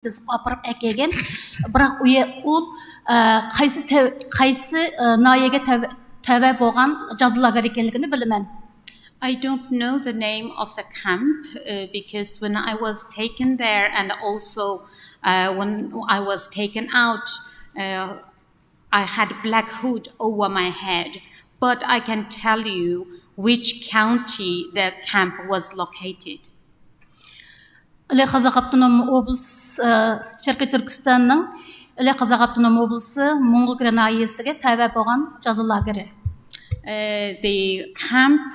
апарып әкелген, бірақ ол қайсы найеге тәвә болған жазы лагер екенлігini білемін. I don't know the name of the camp because when I was taken there and also when I was taken out, I had black hood over my head. But I can tell you which county the camp was located. Іле Қазақ автоном облыс, Шарқи Түркістанның Іле Қазақ автоном облысы Моңғол Кренайесіге тәвә болған жазы лагері. The camp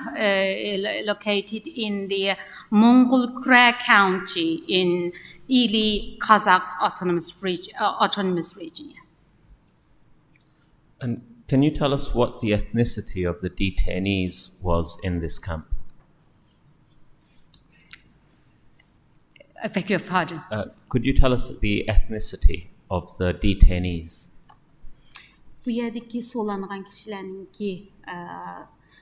located in the Mongol Kra County in Ili Kazakh Autonomous Region. And can you tell us what the ethnicity of the detainees was in this camp? I beg your pardon. Could you tell us the ethnicity of the detainees? Bu yerdeki solanğan kişilerinki,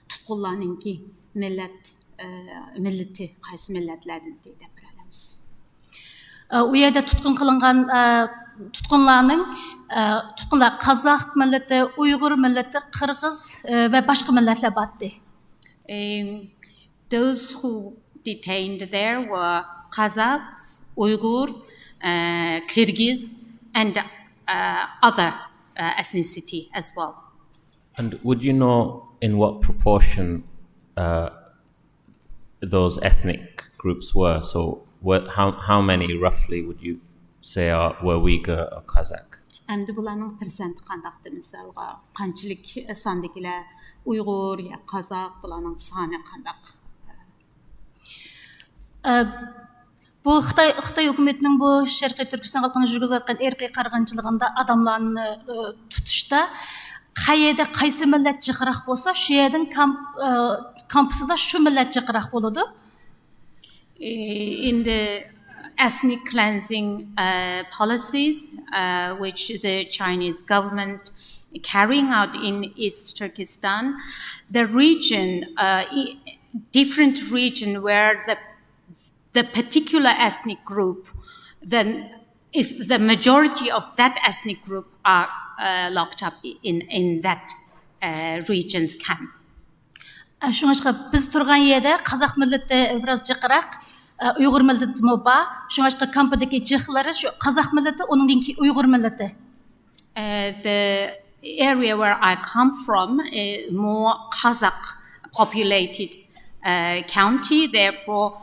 tutqunlarınki milleti qaysı milletlerden deyip bilemiz. У yerdə tutqunlar Қазақ milleti, Uygur milleti, Qırğız ve başka milletler batdı. Those who detained there were Kazakhs, Uyghur, Kyrgyz, and other ethnicity as well. And would you know in what proportion those ethnic groups were? So how many roughly would you say were Uyghur or Kazakh? Әмді бұланың персент қандақты мысалға қанчылық сандекілер Uyghur ya Kazakh бұланың саны қандақ? Bu Xitay hükümetinin bu Şarkı Türkistan halkını жүргізіп жатқан erkek qarğançılığında adamlarını tutuşta qayerda qaysi millat jiqroq bo'lsa, shu yerning kampusida shu millat jiqroq bo'ladi. In the ethnic cleansing policies which the Chinese government carrying out in East Turkestan, the region, different region where the particular ethnic group, then if the majority of that ethnic group are locked up in that region's camp. Şuңашқа biz turgan yerdə Қазақ milleti biraz jiqroq, Uygur milleti moba. Şuңашqa kampdagi jiqlari shu Қазақ milleti, onunki Uygur milleti. The area where I come from is more Kazakh populated county, therefore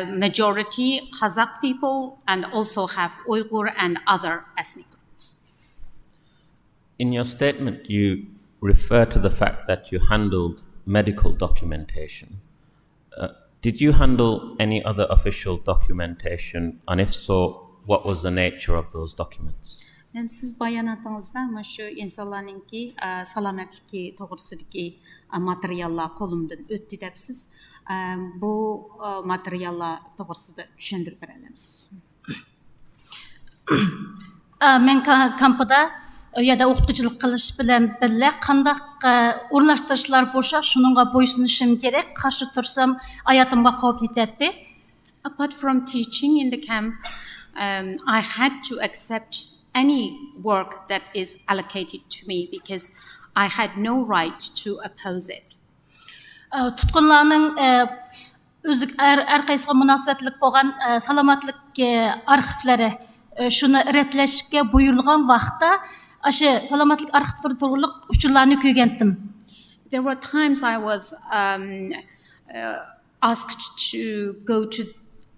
majority Kazakh people and also have Uyghur and other ethnic groups. In your statement, you refer to the fact that you handled medical documentation. Did you handle any other official documentation, and if so, what was the nature of those documents? Siz bayanatınızda ama şu insanlarınki salametlik doğrusideki materyallar kolumdan öttü depsiz. Bu materyallar doğrusida düşündürüp verelimsiz. Men kampda ya da o'qituvchilik qilish bilan birga qanday o'rnashtirishlar bo'lsa, shuningga bo'ysunishim kerak. Qarshi tursam, hayotimga xavf yetadi. Apart from teaching in the camp, I had to accept any work that is allocated to me because I had no right to oppose it. Tutqunlarning o'zi әрқайсыға münasibətlik bo'lgan salomatlik arxivlari shuni retlashga buyurilgan vaqtda aşı salomatlik arxivlari to'g'riliq uchurlarni ko'rgandim. There were times I was asked to go to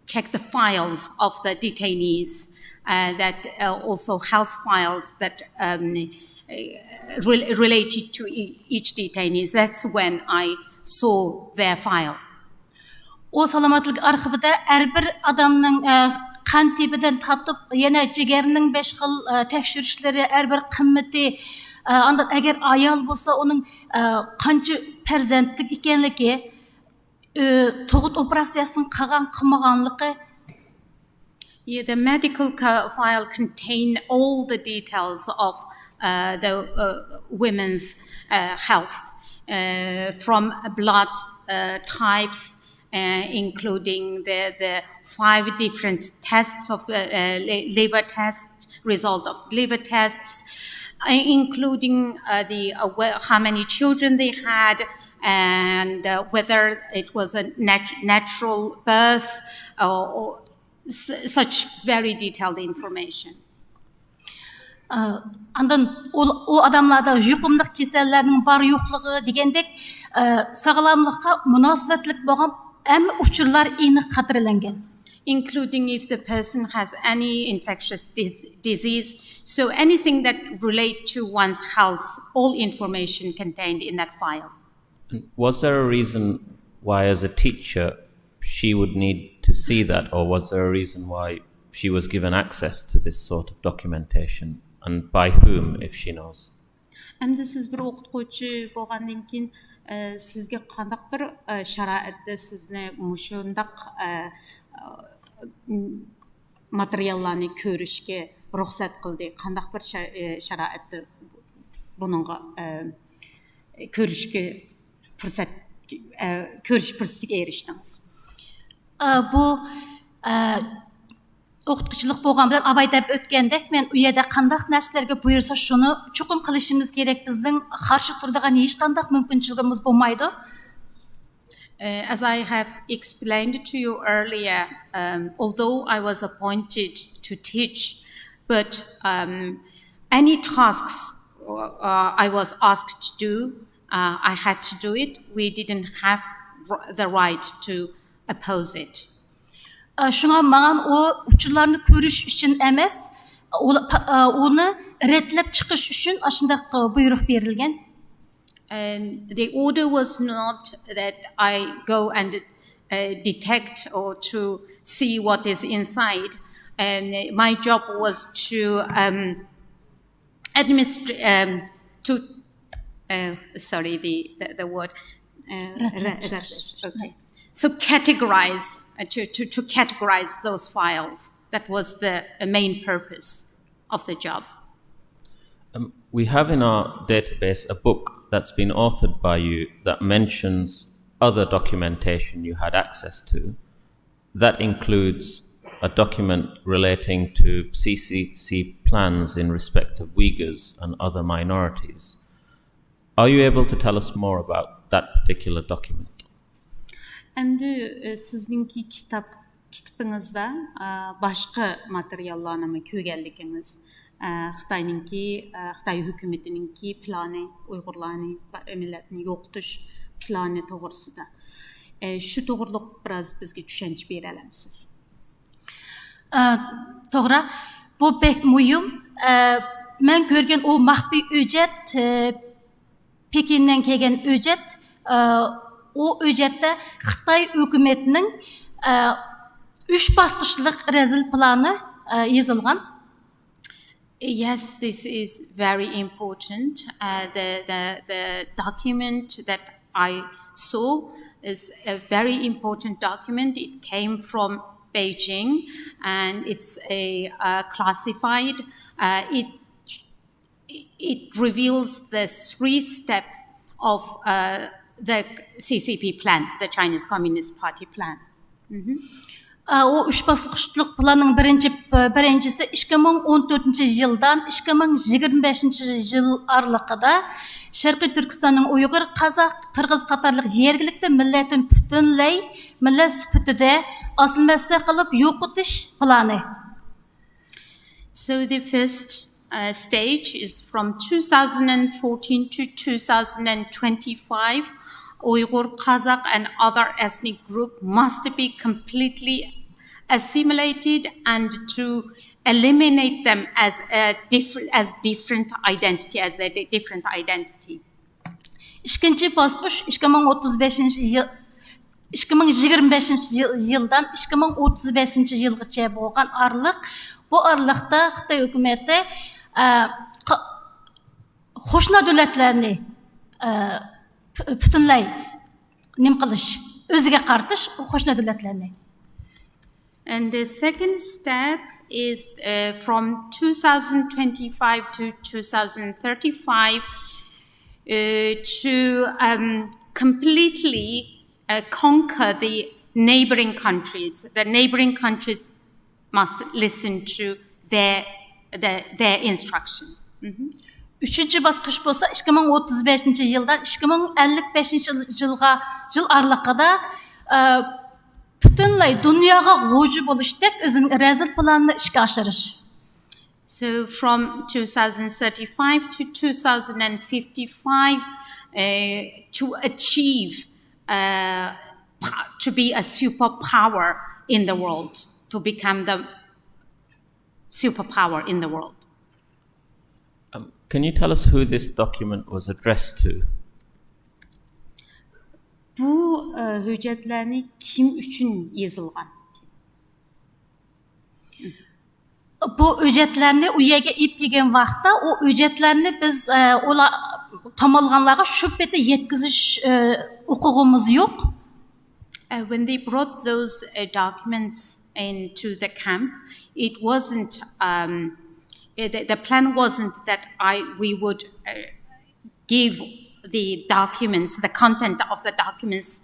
check the files of the detainees, that also health files that related to each detainees. That's when I saw their file. O salomatlik arxivida har bir odamning qan tepidan tatib, yana jigarning 5 xil tekshirishlari, har bir qimmati, anda agar ayol bo'lsa, uning qancha farzandlik ekanligi, tug'ut operatsiyasini qilmaganligi. Yeah, the medical file contained all the details of the women's health, from blood types, including the 5 different tests of liver tests, result of liver tests, including how many children they had, and whether it was a natural birth or such very detailed information. Андан o adamlarda yuqumluk kasallarning bar yo'qligi degandek sog'lomlikqa munosabatlik bo'lgan hamma uchurlar aniq qadrlangan. Including if the person has any infectious disease. So anything that relate to one's health, all information contained in that file. Was there a reason why, as a teacher, she would need to see that, or was there a reason why she was given access to this sort of documentation, and by whom, if she knows? Әмді сіз бір оқытқучы болғаннан кейін сізге қандақ бір шараатты сізні мұшындақ материалларны көрішке рұқсат қылды, қандақ бір шараатты бұныңға көрішке көріш пұрсатыға еріштіңіз. Bu o'qituvchilik bo'lgan bilan abay deb o'tgandek men u yerda qandaq narsalarga buyursa shuni chuqur qilishimiz kerak. Bizning qarshi turadigan hech qanday mumkinchiligimiz bo'lmaydi. As I have explained to you earlier, although I was appointed to teach, but any tasks I was asked to do, I had to do it. We didn't have the right to oppose it. Şuna mağan o uçurlarını görüş için emas, onu redlep çıkış için aşındaq buyruq berilgen. And the order was not that I go and detect or to see what is inside. And my job was to sorry, the word. Okay. So categorize, to categorize those files. That was the main purpose of the job. We have in our database a book that's been authored by you that mentions other documentation you had access to. That includes a document relating to CCC plans in respect of Uyghurs and other minorities. Are you able to tell us more about that particular document? Әмді сіздіңкі кітапыңызда башқа материалларны көгәлдікіңіз. Xitay hükümetinin planı, Uygurlarını, milletini yoqtuş planı doğrusunda. Şu doğruluq biraz bizge düşenç bir elemsiz. Doğru. Bu pek mühim. Ben görgen o mahbi ücret, Pekin'den kelgen ücret, o ücrette Xitay hükümetinin 3 basqıçlıq rezil planı yazılgan. Yes, this is very important. The document that I saw is a very important document. It came from Beijing, and it's a classified. It reveals the 3-step of the CCP plan, the Chinese Communist Party plan. O 3 basqıçlıq planın birincisi 2014 yıldan 2025 yıl aralığında Şarkı Türkistan'ın Uygur, Kazak, Kırgız qatarlıq yergilikte milletin bütünley millet süpütüde asılmazsa qılıp yo'qotish planı. So the first stage is from 2014 to 2025. Uyghur, Kazakh, and other ethnic group must be completely assimilated and to eliminate them as different identity, as their different identity. İkinci basqıç 2025 yıldan 2035 yılgacha bo'lgan aralıq. Bu aralıqda Xitay hökuməti qo'shni davlatlarni bütünley nim qilish, o'ziga qaratish qo'shni davlatlarni. And the second step is from 2025 to 2035 to completely conquer the neighboring countries. The neighboring countries must listen to their instruction. Üçüncü basqıç bolsa 2035 yıldan 2055 yıl aralığında bütünlay dünyaga go'ju boluşdek özünün rezil planını işe aşırış. So from 2035 to 2055, to achieve to be a superpower in the world, to become the superpower in the world. Can you tell us who this document was addressed to? Bu hüccetlerini kim üçün yazılgan? Bu ücretlerini u yerga ip kelgan vaqtda o ücretlerini biz ola tamalganlarga şüphete yetkizish hukukumuz yok. When they brought those documents into the camp, it wasn't the plan wasn't that we would give the documents, the content of the documents,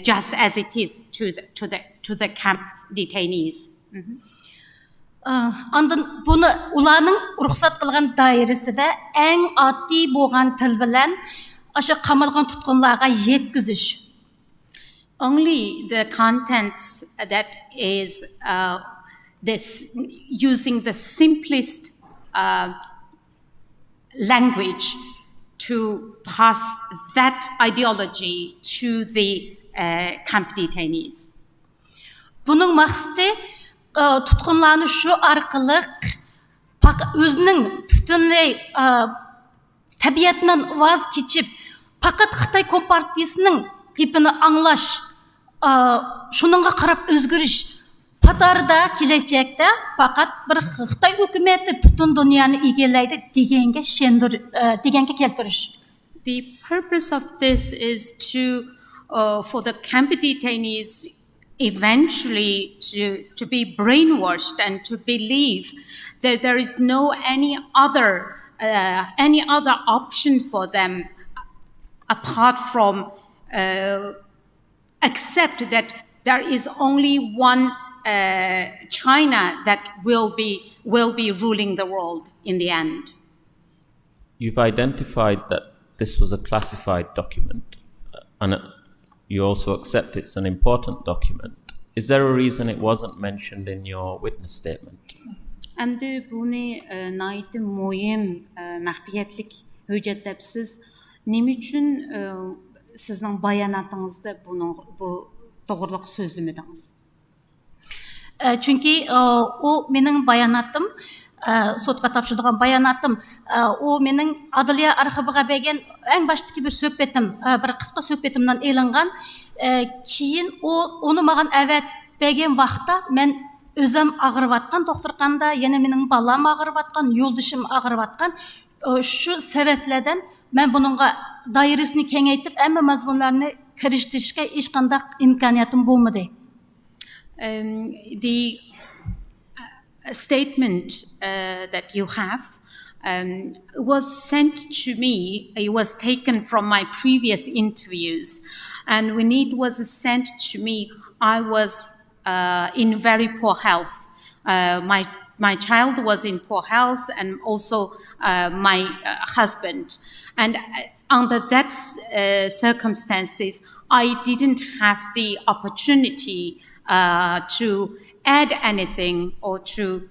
just as it is to the camp detainees. Andan bunu ularning ruxsat qilgan doirasida eng oddiy bo'lgan til bilan o'sha qamalgan tutqunlarga yetkizish. Only the contents that is using the simplest language to pass that ideology to the camp detainees. Bunun maqsadi tutqunlarni shu orqali o'zining butunlay tabiatidan voz kechib faqat Xitoy kompartiyasining gapini anglash, shuningga qarab o'zgarish patarda kelajakda faqat bir Xitoy hukumati butun dunyoni egallaydi deganga keltirish. The purpose of this is for the camp detainees eventually to be brainwashed and to believe that there is no any other option for them apart from accept that there is only one China that will be ruling the world in the end. You've identified that this was a classified document, and you also accept it's an important document. Is there a reason it wasn't mentioned in your witness statement? Endi buni naytı muhim mahfiyetlik hüccet depsiz. Nima uchun sizning bayonotingizda bu to'g'riliq so'zlamedingiz? Çünkü o mening bayonotim, sotga topshirgan bayonotim, o mening adliya arxiviga bergan eng boshdagi bir suhbatim, bir qisqa suhbatimdan elingan. Keyin onu mаған evet bergan vaqtda men o'zim og'riyotgan, doktorxonada yana mening balam og'riyotgan, yo'ldishim og'riyotgan. Shu sabablardan men buningga doirasini kengaytib, hamma mazmunlarni kirishtirishga hech qanday imkoniyatim bo'lmadi. The statement that you have was sent to me. It was taken from my previous interviews, and when it was sent to me, I was in very poor health. My child was in poor health, and also my husband. And under that circumstances, I didn't have the opportunity to add anything or to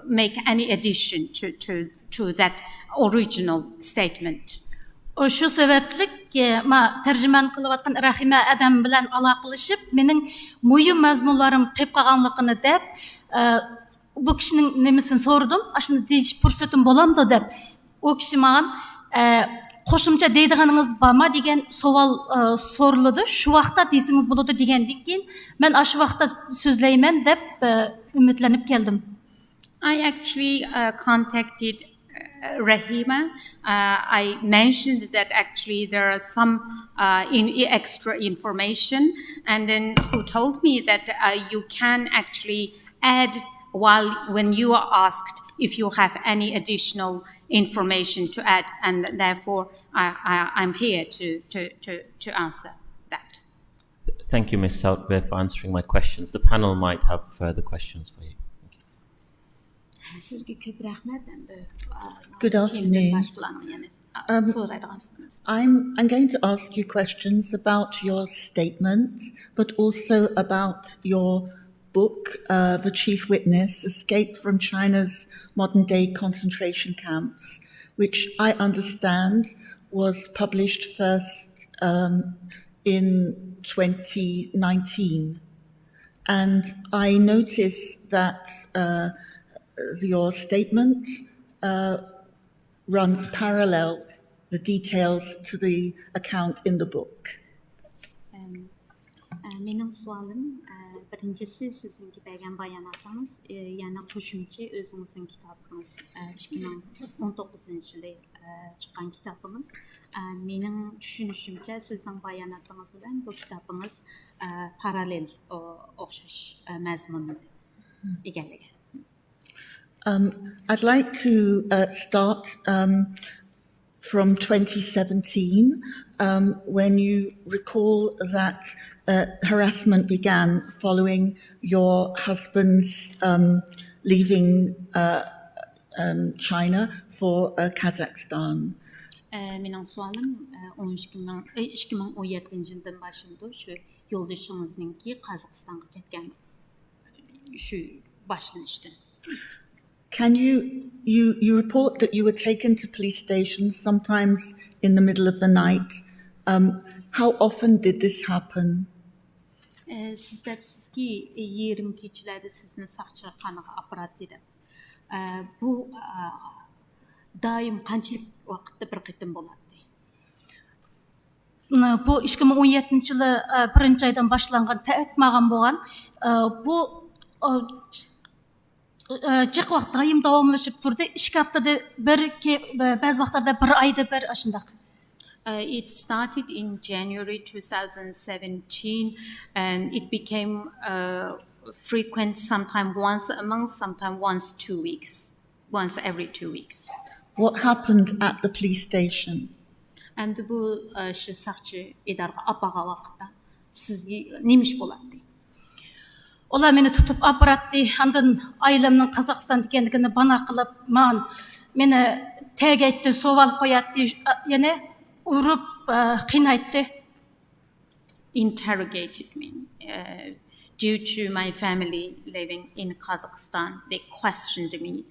make any addition to that original statement. Şu sebeplik ma tercüman kılıvatkan Rahime adam bilen alaqılışıp mening muhim mazmunlarım qeyip qalganligini dep bu kişinin nemisini sordum. Aşını deyiş fırsatım bolamdı dep. O kişi mağan qo'shimcha deydiganingiz bormi degan savol so'rildi. Shu vaqtda deysiniz bo'ladi degandan keyin men shu vaqtda so'zlayman deb umidlanib keldim. I actually contacted Rahima. I mentioned that actually there are some extra information, and then who told me that you can actually add when you are asked if you have any additional information to add, and therefore I'm here to answer that. Thank you, Ms. Southway, for answering my questions. The panel might have further questions for you. Sizga ko'p rahmat. Endi Good afternoon. I'm going to ask you questions about your statement, but also about your book, The Chief Witness, Escape from China's Modern-Day Concentration Camps, which I understand was published first in 2019. And I noticed that your statement runs parallel the details to the account in the book. Mening sualım birincisi sizinki bergen bayanatınız yana qo'shimcha o'zingizning kitobingiz 2019 yili chiqqan kitobingiz. Mening tushunishimcha sizning bayonotingiz bilan bu kitobingiz parallel o'xshash mazmunni egallagan. I'd like to start from 2017, when you recall that harassment began following your husband's leaving China for Kazakhstan. Mening sualım 2017 yıldan başlandı. Şu yoldaşınızınki Qozog'istonga ketgan şu başlanıştı. Can you report that you were taken to police stations sometimes in the middle of the night? How often did this happen? Siz deyapsizki yerim kechlarda sizni saqchixonaga apparat dedi. Bu doim qanchalik vaqtda bir qitim bo'ladi? Bu 2017 yılı birinchi aydan boshlangan ta'atmagan bo'lgan. Bu jiq vaqt doim davomlashib turdi. 2 haftada bir, ba'zi vaqtlarda bir oyda bir ashundaq. It started in January 2017 and it became frequent, sometimes once a month, sometimes once every 2 weeks. What happened at the police station? And bu shu saqchi idoraga appagan vaqtda sizga nima ish bo'ladi? Olar meni tutib aparatdi, andan ailemning Qozog'iston ekanligini bana qilib, meni tag aytdi, savol qo'yatdi, yana urib qiynaytdi. Interrogated me. Due to my family living in Kazakhstan, they questioned me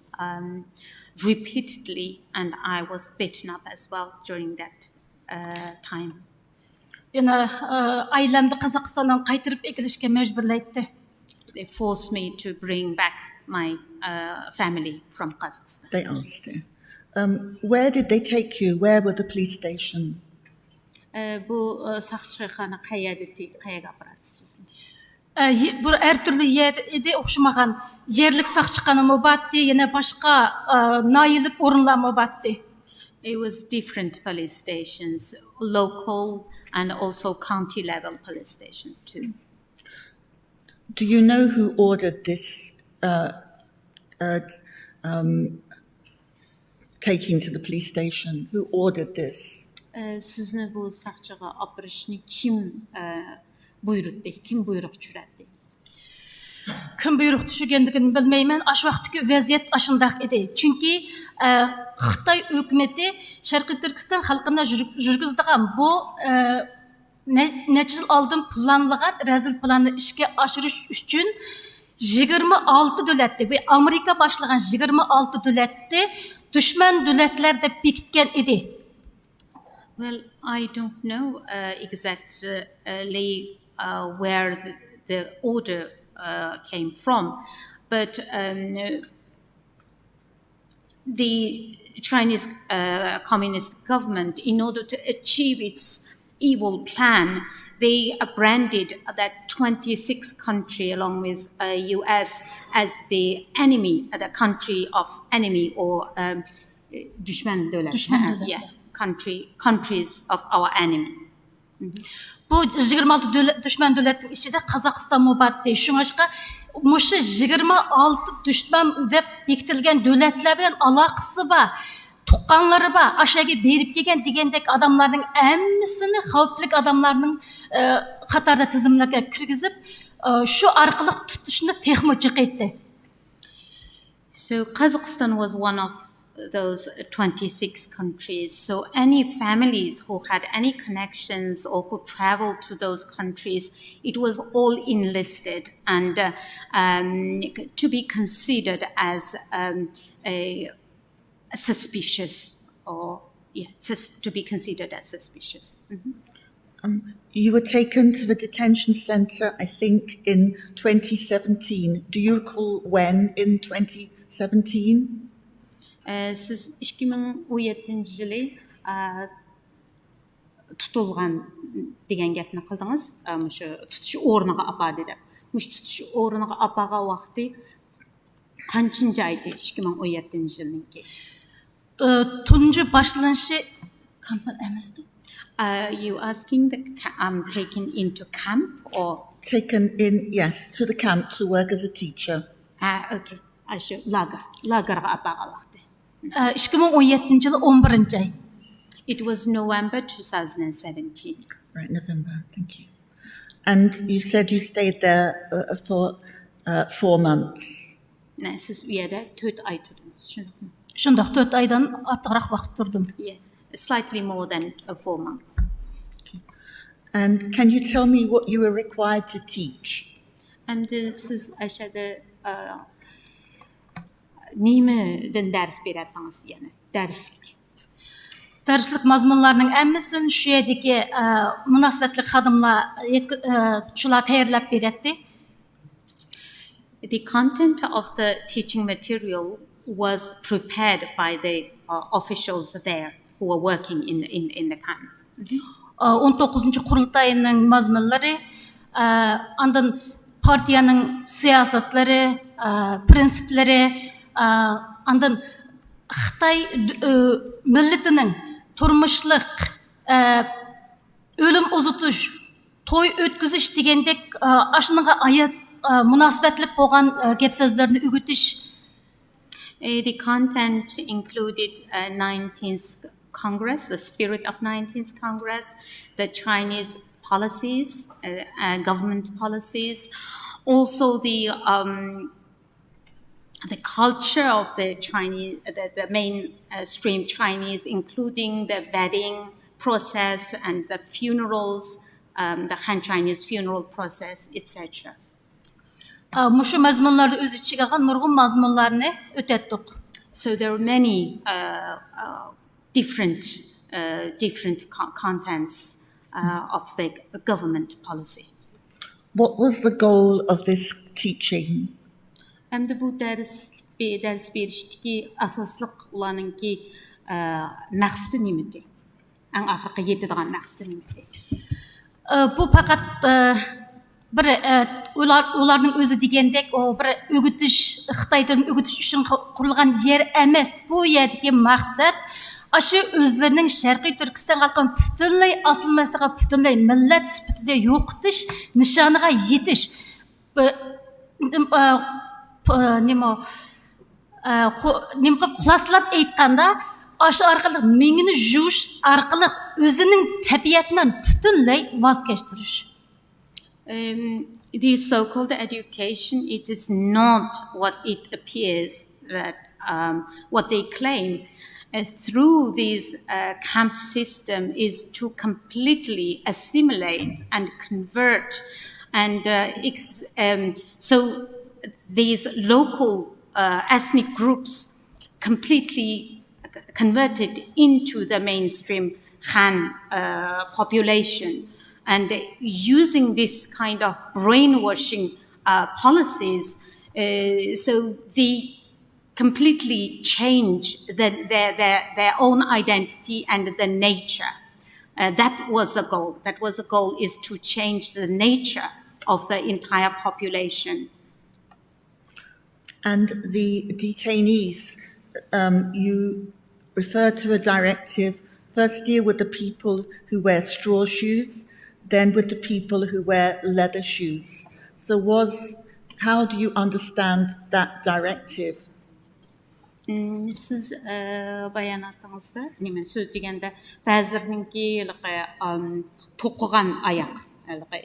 repeatedly, and I was beaten up as well during that time. Yana ailemni Qozog'istondan qaytirib kelishga majburlaydi. They forced me to bring back my family from Kazakhstan. They asked you. Where did they take you? Where were the police station? Bu saqchixona qayerga apparadi sizni? Bu her türlü yer idi, o'xshamagan yerlik saqchixona mo'batdi, yana boshqa noyilik o'rinlar mo'batdi. It was different police stations, local and also county level police stations too. Do you know who ordered this taking to the police station? Who ordered this? Sizni bu saqchiga opirishni kim buyurdi? Kim buyruq tushirdi? Kim buyruq tushirganligini bilmayman. Ash vaqtdagi vaziyat ashundaq edi. Chunki Xitoy hukumatı Sharqiy Turkiston xalqini yurgizdigan bu necha yil oldin planlagan razil planni ishga oshirish uchun 26 davlatda, bu Amerika boshlagan 26 davlatda dushman davlatlar deb bekitgan edi. Well, I don't know exactly where the order came from, but the Chinese Communist government, in order to achieve its evil plan, they branded that 26 country along with US as the enemy, the country of enemy or düşman devlet. Yeah, countries of our enemy. Bu 26 düşman devletning ichida Qozog'iston mo'batdi. Shunga mushu 26 düşman deb bekitilgan davlatlar bilan aloqasi bor. tuqqanları var, aşağıya berip kelgen degendek adamların emmisini xavflik adamlarının qatarda tizimlarga kirgizib, şu arqılık tutuşunda texmo çıqaytdı. So Kazakhstan was one of those 26 countries. So any families who had any connections or who traveled to those countries, it was all enlisted and to be considered as a suspicious or to be considered as suspicious. You were taken to the detention center, I think, in 2017. Do you recall when in 2017? Siz 2017 жылы tutulgan degan gapni qildingiz. Shu tutish o'rniga apa dedi. Mush tutish o'rniga apaga vaqti qanchinchi aydi 2017 yilninki? Tunji başlanışı kampal emasdi. You asking that I'm taken into camp or? Taken in, yes, to the camp to work as a teacher. Okay. Shu lagerga apaga vaqti. 2017 yılı 11. ay. It was November 2017. Right, November, thank you. And you said you stayed there for 4 months. Siz u yerda 4 oy turdingiz, shundaymi? Şundaq 4 aydan artıqroq vaqt turdum. Yeah, slightly more than 4 months. Okay. And can you tell me what you were required to teach? Siz aşağıda nimeden ders beretdiniz yani, derslik? Derslik mazmunlarının emmisini şu yerdeki münasebetli xadımlar şular tayyorlab beradi. The content of the teaching material was prepared by the officials there who were working in the camp. 19. qurultayının mazmunları, andan partiyanın siyasetleri, prensipleri, andan Xitay milletinin turmuşluk, ölüm uzutuş, toy ötküzüş degендek aşınıға ayet münasebetlik bolgan gep sözlerini ügütüş. The content included 19th Congress, the spirit of 19th Congress, the Chinese policies, government policies, also the culture of the Chinese, the mainstream Chinese, including the wedding process and the funerals, the Han Chinese funeral process, etc. Muşu mazmunlarda öz içine algan nurgun mazmunlarını ötettik. So there are many different contents of the government policies. What was the goal of this teaching? Bu ders beriştiki asaslık ulanınki maqsadi nimedi? Ang axırqa yetadigan maqsadi nimedi? Bu fakat bir ularning o'zi degandek o bir ögütüş Xitoydan ögütüş üçün qurilgan yer emas. Bu yerdagi maqsad aşı özlərinin Şərqi Türkistan xalqının bütünlüy asılmasıga bütünlüy millet süpütüde yo'qotish nishoniga yetish. Nima xulaslab aytganda aşı orqali mingini jush orqali o'zining tabiatidan bütünlüy voz kechtirish. The so-called education, it is not what it appears that what they claim. Through this camp system is to completely assimilate and convert, and so these local ethnic groups completely converted into the mainstream Han population, and using this kind of brainwashing policies, so the completely change their own identity and the nature. That was a goal. That was a goal, is to change the nature of the entire population. And the detainees, you refer to a directive, first deal with the people who wear straw shoes, then with the people who wear leather shoes. So how do you understand that directive? Siz bayanatыңızda неме сөз дегенде бәзірніңки тоқыған аяқ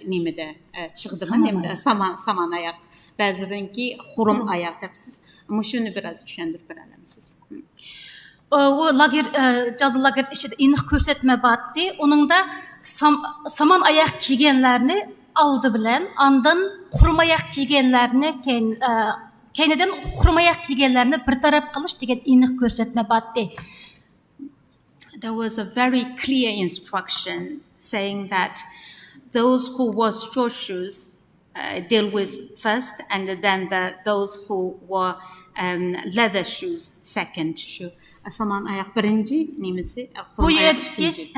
немеде шығдымы немеде саман аяқ бәзірніңки хұрым аяқ деп сіз мұшыны біраз түшендіріп бере аламсыз. O lager жазы лагер ішінде иных көрсетme batdı. Onun da saman ayak kiygenlerini aldı bilen, andan kurum ayak kiygenlerini keyneden kurum ayak kiygenlerini bir taraf kılış degen inych көрсетme batdı. There was a very clear instruction saying that those who wore straw shoes deal with first, and then those who wore leather shoes second. Şu saman ayak birinci, nemesi kurum ayak ikinci.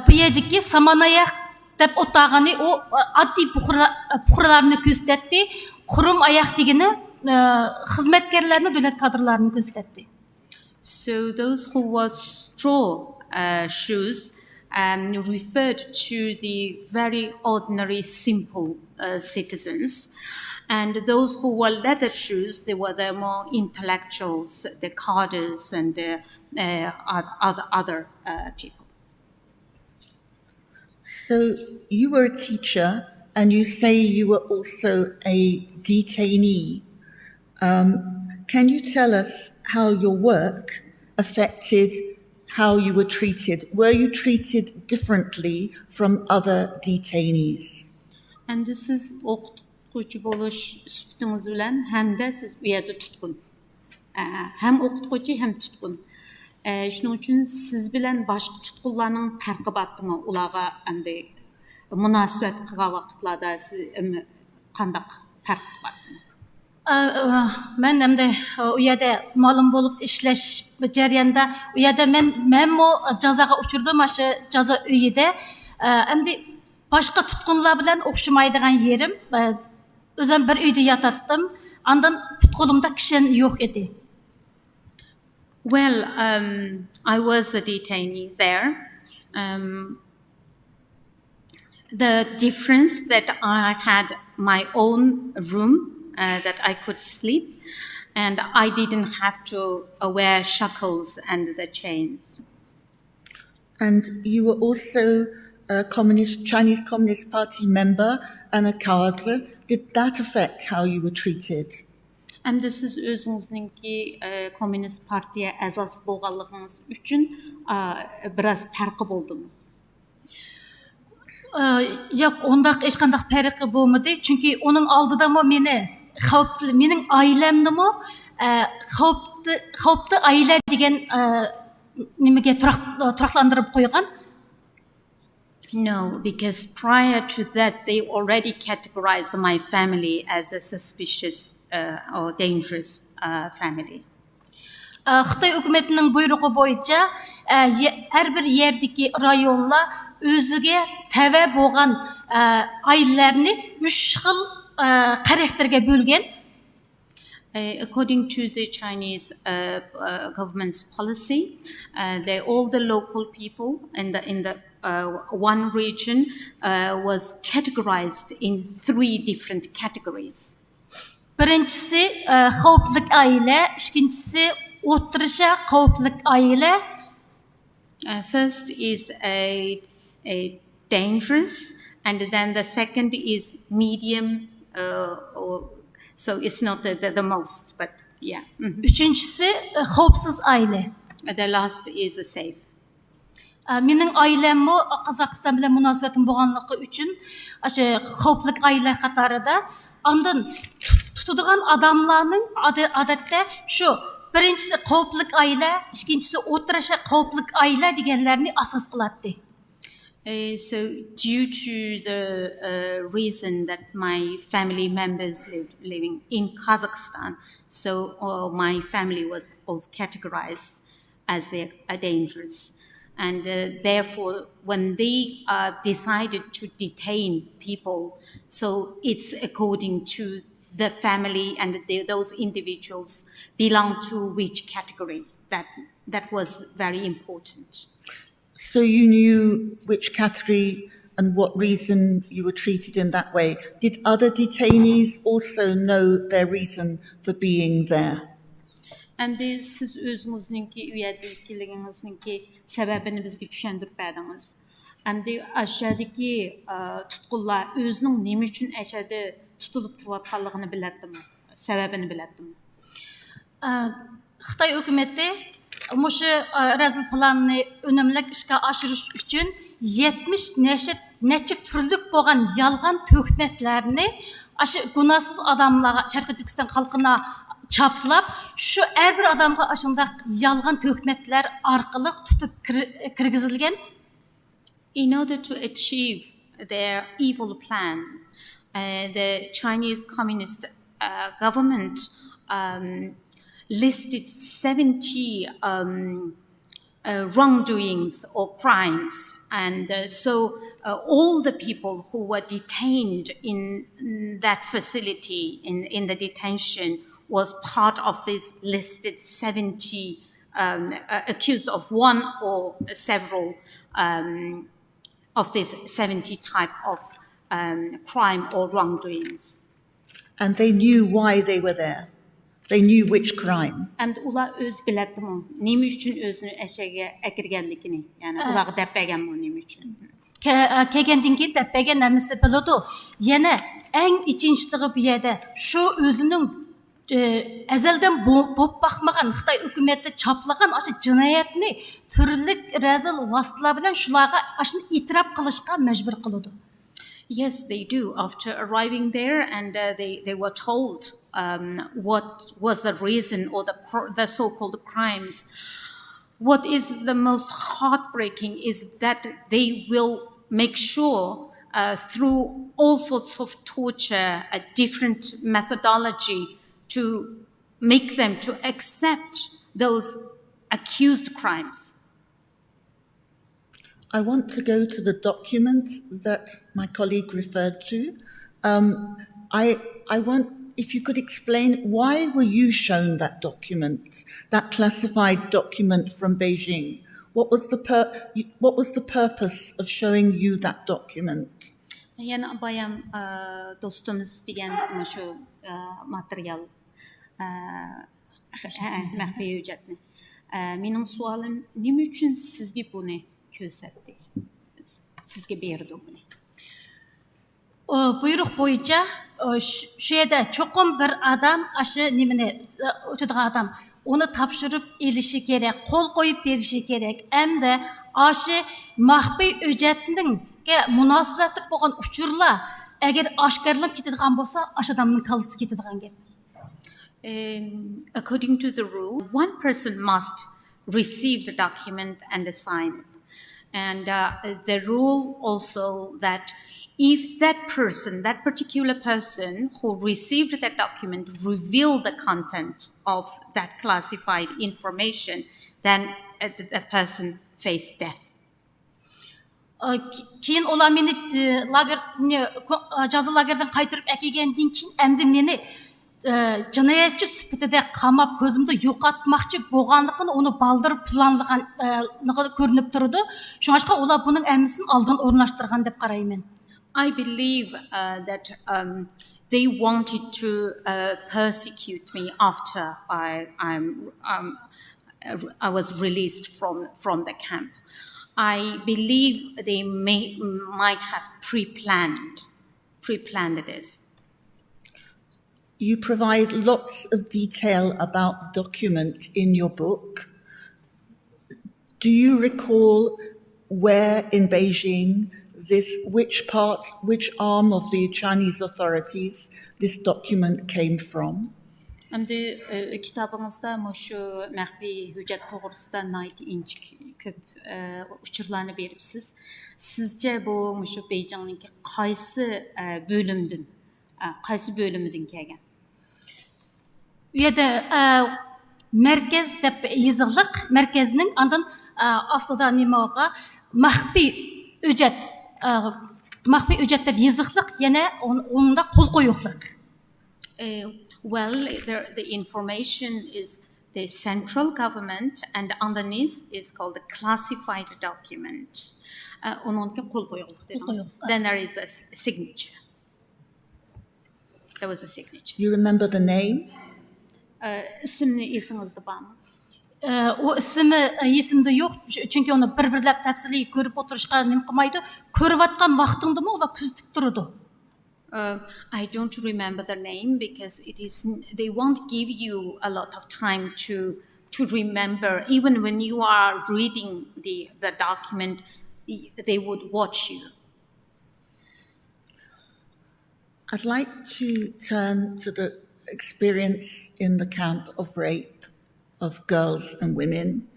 Bu yerdeki saman ayak dep otağını o adli puhralarını gösterdi. Kurum ayak degeni hizmetkerlerini, devlet kadrolarını gösterdi. So those who wore straw shoes referred to the very ordinary, simple citizens. And those who wore leather shoes, they were the more intellectuals, the cadres, and the other people. So you were a teacher, and you say you were also a detainee. Can you tell us how your work affected how you were treated? Were you treated differently from other detainees? And this is o'qituvchi bo'lish suhbatingiz bilan hamda siz u yerda tutqun. Ham o'qituvchi ham tutqun. Shuning uchun siz bilan boshqa tutqunlarning farqi bormi? Ularga endi munosabat qilgan vaqtlarda siz qanday farq bormi? Men endi u yerda ma'lum bo'lib ishlash jarayonida u yerda men o jazoga uchirdim, shu jazo uyida endi boshqa tutqunlar bilan o'xshamaydigan yerim, o'zim bir uyda yotatdim, andan tutqunimda kishi yo'q edi. Well, I was a detainee there. The difference that I had my own room that I could sleep, and I didn't have to wear shackles and the chains. And you were also a Chinese Communist Party member and a cadre. Did that affect how you were treated? And this is o'zingizninki Komünist Partiya a'zosi bo'lganligingiz uchun biroz farqi bo'ldimi? Yo'q, undaq hech qanday farqi bo'lmadi, chunki uning oldida meni mening ailemnimi xavfli aile degan nimaga turaqlantirib qo'ygan. No, because prior to that they already categorized my family as a suspicious or dangerous family. Xitoy hukumatining buyrug'i bo'yicha har bir yerdagi rayonlar o'ziga tava bo'lgan ailelarni 3 xil karakterga bo'lgan. According to the Chinese government's policy, all the local people in the one region was categorized in 3 different categories. Birincisi xavfli aile, ikincisi o'rtacha xavfli aile. First is a dangerous, and then the second is medium. So it's not the most, but yeah. Üçüncüsü xavfsiz aile. The last is a safe. Mening ailemmi Qozog'iston bilan munosabatim bo'lganligi uchun o'sha xavfli aile qatorida ondan tutadigan odamlarning odatda shu birinchisi xavfli aile, ikkinchisi o'rtacha xavfli aile deganlarni asos qiladi. So due to the reason that my family members living in Kazakhstan, so my family was also categorized as they are dangerous. And therefore, when they decided to detain people, so it's according to the family and those individuals belong to which category. That was very important. So you knew which category and what reason you were treated in that way. Did other detainees also know their reason for being there? Endi siz özünüzninki üyedikliginizninki sebebini bizge düşendirip berdiniz. Endi aşağıdaki tutqullar özünün neme üçün aşağıda tutulup turvatqanlığını biletdimi? Sebebini biletdimi? Xitoy hukumatı mushu razil planni unumli ishga oshirish uchun 70 necha turlik bo'lgan yolg'on tuhmatlarni shu gunohsiz odamlarga Sharqiy Turkiston xalqina chaplab, shu har bir odamga shunday yolg'on tuhmatlar orqali tutib kirgizilgan. In order to achieve their evil plan, the Chinese Communist government listed 70 wrongdoings or crimes, and so all the people who were detained in that facility, in the detention, was part of this listed 70 accused of one or several of this 70 type of crime or wrongdoings. And they knew why they were there. They knew which crime. And ular öz biletdimi? Neme üçün özünü eşeğe ekirgenlikini? Yani ular depegen neme üçün? Kelgandan keyin depegen namisi biladi. Yana eng ichinchiligi bu yerda shu o'zining azaldan bo'lib baxmagan Xitoy hukumati chaplagan o'sha jinoyatni turli razil vositalar bilan shularga shuni e'tirof qilishga majbur qiladi. Yes, they do. After arriving there, and they were told what was the reason or the so-called crimes. What is the most heartbreaking is that they will make sure through all sorts of torture, a different methodology, to make them to accept those accused crimes. I want to go to the document that my colleague referred to. I want, if you could explain, why were you shown that document, that classified document from Beijing? What was the purpose of showing you that document? Yani bayam dostumuz degan shu material maxfiy hujjatni. Mening savolim, nima uchun sizga buni ko'rsatdi? Sizga berdi buni? Buyruq bo'yicha shu yerda cho'qim bir odam shu nimani o'tadigan odam uni topshirib elishi kerak, qo'l qo'yib berishi kerak. Hamda shu maxfiy hujjatning munosabatli bo'lgan uchurlar agar oshkorlanib ketadigan bo'lsa, o'sha odamning kallasi ketadigan gap. According to the rule, one person must receive the document and sign it. And the rule also that if that person, that particular person who received that document revealed the content of that classified information, then the person faced death. Keyin ular meni jazo lagerdan qaytirib kelgandan keyin endi meni jinoyatchi sifatida qamab ko'zimda yo'qotmoqchi bo'lganligini uni baldirib planlaganligi ko'rinib turdi. Shunga ular buning hammasini oldin o'rnashtirgan deb qarayman. I believe that they wanted to persecute me after I was released from the camp. I believe they might have pre-planned this. You provide lots of detail about the document in your book. Do you recall where in Beijing which arm of the Chinese authorities this document came from? Endi kitabingizda shu maxfiy hujjat to'g'risida ko'p uchurlarni beribsiz. Sizce bu shu Beijing'ninki qaysi bölümüdün kelgan? U yerda markaz deb yoziliq, markazning ondan aslida nimaga maxfiy hujjat deb yoziliq, yana unda qo'l qo'yuqliq. Well, the information is the central government, and underneath is called the classified document. Then there is a signature. There was a signature. You remember the name? İsimni esinizde var mı? O ismi esimde yo'q, chunki uni bir-birlab tafsiliy ko'rib o'tirishga nim qilmaydi. Ko'rayotgan vaqtingdimi ular kuzatib turadi. I don't remember the name because they won't give you a lot of time to remember. Even when you are reading the document, they would watch you. I'd like to turn to the experience in the camp of rape of girls and women.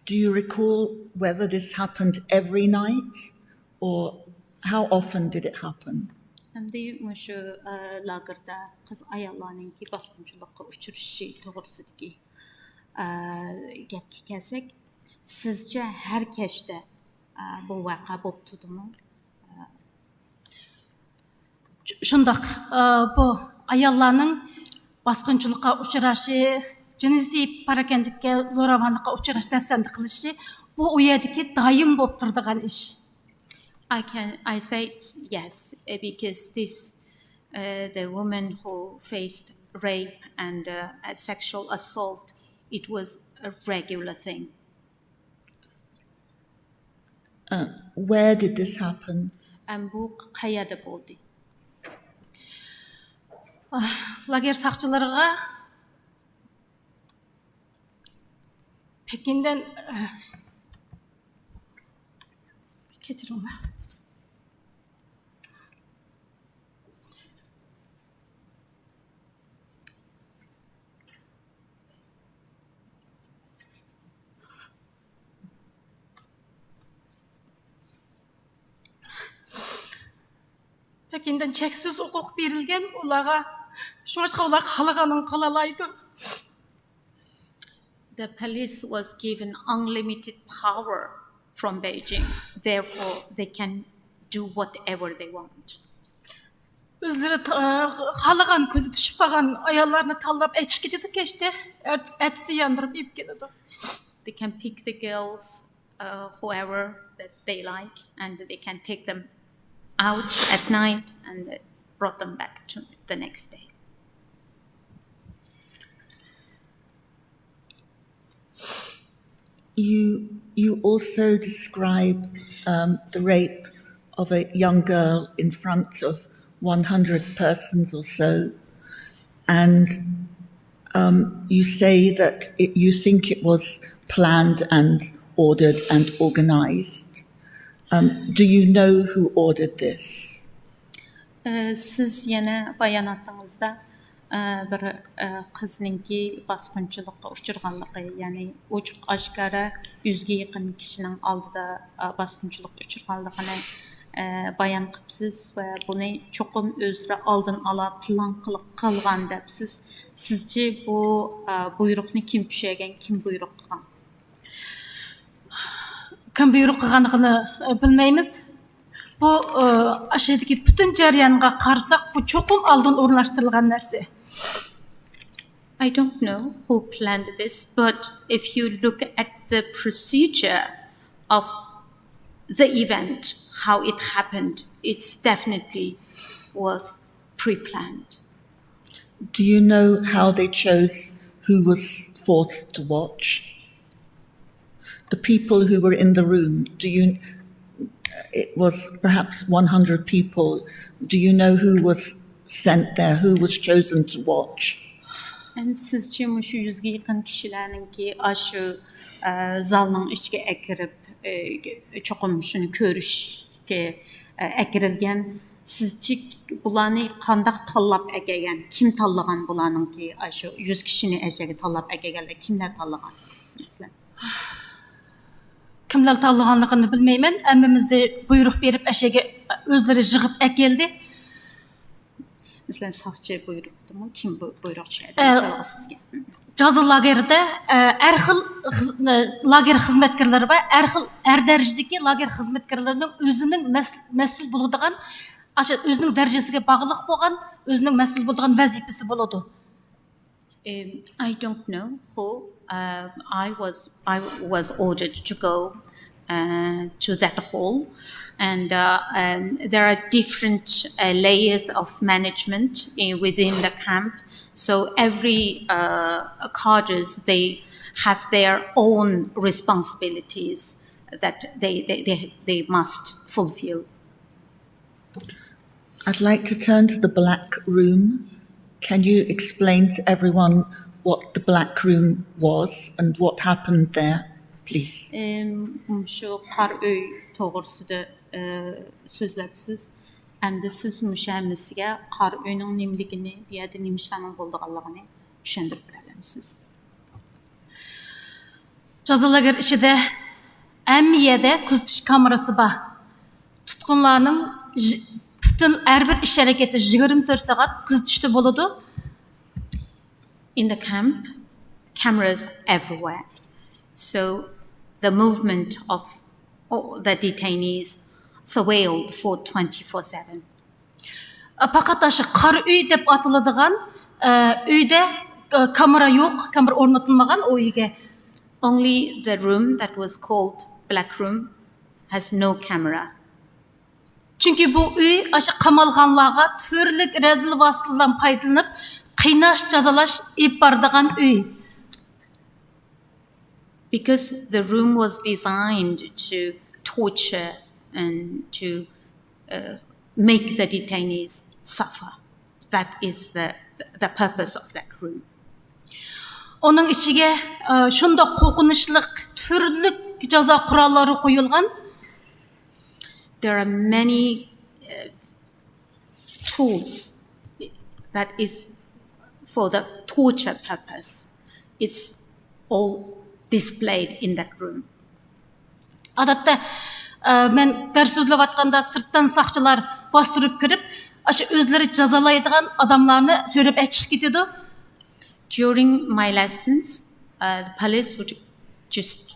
Do you recall whether this happened every night or how often did it happen? Hamda şu lagerda kız ayollarninki basqınçılıqqa uçurışı to'g'risidagi gapga kelsak, sizce har kechda bu voqea bo'lib turibdimi? Shundoq, bu ayollarning bosqinchilikqa uchrashi, jinsiy parakandlikka, zo'ravonlikqa uchrash dafsanda qilishi bu u yerdagi doim bo'lib turadigan ish. I say yes because the woman who faced rape and sexual assault, it was a regular thing. Where did this happen? And bu qayerda bo'ldi? Lager saqchilariga Pekin'den keçirim. Pekin'den cheksiz huquq berilgan ularga, shunga ular xalaqanin qilalaydi. The police was given unlimited power from Beijing. Therefore, they can do whatever they want. Özleri xalaqan ko'zi tushib qolgan ayollarni tanlab aytib ketadi kechda, atsi yandırıp yeb keladi. They can pick the girls, whoever that they like, and they can take them out at night and brought them back to the next day. You also describe the rape of a young girl in front of 100 persons or so, and you say that you think it was planned and ordered and organized. Do you know who ordered this? Siz yana bayonotingizda bir qizninki bosqinchilikqa uchirganligi, ya'ni ochiq oshkora 100 ga yaqin kishining oldida bosqinchilikqa uchirganligini bayon qilibsiz va buni cho'qim o'zra oldin ola plan qilib qilgan debsiz. Sizce bu buyruqni kim tushirgan, kim buyruq qilgan? Kim buyruq qilganligini bilmaymiz. Bu aşağıdaki bütün jarayonga qarsak, bu cho'qim oldin o'rnashtirilgan narsa. I don't know who planned this, but if you look at the procedure of the event, how it happened, it's definitely was pre-planned. Do you know how they chose who was forced to watch? The people who were in the room, it was perhaps 100 people. Do you know who was sent there, who was chosen to watch? Sizce şu 100 ga yaqin kishilarninki aşı zalning ichiga akirib cho'qim shuni ko'rishga akirilgan. Sizce bularni qanday tanlab akagan? Kim tanlagan bularninki aşı 100 kishini aşaga tanlab akaganlar? Kimlar tanlagan? Kimlar tanlaganligini bilmayman. Hammamizda buyruq berib aşaga o'zlari yig'ib akeldi. Mesela saqchi buyruqdimi? Kim buyruq chiqadi? Mesela sizga. Жазы лагерде әр xil лагер xizmatkorlari va әр darajadagi лагер xizmatkorlarining o'zining mas'ul bo'ladigan, o'zining darajasiga bog'liq bo'lgan, o'zining mas'ul bo'ladigan vazifasi bo'ladi. I don't know who. I was ordered to go to that hall, and there are different layers of management within the camp. So every cadres, they have their own responsibilities that they must fulfill. I'd like to turn to the black room. Can you explain to everyone what the black room was and what happened there, please? Şu qar öy toğrusida sözləpsiz. Əmdə siz müşəmisiga qar öyünün nimligini, bu yerdə nimişlərin bolduğanlığını düşündürüb biləmsiz. Жазалагер ішіде әммиеде күзетіш камерасы бар. Тұтқынларның bütün әрбір іс әрекеті 24 сағат күзетіште болады. In the camp, cameras everywhere. So the movement of all the detainees surveilled for 24/7. Fakat aşı qar үй деп атылыдыған үйде kamera yok, kamera ornatılmagan o үйге. Only the room that was called Black Room has no camera. Çünkü bu үй aşı qamalğanlarga türlük rezil vasıtalardan paydalanıp qıynaş, cazalaş ip bardığan үй. Because the room was designed to torture and to make the detainees suffer. That is the purpose of that room. Onun içige şunda qoqunuşluk türlük jaza kuralları koyulgan. There are many tools that is for the torture purpose. It's all displayed in that room. Adatta men ders sözlep atkanda sırttan sakçılar bastırıp kirip aşı özleri jazalaydigan adamlarını söylep açık ketedi. During my lessons, the police would just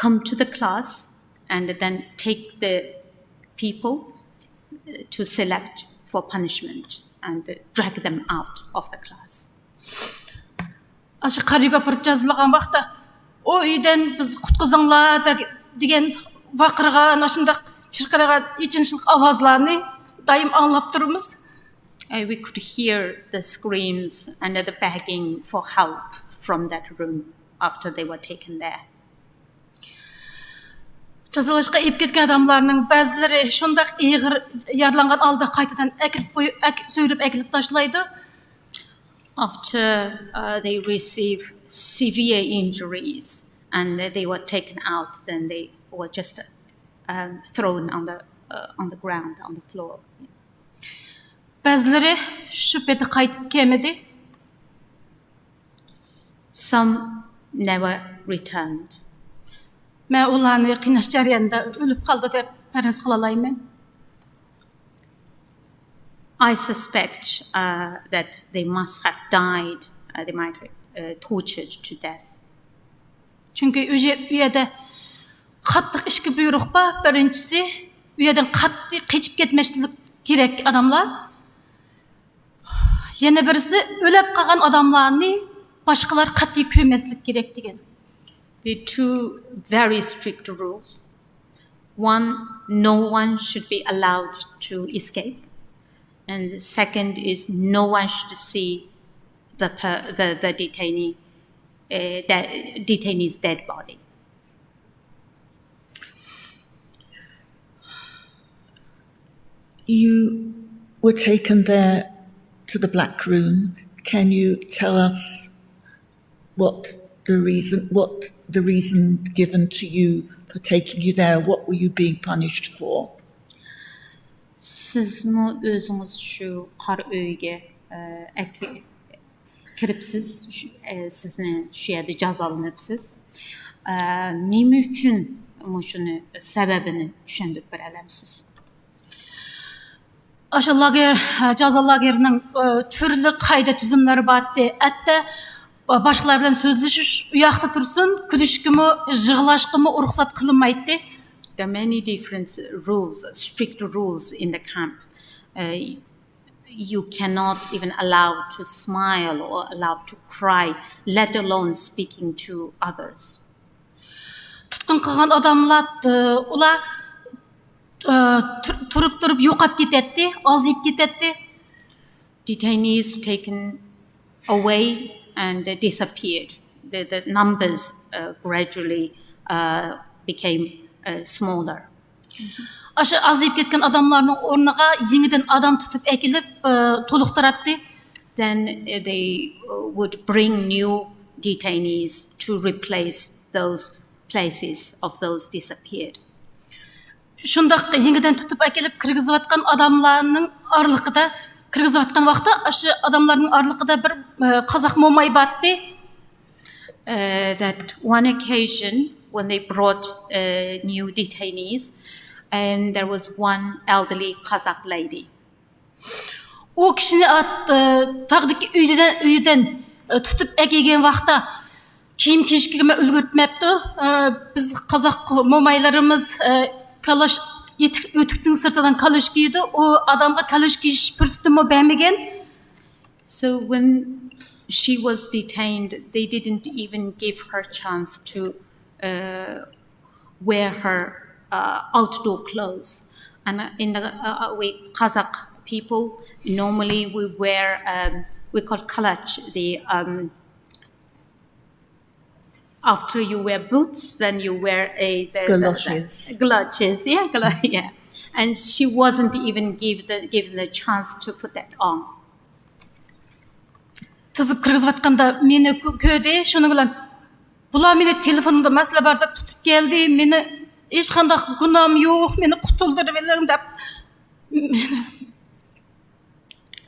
come to the class and then take the people to select for punishment and drag them out of the class. Aşı qarıga pırıp жазылған vaqta o үйден biz qutqızыңlar деген vaqırgan, aşındaq çırqırgan içinçilik avazlarını daim anlap durumuz. We could hear the screams and the begging for help from that room after they were taken there. Жазалашқа еп кеткен адамларның бәзілері шондақ иғыр ярланған алда қайтадан сөйлеп әкіліп ташлайды. After they receive severe injuries and they were taken out, then they were just thrown on the ground, on the floor. Bəziləri şüpheti qaytıb kelmedi. Some never returned. Mən onlarını qiynaş jarayonida ölüp qaldı deb fərəz qıla alayman. I suspect that they must have died. They might have tortured to death. Çünki uyada qattiq ishki buyruq bor. Birinchisi, uyadan qattiq qechib ketmaslik kerak adamlar. Yana birisi o'lib qolgan adamlarni boshqalar qattiq ko'maslik kerak degan. The two very strict rules. One, no one should be allowed to escape. And the second is no one should see the detainee's dead body. You were taken there to the Black Room. Can you tell us what the reason given to you for taking you there? What were you being punished for? Siz mi özünüz şu qar öyge kiripsiz, sizni şu yerdə cəzalanıbsız. Nima üçün şunu səbəbini düşündürüb biləmsiz? Aşı lager, jaza lagerinin türlü qayda tüzümləri batdı. Hatta başqalar bilan sözləşiş uyaqda tursun, küdüşkümü, jığlaşqımı ruxsat qılınmaydı. There are many different rules, strict rules in the camp. You cannot even allow to smile or allow to cry, let alone speaking to others. Tutqun qılğan adamlar, ular turib yo'qab ketadi, azıyıb ketadi. detainees taken away and disappeared. The numbers gradually became smaller. Aşı azayıp ketken adamların ornaga yeniden adam tutup ekilip toluqtarattı. Then they would bring new detainees to replace those places of those disappeared. Şundaq yeniden tutup ekilip kırgızıvatkan adamlarının arlıqıda, kırgızıvatkan vaqta aşı adamların arlıqıda bir Kazak momay battı. That one occasion when they brought new detainees, and there was one elderly Kazakh lady. O kişini tağdaki üyden tutup ekegen vaqta kiyim kiyişkime ülgürtmepti. Biz Kazak momaylarımız kalaş ötüktün sırtadan kalaş giydi. O adamga kalaş giyiş pürsütümü beğenmegen. So when she was detained, they didn't even give her chance to wear her outdoor clothes. And in the we Kazakh people, normally we wear, we call kalach, after you wear boots, then you wear Galoshes. Galoshes, yeah. And she wasn't even given the chance to put that on. Tızıp kırgızıvatkanda meni köde, şunu bilen, bular meni telefonumda mesele var dep tutup geldi, meni hiç qanday günahım yok, meni qutulduruverin dep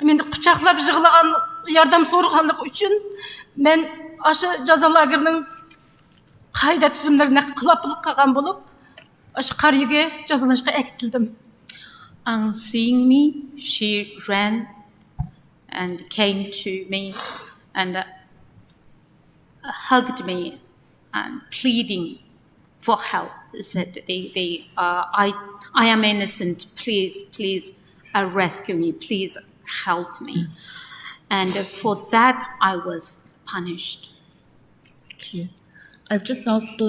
meni quchoqlab yig'lagan, yordam so'raganlik uchun men aşı jazolarning qayda tizimlarine qilaplik qilgan bo'lib, aşı qariyaga jazolashga akitildim. On seeing me, she ran and came to me and hugged me and pleading for help. Said, I am innocent. Please rescue me. Please help me. And for that, I was punished. Thank you. I've just asked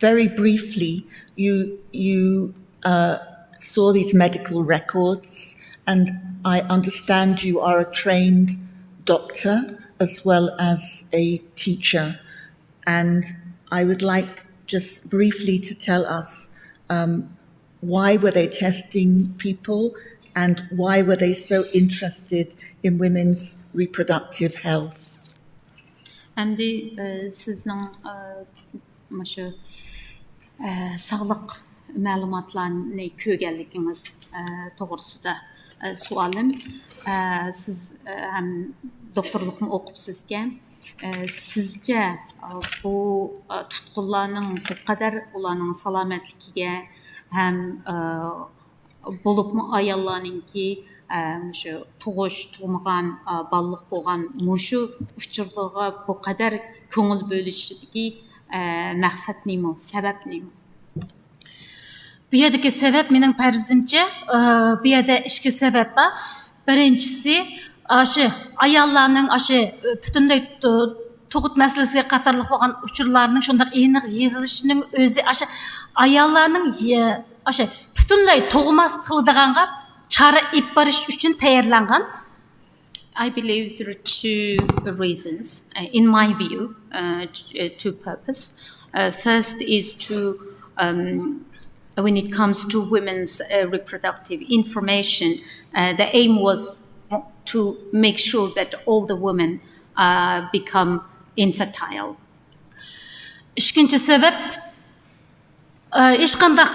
very briefly. You saw these medical records, and I understand you are a trained doctor as well as a teacher. And I would like just briefly to tell us why were they testing people and why were they so interested in women's reproductive health? And sizning shu sog'liq ma'lumotlarni ko'rganligingiz to'g'risida savolim. Siz ham doktorlikni o'qibsizga, sizce bu tutqunlarning bu qadar ularning salomatligiga ham bo'libmi ayollarningki shu tug'ish tug'magan balliq bo'lgan mushu uchurlarga bu qadar ko'ngil bo'lishidagi maqsad nima, sabab nima? Bu yerdagi sabab mening farzimcha, bu yerda ikki sabab bor. Birinchisi, aşı ayollarning aşı butunlay tug'ut masalasiga qatorliq bo'lgan uchurlarning shunday aniq yezilishining o'zi aşı ayollarning aşı butunlay tug'mas qildiganga chora ib borish uchun tayyorlangan. I believe there are two reasons, in my view, two purposes. First is to, when it comes to women's reproductive information, the aim was to make sure that all the women become infertile. İkinci sebep, hech qanday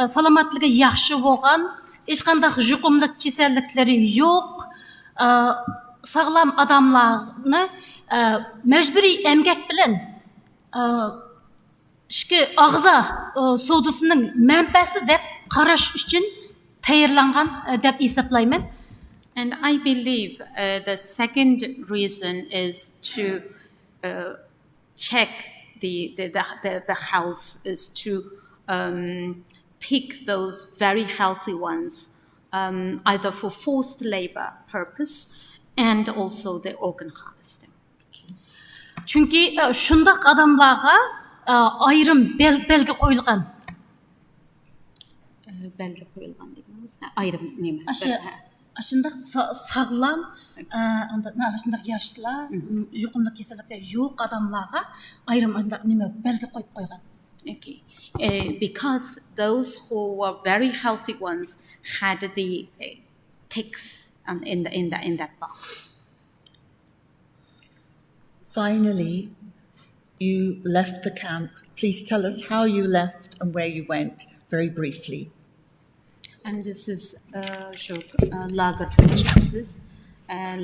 salomatligi yaxshi bo'lgan, hech qanday yuqumli kasalliklari yo'q, sağlam adamlarni mecburi emgak bilan ishki og'za savdosining manbasi deb qarash uchun tayyorlangan deb hisoblayman. And I believe the second reason is to check the health, is to pick those very healthy ones, either for forced labor purpose and also the organ harvesting. Çünkü şundaq adamlarga ayrım belgi qo'yilgan. Belgi qo'yilgan deganimiz ayrım nima? Aşındaq sağlam, aşındaq yaşlılar, yuqumluq kesillikte yo'q adamlarga ayrim nima belgi qo'yib qo'ygan. Okay. Because those who were very healthy ones had the ticks in that box. Finally, you left the camp. Please tell us how you left and where you went, very briefly. And this is şu lagerdan chiqibsiz.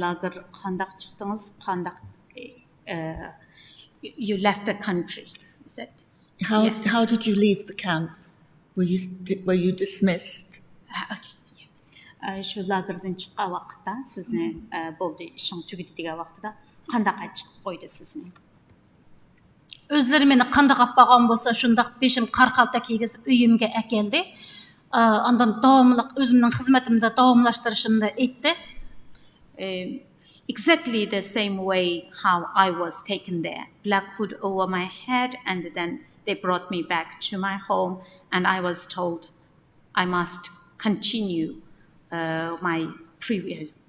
Lager qandaq chiqdingiz? Qandaq you left the country. Is that? How did you leave the camp? Were you dismissed? Okay. Şu lagerdan chiqqan vaqtda sizni bo'ldi ishing tugadi degan vaqtida qandaqa chiqib qo'ydi sizni? Özleri meni qandaq appagan bolsa şundaq beşim qarqalta kiygizib uyimga akeldi. Ondan davamlıq özümün xizmetimde davamlaştırışımda etdi. Exactly the same way how I was taken there. Black hood over my head, and then they brought me back to my home, and I was told I must continue my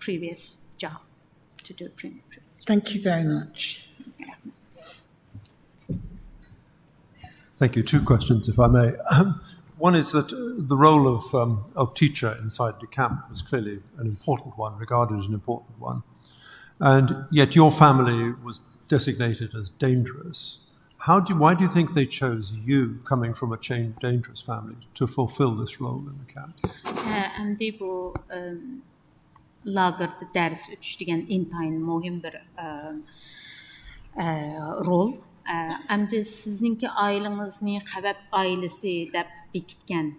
previous job to do previous. Thank you very much. Thank you. Two questions, if I may. One is that the role of teacher inside the camp was clearly an important one, regarded as an important one. And yet your family was designated as dangerous. Why do you think they chose you, coming from a dangerous family, to fulfill this role in the camp? Endi bu lagerda ders o'tish degan intayin muhim bir rol. Endi sizningki ailengizni Habab ailesi deb bekitgan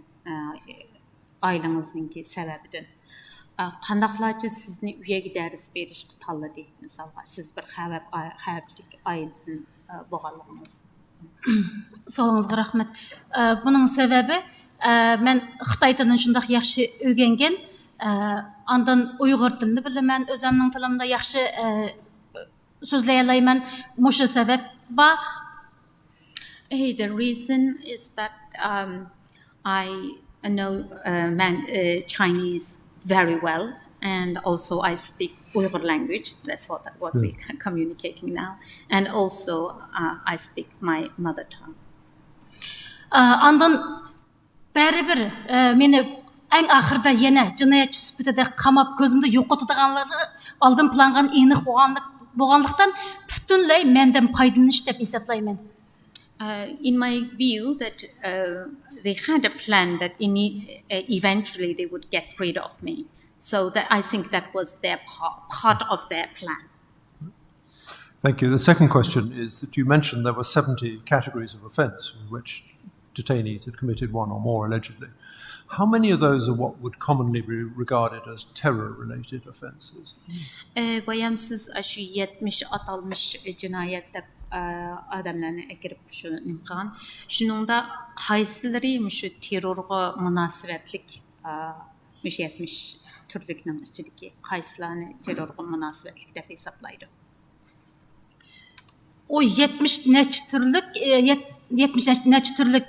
ailengizningki sababidan qandaqlarcha sizni uyaga ders berishga tanladi? Misalga siz bir Habablik ailedan bo'lganligingiz. Sağolыңызга рахмет. Bunun sebebi men Xitoy tilini shundoq yaxshi o'rgangan, ondan Uyg'ur tilini bilaman, o'zimning tilimda yaxshi so'zlay olmayman. Mushu sabab bor. The reason is that I know Chinese very well, and also I speak Uyghur language. That's what we're communicating now, and also I speak my mother tongue. Ondan baribir meni eng axırda yana jinoyatchi sifatida qamab ko'zimda yo'qotadiganlarni oldin plangan aniq bo'lganlikdan butunlay mendan foydalanish deb hisoblayman. In my view, that they had a plan that eventually they would get rid of me. So that I think that was their part of their plan. Thank you. The second question is that you mentioned there were 70 categories of offence in which detainees had committed one or more allegedly. How many of those are what would commonly be regarded as terror-related offences? Bayam siz şu 70 atalmış cinayet deb adamlarni akirib shuni qilgan. Shuningda qaysilari shu terrorga munosabatlik 70 turlikning ichidagi qaysilarni terrorga munosabatlik deb hisoblaydi? O 70 necha turlik 70 necha turlik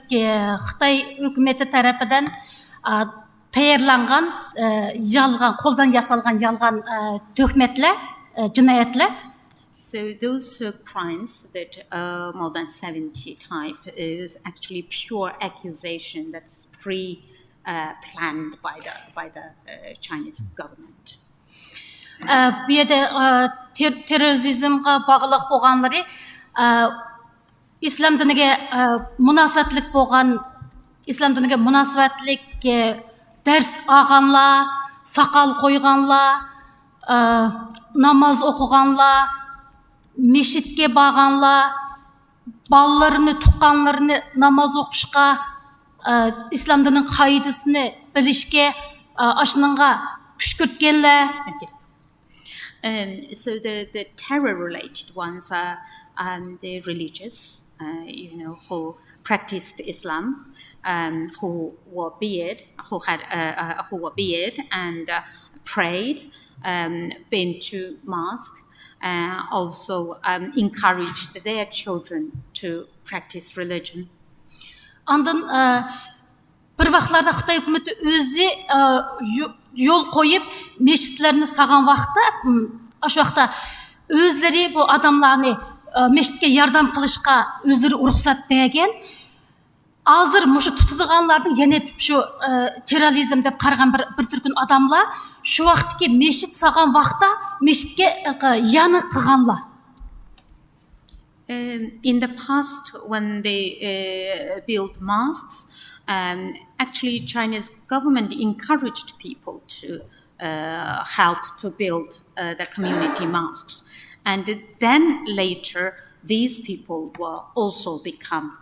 Xitoy hukumati tarafidan tayyorlangan yolg'on, qo'ldan yasalgan yolg'on tuhmatlar, jinoyatlar. So those crimes that more than 70 type is actually pure accusation that's planned by the Chinese government. Bu yerda terrorizmga bog'liq bo'lganlari islom diniga munosabatlik bo'lgan, islom diniga munosabatlik dars olganlar, saqal qo'yganlar, namoz o'qiganlar, meşitke bağanlar, ballarını, tuqqanlarını namaz o'qishga, islom dinining qoidasini bilishga, aşınınğa kushkirtganlar. So the terror-related ones are the religious, who practiced Islam, who wore beard, who wore beard and prayed, been to mosque. Also encouraged their children to practice religion. Ondan bir vaqtlarda Xitoy hukumatı o'zi yol koyup meşitlerini sağan vaqtda şu vaqtda özleri bu adamlarını meşitke yardım kılışqa özleri ruhsat bergen. Azır muşu tutulganlarning yana şu terrorizm deb qaragan bir türkün adamlar şu vaqtki meşit sağan vaqtda meşitke yanı qilganlar. In the past, when they built mosques, actually Chinese government encouraged people to help to build the community mosques. And then later, these people were also become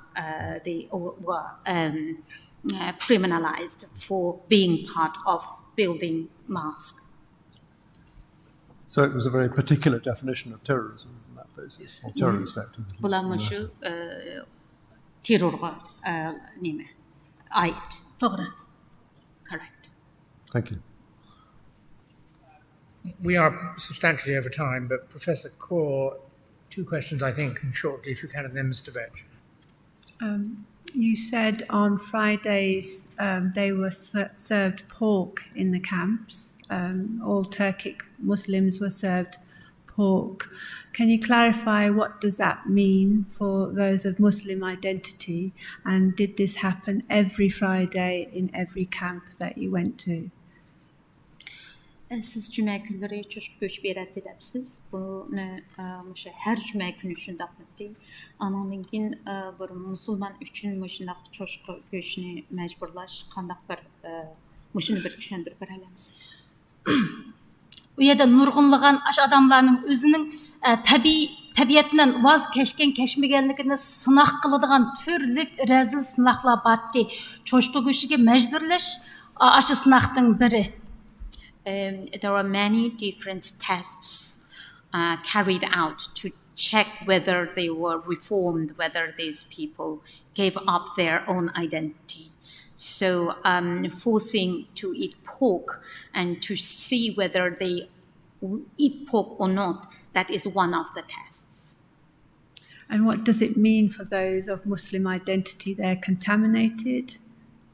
criminalized for being part of building mosques. So it was a very particular definition of terrorism on that basis, or terrorist activity. Bular şu terörga neme ait. Doğru. Correct. Thank you. We are substantially over time, but Professor Kaur, 2 questions, I think, and shortly, if you can, and then Mr. Vetch. You said on Fridays they were served pork in the camps. All Turkic Muslims were served pork. Can you clarify what does that mean for those of Muslim identity? And did this happen every Friday in every camp that you went to? Siz cümə günləri çocuk göç berət edəbsiz. Bunu hər cümə günü üçün dəxmətdi. Ananınkın bir musulman üçün məşinaq çocuk göçünü məcburlaş, qandaq bir məşini bir düşəndir bir ələmsiz. O yerda nurg'unlagan aş adamlarning o'zining tabiatidan voz kechgan kechmaganligini sinoq qiladigan turli razil sinoqlar bordi. Cho'chqa go'shtiga majburlash ash sinoqning biri. There are many different tests carried out to check whether they were reformed, whether these people gave up their own identity. So forcing to eat pork and to see whether they eat pork or not, that is one of the tests. And what does it mean for those of Muslim identity? They're contaminated,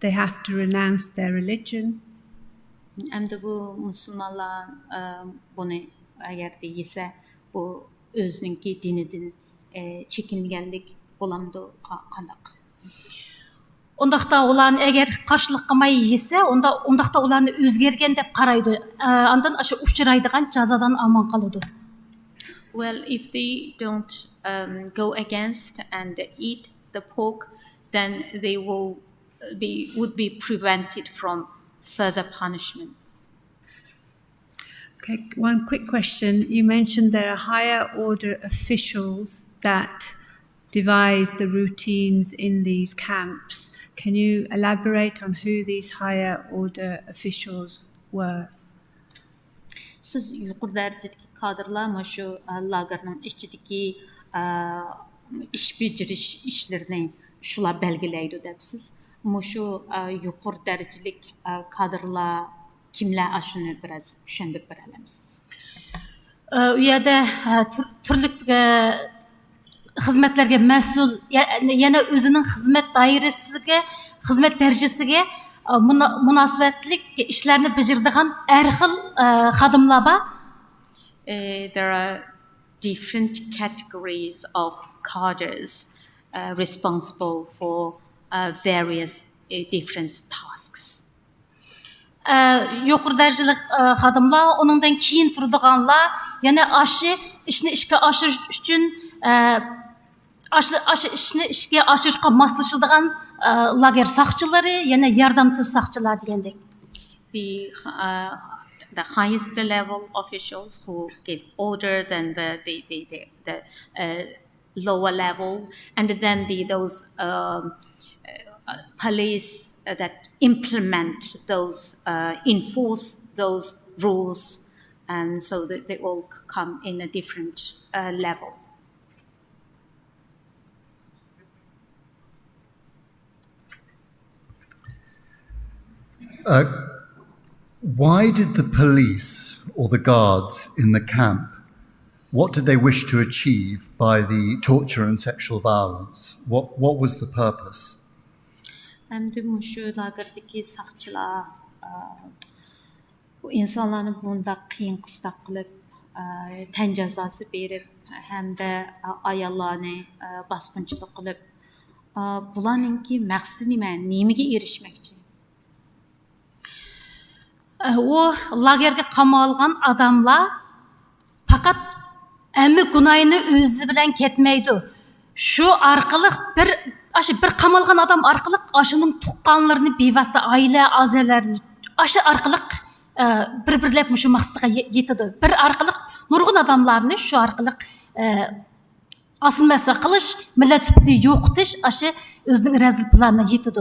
they have to renounce their religion. Əmdə bu musulmanlar bunu əgər deyilsə, bu özününki dinidən çəkinməyənlik olamdı qandaq. Ondaqda ularni agar qarshilik qilmay yesa, ondaqda ularni o'zgargan deb qaraydi. Andan shu uchraydigan jazodan amon qoladi. Well, if they don't go against and eat the pork, then they would be prevented from further punishment. Okay, one quick question. You mentioned there are higher order officials that devise the routines in these camps. Can you elaborate on who these higher order officials were? Siz yuqori darajadagi kadrlar shu lagerning ichidagi ish bajarish ishlarini shular belgilaydi debsiz. Shu yuqori darajalik kadrlar kimlar ashuni biraz tushuntirib beramiz. U yerda turli xizmatlarga mas'ul, yana o'zining xizmat doirasiga, xizmat darajasiga munosabatlik ishlarni bajaradigan har xil xodimlar bor. There are different categories of cadres responsible for various different tasks. Yuqori darajali xodimlar, uningdan keyin turadiganlar, yana ishni ishga oshirish uchun ishni ishga oshirishga moslashadigan lager saqchilari, yana yordamchi saqchilar degandek. The highest level officials who give order, then the lower level, and then those police that implement those, enforce those rules, and so that they all come in a different level. Why did the police or the guards in the camp, what did they wish to achieve by the torture and sexual violence? What was the purpose? Hem de şu lagerdeki sakçılar Bu insanlarni bunda qiyin qistab qilib, tan jazosi berib, hamda ayollarni bosqinchilik qilib, bularninki maqsadi nima? Nimaga erishmoqchi? O lagerga qamalgan adamlar fakat emmi günahını özü bilen ketmeydi. Şu arkalık bir qamalgan adam arkalık aşının tuqqanlarını bevasita aile azelerini aşı arkalık bir-birlep muşu maqsadga yetidi. Bir arkalık nurgun adamlarını şu arkalık asıl mesele qilish, millet tipini yo'qotish aşı özünün rezil planına yetidi.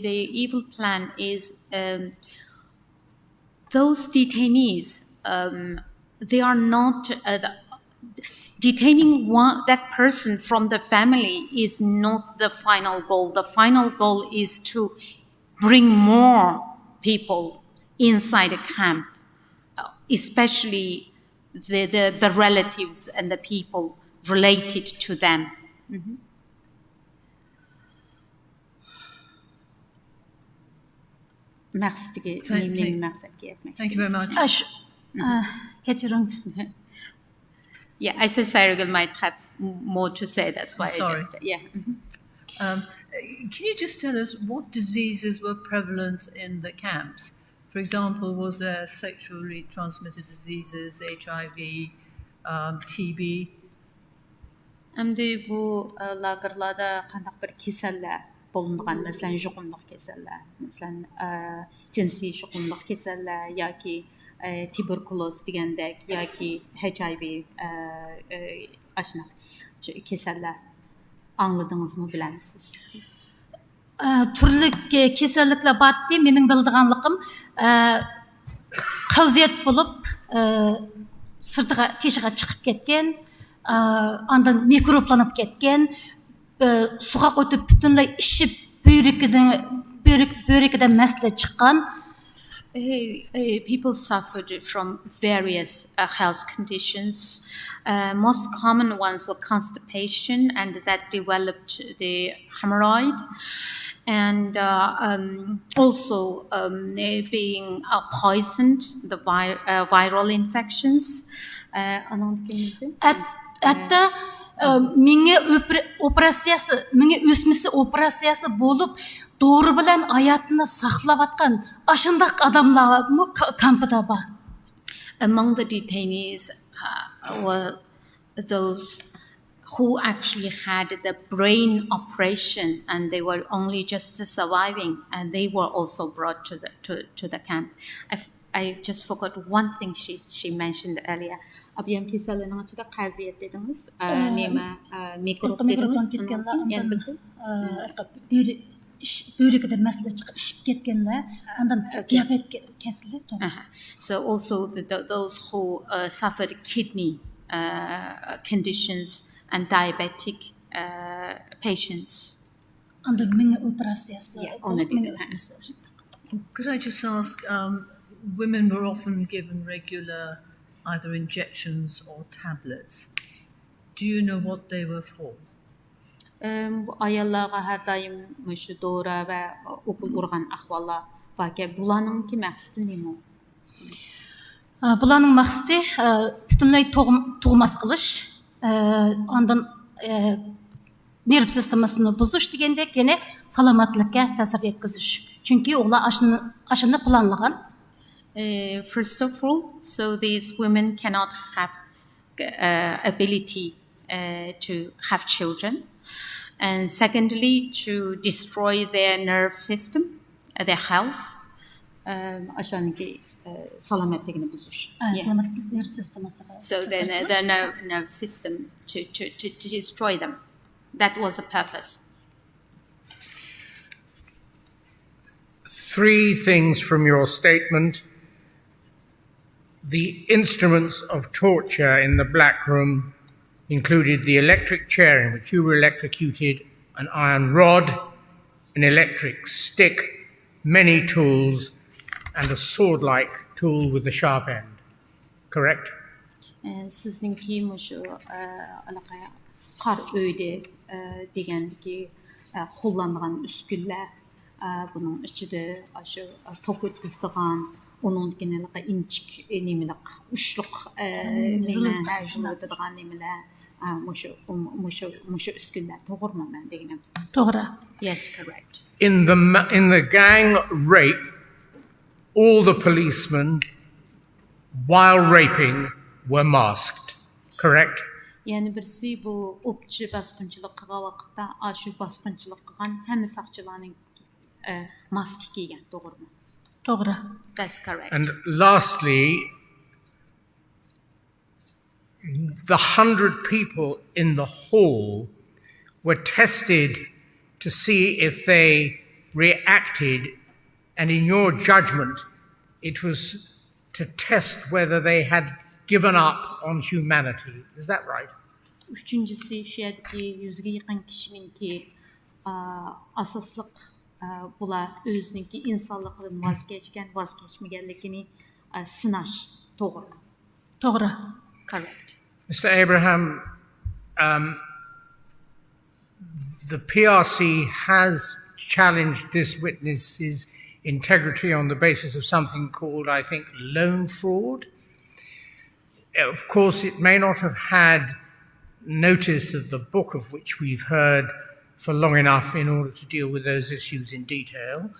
The evil plan is those detainees. They are not detaining that person from the family is not the final goal. The final goal is to bring more people inside the camp, especially the relatives and the people related to them. Mm-hmm. Thank you very much. Geçirin. Yeah, I said Cyril might have more to say. That's why Sorry. Can you just tell us what diseases were prevalent in the camps? For example, was there sexually transmitted diseases, HIV, TB? Endi bu lagerlarda qandaq bir kasallar bulungan, mesela yuqumluq kasallar, mesela jinsiy yuqumluq kasallar yoki tuberkuloz degandek yoki HIV ashunaq kasallar angladingizmi, bilamisiz? Turli kasalliklar bordi, mening bildiganligim qavziyat bo'lib sirtiga teshiga chiqib ketgan, andan mikroblanib ketgan, suga o'tib butunlay ishib buyragidan masla chiqqan. People suffered from various health conditions. Most common ones were constipation, and that developed the hemorrhoid, and also being poisoned, the viral infections. Hatta menga o'smisi operatsiyasi bo'lib, doğru bilen hayatını saxlavatgan aşındaq adamlar mı kampda var? Among the detainees were those who actually had the brain operation, and they were only just surviving, and they were also brought to the camp. I just forgot one thing she mentioned earlier. Abiyam kesallarning ichida qarziyat dedingiz, nima mikrob dedingiz. Börekte mesele çıkıp işip ketkenler, ondan diyabet kesildi. So also those who suffered kidney conditions and diabetic patients. Ondan mini operasyası. Could I just ask, women were often given regular either injections or tablets. Do you know what they were for? Ayollarga har doim shu dora va o'qil urgan ahvollar borki, bularningki maqsadi nima? Bularning maqsadi butunlay tug'mas qilish, ondan nerv sistemasini buzish degandek, yana salomatlikka ta'sir etkazish. Chunki ular ashuni planlagan. First of all, so these women cannot have ability to have children. And secondly, to destroy their nerve system, their health. So their nerve system to destroy them. That was the purpose. 3 things from your statement. The instruments of torture in the black room included the electric chair in which you were electrocuted, an iron rod, an electric stick, many tools, and a sword-like tool with a sharp end. Correct? Sizningki mushu alaqaya qar uyde degandiki qo'llangan uskunlar, bunun içinde aşı top ötküzdüğün onun genelde inçik nemilik uçluk neme juluduğun nemiler muşu üskünler doğru mu ben deginem? Doğru. Yes, correct. In the gang rape, all the policemen, while raping, were masked. Correct? Yani birisi bu opçu baskınçılık kığa vakitte aşı baskınçılık kıgan hem sakçılarının maske giygen doğru mu? Doğru. That's correct. And lastly, the 100 people in the hall were tested to see if they reacted, and in your judgment, it was to test whether they had given up on humanity. Is that right? Üçüncüsü şehirdeki yüzge yakın kişinin ki asaslık bula özününki insanlıkların vazgeçmegenlikini sınaş. Doğru. Doğru. Correct. Mr. Abraham, the PRC has challenged this witness's integrity on the basis of something called, I think, loan fraud. Of course, it may not have had notice of the book of which we've heard for long enough in order to deal with those issues in detail.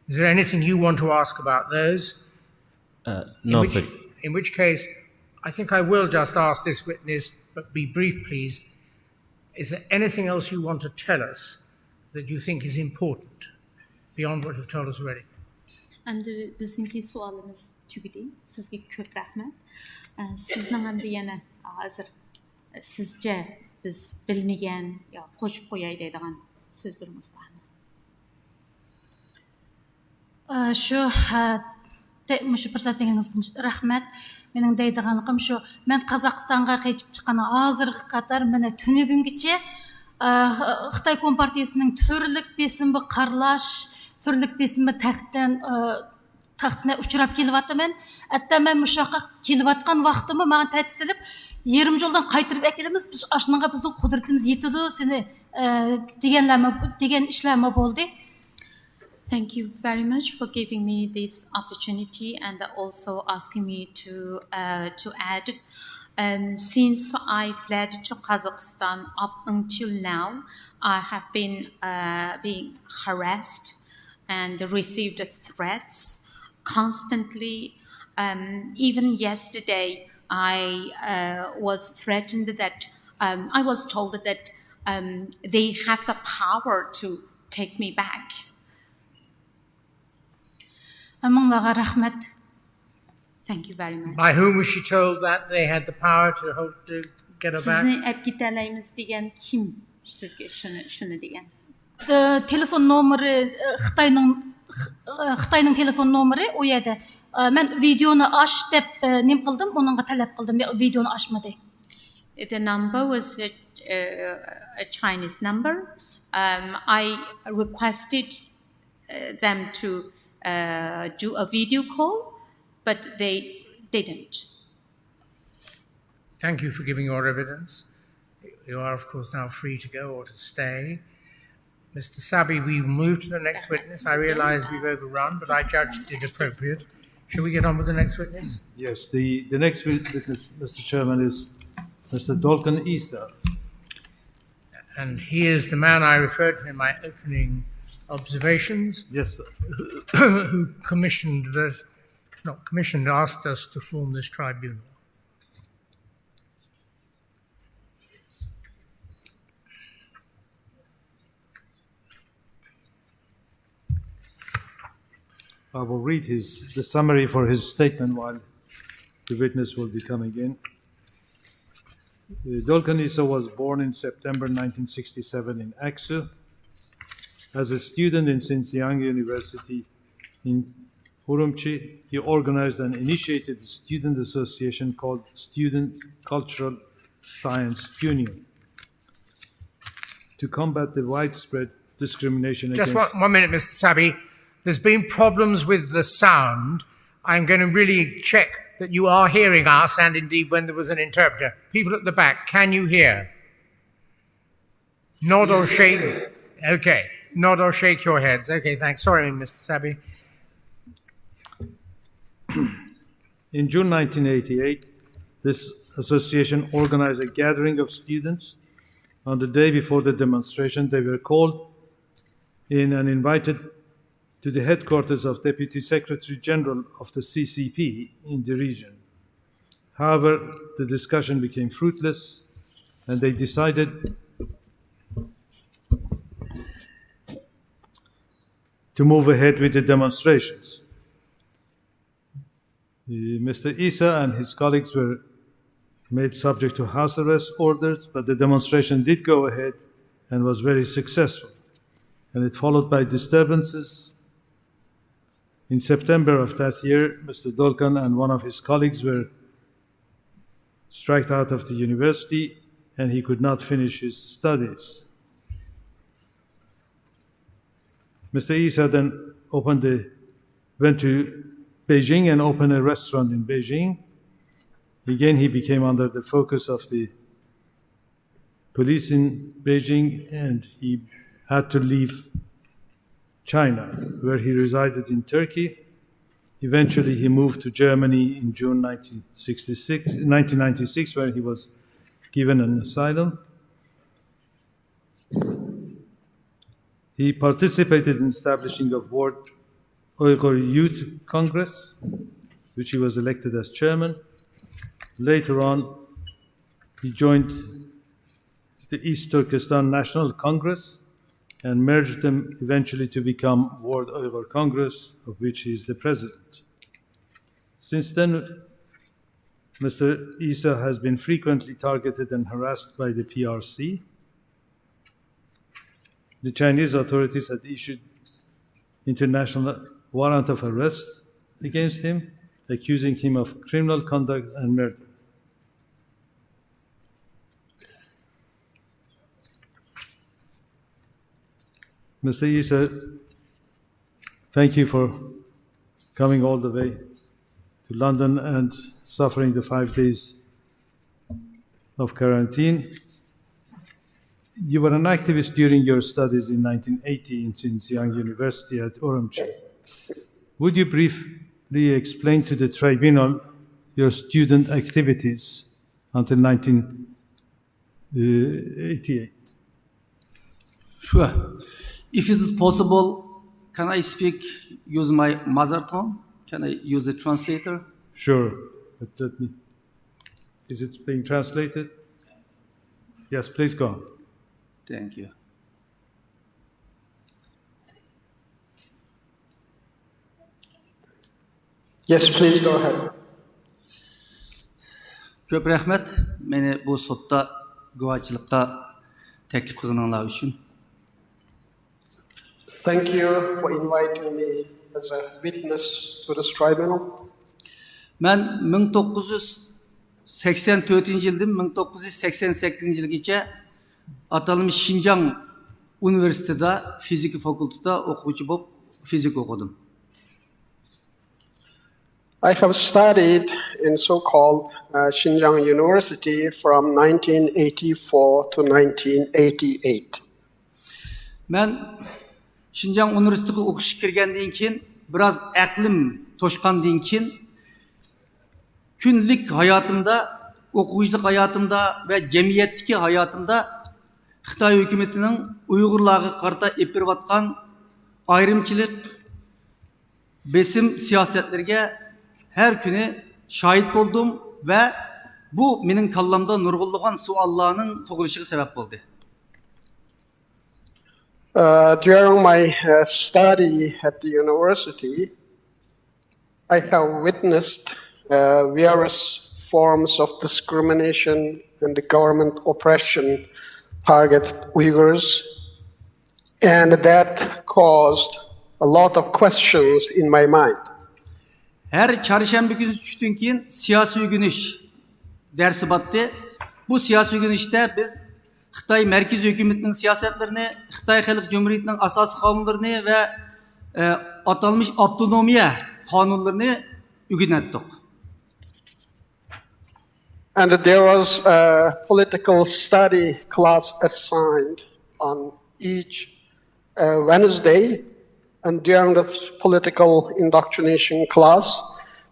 Is there anything you want to ask about those? No, sir. In which case, I think I will just ask this witness, but be brief, please. Is there anything else you want to tell us that you think is important beyond what you've told us already? Endi bizninki sualimiz tugidi. Sizga ko'p rahmat. Sizning ham yana hozir sizce biz bilmagan yo qo'shib qo'yay deydigan so'zlarimiz bormi? Shu fursat berganingiz uchun rahmat. Mening deydiganligim shu, men Qozog'istonga qaytib chiqqan hozirgi qatar mana tunugungacha Xitoy Kompartiyasining turlik besimni qarlash, turlik besimni taxtına uchrab kelyapman. Hatta men bu yoqqa kelayotgan vaqtimni menga ta'tilib, yerim yo'ldan qaytirib kelamiz. Biz ashunga bizning qudratimiz yetadi, seni degan ishlarmi bo'ldi. Thank you very much for giving me this opportunity and also asking me to add. Since I fled to Kazakhstan up until now, I have been being harassed and received threats constantly. Even yesterday, I was threatened that I was told that they have the power to take me back. Minglaga rahmat. Thank you very much. By whom was she told that they had the power to get her back? Sizni ep gitalaymiz degan kim sizga shuni degan? Telefon nomeri Xitoyning telefon nomeri u yerda. Men videoni aç deb nim qildim, uningga talab qildim, videoni ochmadi. The number was a Chinese number. I requested them to do a video call, but they didn't. Thank you for giving your evidence. You are, of course, now free to go or to stay. Mr. Sabi, we move to the next witness. I realize we've overrun, but I judged it appropriate. Shall we get on with the next witness? Yes, the next witness, Mr. Chairman, is Mr. Dolkan Isa. And he is the man I referred to in my opening observations. Yes, sir. Who asked us to form this tribunal. I will read the summary for his statement while the witness will be coming in. Dolkan Isa was born in September 1967 in Aksu. As a student in Xinjiang University in Urumqi, he organized and initiated a student association called Student Cultural Science Union to combat the widespread discrimination Just against... one minute, Mr. Sabi. There's been problems with the sound. I'm going to really check that you are hearing us, and indeed when there was an interpreter. People at the back, can you hear? Nod or shake? Okay. nod or shake your heads. Okay, thanks. Sorry, Mr. Sabi. In June 1988, this association organized a gathering of students. On the day before the demonstration, they were called in and invited to the headquarters of Deputy Secretary General of the CCP in the region. However, the discussion became fruitless, and they decided to move ahead with the demonstrations. Mr. Isa and his colleagues were made subject to house arrest orders, but the demonstration did go ahead and was very successful. And it followed by disturbances. In September of that year, Mr. Dolkan and one of his colleagues were struck out of the university, and he could not finish his studies. Mr. Isa then went to Beijing and opened a restaurant in Beijing. Again, he became under the focus of the police in Beijing, and he had to leave China, where he resided in Turkey. Eventually, he moved to Germany in June 1996, where he was given an asylum. He participated in establishing a World Uyghur Youth Congress, which he was elected as chairman. Later on, he joined the East Turkestan National Congress and merged them eventually to become World Uyghur Congress, of which he is the president. Since then, Mr. Isa has been frequently targeted and harassed by the PRC. The Chinese authorities had issued international warrant of arrest against him, accusing him of criminal conduct and murder. Mr. Isa, thank you for coming all the way to London and suffering the 5 days of quarantine. You were an activist during your studies in 1980 in Xinjiang University at Urumqi. Would you briefly explain to the tribunal your student activities until 1988? Sure. If it is possible, can I use my mother tongue? Can I use the translator? Sure. But is it being translated? Yes, please go on. Thank you. Yes, please go ahead. Köp rahmet, meni bu sotda guvaçılıkka teklif kılınanlar için. Thank you for inviting me as a witness to this tribunal. Ben 1984 yıldım, 1988 yılgacha atalmış Şinjan Üniversitede fizik fakültede okuyucu bulup fizik okudum. I have studied in so-called Xinjiang University from 1984 to 1988. Ben Şinjan Üniversitesi'ne okuş kirgenden keyin biraz aqlim toşqandan keyin günlük hayatımda, okuyuculuk hayatımda ve cemiyetteki hayatımda Xitay hükümetinin Uygurlarga qarata ep berip atkan ayrımçılık, besim siyasetlerge her günü şahit oldum ve bu menin kallamda nurgulluğun suallarının to'g'ilishig'iga sebep oldu. During my study at the university, I have witnessed various forms of discrimination and the government oppression target Uyghurs, and that caused a lot of questions in my mind. Her çarşamba günü düştün keyin siyasi güneş dersi battı. Bu siyasi güneşte biz Xitay merkez hükümetinin siyasetlerini, Xitay Halk Cumhuriyeti'nin asas kanunlarını ve atalmış avtonomiya kanunlarını ügünettik. And there was a political study class assigned on each Wednesday, and during this political indoctrination class,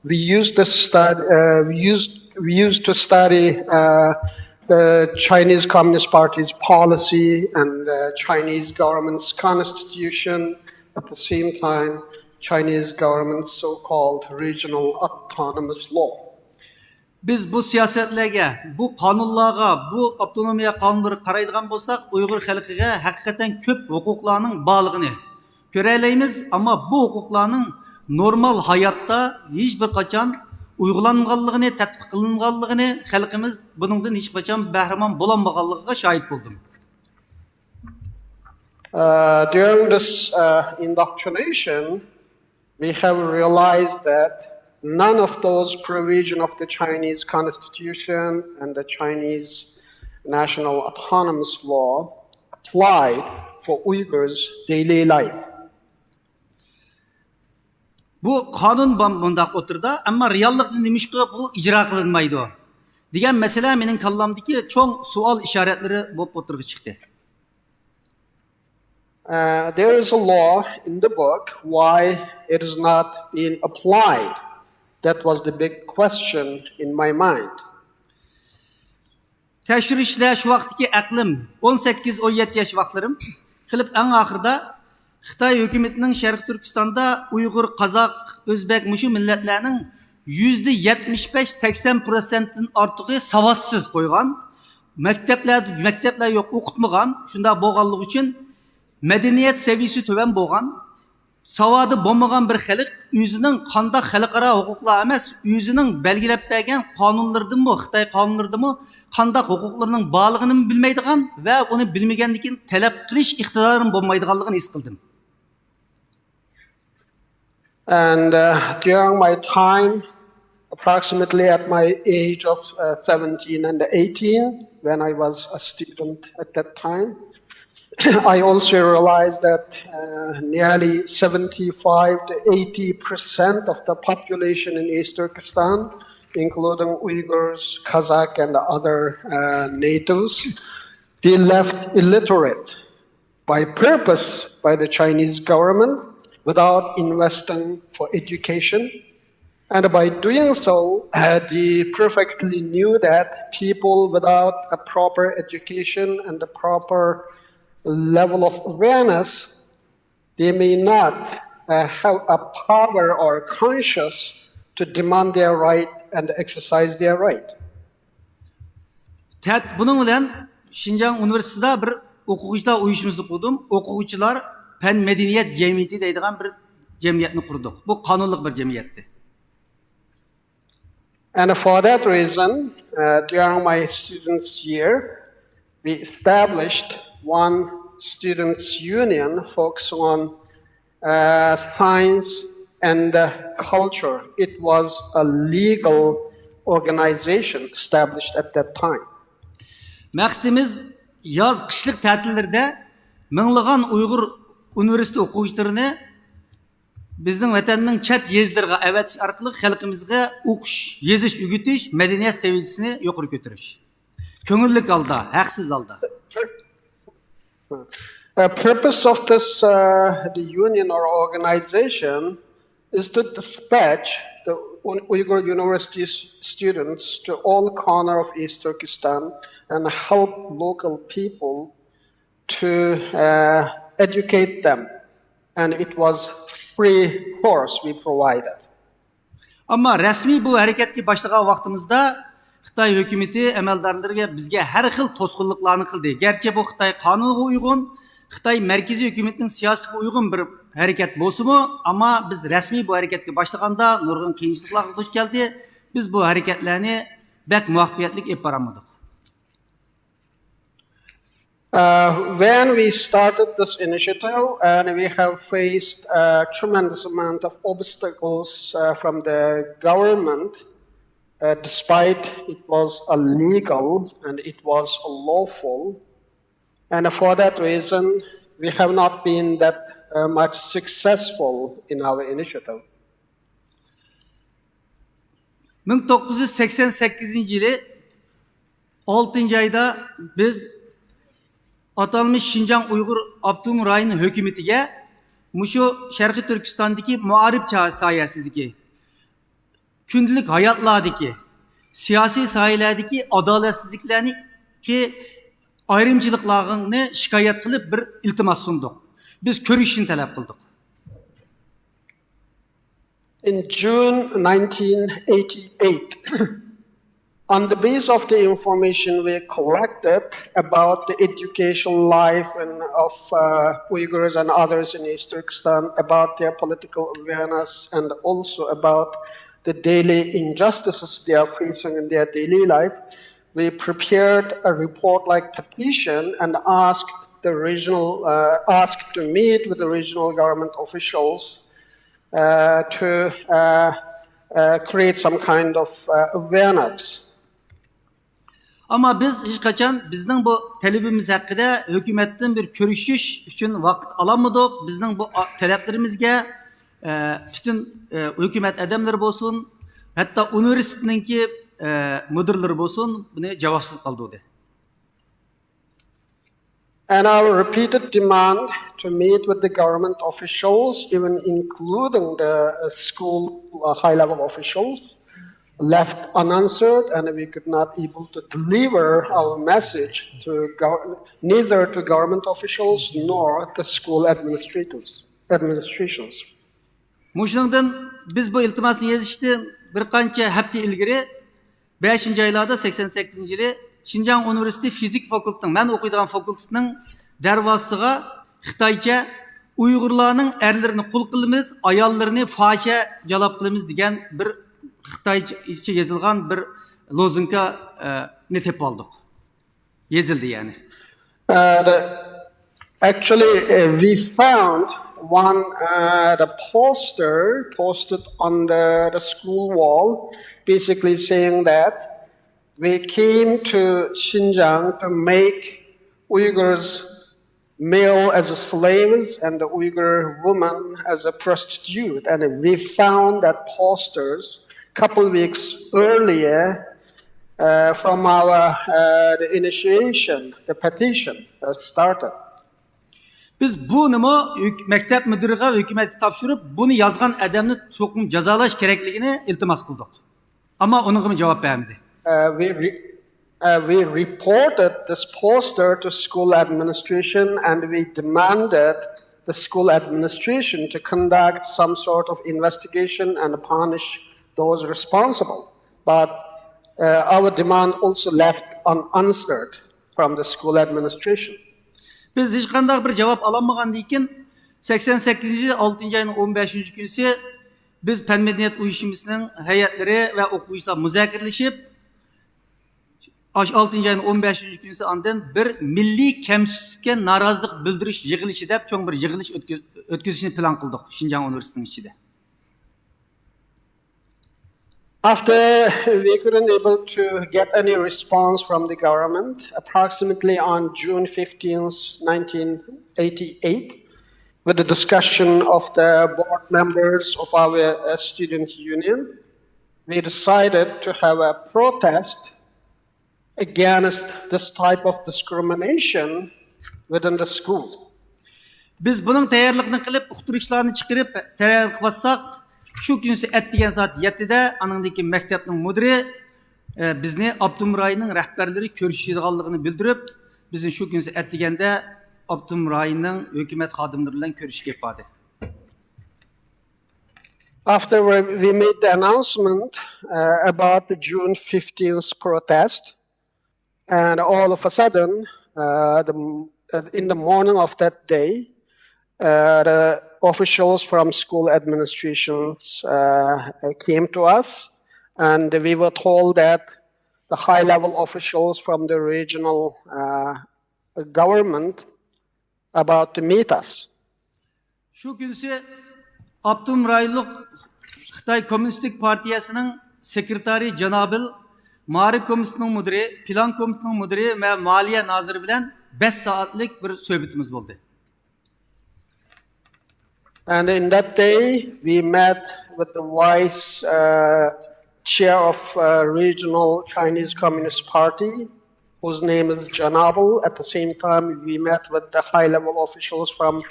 we used to study the Chinese Communist Party's policy and the Chinese government's constitution. At the same time, Chinese government's so-called regional autonomous law. Biz bu siyasetlerge, bu kanunlarga, bu otonomiya kanunları karaydigan bolsak, Uygur halkıga hakikaten köp hukuklarının bağlılığını göreleyimiz, ama bu hukuklarının normal hayatta hiçbir kaçan uygulanmaganlığını, tatbiq kılınmaganlığını halkımız bunundan hiç kaçan bahraman bulanmaganlığına şahit buldum. During this indoctrination, we have realized that none of those provisions of the Chinese Constitution and the Chinese National Autonomous Law applied for Uyghurs' daily life. Bu kanun bundaq oturda, ama reallıqda nimişki bu icra kılınmaydı. Diyen mesela menin kallamdaki çok sual işaretleri bu oturga çıktı. There is a law in the book, why it is not being applied. That was the big question in my mind. Teşhirişle şu vaktiki aklım 18-17 yaş vaktlarım kılıp en ahırda Xitay hükümetinin Şərq Türkistan'da Uygur, Kazak, Özbek, Muşu milletlerinin %75-80%'nin artığı savatsız koygan, mektepler yok okutmagan, şunda boğallık için medeniyet seviyesi töven boğan, savadı bombagan bir xalq özünün qandaq xalqara hukuklar emas, özünün belgilep bergen kanunlarını Xitay kanunlarını qandaq hukuklarının bağlılığını bilmeydigan ve onu bilmegendikin talep qilish iqtidarın bolmaydiganligini his qildim. And during my time, approximately at my age of 17 and 18, when I was a student at that time, I also realized that nearly 75 to 80% of the population in East Turkestan, including Uyghurs, Kazakh, and the other natives, they left illiterate by purpose by the Chinese government without investing for education. And by doing so, they perfectly knew that people without a proper education and a proper level of awareness, they may not have a power or conscience to demand their right and exercise their right. Bunun bilen Şinjan Üniversitesi'de bir okuyucuda uyuşmazlık kurdum. Okuyucular pen medeniyet cemiyeti deydiğen bir cemiyetini kurduk. Bu kanunluk bir cemiyetti. And for that reason, during my students' year, we established one students' union focused on science and culture. It was a legal organization established at that time. Məqsədimiz yaz qışlıq tətillərdə minləğən Uyğur üniversite okuyucularını bizning vatanning chet yezdirga avatish orqali xalqimizga o'qish, yezish, o'gitish, madaniyat seviyasini yuqori ko'tarish. Ko'ngillik holda, haqsiz holda. The purpose of this the union or organization is to dispatch the Uyghur University students to all corners of East Turkestan and help local people to educate them. And it was free course we provided. Ama resmi bu hareketki başlagan vaqtimizda Xitay hükümeti amaldarlarga bizga har xil to'sqinliklarni qildi. Gerçi bu Xitay qonuniga uyg'un, Xitay merkezi hükümetinin siyosatiga uyg'un bir harakat bo'lsa-mu, ama biz resmi bu hareketki başlaganda nurg'un qiyinchiliklarga duch keldi. Biz bu hareketlarni bek muvaffaqiyatli olib boramadik. When we started this initiative, and we have faced a tremendous amount of obstacles from the government, despite it was illegal and it was lawful. And for that reason, we have not been that much successful in our initiative. 1988 yılı 6. ayda biz atalmış Şinjan Uygur Abdum Rayı'nın hükümetiga muşu Şarkı Türkistan'daki muarip sayesideki gündelik hayatlardaki siyasi sahilerdeki adaletsizliklerini ki ayrımcılıklarını şikayet kılıp bir iltimas sunduk. Biz körüşünü talep kıldık. In June 1988, on the base of the information we collected about the educational life of Uyghurs and others in East Turkestan, about their political awareness, and also about the daily injustices they are facing in their daily life, we prepared a report-like petition and asked to meet with the regional government officials to create some kind of awareness. Ama biz hiç kaçan bizning bu talebimiz haqida hukumatdan bir ko'rishish uchun vaqt olamadik. Bizning bu talablarimizga bütün hukumat adamlari bo'lsin, hatto universitetninki mudirlari bo'lsin, buni javobsiz qoldi. And our repeated demand to meet with the government officials, even including the school high-level officials, left unanswered, and we could not able to deliver our message to neither to government officials nor the school administrations. Muşundan biz bu iltimasını yazıştı bir qancha hafta ilgari 5 aylarda 88 yılı Şinjan Üniversitesi Fizik Fakültesining, men o'qiydigan fakultetning darvozasiga Xitoycha Uyg'urlarning erlarini qul qilamiz, ayollarini fahsha jalab qilamiz degan bir Xitoycha yozilgan bir lozunka ne tepib oldik. Yozildi yani. Actually, we found the poster posted on the school wall, basically saying that we came to Xinjiang to make Uyghurs male as slaves and the Uyghur woman as a prostitute. And we found that posters a couple weeks earlier from our the initiation, the petition started. Biz bunu mektep müdürüne hükümeti topshirib, bunu yazgan adamni to'qim jazolash kerakligini iltimos qildik. Ama onun cevap vermedi. We reported this poster to school administration and we demanded the school administration to conduct some sort of investigation and punish those responsible. But our demand also left unanswered from the school administration. Biz hiç qanday bir cevap alamagandan keyin 88 6 ayının 15 günüsü biz Fen Medeniyet Uyuşmasının heyetlari ve o'quvchilar muzokiralashib 6 ayının 15 günüsü andan bir milliy kamsizlikka norozilik bildirish yig'ilishi deb cho'ng bir yig'ilish o'tkazishni plan qildik Xinjiang Universitetining ichida. After we couldn't able to get any response from the government, approximately on June 15th, 1988, with the discussion of the board members of our student union, we decided to have a protest against this type of discrimination within the school. Biz bunun tayyorligini qilib, uqtirishlarni chiqarib, tayyor qilsak, şu günüsü ettigen saat 7'de anındaki mektepnin müdürü bizni Abdum Rayı'nın rehberleri görüşüdüğünü bildirip bizim şu günüsü ettigende Abdum Rayı'nın hükümet xadimleriyle görüşü yapmadı. After we made the announcement about the June 15th protest, and all of a sudden, in the morning of that day, the officials from school administrations came to us, and we were told that the high-level officials from the regional government about to meet us. Şu günüsü Abdum Raylık Xitay Komünistik Partiyasının sekreteri Canabil, Marif Komisyonunun müdürü, Plan Komisyonunun müdürü ve Maliye Nazırı bilen 5 saatlik bir söhbetimiz oldu. And in that day, we met with the vice chair of regional Chinese Communist Party, whose name is Janabal. At the same time, we met with the high-level officials from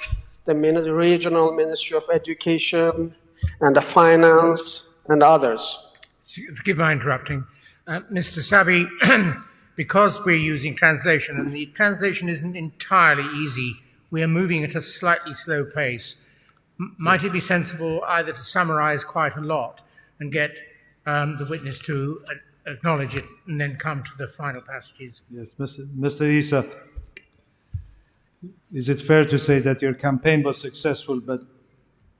the regional Ministry of Education and the Finance and others. Forgive my interrupting. Mr. Sabi, because we're using translation, and the translation isn't entirely easy, we are moving at a slightly slow pace. Might it be sensible either to summarize quite a lot and get the witness to acknowledge it and then come to the final passages? Yes, Mr. Isa, is it fair to say that your campaign was successful, but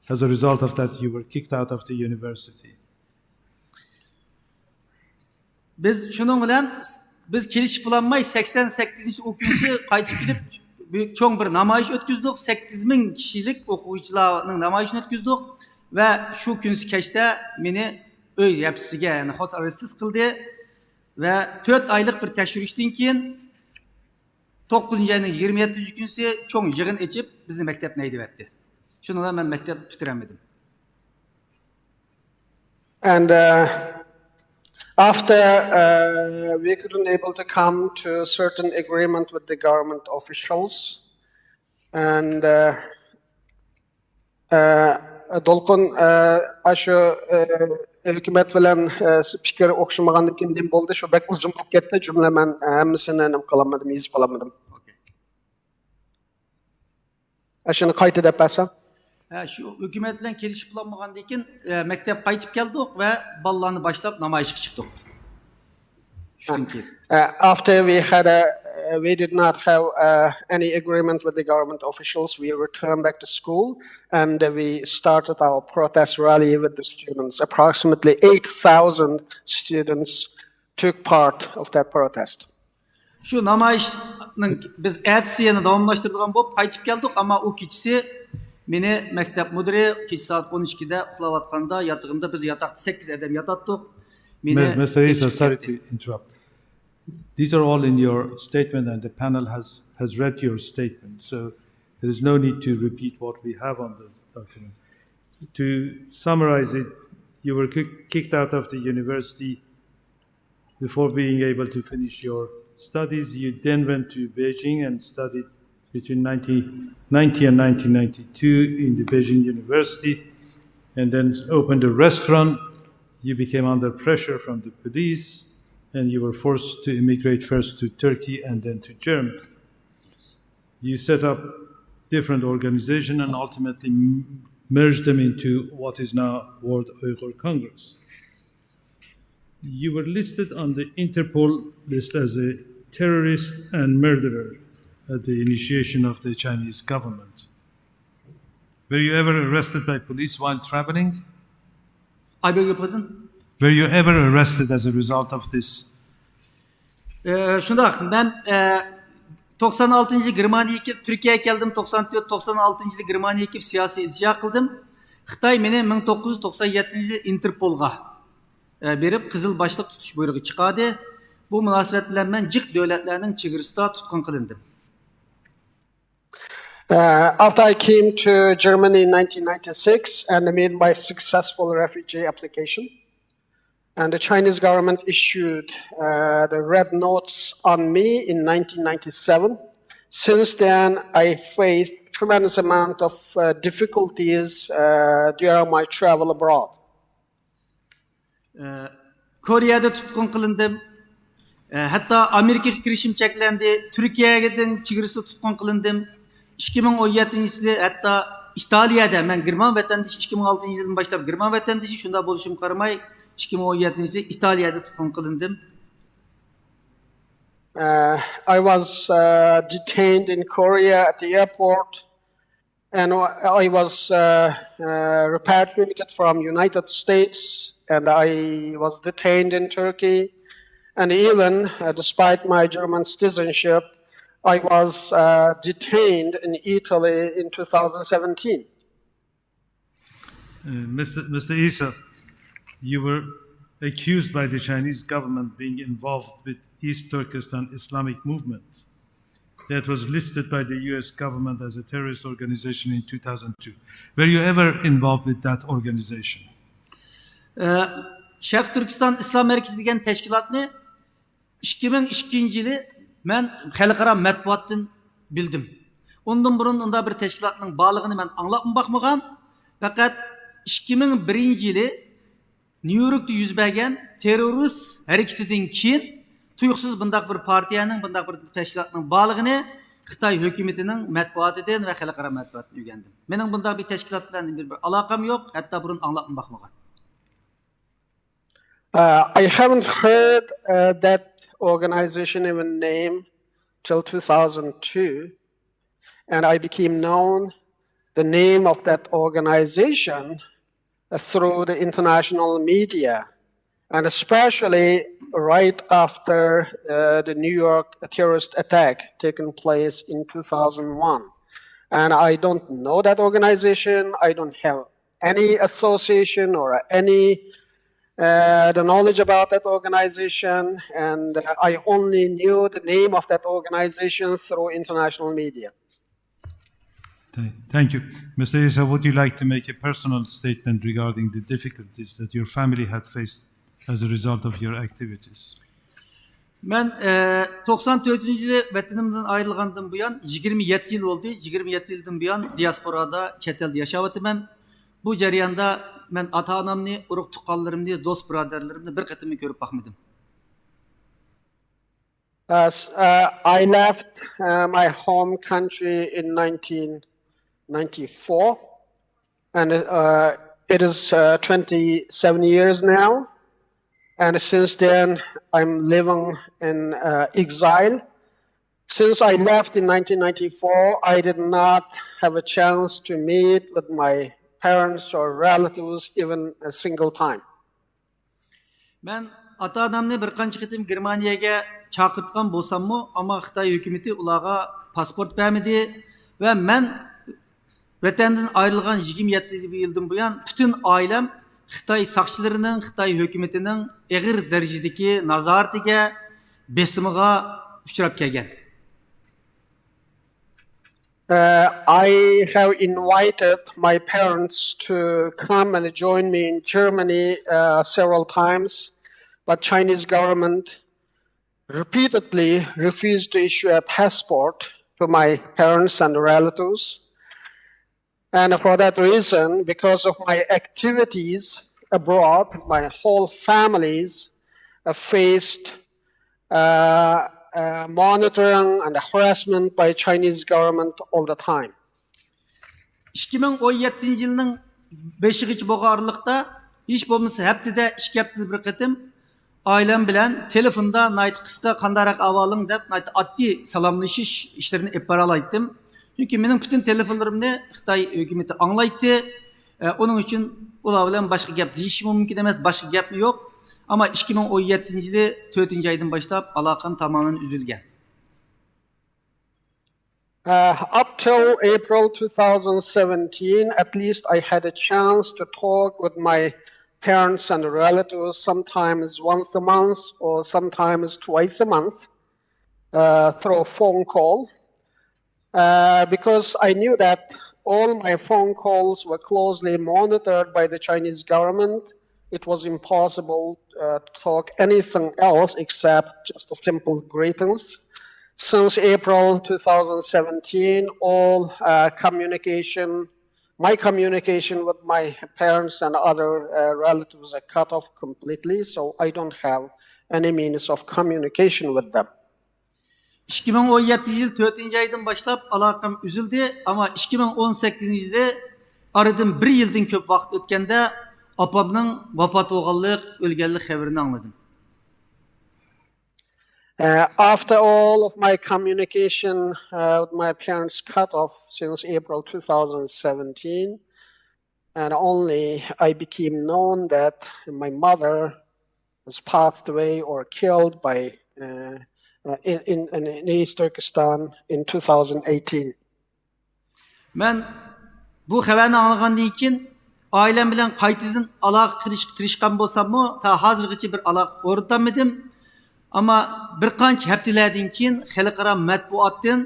as a result of that, you were kicked out of the university? Biz şunun bilen biz kelişiplanmay 88. okuyucu qaytip gidip çoğun bir namayış ötküzdük. 8000 kişilik okuyucularning namayışını ötküzdük ve şu günsi keşte meni öy yapısıga yani xos arrestis qildi ve 4 aylık bir tekshirishdan keyin 9. ayının 27. günsi çoğun yig'in içip bizni mektepne haydab Şununla ben mektep bitiremedim. And after we couldn't able to come to a certain agreement with the government officials, and Dolkun aşı hükümet bilen fikir okşamagandan keyin nim boldu. Şu bek uzun bolup ketdi. Cümle men hemmisini nim kılamadım, yezip alamadım. Aşını qayta dep barsam. Şu hükümet bilen kelişiplanmagandan keyin mektep qaytip keldik ve ballarını başlap namayışga chiqdik. After we did not have any agreement with the government officials, we returned back to school and we started our protest rally with the students. Approximately 8,000 students took part of that protest. Şu namayışning biz ertesini davamlaştırdıgan bolup qaytip keldik ama o kechisi meni mektep müdiri kecha soat 12'de uxlayotganda yatağımda biz yatakta 8 adam yatatdik. Mr. Isa, sorry to interrupt. These are all in your statement and the panel has read your statement. So there is no need to repeat what we have on the document. To summarize it, you were kicked out of the university before being able to finish your studies. You then went to Beijing and studied between 1990 and 1992 in the Beijing University, and then opened a restaurant. You became under pressure from the police, and you were forced to immigrate first to Turkey and then to Germany. You set up different organizations and ultimately merged them into what is now World Uyghur Congress. You were listed on the Interpol list as a terrorist and murderer at the initiation of the Chinese government. Were you ever arrested by police while traveling? I beg your pardon? Were you ever arrested as a result of this? Şundak, ben 96. Germaniya kelip Türkiye'ye geldim. 94-96. Germaniya kelip siyasi iltica kıldım. Xitay meni 1997 Interpolga berip kızıl başlık tutuş buyruğu çıkardı. Bu münasebet bilen ben jiq devletlerinin çigirista tutkun kılındım. After I came to Germany in 1996 and made my successful refugee application, and the Chinese government issued the red notes on me in 1997. Since then, I faced tremendous amount of difficulties during my travel abroad. Kore'de tutkun kılındım. Hatta Amerika'ya girişim çeklendi. Türkiye'den çigirisi tutkun kılındım. 2017 yılı hatta İtalya'da ben German vatandaşı 2006 yıldan başlayıp German vatandaşı şunda buluşum karmay 2017 yılı İtalya'da tutkun kılındım. I was detained in Korea at the airport, and I was repatriated from United States, and I was detained in Turkey, and even despite my German citizenship, I was detained in Italy in 2017. Mr. Isa, you were accused by the Chinese government being involved with East Turkestan Islamic movement that was listed by the US government as a terrorist organization in 2002. Were you ever involved with that organization? Şark Türkistan İslam Hareketi degan teşkilatni 2002 yılı men xalqaro matbuotdan bildim. Ondan burun onda bir teşkilatның bağlığını men anlapmı bakmagan. Fakat 2001 yılı New York'ta yüz bergen terörist hareketinden keyin tuyuqsuz bundaq bir partiyanın, bundaq bir teşkilatның bağlığını Xitay hökumətinin mətbuatıdan və xalqara mətbuatını öyrəndim. Mənim bunda bir təşkilat bilan bir alaqam yox, hətta burun anlapmı baxmagan. I haven't heard that organization even name till 2002, and I became known the name of that organization through the international media, and especially right after the New York terrorist attack taken place in 2001. And I don't know that organization. I don't have any association or any the knowledge about that organization, and I only knew the name of that organization through international media. Thank you. Mr. Isa, would you like to make a personal statement regarding the difficulties that your family had faced as a result of your activities? Ben 94 yılı vatanımdan ayrılgandan bu yan 27 yıl oldu. 27 yıldan bu yan diasporada, chet elde yaşavatımım. Bu jarayanda ben ata-anamni, urug' tuqqanlarimni, do'st birodarlarimni bir qatimni ko'rib baxmadim. I left my home country in 1994, and it is 27 years now. And since then, I'm living in exile. Since I left in 1994, I did not have a chance to meet with my parents or relatives even a single time. Ben ata-anamni bir qancha qitim Germaniyaga chaqirtgan bo'lsam-mu, ammo Xitoy hukumatı ularga pasport bermedi va men vatandan ayrılgan 27 yıldan bu yan bütün ailem Xitoy saqchilarining, Xitoy hukumatining og'ir darajadagi nazoratiga, besimiga uchrab kelgan. I have invited my parents to come and join me in Germany several times, but Chinese government repeatedly refused to issue a passport to my parents and relatives. And for that reason, because of my activities abroad, my whole families faced monitoring and harassment by Chinese government all the time. 2017 yılının 5-ci boğarlıqda hiç bo'lmasa haftada 2 haftada bir qatim ailem bilan telefonda nayt qisqa qandarak avaling deb nayt oddiy salomlashish ishlarini olib bora olaydim. Çünkü benim bütün telefonlarımni Xitoy hukumati anglaydi. Onun için ular bilan boshqa gap deyishim mumkin emas, boshqa gap yo'q. Ama 2017 yılı 4. aydan başlap alaqam tamamen üzülgen. Up till April 2017, at least I had a chance to talk with my parents and relatives sometimes once a month or sometimes twice a month through a phone call. Because I knew that all my phone calls were closely monitored by the Chinese government. It was impossible to talk anything else except just a simple greetings. Since April 2017, all my communication with my parents and other relatives are cut off completely, so I don't have any means of communication with them. 2017 yıl 4. aydan başlap alaqam üzüldü ama 2018 yılda aradan bir yıldan köp vaqt ötkende apamның vafat bo'lganlik, o'lganlik xabarini angladim. After all of my communication with my parents cut off since April 2017, and only I became known that my mother was passed away or killed by in East Turkestan in 2018. Ben bu xabarni anglagandan keyin ailem bilan qaytadan aloqa qilishga tirishgan bo'lsam-mu, ta hozirgacha bir aloqa o'rnatolmadim. Ama bir qancha haftalardan keyin xalqaro matbuotdan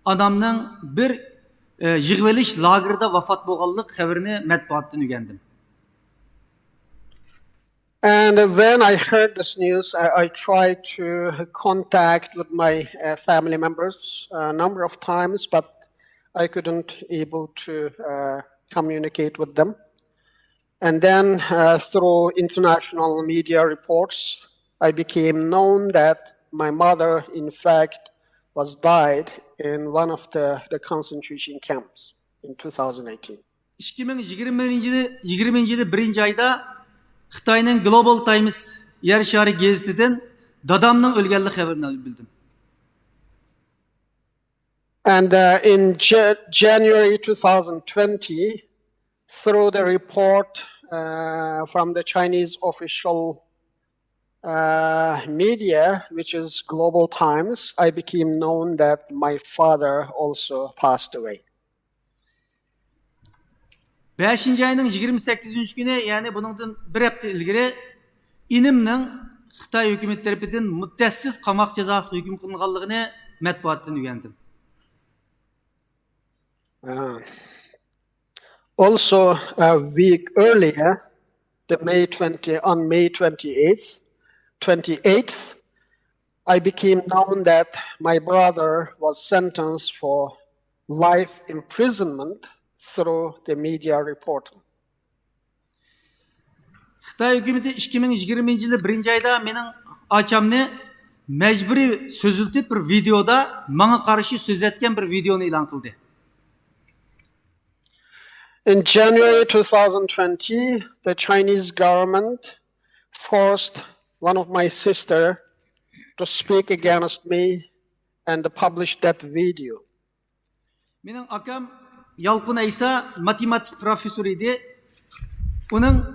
onamning bir yig'ilish lagerida vafot bo'lganlik xabarini matbuotdan o'rgandim. And when I heard this news, I tried to contact with my family members a number of times, but I couldn't able to communicate with them. And then through international media reports, I became known that my mother, in fact, was died in one of the concentration camps in 2018. 2020 yılı 1. ayda Xitayning Global Times yer şari gezitinden dadamning o'lganligi xabarini bildim. And in January 2020, through the report from the Chinese official media, which is Global Times, I became known that my father also passed away. 5. ayning 28. günü, yani buningdan bir hafta ilgari inimning Xitoy hukumat tarafidan muddatsiz qamoq jazosi hukm qilinganligini matbuotdan o'rgandim. Also, a week earlier, on May 28th, I became known that my brother was sentenced for life imprisonment through the media reporting. Xitoy hukumati 2020 yılı 1. ayda mening achamni majburiy so'ziltib bir videoda menga qarshi so'zlatgan bir videoni e'lon qildi. In January 2020, the Chinese government forced one of my sister to speak against me and publish that video. Mening akam Yalqın Aysa matematik professor idi. Uning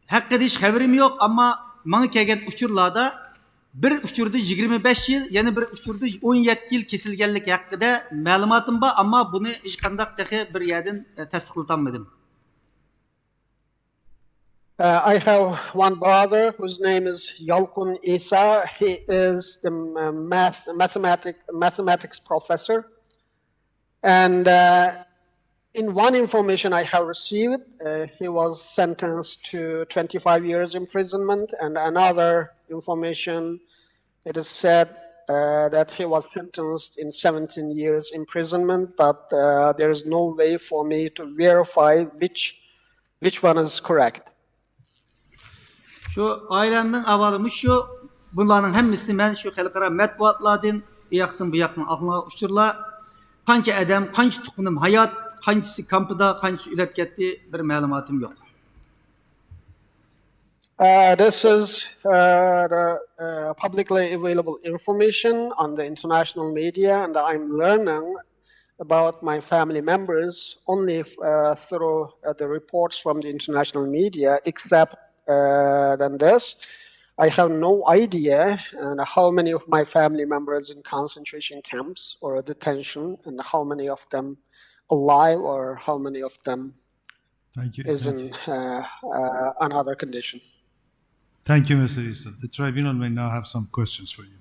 haqida hech xabarim yo'q, ammo menga kelgan uchurlarda bir uchurda 25 yil, yana bir uchurda 17 yil kesilganlik haqida ma'lumotim bor, ammo buni hech qanday bir yerdan tasdiqlatolmadim. I have one brother whose name is Yalqın Isa. He is the mathematics professor. And in one information I have received, he was sentenced to 25 years imprisonment, and another information, it is said that he was sentenced in 17 years imprisonment, but there is no way for me to verify which one is correct. Şu ailemning avvalimi şu, bunların hemmisini men şu xalqaro matbuotlardan bu yoqdan aqlga uchurlar, qancha adam, qancha tuxunim hayot, qanchasi kampida, qanchasi o'lib ketdi, bir ma'lumotim yo'q. This is the publicly available information on the international media, and I'm learning about my family members only through the reports from the international media, except than this. I have no idea how many of my family members in concentration camps or detention, and how many of them alive, or how many of them is in another condition. Thank you, Mr. Issa. The tribunal may now have some questions for you.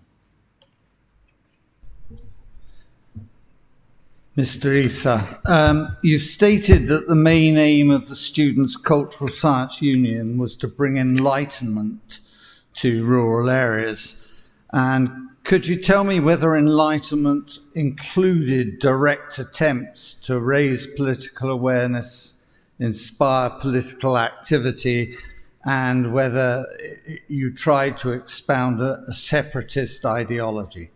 Mr. Issa, you've stated that the main aim of the Students' Cultural Science Union was to bring enlightenment to rural areas. And could you tell me whether enlightenment included direct attempts to raise political awareness, inspire political activity, and whether you tried to expound a separatist ideology?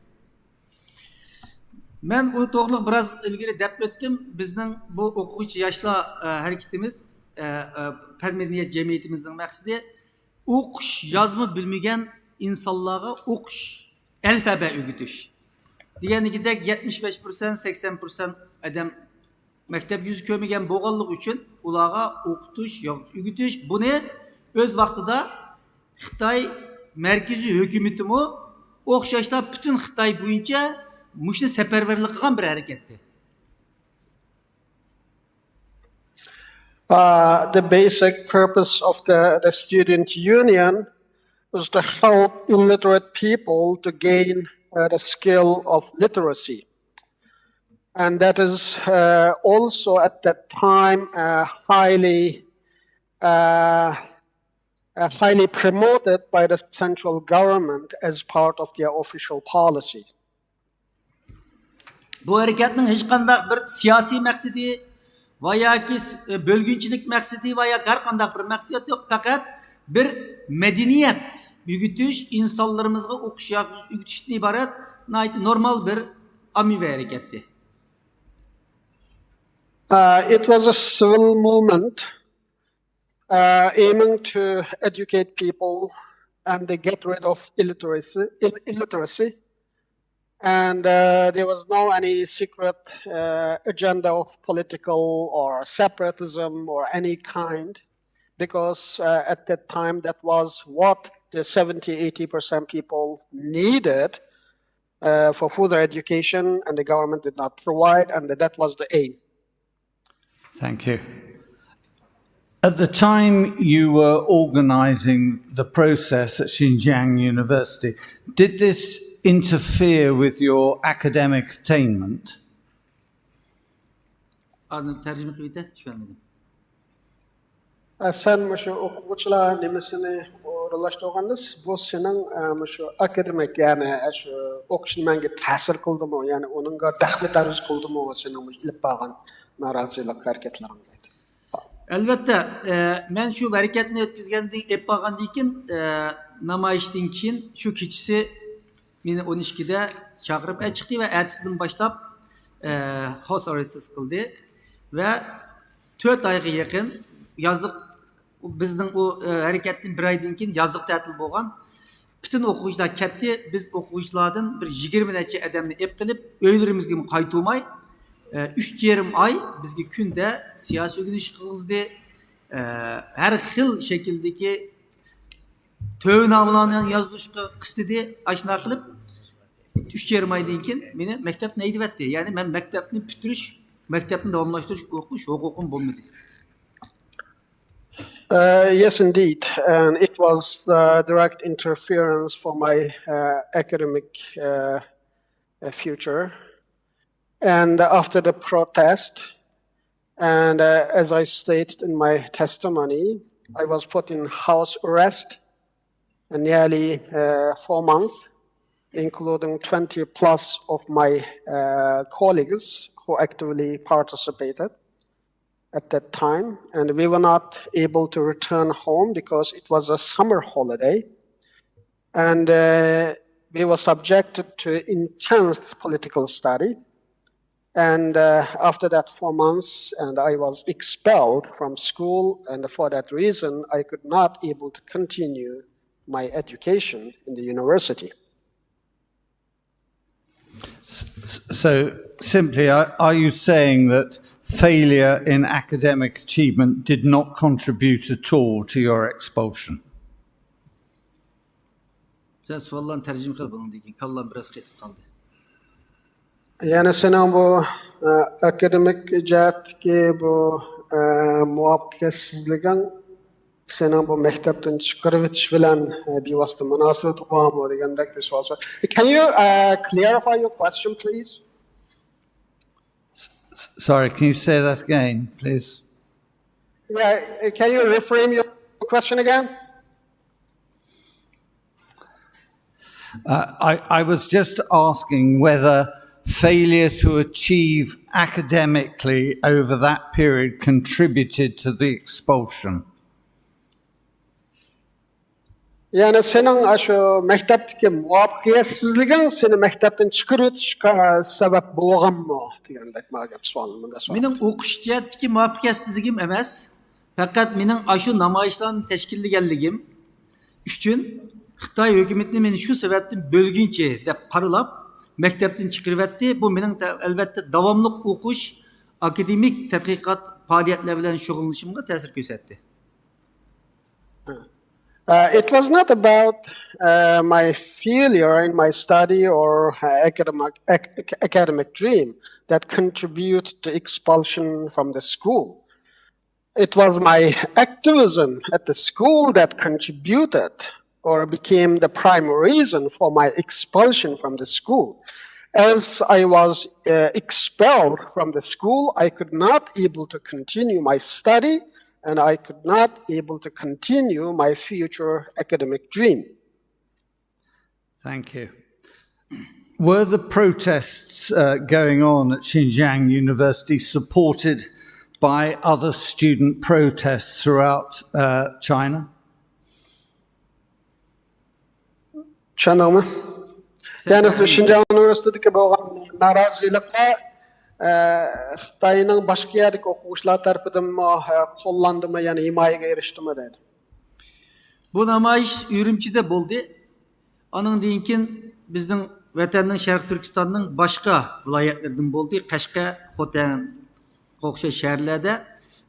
Men u to'g'riliq biroz ilgari deb o'tdim. Bizning bu o'quvchi yoshlar harakatimiz, fan madaniyat jamiyatimizning maqsadi o'qish, yozma bilmagan insonlarga o'qish, alfabe o'rgatish. Deganigidek 75%, 80% adam maktab yuz ko'rmagan bo'lganligi uchun ularga o'qitish, o'rgatish, buni o'z vaqtida Xitoy markaziy hukumatimi o'xshashda butun Xitoy bo'yicha mushni safarbarlik qilgan bir harakatdir. The basic purpose of the student union was to help illiterate people to gain the skill of literacy. And that is also at that time highly highly promoted by the central government as part of their official policy. Bu hareketning hech qanday bir siyosiy maqsadi va yoki bölgünçilik maqsadi va yoki har qanday bir maqsad yo'q, faqat bir medeniyet büyütüş, insanlarımızga o'qish yoki o'qitishdan iborat normal bir ammiy hareketti. It was a civil movement aiming to educate people and get rid of illiteracy. And there was no any secret agenda of political or separatism or any kind, because at that time that was what the 70–80% people needed for further education, and the government did not provide, and that was the aim. Thank you. At the time you were organizing the process at Xinjiang University, did this interfere with your academic attainment? Tercüme kıyıda düşünmedim. Sen şu okuvchilar nimasini o'rinlashtirganingiz, bu sening şu akademik, ya'ni şu o'qishni menga ta'sir qildimi, ya'ni uningga daxli tarjih qildimi, sening ilib borgan norozilik harakatlaring? Albatta, men shu harakatni o'tkazgandan ep qolgandan keyin namoyishdan keyin shu kechasi meni 12da chaqirib chiqdi va ertasidan boshlab house arrest qildi va 4 oyga yaqin yozliq bizning o harakatning bir oydan keyin yozliq ta'til bo'lgan. Bütün o'quvchilar ketdi. Biz o'quvchilardan bir 20 necha odamni ep qilib uylarimizga qaytolmay 3,5 ay bizga kunda siyosiy o'rganish qildi. Har xil shakldagi tövnalarni yozishga qistidi. Ashuna qilib 3,5 aydan keyin meni maktab neydivatdi. Ya'ni men maktabni bitirish, maktabni davomlashtirish o'qish huquqim bo'lmadi. Yes, indeed, and it was direct interference for my academic future. And after the protest, and as I stated in my testimony, I was put in house arrest nearly 4 months, including 20 plus of my colleagues who actively participated at that time, and we were not able to return home because it was a summer holiday, and we were subjected to intense political study. And after that 4 months, and I was expelled from school, and for that reason, I could not able to continue my education in the university. So simply, are you saying that failure in academic achievement did not contribute at all to your expulsion? Sen suallarni tercüme qil bundan keyin kallam biraz ketib qoldi. Yani senin bu akademik jihatdagi bu muvaffaqiyatsizliging sening bu maktabdan chiqarib etish bilan bevosita munosabat bormi degandek bir savol. Can you clarify your question, please? Sorry, can you say that again, please? Yeah, can you reframe your question again? I was just asking whether failure to achieve academically over that period contributed to the expulsion. Yani senin şu mektepteki muvaffaqiyatsizliging seni maktabdan chiqarib o'tishga sabab bo'lganmi degandek ma'lum savolim. Mening o'qish jihatdagi muvaffaqiyatsizligim emas, faqat mening shu namoyishlarni tashkillaganligim uchun Xitoy hukumati meni shu sababdan bo'lguncha deb qaralab maktabdan chiqaribdi. Bu mening albatta davomli o'qish, akademik tadqiqot faoliyatlar bilan shug'ullanishimga ta'sir ko'rsatdi. It was not about my failure in my study or academic dream that contributed to expulsion from the school. It was my activism at the school that contributed or became the primary reason for my expulsion from the school. As I was expelled from the school, I could not able to continue my study, and I could not able to continue my future academic dream. Thank you. Were the protests going on at Xinjiang University supported by other student protests throughout China? Tushundingmi? Yani Xinjiang Üniversitedagi bo'lgan noroziliklar Xitoyning boshqa yerdagi o'quvchilar tarafidan qo'llandimi, ya'ni himoyaga erishdimi dedi. Bu namoyish Ürümçi'de bo'ldi. Onundan keyin bizning vatanning Sharq Turkistonning boshqa viloyatlaridan bo'ldi. Qashqa, Xotan, o'xshash shaharlarda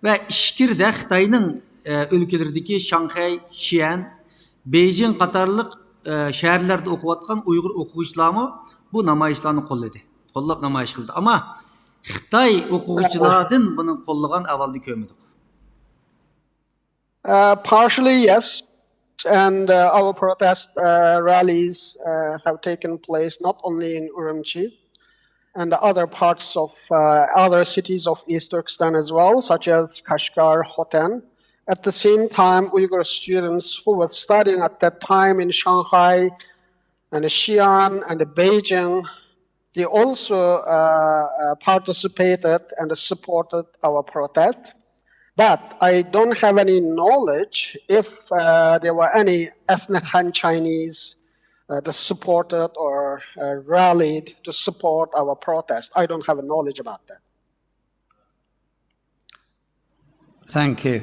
va Ishkirda Xitoyning o'lkalaridagi Shanxay, Xi'an, Beijing qatorliq shaharlarda o'qiyotgan Uyg'ur o'quvchilarmi bu namoyishlarni qo'lladi. Qo'llab namoyish qildi. Ammo Xitoy o'quvchilaridan buni qo'llagan avvalda ko'rmadik. Partially, yes. And our protest rallies have taken place not only in Urumqi and the other parts of other cities of East Turkestan as well, such as Kashgar, Hotan. At the same time, Uyghur students who were studying at that time in Shanghai and Xi'an and Beijing, they also participated and supported our protest. But I don't have any knowledge if there were any ethnic Han Chinese that supported or rallied to support our protest. I don't have knowledge about that. Thank you.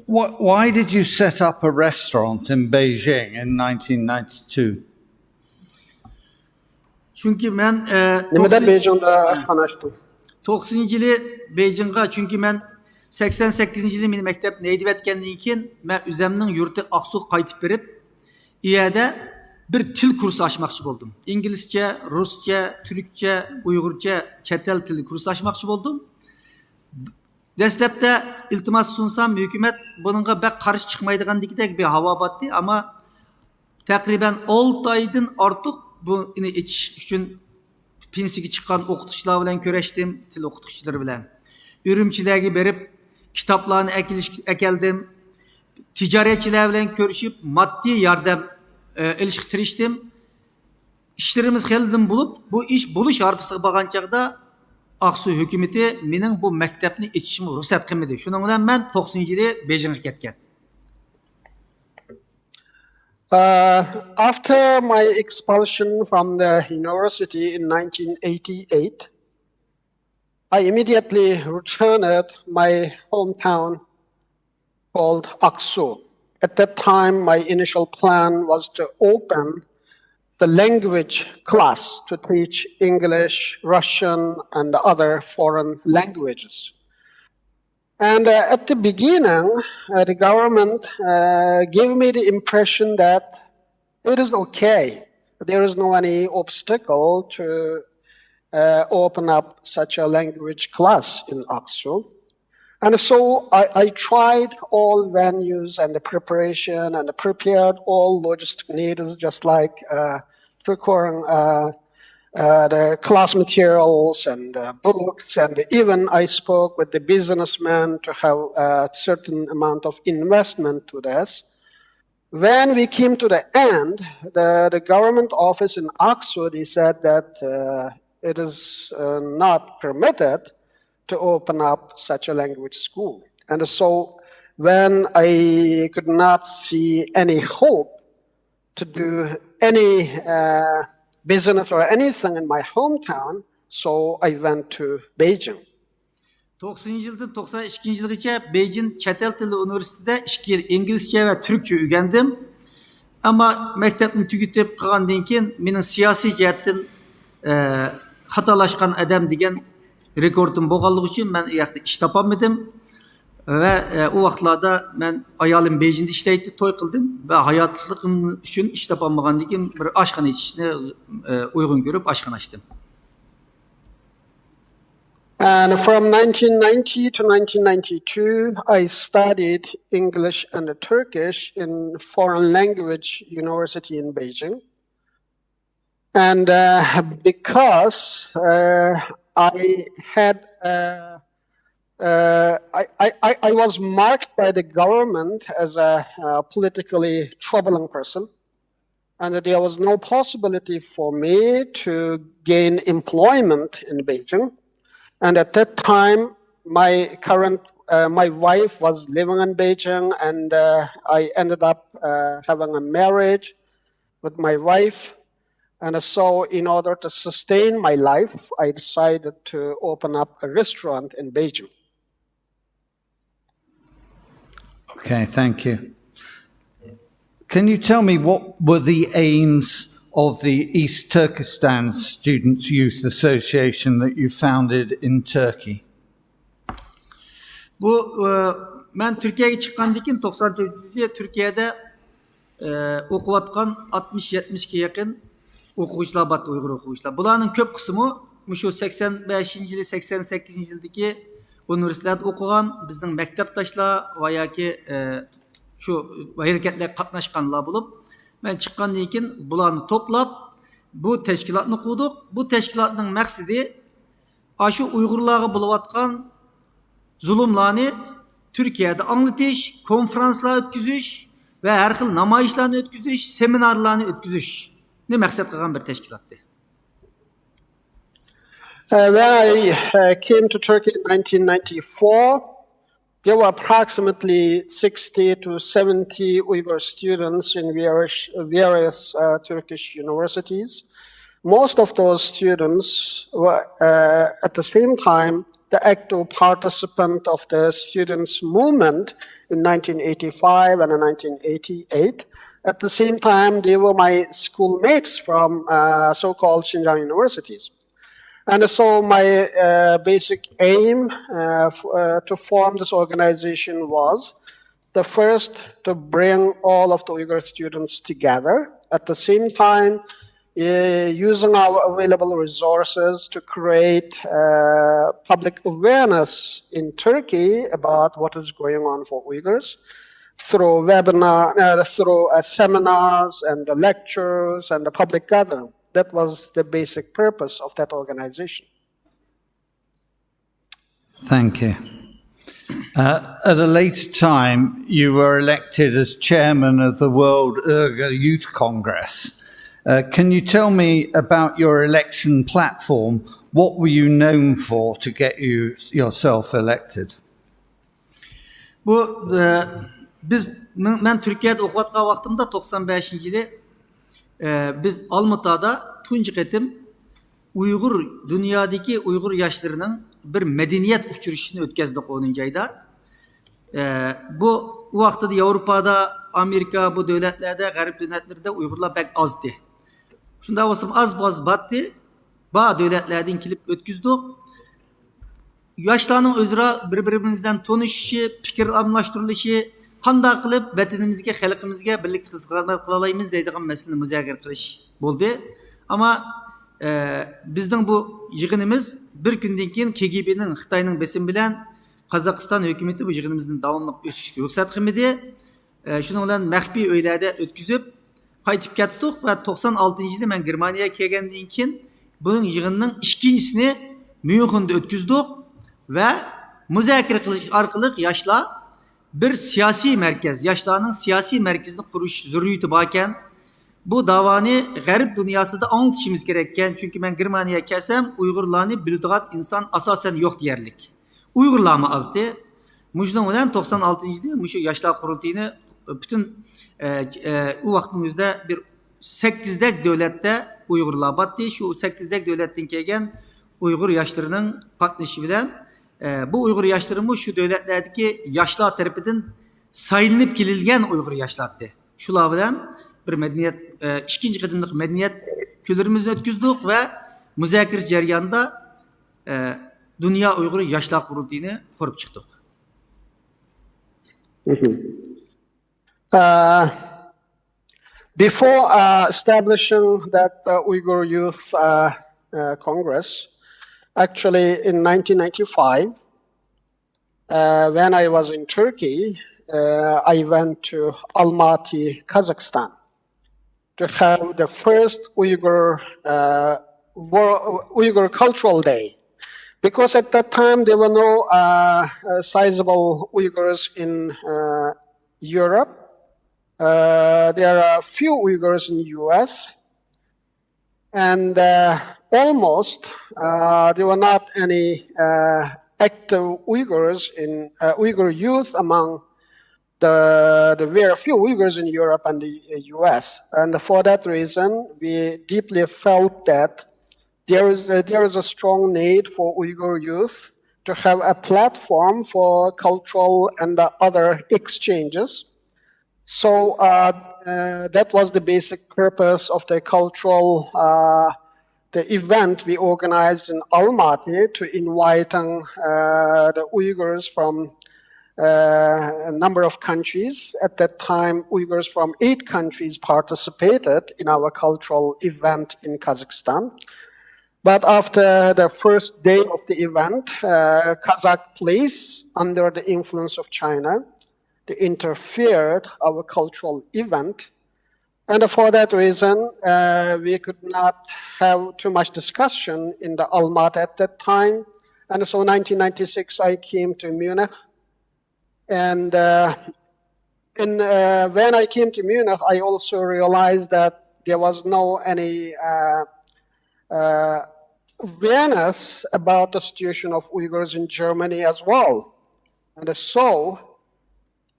Why did you set up a restaurant in Beijing in 1992? Çünkü ben Nimada Beijing'de aşxana açtım? 90-yılı Beijing'ga çünkü ben 88-yılı meni mektep neydi etkenliğin keyin ben üzemnin yurti Aksu qaytib berip iyada bir til kursu açmakçı oldum. İngilizce, Rusça, Türkçe, Uygurca, çetel tili kursu açmakçı oldum. Dastlabda iltimos sunsam hukumat buningga bak qarshi chiqmaydigandek bir havo botdi, ama takriban 6 oydan ortiq buni ichish uchun pensiyaga chiqqan o'qituvchilar bilan ko'rishdim, til o'qituvchilari bilan. Ürümçilerge berip kitaplarını ekeldim. Ticaretçiler bilan görüşüp maddi yardım ilişkitiriştim. İşlerimiz xeldim bulup bu iş buluş harpısıga bargan çağda Aksu hükümeti mening bu mektepni içişime ruhsat qilmadi. Şunun bilan men 90-yılı Beijing'e ketgan. After my expulsion from the university in 1988, I immediately returned my hometown called Aksu. At that time, my initial plan was to open the language class to teach English, Russian, and other foreign languages. And at the beginning, the government gave me the impression that it is okay. There is no any obstacle to open up such a language class in Aksu. And so I tried all venues and the preparation and prepared all logistic needs, just like procuring the class materials and books, and even I spoke with the businessmen to have a certain amount of investment to this. When we came to the end, the government office in Aksu, they said that it is not permitted to open up such a language school. And so when I could not see any hope to do any business or anything in my hometown, so I went to Beijing. 90 yıldan 92 yılgacha Beijing Çetel Tili Üniversitede 2 yıl İngilizce ve Türkçe öğrendim. Ama mektepni tugitib qilgandan keyin mening siyosiy jihatdan xatolashgan adam degan rekordim bo'lganligi uchun men u yoqda ish topolmadim va u vaqtlarda men ayolim Beijingda ishlaydi, to'y qildim va hayotligim uchun ish topolmagandan keyin bir oshxona ichishni uyg'un ko'rib oshxona ochdim. And from 1990 to 1992, I studied English and Turkish in foreign language university in Beijing. And because I had I was marked by the government as a politically troubling person, and that there was no possibility for me to gain employment in Beijing. And at that time, my wife was living in Beijing, and I ended up having a marriage with my wife. And so in order to sustain my life, I decided to open up a restaurant in Beijing. Okay, thank you. Can you tell me what were the aims of the East Turkestan Students' Youth Association that you founded in Turkey? Ben Türkiye'ye çıkkandan keyin 94-yilda Türkiye'de o'qiyotgan 60-70 ga yaqin o'quvchilar bor, Uyg'ur o'quvchilar. Bularning ko'p qismi shu 85-yil, 88-yildagi universitetlarda o'qigan, bizning maktabdoshlar va yoki shu harakatlarga qatnashganlar bo'lib, men chiqqandan keyin bularni to'plab bu tashkilotni qurdik. Bu tashkilotning maqsadi shu Uyg'urlarga bo'layotgan zulmlarni Türkiye'de anlatish, konferanslar o'tkazish ve her xil namoyishlarni o'tkazish, seminarlarni o'tkazishni maqsad qilgan bir tashkilotdir. When I came to Turkey in 1994, there were approximately 60 to 70 Uyghur students in various Turkish universities. Most of those students were at the same time the active participant of the students' movement in 1985 and 1988. At the same time, they were my schoolmates from so-called Xinjiang universities. And so my basic aim to form this organization was the first to bring all of the Uyghur students together. At the same time, using our available resources to create public awareness in Turkey about what is going on for Uyghurs through seminars and the lectures and the public gathering. That was the basic purpose of that organization. Thank you. At a later time, you were elected as chairman of the World Uyghur Youth Congress. Can you tell me about your election platform? What were you known for to get yourself elected? Ben Türkiye'de okuyatkan vaktimde 95-yili biz Almuta'da tunji ketim dünyadaki Uygur yaşlarının bir medeniyet uçuruşunu ötkazdık 10. ayda. Bu vakti de Avrupa'da, Amerika bu devletlerde, garip devletlerde Uygurlar pek azdı. Şunda olsun az battı. Bazı devletlerden kilip ötküzdük. Yaşlarının özüra birbirimizden tanışışı, fikir anlaştırılışı, qanday qilib vatanimizga, xalqimizga birlikda xizmat qila olamiz deydigan masalani muzokara qilish bo'ldi. Ammo bizning bu yig'inimiz bir kundan keyin KGB'ning Xitoyning besimi bilan Qozog'iston hukumati bu yig'inimizni davomli o'tkazishga ruxsat qilmadi. Shuning bilan maxfiy uylarda o'tkazib qaytib ketdik va 96-yilda men Germaniyaga kelgandan keyin buning yig'inining ikkinchisini Myunxenda o'tkazdik va muzokara qilish orqali yoshlar bir siyasi merkez, yaşlarının siyasi merkezini kuruş zürriyeti varken bu davanı garip dünyasında anlatışımız gerekken çünkü ben Germaniya kelsem Uygurlarını bildiğin insan asasen yok yerlik. Uygurlar mı azdı? Muşnun olan 96-yılda Muşu Yaşlar Kurultayı'nı bütün o vaktimizde bir 8'dek devlette Uygurlar battı. Şu 8'dek devletten kelgen Uygur yaşlarının patlışı bilen bu Uygur yaşlarımız şu devletlerdeki yaşlar tarafından sayılınıp kililgen Uygur yaşlardı. Şular bilen bir medeniyet, ikinci kadınlık medeniyet kültürümüzü ötküzdük ve müzakere jarayonida Dünya Uygur Yaşlar Kurultayı'nı kurup çıktık. Before establishing that Uyghur Youth Congress, actually in 1995, when I was in Turkey, I went to Almaty, Kazakhstan, to have the first Uyghur Cultural Day. Because at that time there were no sizable Uyghurs in Europe. There are few Uyghurs in the US, and almost there were not any active Uyghurs in Uyghur youth among the very few Uyghurs in Europe and the US. And for that reason, we deeply felt that there is a strong need for Uyghur youth to have a platform for cultural and other exchanges. So that was the basic purpose of the cultural the event we organized in Almaty, to inviting the Uyghurs from a number of countries. At that time, Uyghurs from 8 countries participated in our cultural event in Kazakhstan. But after the first day of the event, Kazakh police, under the influence of China, they interfered our cultural event. And for that reason, we could not have too much discussion in the Almaty at that time. And so in 1996, I came to Munich. And when I came to Munich, I also realized that there was no any awareness about the situation of Uyghurs in Germany as well. And so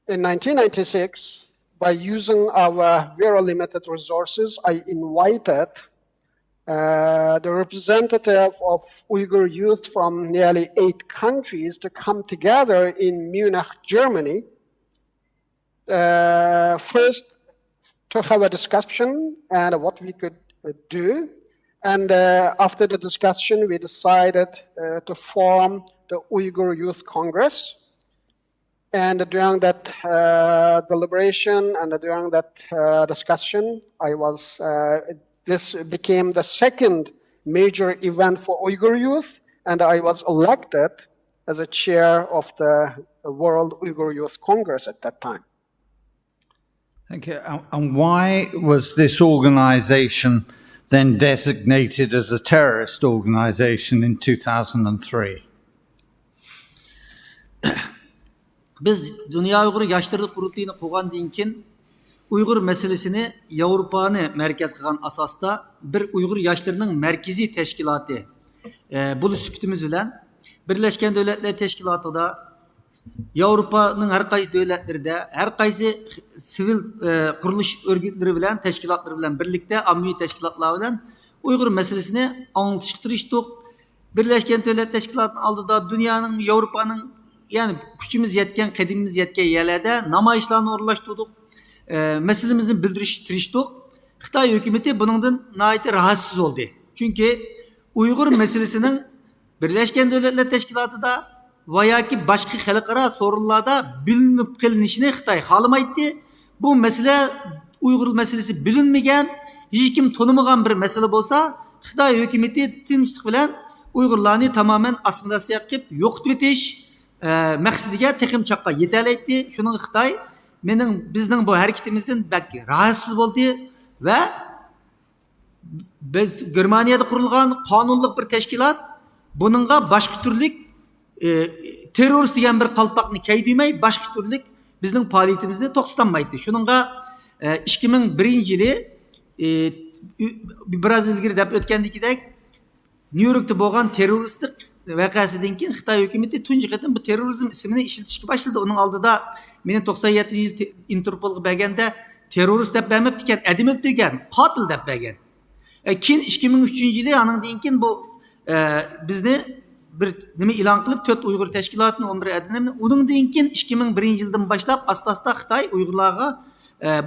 in 1996, by using our very limited resources, I invited the representative of Uyghur youth from nearly 8 countries to come together in Munich, Germany, first to have a discussion and what we could do. And after the discussion, we decided to form the Uyghur Youth Congress. And during that deliberation and during that discussion, this became the second major event for Uyghur youth, and I was elected as a chair of the World Uyghur Youth Congress at that time. Thank you. And why was this organization then designated as a terrorist organization in 2003? Biz Dünya Uyghur Yaşları Kurultayını kurgandan keyin Uyghur meselesini Avrupa'nı merkez kılgan asasda bir Uyghur yaşlarının merkezi teşkilatı bulu süptimiz bilen Birleşken Devletler Teşkilatı'da Avrupa'nın her kaysi devletlerinde her kaysi sivil kuruluş örgütleri bilen teşkilatları bilen birlikte ammi teşkilatlar bilen Uyghur meselesini anlatıştırıştık. Birleşken Devletler Teşkilatı'nın aldığı dünyanın Avrupa'nın yani gücümüz yetken, kadimimiz yetken yerlerde namayışlarını orlaştırdık. Meselemizi bildiriştiriştik. Xitay hükümeti bundan nahayet rahatsız oldu. Çünkü Uygur meselesinin Birleşken Devletler Teşkilatı'da veya ki başka halkara sorunlarda bilinip kılınışını Xitay halamaydı. Bu mesele Uygur meselesi bilinmegen, hiç kim tanımagan bir mesele olsa Xitay hükümeti tinçlik bilen Uygurlarını tamamen asimilasyon yapıp yok etiş maqsadiga texim chaqqa yetalaydi. Şunun Xitay bizning bu harakatimizdan belki rahatsız oldu ve biz Germaniyada kurulgan qonunluq bir teşkilat bununla başka türlük terörist degan bir qalpaqni kaydimay başka türlük bizning faoliyatimizni to'xtatmaydi. Şununla 2001 yili biraz ilgari deb o'tgandekidek New York'ta bo'lgan terroristlik vakasidan keyin Xitoy hukumati tunji qatim bu terrorizm ismini ishlatishga boshladi. Uning oldida meni 97 yil Interpolga berganda terrorist deb bermabdi ekan, adam o'ldirgan, qotil deb bergan. Keyin 2003 yili andan keyin bu bizni bir nima e'lon qilib 4 Uyg'ur tashkilotini 11 adamni undan keyin 2001 yildan boshlab asta-asta Xitoy Uyg'urlarga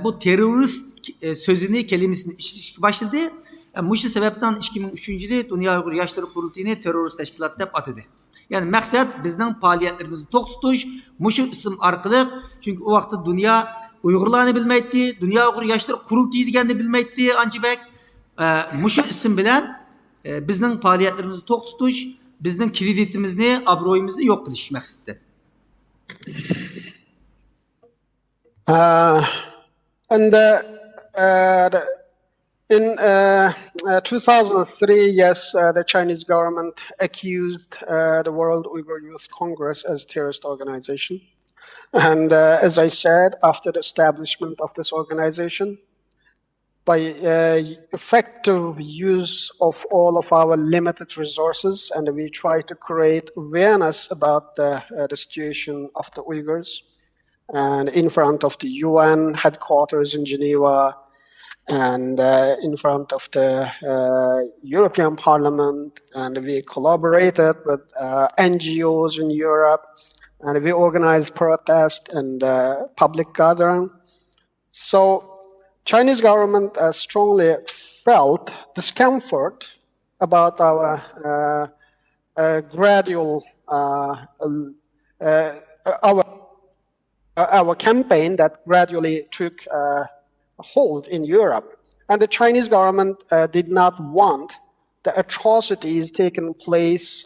bu terrorist so'zini kelimesini ishlatishga boshladi. Muşu sebepten 2003 yılı Dünya Uygur Yaşları Kurultayını terörist teşkilat deb atadı. Yani maksat bizning faaliyetlerimizni to'xtatish, muşu isim arqali, çünkü o vaqtda dünya Uygurlarni bilmaydi, Dünya Uygur Yaşları Kurultayı deganni bilmaydi anchibek. Muşu isim bilan bizning faaliyetlerimizni to'xtatish, bizning kreditimizni, obro'yimizni yo'q qilish maqsadida. And In 2003, yes, the Chinese government accused the World Uyghur Youth Congress as a terrorist organization. And as I said, after the establishment of this organization, by effective use of all of our limited resources, and we try to create awareness about the situation of the Uyghurs, and in front of the UN headquarters in Geneva, and in front of the European Parliament, and we collaborated with NGOs in Europe, and we organized protests and public gathering. So Chinese government strongly felt discomfort about our gradual our campaign that gradually took hold in Europe. And the Chinese government did not want the atrocities taking place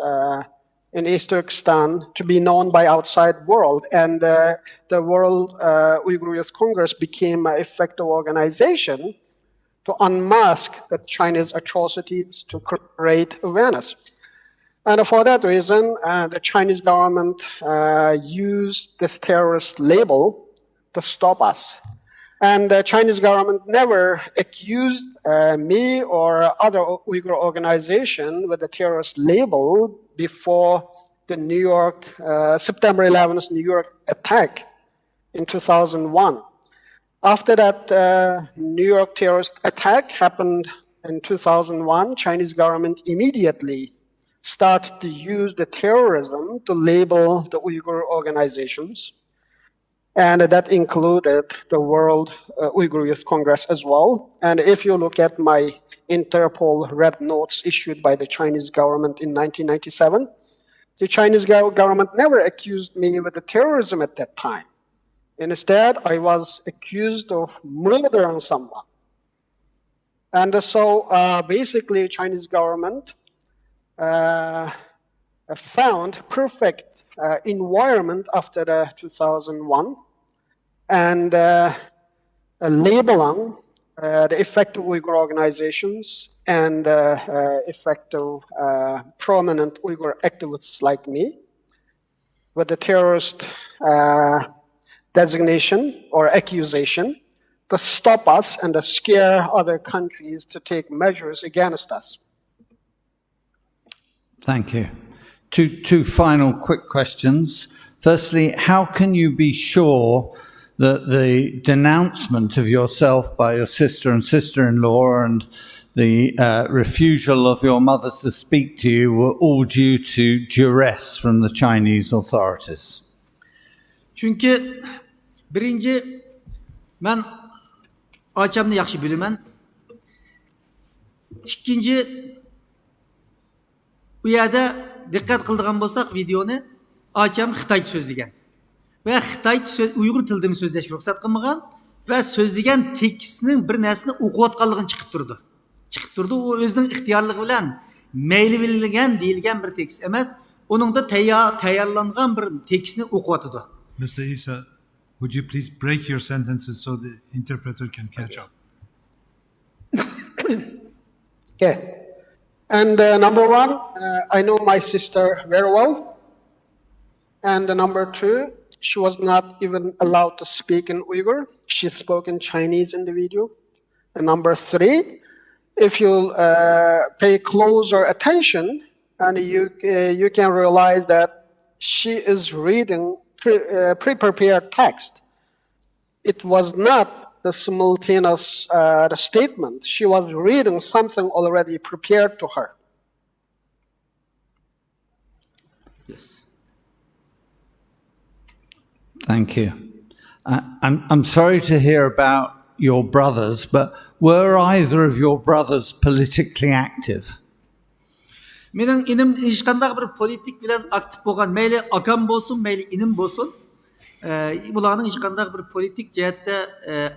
in East Turkestan to be known by outside world. And the World Uyghur Youth Congress became an effective organization to unmask the Chinese atrocities, to create awareness. And for that reason, the Chinese government used this terrorist label to stop us. And the Chinese government never accused me or other Uyghur organization with the terrorist label before the New York, September 11th New York attack in 2001. After that New York terrorist attack happened in 2001, Chinese government immediately started to use the terrorism to label the Uyghur organizations. And that included the World Uyghur Youth Congress as well. And if you look at my Interpol red notes issued by the Chinese government in 1997, the Chinese government never accused me with the terrorism at that time. Instead, I was accused of murdering someone. And so basically, Chinese government found perfect environment after the 2001 and labeling the effective Uyghur organizations and effective prominent Uyghur activists like me with the terrorist designation or accusation to stop us and to scare other countries to take measures against us. Thank you. Two final quick questions. Firstly, how can you be sure that the denouncement of yourself by your sister and sister-in-law and the refusal of your mother to speak to you were all due to duress from the Chinese authorities? Çünkü birinci, ben açamını yaxşı bilemen. İkinci, bu yerde dikkat kıldığım bolsak videonu açam Xitay sözlegen. Ve Xitay Uygur tilini sözleşme ruxsat kılmagan ve sözlegen tekstinin bir nesini okuvatkanlığın çıkıp durdu. Çıkıp durdu, o özünün ihtiyarlığı bilen meyli bilgen deyilgen bir tekst emez. Onun da tayarlangan bir tekstini okuvatıdı. Mr. Isa, would you please break your sentences so the interpreter can catch up? Okay. And number one, I know my sister very well. And number two, she was not even allowed to speak in Uyghur. She spoke in Chinese in the video. And number three, if you pay closer attention, and you can realize that she is reading pre-prepared text. It was not the simultaneous the statement. She was reading something already prepared to her. Yes. Thank you. I'm sorry to hear about your brothers, but were either of your brothers politically active? Mening inim işkandaq bir politik bilen aktif bolgan, meyli akam bolsun, meyli inim bolsun. Bularning işkandaq bir politik cihette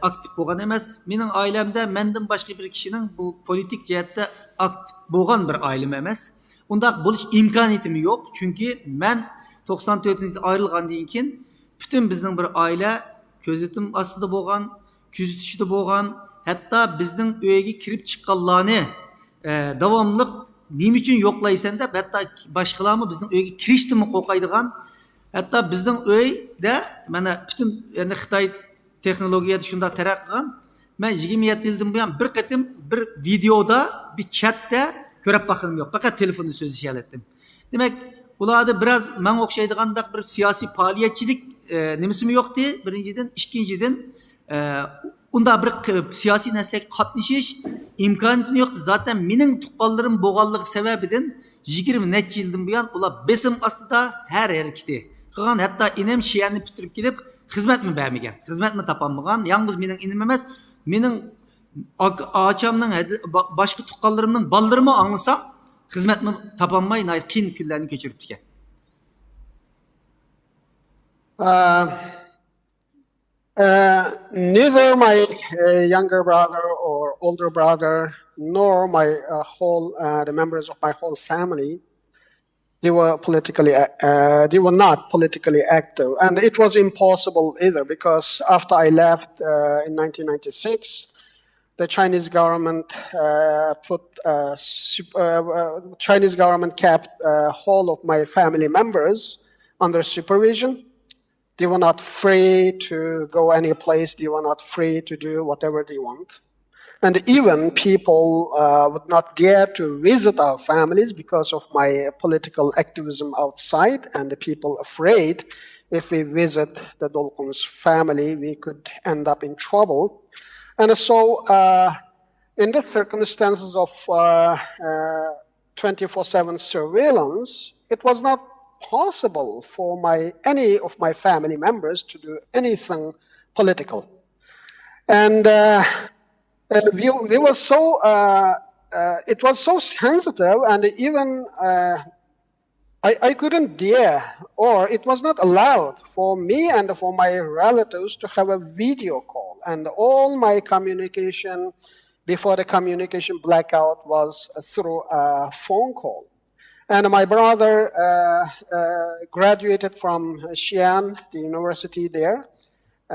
aktif bolgan emas. Mening ailemde menden başka bir kişinin bu politik cihette aktif bolgan bir ailem emas. Undaq buluş imkaniyetim yok. Çünkü men 94-nji ayrılgandan keyin bütün bizning bir aile gözetim astida bolgan, küzütüşüde bolgan, hatta bizning uyga kirib chiqqanlarni davomliq nima uchun yo'qlaysan deb hatta boshqalarmi bizning uyga kirishdimi qo'rqaydigan hatta bizning uyda mana butun endi Xitoy texnologiyada shunda taraqqiy qilgan men 27 yildan buyon bir qatim bir videoda bir chatda ko'rib baqanim yo'q faqat telefonda so'zlashayolatdim demak ularda biraz men o'xshaydigandek bir siyosiy faoliyatchilik nimasimi yo'qdi birinchidan ikkinchidan unda bir siyosiy narsaga qatnashish imkoniyatim yo'qdi zaten mening tuqqanlarim bo'lganligi sababidan 20 necha yildan buyon ular besim ostida har harakati qilgan hatto inim shiyani bitirib kelib xizmatmi bermagan xizmatmi topolmagan yalnız mening inim emas mening achamning boshqa tuqqanlarimning bolalarimi anglasam xizmatni topolmay qiyin kunlarni kechiribdi ekan. Neither my younger brother or older brother nor my the members of my whole family they were not politically active, and it was impossible either because after I left in 1996, the Chinese government kept whole of my family members under supervision. They were not free to go any place. They were not free to do whatever they want. And even people would not dare to visit our families because of my political activism outside, and the people afraid if we visit the Dolkun's family, we could end up in trouble. And so in the circumstances of 24/7 surveillance, it was not possible for any of my family members to do anything political. And we were so, it was so sensitive, and even I couldn't dare, or it was not allowed for me and for my relatives to have a video call. And all my communication, before the communication blackout, was through a phone call. And my brother graduated from Xi'an, the university there,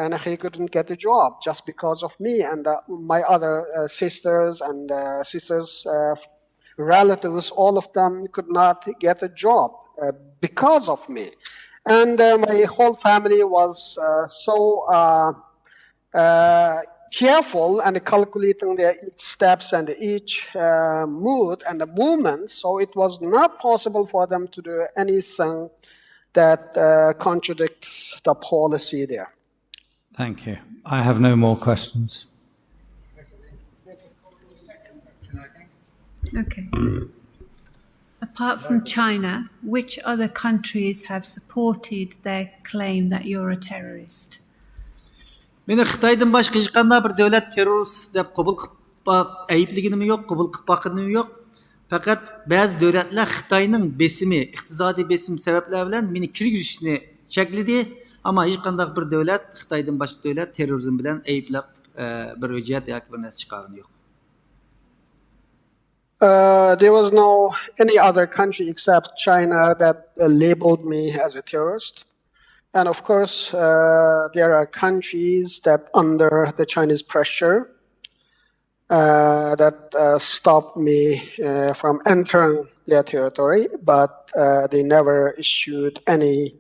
and he couldn't get a job just because of me. And my other sisters and relatives, all of them could not get a job because of me. And my whole family was so careful and calculating their each steps and each mood and the movement, so it was not possible for them to do anything that contradicts the policy there. Thank you. I have no more questions. Okay. Apart from China, which other countries have supported their claim that you're a terrorist? Meni Xitoydan boshqa hech qanday bir davlat terrorist deb qabul qilib aybligim yo'q, qabul qilib baqanim yo'q. Faqat ba'zi davlatlar Xitoyning besimi, iqtisodiy besim sabablar bilan meni kirgizishni chekladi, ammo hech qanday bir davlat Xitoydan boshqa davlat terrorizm bilan ayblab bir hujjat yoki bir narsa chiqargan yo'q. There was no any other country except China that labeled me as a terrorist. And of course, there are countries that under the Chinese pressure that stopped me from entering their territory, but they never issued any,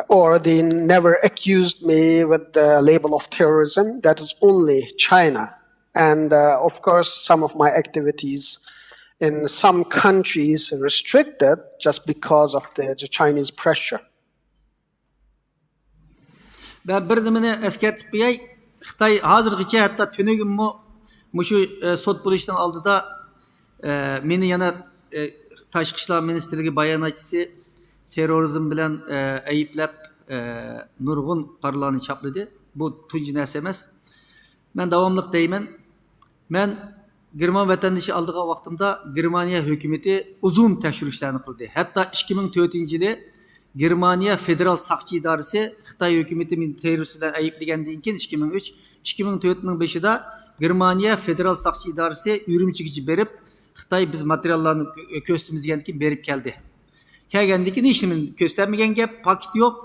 or they never accused me with the label of terrorism. That is only China. And of course, some of my activities in some countries restricted just because of the Chinese pressure. Ben bir nimani eskartib qo'yay. Xitoy hozirgacha hatto tunigimmi mushu sot bo'lishning oldida meni yana tashqi ishlar ministrligi bayonotchisi terrorizm bilan ayblab nurg'un qarorlarni chopladi. Bu tunji narsa emas. Men davomli deyman. Men German vatandaşı aldığı vaqtimda Germaniya hukumati uzun tekshirishlarni qildi. Hatto 2004-yili Germaniya federal saqchi idorasi Xitoy hukumati meni terroristlar ayblagandan keyin 2003, 2004ning 5-ida Germaniya federal saqchi idorasi Urumchiga berib, Xitoy biz materiallarni ko'rsatmizgan keyin berib keldi. Kelgandan keyin hech nima ko'rsatmagan gap, paket yo'q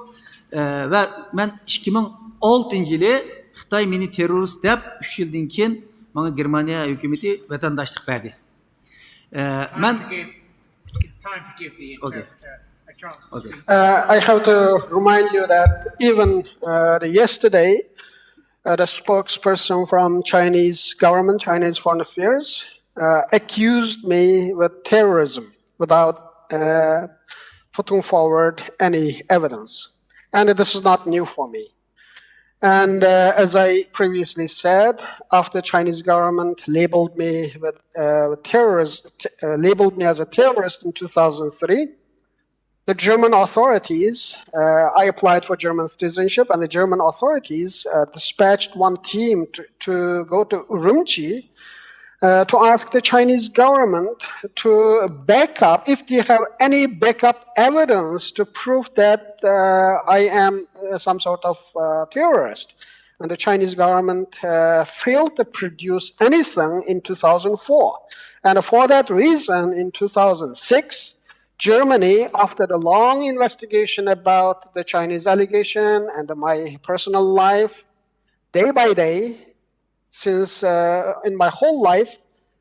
va men 2006-yili Xitay meni terörist dep 3 yıldan keyin bana Germaniya hükümeti vatandaşlık verdi. Ben It's time to give the interpreter a chance to speak. I have to remind you that even yesterday, the spokesperson from Chinese government, Chinese Foreign Affairs, accused me with terrorism without putting forward any evidence. And this is not new for me. And as I previously said, after Chinese government labeled me labeled me as a terrorist in 2003, the German authorities, I applied for German citizenship, and the German authorities dispatched one team to go to Urumqi to ask the Chinese government to back up, if they have any backup evidence to prove that I am some sort of terrorist. And the Chinese government failed to produce anything in 2004. And for that reason, in 2006, Germany, after the long investigation about the Chinese allegation and my personal life, day by day, since in my whole life,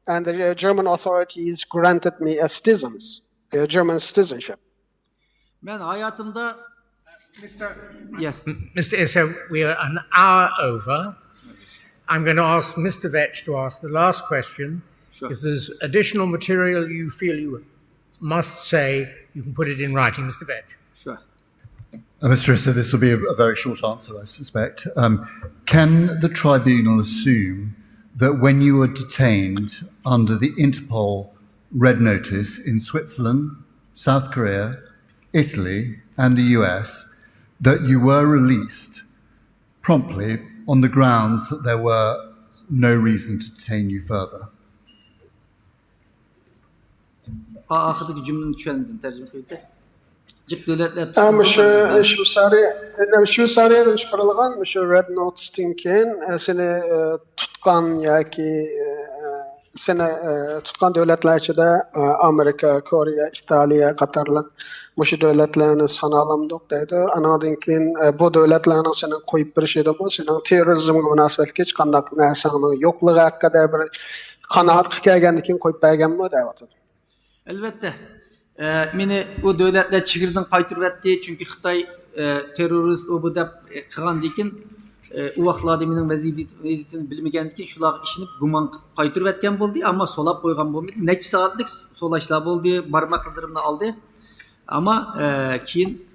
and the German authorities granted me a German citizenship. ben hayatımda Mr. Issa, we are an hour over. I'm going to ask Mr. Vetch to ask the last question. Sure. If there's additional material you feel you must say, you can put it in writing, Mr. Vetch. Sure. Mr. Issa, this will be a very short answer, I suspect. Can the tribunal assume that when you were detained under the Interpol Red Notice in Switzerland, South Korea, Italy, and the US, that you were released promptly on the grounds that there were no reason to detain you further? Ahırdaki cümlenin düşendim tercüme edildi. Cip devletler Shu sarıdan çıkarılgan şu Red Notice'ten keyin seni tutkan yoki seni tutkan devletler içinde Amerika, Kore, İtalya, Katarlık şu devletlerini sanalamdık deydi. Anadan keyin bu devletlerini seni koyup bir şeydi bu. Senin terörizmga münasebetli hiç qanday narsaning yo'qligi haqida bir qanoat kelgandan keyin qo'yib berganmi deyapti. Elbette. Meni o devletler çigirden qaytırıp etdi. Çünkü Xitay terörist o bu dep qilgan lekin u vaqtlarda mening vazifamni bilmagan ekan, shular ishinib gumon qaytırıp etgan bo'ldi, ammo solab qo'ygan bo'lmadi. Necha soatlik solashlar bo'ldi, barmoq izlarimni oldi. Ammo keyin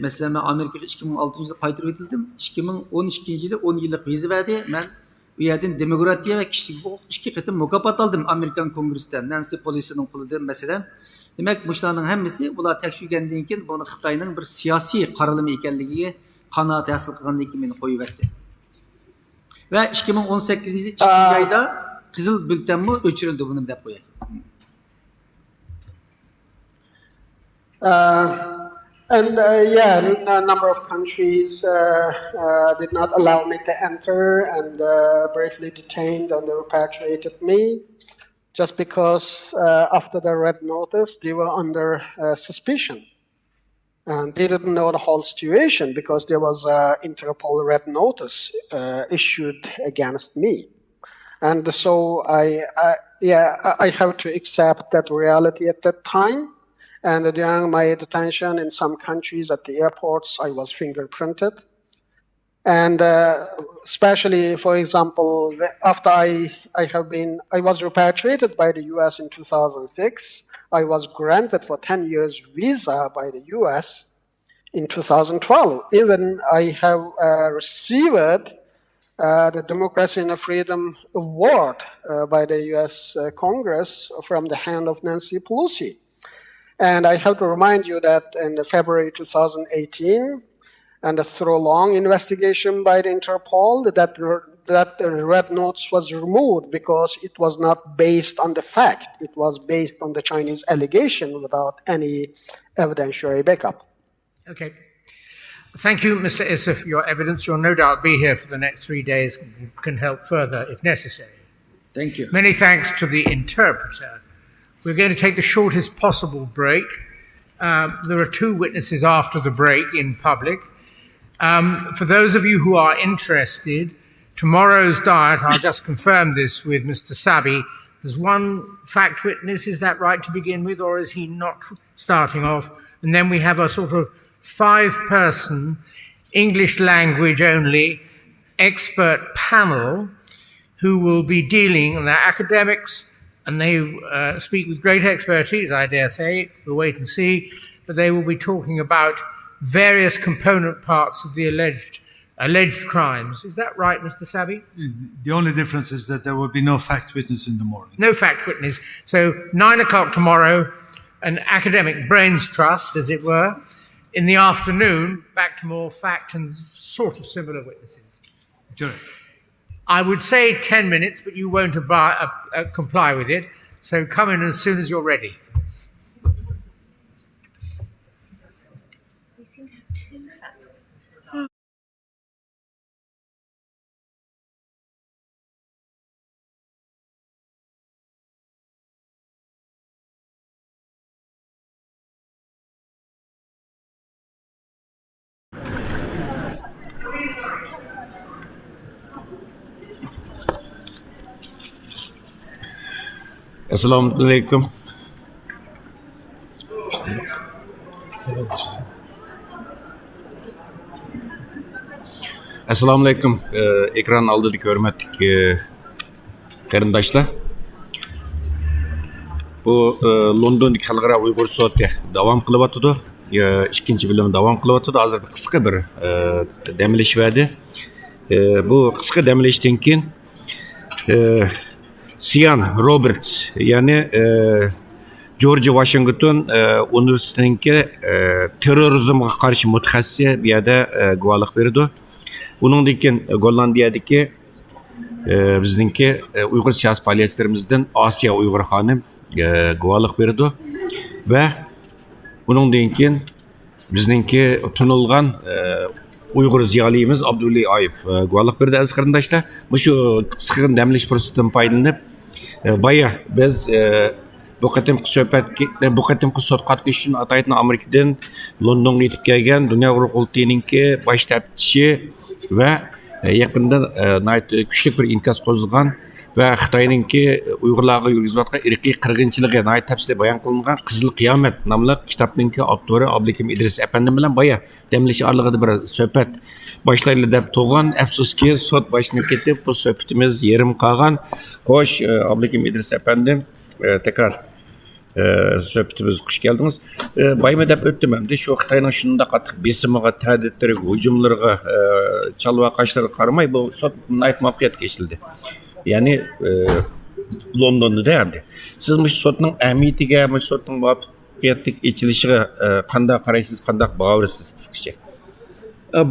mesela men Amerikaga 2006-yilda qaytırıp etildim. 2012-yilda 10 yillik viza berdi. Men bu yerden demokratiya ve kişilik hukuk 2 qatim mukofot aldım Amerikan Kongresidan, Nancy Pelosi'nin qo'lidan mesela. Demek bularning hammasi bular tekshirgandan keyin buni Xitoyning bir siyosiy qaralimi ekanligiga qanoat hosil qilgandan keyin meni qo'yib berdi. Va 2018-yil 2-oyda qizil bultanmi o'chirildi buni deb qo'yay. And a number of countries did not allow me to enter and briefly detained and repatriated me. Just because after the red notice, they were under suspicion. And they didn't know the whole situation because there was an Interpol red notice issued against me. And so I have to accept that reality at that time. And during my detention in some countries at the airports, I was fingerprinted. And especially, for example, after I was repatriated by the US in 2006, I was granted for 10 years visa by the US in 2012. Even I have received the Democracy and Freedom Award by the US Congress from the hand of Nancy Pelosi. And I have to remind you that in February 2018, and through a long investigation by the Interpol, that the red notice was removed because it was not based on the fact. It was based on the Chinese allegation without any evidentiary backup. Okay. Thank you, Mr. Issa, for your evidence. You'll no doubt be here for the next 3 days and can help further if necessary. Thank you. Many thanks to the interpreter. We're going to take the shortest possible break. There are 2 witnesses after the break in public. For those of you who are interested, tomorrow's diet, I'll just confirm this with Mr. Sabi, there's one fact witness, is that right to begin with, or is he not starting off? And then we have a sort of 5-person English language only expert panel who will be dealing, and they're academics, and they speak with great expertise, I dare say. We'll wait and see. But they will be talking about various component parts of the alleged crimes. Is that right, Mr. Sabi? The only difference is that there will be no fact witness in the morning. No fact witness. So 9 o'clock tomorrow, an academic brains trust, as it were. In the afternoon, back to more fact and sort of similar witnesses. Sure. I would say 10 minutes, but you won't comply with it. So come in as soon as you're ready. We seem to have 2 fact witnesses. Assalamu alaikum. Assalamu alaikum. Ekran aldığındaki hürmetli qarindoshlar. Bu Londondagi xalqaro Uygur Sot'ta davom qilyapti. Ikkinchi bilim davom qilyapti. Hozir qisqa bir dam olish berdi. Bu qisqa dam olishdan keyin Sian Roberts, yani George Washington Üniversitesi'ndeki terörizmga karşı mutaxassisi bir yerde guvallık berdi. Buningdan Gollandiyadagi bizningki Uygur siyasi faoliyatchilarimizdan Asiya Uygur xonim guvallık berdi ve buningdan keyin bizningki tunilgan Uygur ziyolimiz Abdulla Ayıp guvallık berdi aziz qarindoshlar. Shu qisqa damlash fursatidan foydalanib baya biz bu qatimki sot qatnashishini ataytın Amerikadan Londonga yetib kelgan Dünya Qurultayınınki baş taftishi ve yaqinda kuchli bir inkas qo'zg'agan ve Xitoyninki Uyg'urlarga yurgizayotgan irqiy qirg'inchiligi tafsili bayon qilingan Qizil qiyomat nomli kitobninki avtori Abdukim İdris efendim bilan baya demlish orlig'ida bir suhbat boshlaylik deb to'g'an. Afsuski sot boshlanib ketib bu suhbatimiz yerim qolgan. Xo'sh, Abdukim İdris efendim tekrar suhbatimiz xush keldingiz. Bayma deb o'tdim endi shu Xitoyning shunda qattiq besimiga, ta'ditlariga, hujumlariga, chalvaqashlarga qaramay bu sot muvaffaqiyat kechildi. Yani London'da derdi. Siz bu sotning ahamiyatiga, bu sotning muvaffaqiyatli ichilishiga qanday qaraysiz, qanday baholaysiz qisqacha?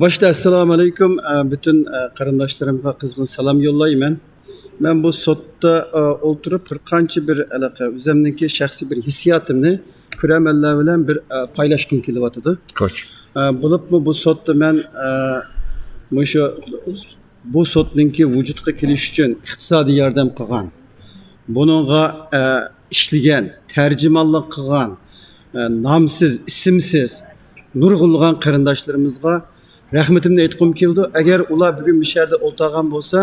Başta assalomu alaykum. Bütün qarindoshlarimga qizg'in salom yo'llayman. Ben bu sotda o'tirib bir qancha bir o'zimniki shaxsiy bir hissiyotimni ko'ramanlar bilan bir paylaşgim kelyapti. Xo'sh. Bo'libmi bu sotda men bu sotninki vujudga kelish uchun iqtisodiy yordam qilgan, buningga ishlagan, tarjimonlik qilgan, nomsiz, ismsiz nurg'unlagan qarindoshlarimizga rahmatimni aytqim keldi. Agar ular bugun bir yerda o'tirgan bo'lsa,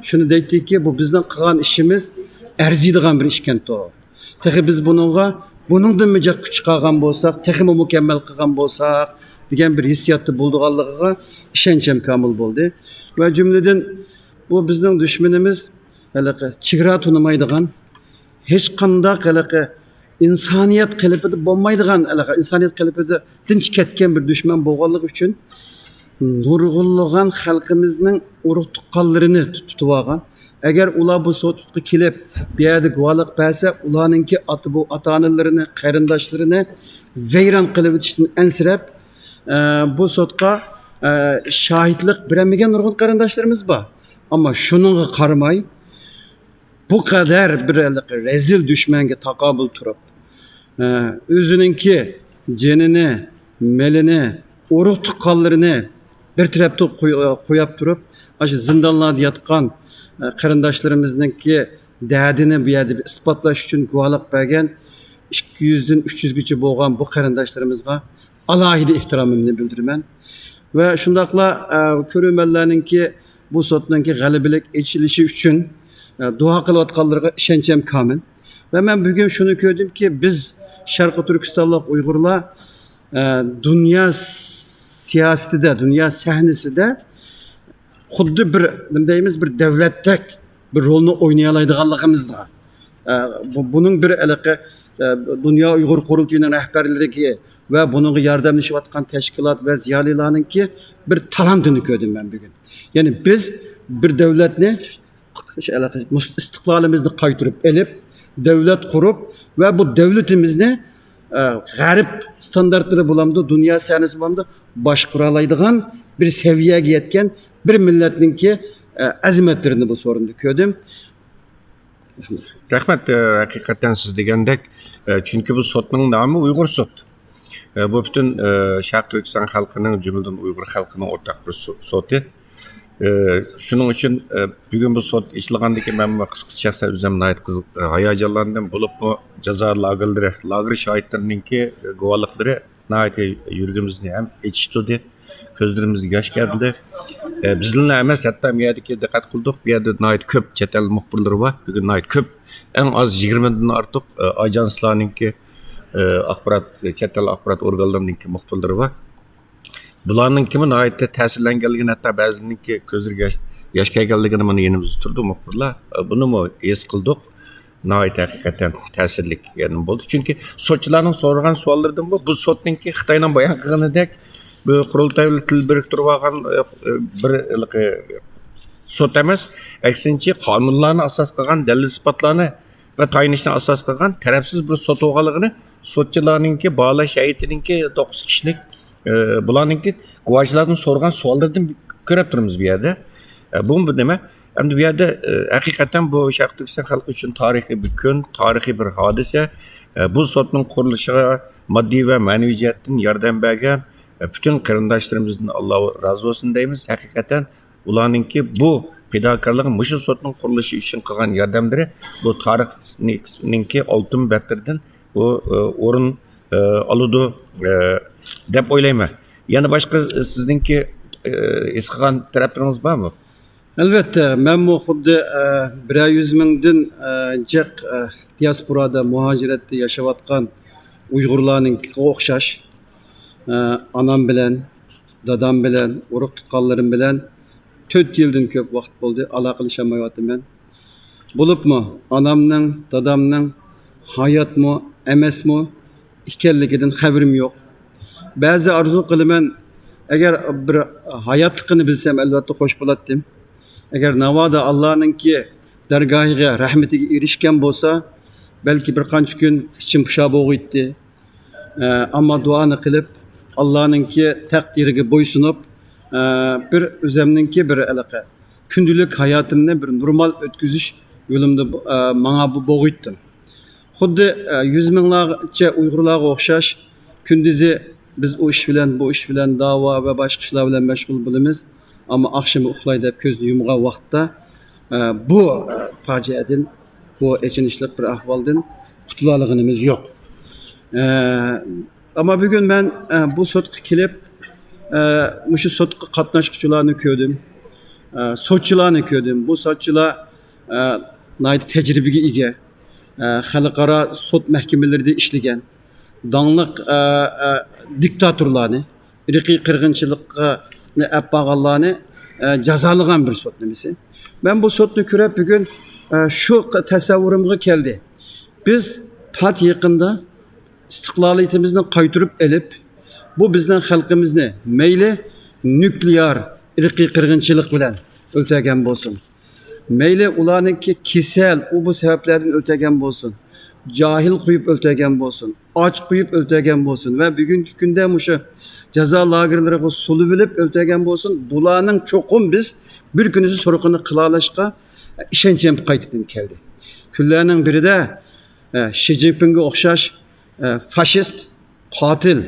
shuni deytiki, bu bizning qilgan ishimiz arziydigan bir ish ekan to'g'ri. Texi biz buningdan mijaq kuch qilgan bo'lsak, texi mukammal qilgan bo'lsak degan bir hissiyatda bo'lganligiga ishonchim komil bo'ldi. Va jumladan bu bizning dushmanimiz chegara tunimaydigan, hech qanday insoniyat qalbida bo'lmaydigan, insoniyat qalbida tinch ketgan bir dushman bo'lganligi uchun nurg'unlagan xalqimizning urug' tuqqanlarini tutib olgan. Agar ular bu sotga kelib, bu yerda guvohlik bersa, ularningki ota-onalarini, qarindoshlarini vayron qilib o'tishdan ansirab, bu sotga şahitlik beremagan nurg'un qarindoshlarimiz bor. Ammo shuningga qaramay, bu kadar bir rezil dushmanga taqobil turib, o'zininki jinini, melini, urug' tuqqanlarini bir tarafda qo'yib turib, shu zindonlarda yotgan qarindoshlarimizningki dardini bu yerda isbotlash uchun guvohlik bergan 200 dan 300 gacha bo'lgan bu qarindoshlarimizga alohida ehtiromimni bildiraman. ve şundakla körümellerninki bu sotninki galibilik içilişi için dua kılayotganlarga işençem kamil. Ve ben bugün şunu gördüm ki biz Şarkı Türkistanlık Uygurlar dünya siyasetinde, dünya sahnesinde xuddi bir deyimiz bir devlettek bir rolünü oynayalaydiganligimizda. Bunun bir alaka Dünya Uygur Kurultayının rehberligi ve bunun yardımlaşıvatkan teşkilat ve ziyalilarınki bir talantını gördüm ben bugün. Yani biz bir devletni istiqlalimizni qaytırıp elip devlet kurup ve bu devletimizni garip standartları bulamda dünya sahnesi bulamda başkuralaydigan bir seviyeye yetken bir milletninki azimetlerini bu sorunda gördüm. Rahmet, hakikaten siz degandek, çünkü bu sotning namı Uygur Sot. Bu bütün Şarkı Türkistan halkının, cümleden Uygur halkının ortak bir sotu. Şunun için bugün bu sot işlagandaki ben kıskısa özüm nayet kızık hayacanlandım. Bulup bu ceza lagır şahitlerinin guvalıkları nayet yürgümüzü hem içtudi. Gözlerimiz yaş geldi. Bizimle emas hatta bir yerdeki dikkat kıldık. Bir yerde nayet köp çetel muhbirleri var. Bugün nayet köp. En az 20'den artık ajanslarınki çetel akbarat organlarınki muhbirleri var. Bularning kimi nayetde ta'sirlanganligini hatta ba'zininki ko'zlariga yosh kelganligini mana yenimizda turdi muxbirlar. Buni mu es qildik. Nayet hakikaten ta'sirlik yani bo'ldi. Chunki sotchilarning so'ragan savollaridan bu sotninki Xitoydan bayon qilganidek bu qurultayli til biriktirib olgan bir sot emas, aksincha qonunlarni asos qilgan dalil isbotlarni va tayinishni asos qilgan tarafsiz bir sot bo'lganligini sotchilarninki bağlash hayitininki 9 kishilik bularninki guvohlardan so'ragan savollardan ko'rib turibmiz bu yerda. Bu nima? Endi bu yerda haqiqatan bu Sharq Turkiston xalqi uchun tarixiy bir kun, tarixiy bir hodisa. Bu sotning qurilishiga moddiy va ma'naviy jihatdan yordam bergan bütün qarindoshlarimizdan Alloh rozi bo'lsin deymiz. Haqiqatan ularninki bu fidokorligi mushu sotning qurilishi uchun qilgan yordamlari bu tarixninki oltin bettirdan bu o'rin oladi deb o'ylayman. Yana boshqa sizningki esqigan taraflarınız bormi? Albatta, men bu xuddi 100 mingdan jiq diasporada muhojiratda yashayotgan Uyg'urlarninkiga o'xshash anam bilan, dadam bilan, urug' tuqqanlarim bilan 4 yildan ko'p vaqt bo'ldi aloqalashamayapman. Bo'libmi anamning, dadamning hayotmi, emasmi ekanligidan xabarim yo'q. Ba'zi arzu qilaman, agar bir hayotligini bilsam albatta xo'sh bo'lardim. Agar navoda Allohninki dargohiga, rahmatiga erishgan bo'lsa, balki bir qancha kun ichim pushab o'g'itdi. Ammo duoni qilib Allohninki taqdiriga bo'ysunib, bir o'zimninki bir alaqa kundulik hayotimni bir normal o'tkazish yo'limda menga bu bo'g'itdim. Xuddi 100 minglarcha Uyg'urlarga o'xshash kunduzi biz o iş bilen, bu iş bilen dava ve başka işler bilen meşgul bulunuz. Ama akşam uxlaydı hep gözünü yumğa vaxtda bu faciadan, bu eçinişlik bir ahvaldan kutulalığınımız yok. Ama bugün ben bu sotqa kelip, şu sotqa qatnaşqıçılarını gördüm. Sotçularını gördüm. Bu sotçular nayt tecrübege ega. Xalqara sot mahkemelerinde işlegen. Danlıq diktatorlarını, irqi qırğınçılıqqa əppağanlarını cəzalıgan bir sot nemesi. Ben bu sotunu görüp bugün şu təsəvvürümə geldi. Biz pat yakında istiqlaliyetimizden qaytırıp elip, bu bizden xalqimizni meyli nükleer irqi qırğınçılıq bilen ötegen bolsun. Meyli ularınki kesel, bu sebeplerden ötegen bolsun. Cahil koyup ötegen bolsun, aç koyup ötegen bolsun ve bugünkü günde muşu ceza lagırları sulu bilip ötegen bolsun. Bulanın çokum biz bir günüzü sorukunu kılalaşka işencem kaydetim geldi. Küllerinin biri de Xi Jinping'e okşaş faşist, katil,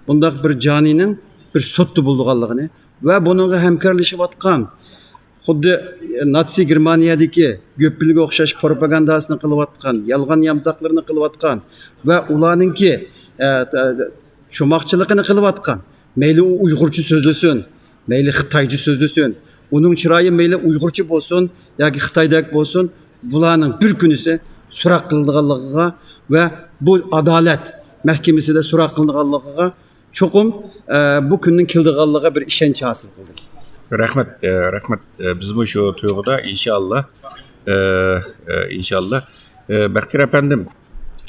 bundak bir caninin bir sottu bulduğallığını ve bununla hemkarlaşıp atkan xuddi Nazi Germaniyadagi göpülge o'xshash propagandasini qilayotgan, yolg'on yamtaqlarini qilayotgan va ularninki cho'moqchiligini qilayotgan Meyli o Uygurca sözlüsün, meyli Xitaycı sözlüsün. Onun çırayı meyli Uygurca bolsun, ya ki Xitaydak bolsun. Bularning bir kunisi so'roq qilinganligiga ve bu adalet mahkemesida so'roq qilinganligiga cho'qim bu kunning keldiganligiga bir ishonch hosil qildik. Rahmat, rahmat. Biz bu şu tuyg'uda inşallah. Baktir efendim,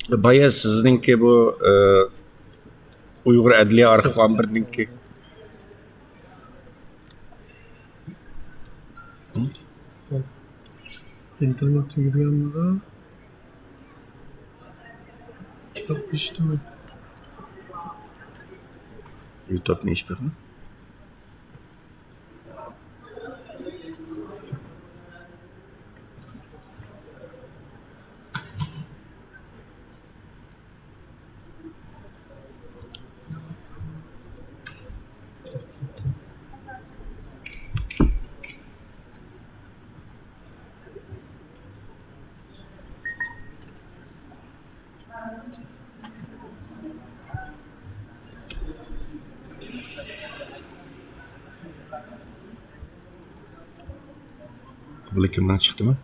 baya sizinki bu Uygur Adliye Arxiv Ambirininki. İnternet yürüyenlere kitap işte mi? YouTube ne iş bakın? Bu kimden çıktı mı?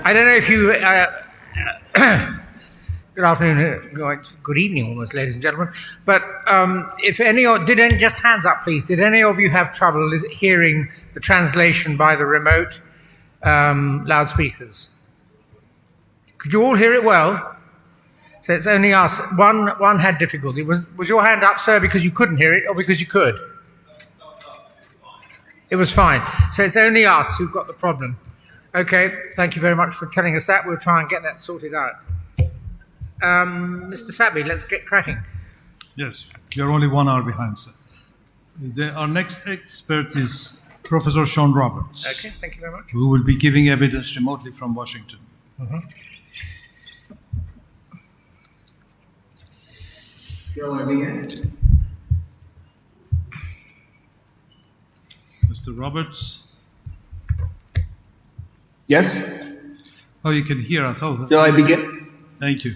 I don't know if you. Good afternoon, good evening, almost, ladies and gentlemen. But if any, just hands up, please. Did any of you have trouble hearing the translation by the remote loudspeakers? Could you all hear it well? So it's only us. One had difficulty. Was your hand up, sir, because you couldn't hear it, or because you could? It was fine. So it's only us who've got the problem. Okay, thank you very much for telling us that. We'll try and get that sorted out. Mr. Sabby, let's get cracking. Yes, you're only 1 hour behind, sir. Our next expert is Professor Sean Roberts. Okay, thank you very much. Who will be giving evidence remotely from Washington. Shall I begin? Mr. Roberts? Yes? Oh, you can hear us. Oh, Shall I begin? Thank you.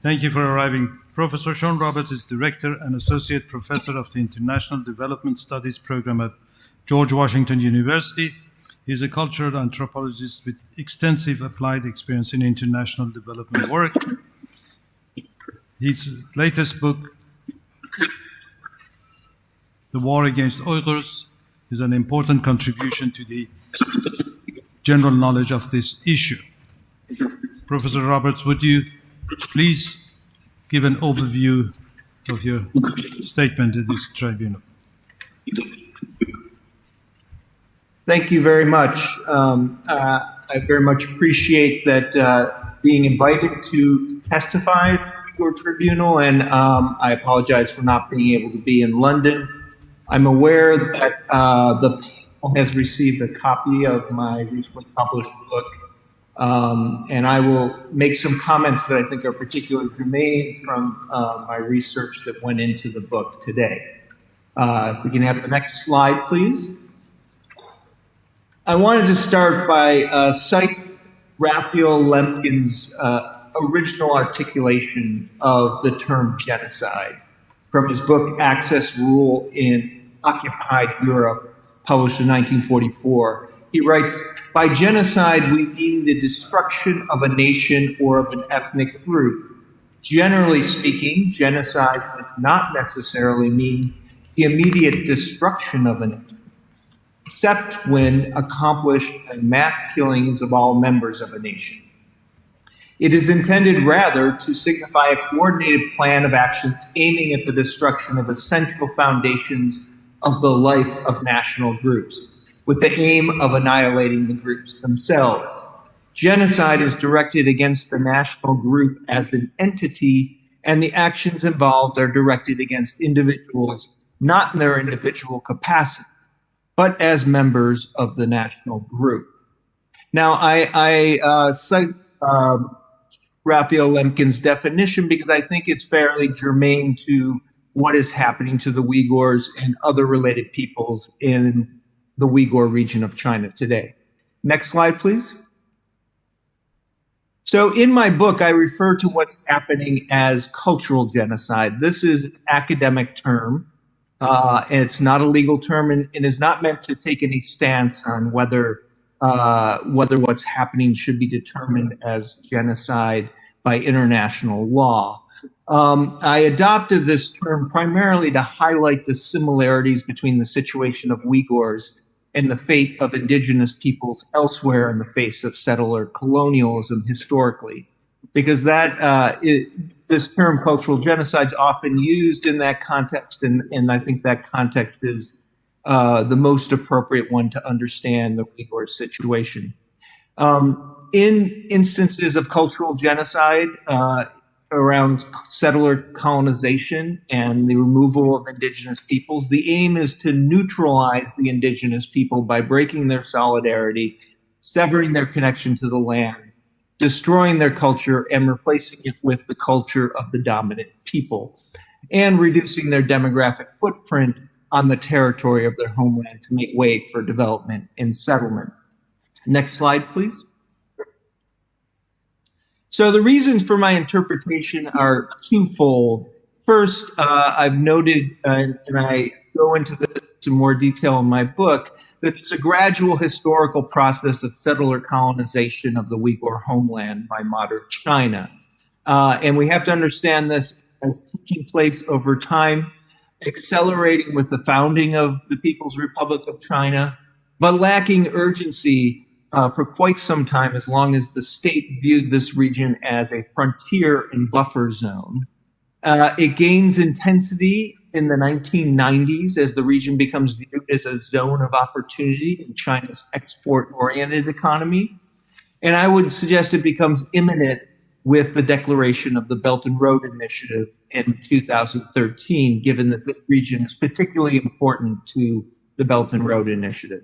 Thank you for arriving. Professor Sean Roberts is Director and Associate Professor of the International Development Studies Program at George Washington University. He is a cultural anthropologist with extensive applied experience in international development work. His latest book, The War Against Uyghurs, is an important contribution to the general knowledge of this issue. Professor Roberts, would you please give an overview of your statement at this tribunal? Thank you very much. I very much appreciate that being invited to testify at the Uyghur Tribunal, and I apologize for not being able to be in London. I'm aware that the panel has received a copy of my recently published book, and I will make some comments that I think are particularly germane from my research that went into the book today. If we can have the next slide, please. I wanted to start by citing Raphael Lemkin's original articulation of the term genocide from his book Access Rule in Occupied Europe, published in 1944. He writes, "By genocide, we mean the destruction of a nation or of an ethnic group. Generally speaking, genocide does not necessarily mean the immediate destruction of a nation, except when accomplished by mass killings of all members of a nation. It is intended rather to signify a coordinated plan of actions aiming at the destruction of essential foundations of the life of national groups, with the aim of annihilating the groups themselves. Genocide is directed against the national group as an entity, and the actions involved are directed against individuals, not in their individual capacity, but as members of the national group." Now, I cite Raphael Lemkin's definition because I think it's fairly germane to what is happening to the Uyghurs and other related peoples in the Uyghur region of China today. Next slide, please. So in my book, I refer to what's happening as cultural genocide. This is an academic term. And it's not a legal term and is not meant to take any stance on whether what's happening should be determined as genocide by international law. I adopted this term primarily to highlight the similarities between the situation of Uyghurs and the fate of indigenous peoples elsewhere in the face of settler colonialism historically, because this term cultural genocide is often used in that context, and I think that context is the most appropriate one to understand the Uyghur situation. In instances of cultural genocide around settler colonization and the removal of indigenous peoples, the aim is to neutralize the indigenous people by breaking their solidarity, severing their connection to the land, destroying their culture and replacing it with the culture of the dominant people, and reducing their demographic footprint on the territory of their homeland to make way for development and settlement. Next slide, please. So the reasons for my interpretation are twofold. First, I've noted, and I go into this in more detail in my book, that it's a gradual historical process of settler colonization of the Uyghur homeland by modern China. And we have to understand this as taking place over time, accelerating with the founding of the People's Republic of China, but lacking urgency for quite some time, as long as the state viewed this region as a frontier and buffer zone. It gains intensity in the 1990s as the region becomes viewed as a zone of opportunity in China's export-oriented economy. And I would suggest it becomes imminent with the declaration of the Belt and Road Initiative in 2013, given that this region is particularly important to the Belt and Road Initiative.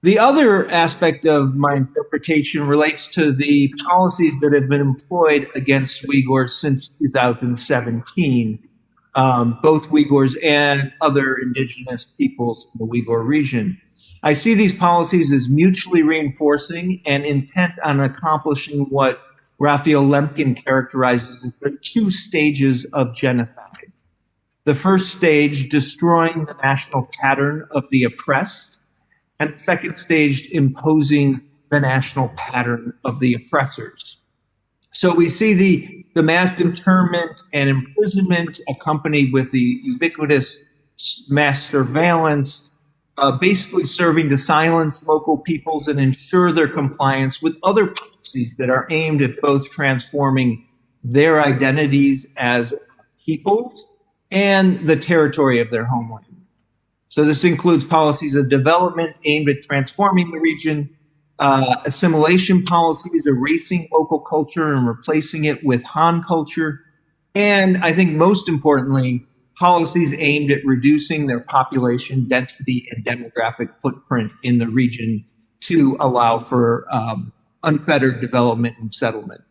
The other aspect of my interpretation relates to the policies that have been employed against Uyghurs since 2017, both Uyghurs and other indigenous peoples in the Uyghur region. I see these policies as mutually reinforcing and intent on accomplishing what Raphael Lemkin characterizes as the two stages of genocide. The first stage, destroying the national pattern of the oppressed, and the second stage, imposing the national pattern of the oppressors. So we see the mass internment and imprisonment accompanied with the ubiquitous mass surveillance, basically serving to silence local peoples and ensure their compliance with other policies that are aimed at both transforming their identities as peoples and the territory of their homeland. So this includes policies of development aimed at transforming the region, assimilation policies, erasing local culture and replacing it with Han culture, and I think most importantly, policies aimed at reducing their population density and demographic footprint in the region to allow for unfettered development and settlement.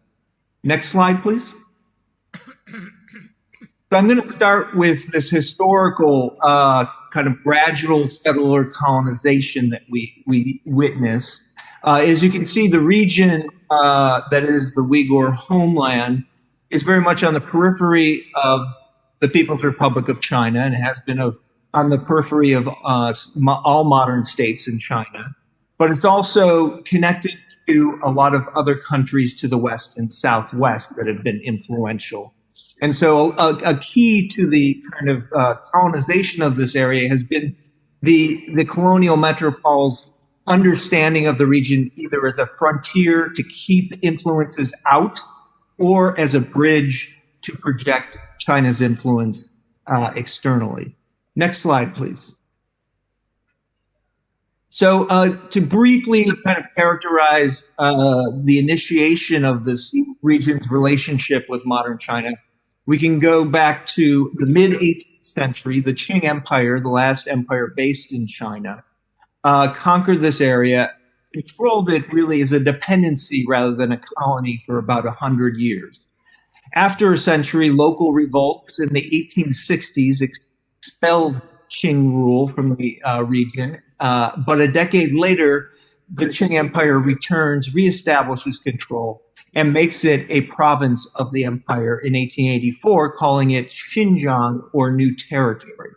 Next slide, please. So I'm going to start with this historical kind of gradual settler colonization that we witness. As you can see, the region that is the Uyghur homeland is very much on the periphery of the People's Republic of China, and it has been on the periphery of all modern states in China. But it's also connected to a lot of other countries to the west and southwest that have been influential. And so a key to the kind of colonization of this area has been the colonial metropole's understanding of the region either as a frontier to keep influences out or as a bridge to project China's influence externally. Next slide, please. So to briefly kind of characterize the initiation of this region's relationship with modern China, we can go back to the mid-18th century. The Qing Empire, the last empire based in China, conquered this area, controlled it really as a dependency rather than a colony for about 100 years. After a century, local revolts in the 1860s expelled Qing rule from the region, but a decade later, the Qing Empire returns, reestablishes control, and makes it a province of the empire in 1884, calling it Xinjiang, or New Territory.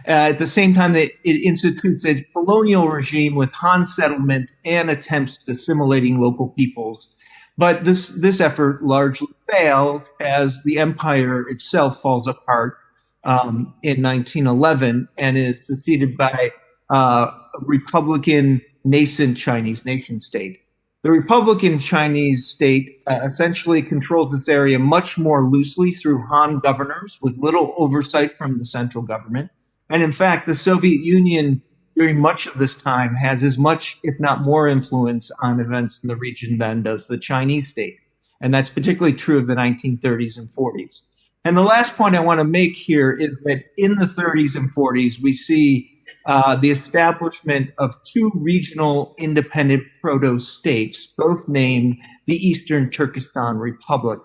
At the same time, that it institutes a colonial regime with Han settlement and attempts at assimilating local peoples. But this effort largely fails as the empire itself falls apart in 1911 and is succeeded by a Republican nascent Chinese nation state. The Republican Chinese state essentially controls this area much more loosely through Han governors with little oversight from the central government. And in fact, the Soviet Union during much of this time has as much, if not more, influence on events in the region than does the Chinese state. And that's particularly true of the 1930s and 40s. And the last point I want to make here is that in the 30s and 40s, we see the establishment of two regional independent proto-states, both named the Eastern Turkestan Republic.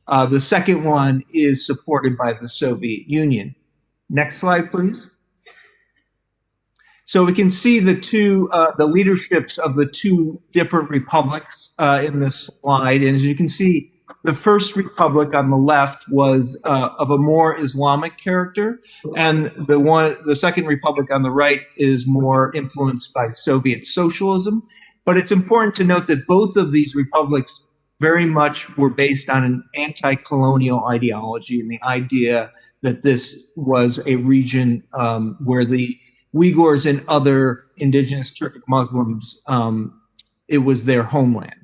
The second one is supported by the Soviet Union. Next slide, please. So we can see the leaderships of the two different republics in this slide. And as you can see, the First Republic on the left was of a more Islamic character, and the Second Republic on the right is more influenced by Soviet socialism. But it's important to note that both of these republics very much were based on an anti-colonial ideology and the idea that this was a region where the Uyghurs and other indigenous Turkic Muslims, it was their homeland.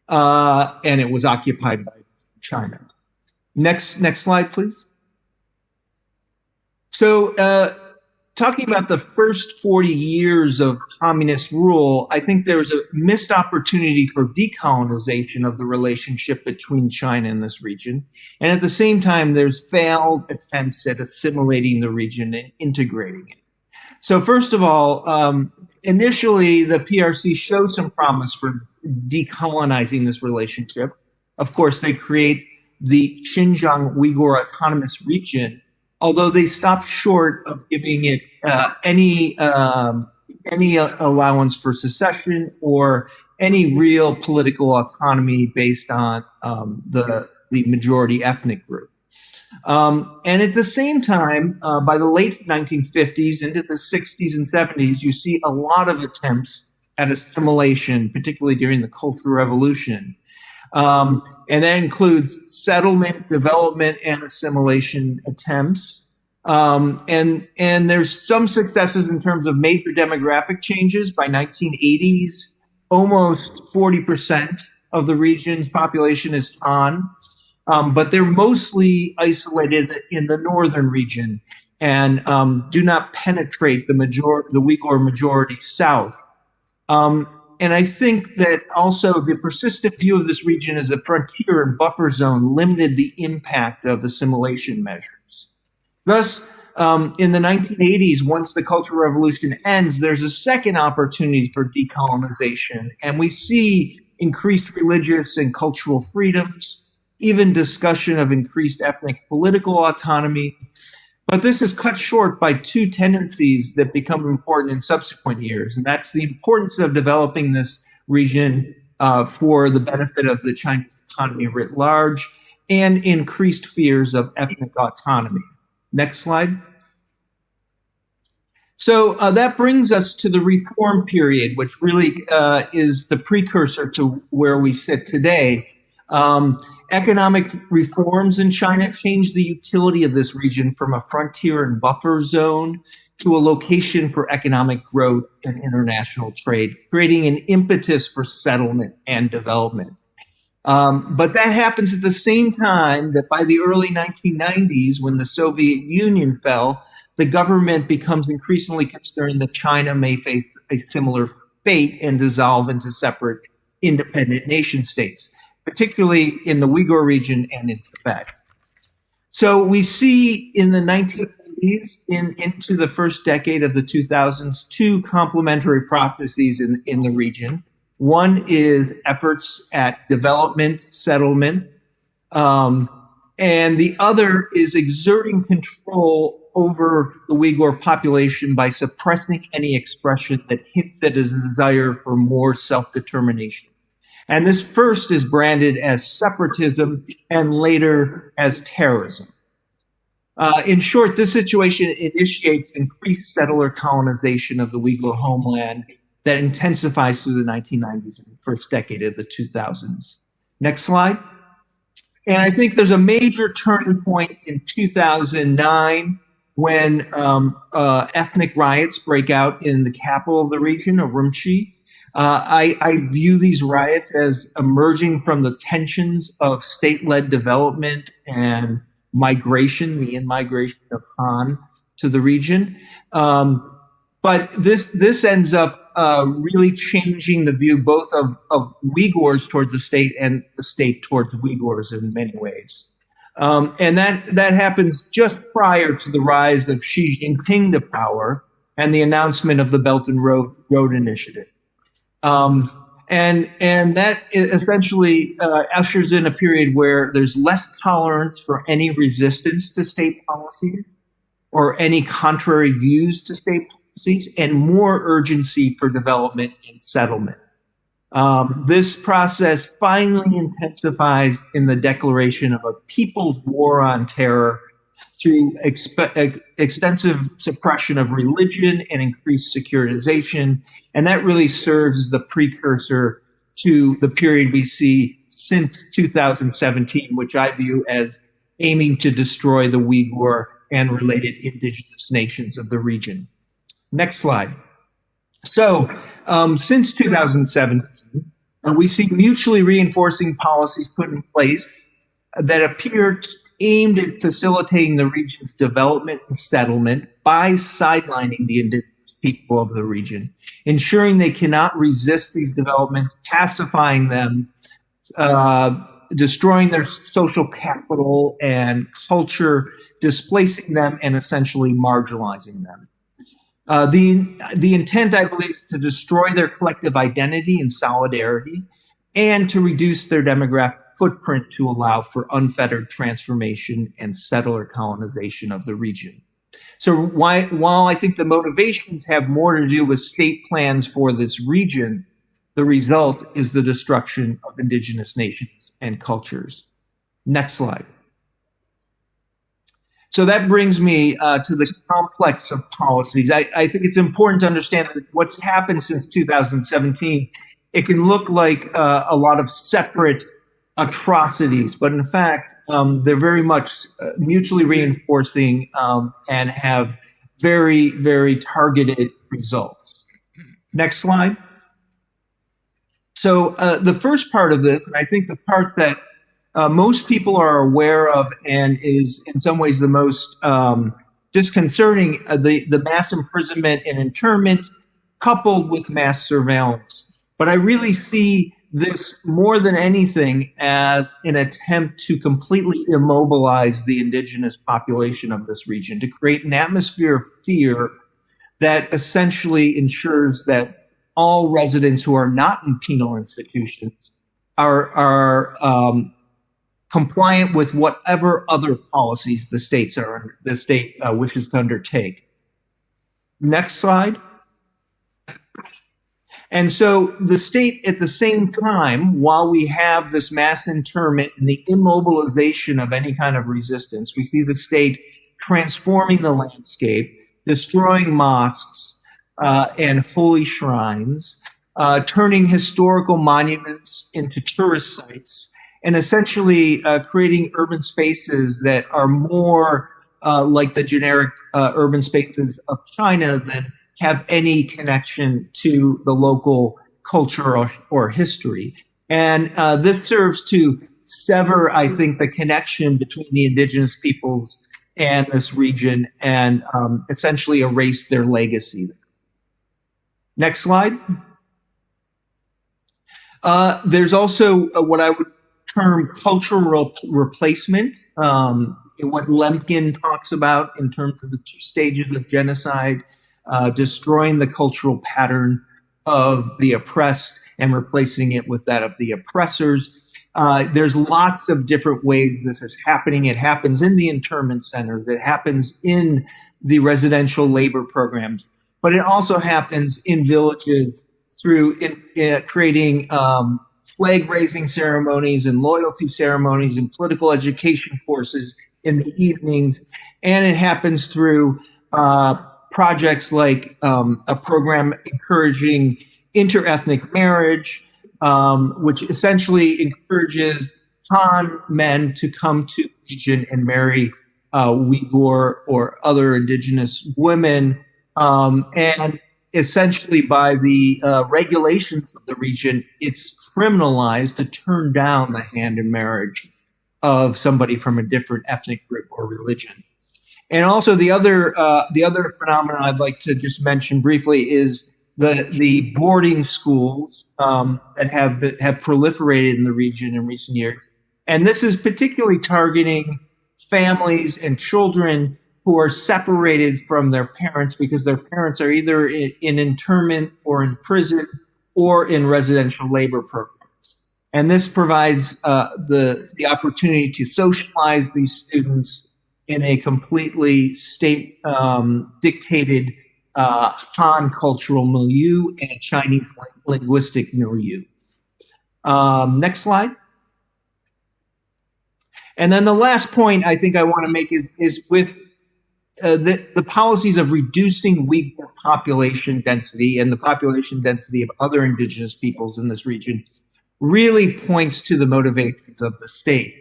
And it was occupied by China. Next slide, please. So talking about the first 40 years of communist rule, I think there was a missed opportunity for decolonization of the relationship between China and this region. And at the same time, there's failed attempts at assimilating the region and integrating it. So first of all, initially, the PRC showed some promise for decolonizing this relationship. Of course, they create the Xinjiang Uyghur Autonomous Region, although they stopped short of giving it any allowance for secession or any real political autonomy based on the majority ethnic group. And at the same time, by the late 1950s into the 60s and 70s, you see a lot of attempts at assimilation, particularly during the Cultural Revolution. And that includes settlement, development, and assimilation attempts. And there's some successes in terms of major demographic changes. By 1980s, almost 40% of the region's population is Han. But they're mostly isolated in the northern region and do not penetrate the Uyghur majority south. And I think that also the persistent view of this region as a frontier and buffer zone limited the impact of assimilation measures. Thus, in the 1980s, once the Cultural Revolution ends, there's a second opportunity for decolonization, and we see increased religious and cultural freedoms, even discussion of increased ethnic political autonomy. But this is cut short by two tendencies that become important in subsequent years, and that's the importance of developing this region for the benefit of the Chinese economy writ large and increased fears of ethnic autonomy. Next slide. So that brings us to the reform period, which really is the precursor to where we sit today. Economic reforms in China changed the utility of this region from a frontier and buffer zone to a location for economic growth and international trade, creating an impetus for settlement and development. But that happens at the same time that by the early 1990s, when the Soviet Union fell, the government becomes increasingly concerned that China may face a similar fate and dissolve into separate independent nation states, particularly in the Uyghur region and in Tibet. So we see in the 1980s into the first decade of the 2000s, two complementary processes in the region. One is efforts at development, settlement, and the other is exerting control over the Uyghur population by suppressing any expression that hints at a desire for more self-determination. And this first is branded as separatism and later as terrorism. In short, this situation initiates increased settler colonization of the Uyghur homeland that intensifies through the 1990s and the first decade of the 2000s. Next slide. And I think there's a major turning point in 2009 when ethnic riots break out in the capital of the region, Urumqi. I view these riots as emerging from the tensions of state-led development and migration, the in-migration of Han to the region. But this ends up really changing the view both of Uyghurs towards the state and the state towards Uyghurs in many ways. And that happens just prior to the rise of Xi Jinping to power and the announcement of the Belt and Road Initiative. And that essentially ushers in a period where there's less tolerance for any resistance to state policies or any contrary views to state policies and more urgency for development and settlement. This process finally intensifies in the declaration of a people's war on terror through extensive suppression of religion and increased securitization. And that really serves as the precursor to the period we see since 2017, which I view as aiming to destroy the Uyghur and related indigenous nations of the region. Next slide. So, since 2017, we see mutually reinforcing policies put in place that appear aimed at facilitating the region's development and settlement by sidelining the indigenous people of the region, ensuring they cannot resist these developments, pacifying them, destroying their social capital and culture, displacing them, and essentially marginalizing them. The intent, I believe, is to destroy their collective identity and solidarity and to reduce their demographic footprint to allow for unfettered transformation and settler colonization of the region. So while I think the motivations have more to do with state plans for this region, the result is the destruction of indigenous nations and cultures. Next slide. So that brings me to the complex of policies. I think it's important to understand that what's happened since 2017, it can look like a lot of separate atrocities, but in fact, they're very much mutually reinforcing and have very, very targeted results. Next slide. So the first part of this, and I think the part that most people are aware of and is in some ways the most disconcerting, the mass imprisonment and internment coupled with mass surveillance. But I really see this more than anything as an attempt to completely immobilize the indigenous population of this region, to create an atmosphere of fear that essentially ensures that all residents who are not in penal institutions are compliant with whatever other policies the state wishes to undertake. Next slide. And so the state, at the same time, while we have this mass internment and the immobilization of any kind of resistance, we see the state transforming the landscape, destroying mosques and holy shrines, turning historical monuments into tourist sites, and essentially creating urban spaces that are more like the generic urban spaces of China than have any connection to the local culture or history. And this serves to sever, I think, the connection between the indigenous peoples and this region and essentially erase their legacy. Next slide. There's also what I would term cultural replacement, what Lemkin talks about in terms of the two stages of genocide, destroying the cultural pattern of the oppressed and replacing it with that of the oppressors. There's lots of different ways this is happening. It happens in the internment centers. It happens in the residential labor programs, but it also happens in villages through creating flag-raising ceremonies and loyalty ceremonies and political education courses in the evenings. And it happens through projects like a program encouraging interethnic marriage, which essentially encourages Han men to come to the region and marry Uyghur or other indigenous women. And essentially by the regulations of the region, it's criminalized to turn down the hand in marriage of somebody from a different ethnic group or religion. And also the other phenomenon I'd like to just mention briefly is the boarding schools that have proliferated in the region in recent years. And this is particularly targeting families and children who are separated from their parents because their parents are either in internment or in prison or in residential labor programs. And this provides the opportunity to socialize these students in a completely state dictated Han cultural milieu and Chinese linguistic milieu. Next slide. And then the last point I think I want to make is with the policies of reducing Uyghur population density and the population density of other indigenous peoples in this region really points to the motivations of the state.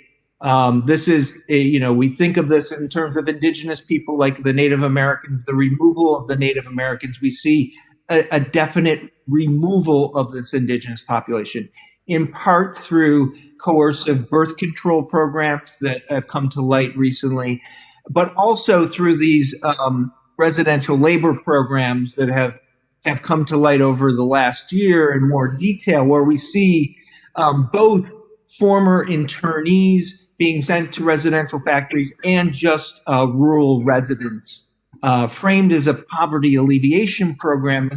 This is, we think of this in terms of indigenous people like the Native Americans, the removal of the Native Americans. We see a definite removal of this indigenous population, in part through coercive birth control programs that have come to light recently, but also through these residential labor programs that have come to light over the last year in more detail, where we see both former internees being sent to residential factories and just rural residents. Framed as a poverty alleviation program,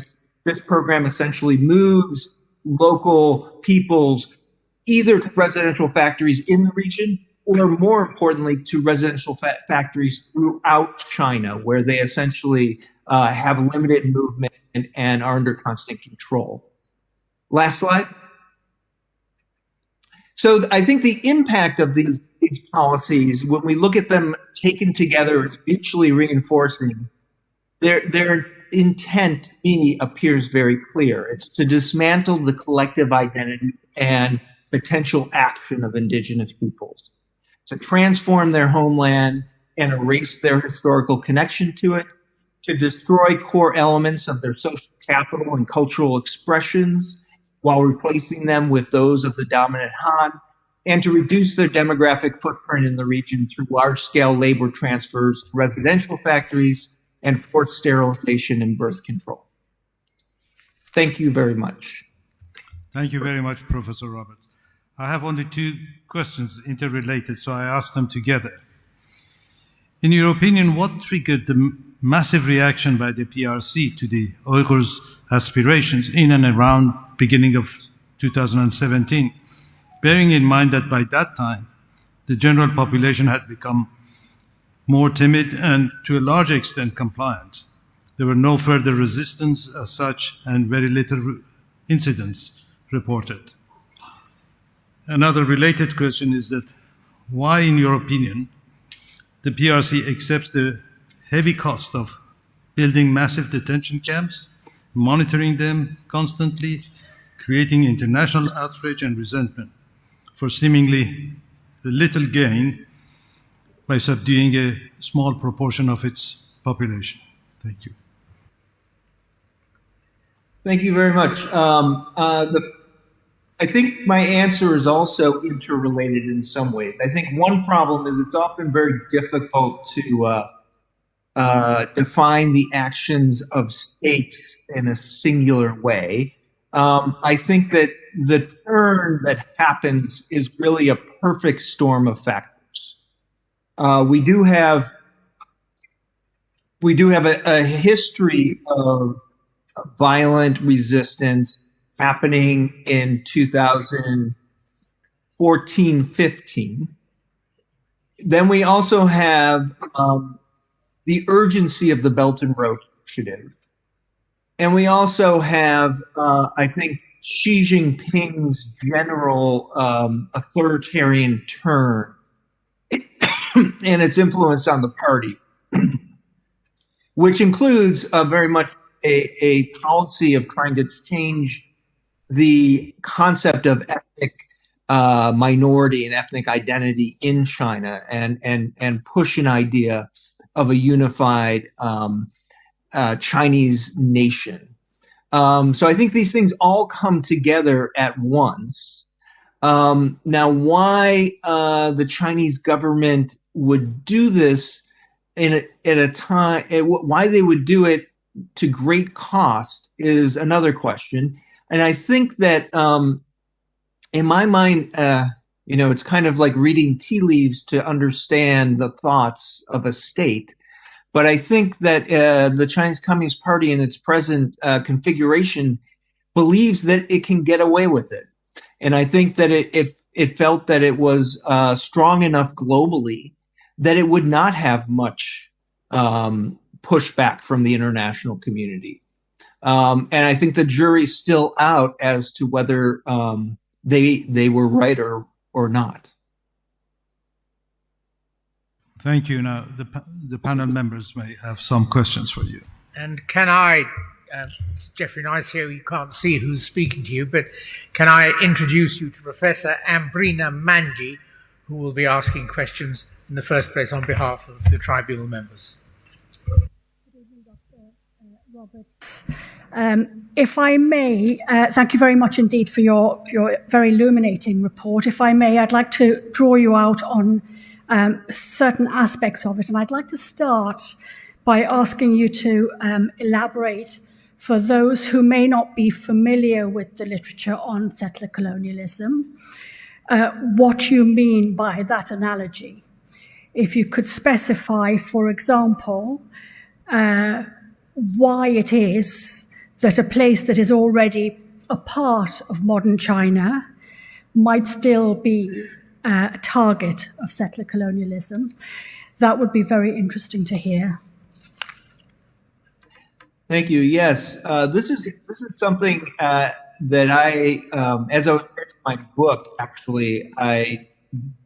this program essentially moves local peoples either to residential factories in the region or, more importantly, to residential factories throughout China, where they essentially have limited movement and are under constant control. Last slide. So I think the impact of these policies, when we look at them taken together as mutually reinforcing, their intent to me appears very clear. It's to dismantle the collective identity and potential action of indigenous peoples, to transform their homeland and erase their historical connection to it, to destroy core elements of their social capital and cultural expressions while replacing them with those of the dominant Han, and to reduce their demographic footprint in the region through large-scale labor transfers to residential factories and forced sterilization and birth control. Thank you very much. Thank you very much, Professor Robert. I have only two questions interrelated, so I ask them together. In your opinion, what triggered the massive reaction by the PRC to the Uyghurs' aspirations in and around beginning of 2017, bearing in mind that by that time, the general population had become more timid and to a large extent compliant. There were no further resistance as such and very little incidents reported. Another related question is that why, in your opinion, the PRC accepts the heavy cost of building massive detention camps, monitoring them constantly, creating international outrage and resentment for seemingly little gain by subduing a small proportion of its population? Thank you. Thank you very much. I think my answer is also interrelated in some ways. I think one problem is it's often very difficult to define the actions of states in a singular way. I think that the turn that happens is really a perfect storm of factors. We do have a history of violent resistance happening in 2014-15. Then we also have the urgency of the Belt and Road Initiative. And we also have, I think, Xi Jinping's general authoritarian turn and its influence on the party, which includes very much a policy of trying to change the concept of ethnic minority and ethnic identity in China and push an idea of a unified Chinese nation. So I think these things all come together at once. Now, why the Chinese government would do this at a time, why they would do it to great cost is another question. And I think that in my mind, it's kind of like reading tea leaves to understand the thoughts of a state. But I think that the Chinese Communist Party in its present configuration believes that it can get away with it. And I think that it felt that it was strong enough globally that it would not have much pushback from the international community. And I think the jury's still out as to whether they were right or not. Thank you. Now, the panel members may have some questions for you. And can I, it's Jeffrey Nice here, you can't see who's speaking to you, but can I introduce you to Professor Ambrina Manji, who will be asking questions in the first place on behalf of the tribunal members. Roberts. If I may, thank you very much indeed for your very illuminating report. If I may, I'd like to draw you out on certain aspects of it, and I'd like to start by asking you to elaborate for those who may not be familiar with the literature on settler colonialism, what you mean by that analogy. If you could specify, for example, why it is that a place that is already a part of modern China might still be a target of settler colonialism. That would be very interesting to hear. Thank you. Yes, this is something that I, as I was writing my book, actually, I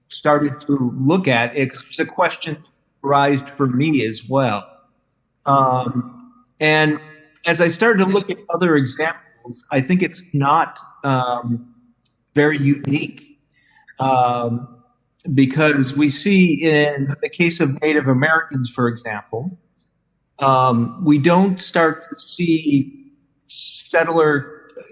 started to look at. It's a question that arose for me as well. And as I started to look at other examples, I think it's not very unique, because we see in the case of Native Americans, for example, we don't start to see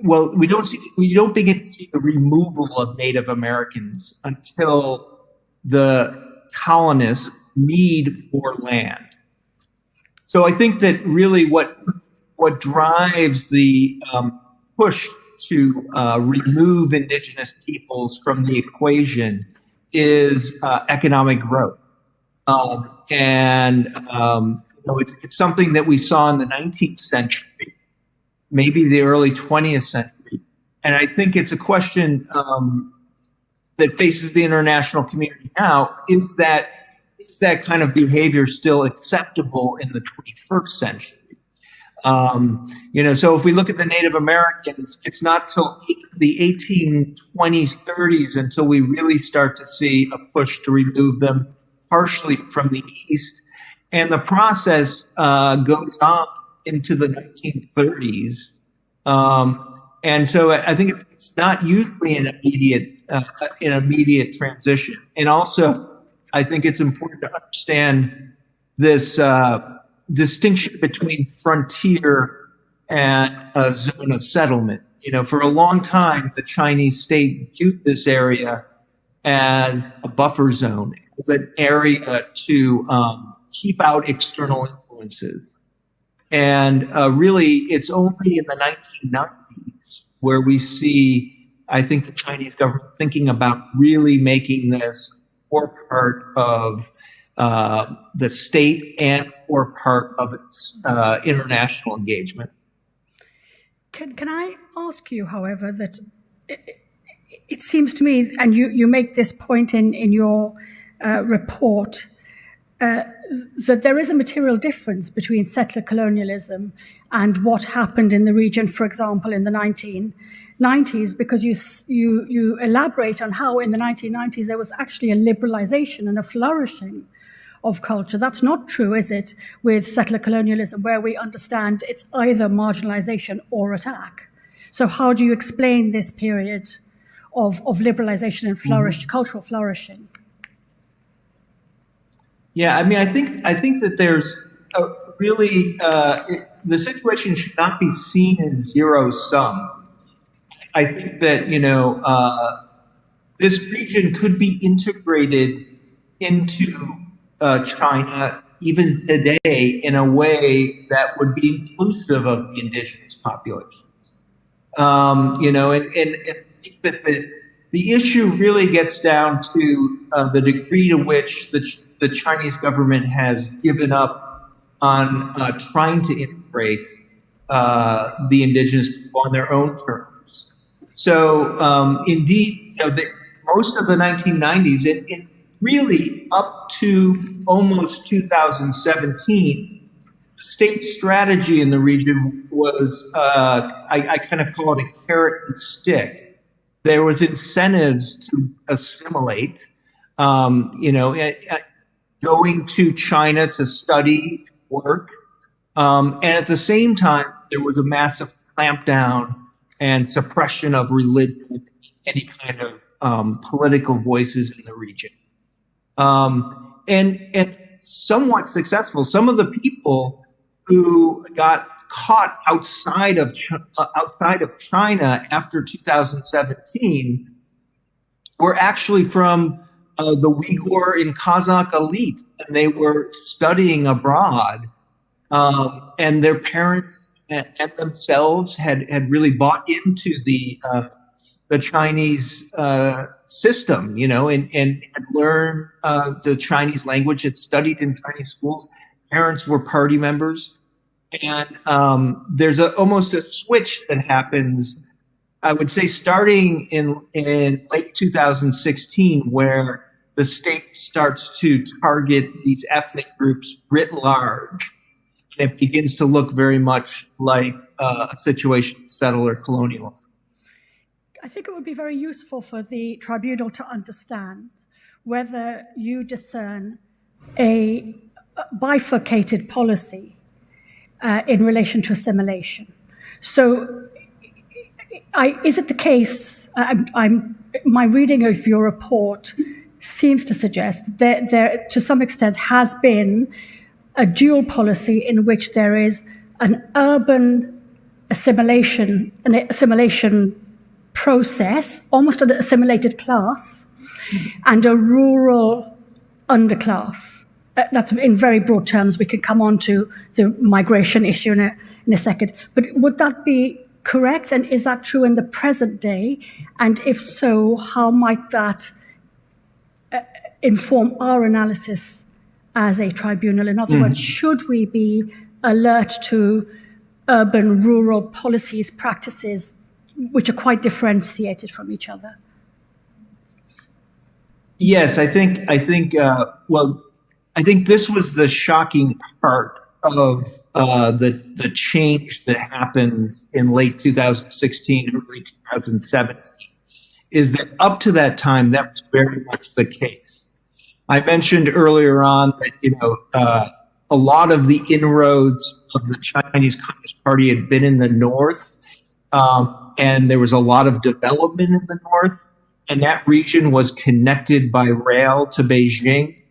we don't begin to see the removal of Native Americans until the colonists need more land. So I think that really what drives the push to remove indigenous peoples from the equation is economic growth, it's something that we saw in the 19th century, maybe the early 20th century, and I think it's a question that faces the international community now: is that kind of behavior still acceptable in the 21st century? So if we look at the Native Americans, it's not till the 1820s, 30s until we really start to see a push to remove them partially from the East. And the process goes on into the 1930s. And so I think it's not usually an immediate transition. And also, I think it's important to understand this distinction between frontier and a zone of settlement. For a long time, the Chinese state viewed this area as a buffer zone, as an area to keep out external influences. And really, it's only in the 1990s where we see, I think, the Chinese government thinking about really making this core part of the state and core part of its international engagement. Can I ask you, however, that it seems to me, and you make this point in your report, that there is a material difference between settler colonialism and what happened in the region, for example, in the 1990s, because you elaborate on how in the 1990s there was actually a liberalization and a flourishing of culture. That's not true, is it, with settler colonialism, where we understand it's either marginalization or attack? So how do you explain this period of liberalization and cultural flourishing? Yeah, I mean, I think that there's the situation should not be seen as zero sum. I think that this region could be integrated into China even today in a way that would be inclusive of the indigenous populations. And I think that the issue really gets down to the degree to which the Chinese government has given up on trying to integrate the indigenous people on their own terms. So indeed, most of the 1990s, it really up to almost 2017, state strategy in the region was, I kind of call it a carrot and stick. there was incentives to assimilate, going to China to study, work, and at the same time, there was a massive clampdown and suppression of religion, any kind of political voices in the region. And somewhat successful. Some of the people who got caught outside of China after 2017 were actually from the Uyghur and Kazakh elite, and they were studying abroad. And their parents and themselves had really bought into the Chinese system, and had learned the Chinese language, had studied in Chinese schools. Parents were party members. And there's almost a switch that happens, I would say, starting in late 2016, where the state starts to target these ethnic groups writ large. And it begins to look very much like a situation of settler colonialism. I think it would be very useful for the tribunal to understand whether you discern a bifurcated policy in relation to assimilation. So, is it the case? My reading of your report seems to suggest that there, to some extent, has been a dual policy in which there is an urban assimilation process, almost an assimilated class, and a rural underclass. That's in very broad terms. We can come on to the migration issue in a second. But would that be correct? And is that true in the present day? And if so, how might that inform our analysis as a tribunal? In other words, should we be alert to urban-rural policies, practices, which are quite differentiated from each other? Yes, I think this was the shocking part of the change that happens in late 2016, early 2017, is that up to that time, that was very much the case. I mentioned earlier on that, a lot of the inroads of the Chinese Communist Party had been in the north, and there was a lot of development in the north, and that region was connected by rail to Beijing.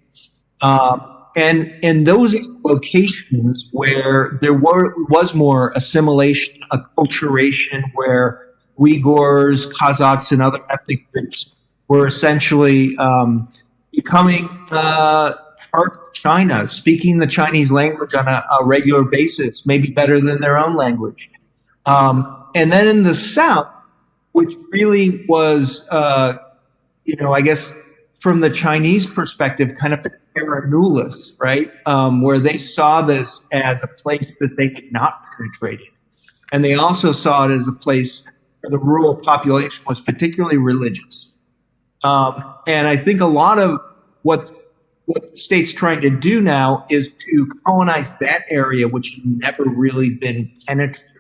And those locations where there was more assimilation, acculturation, where Uyghurs, Kazakhs, and other ethnic groups were essentially becoming part of China, speaking the Chinese language on a regular basis, maybe better than their own language. And then in the South, which really was, I guess, from the Chinese perspective, kind of a terra nullius, right? Where they saw this as a place that they had not penetrated. And they also saw it as a place where the rural population was particularly religious. And I think a lot of what the state's trying to do now is to colonize that area, which had never really been penetrated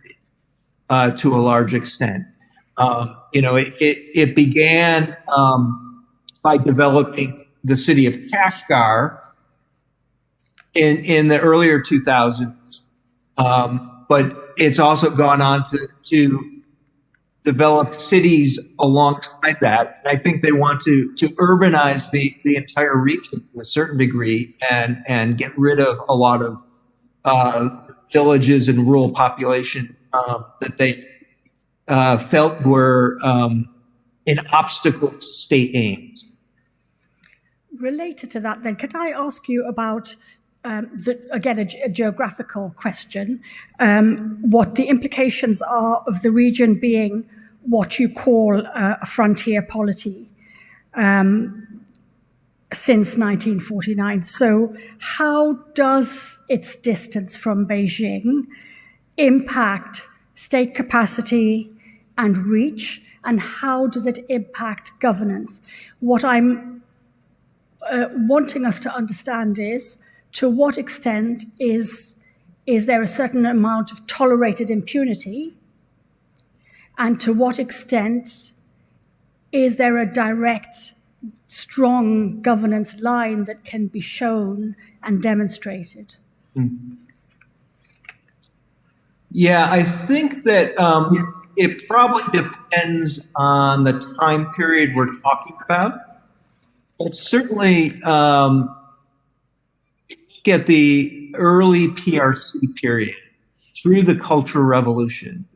to a large extent. It began by developing the city of Kashgar in the earlier 2000s, but it's also gone on to develop cities alongside that. And I think they want to urbanize the entire region to a certain degree and get rid of a lot of villages and rural population that they felt were an obstacle to state aims. Related to that, then, could I ask you about, again, a geographical question, what the implications are of the region being what you call a frontier polity since 1949. So how does its distance from Beijing impact state capacity and reach, and how does it impact governance? What I'm wanting us to understand is, to what extent is there a certain amount of tolerated impunity, and to what extent is there a direct, strong governance line that can be shown and demonstrated? Yeah, I think that it probably depends on the time period we're talking about. But certainly, get the early PRC period through the Cultural Revolution.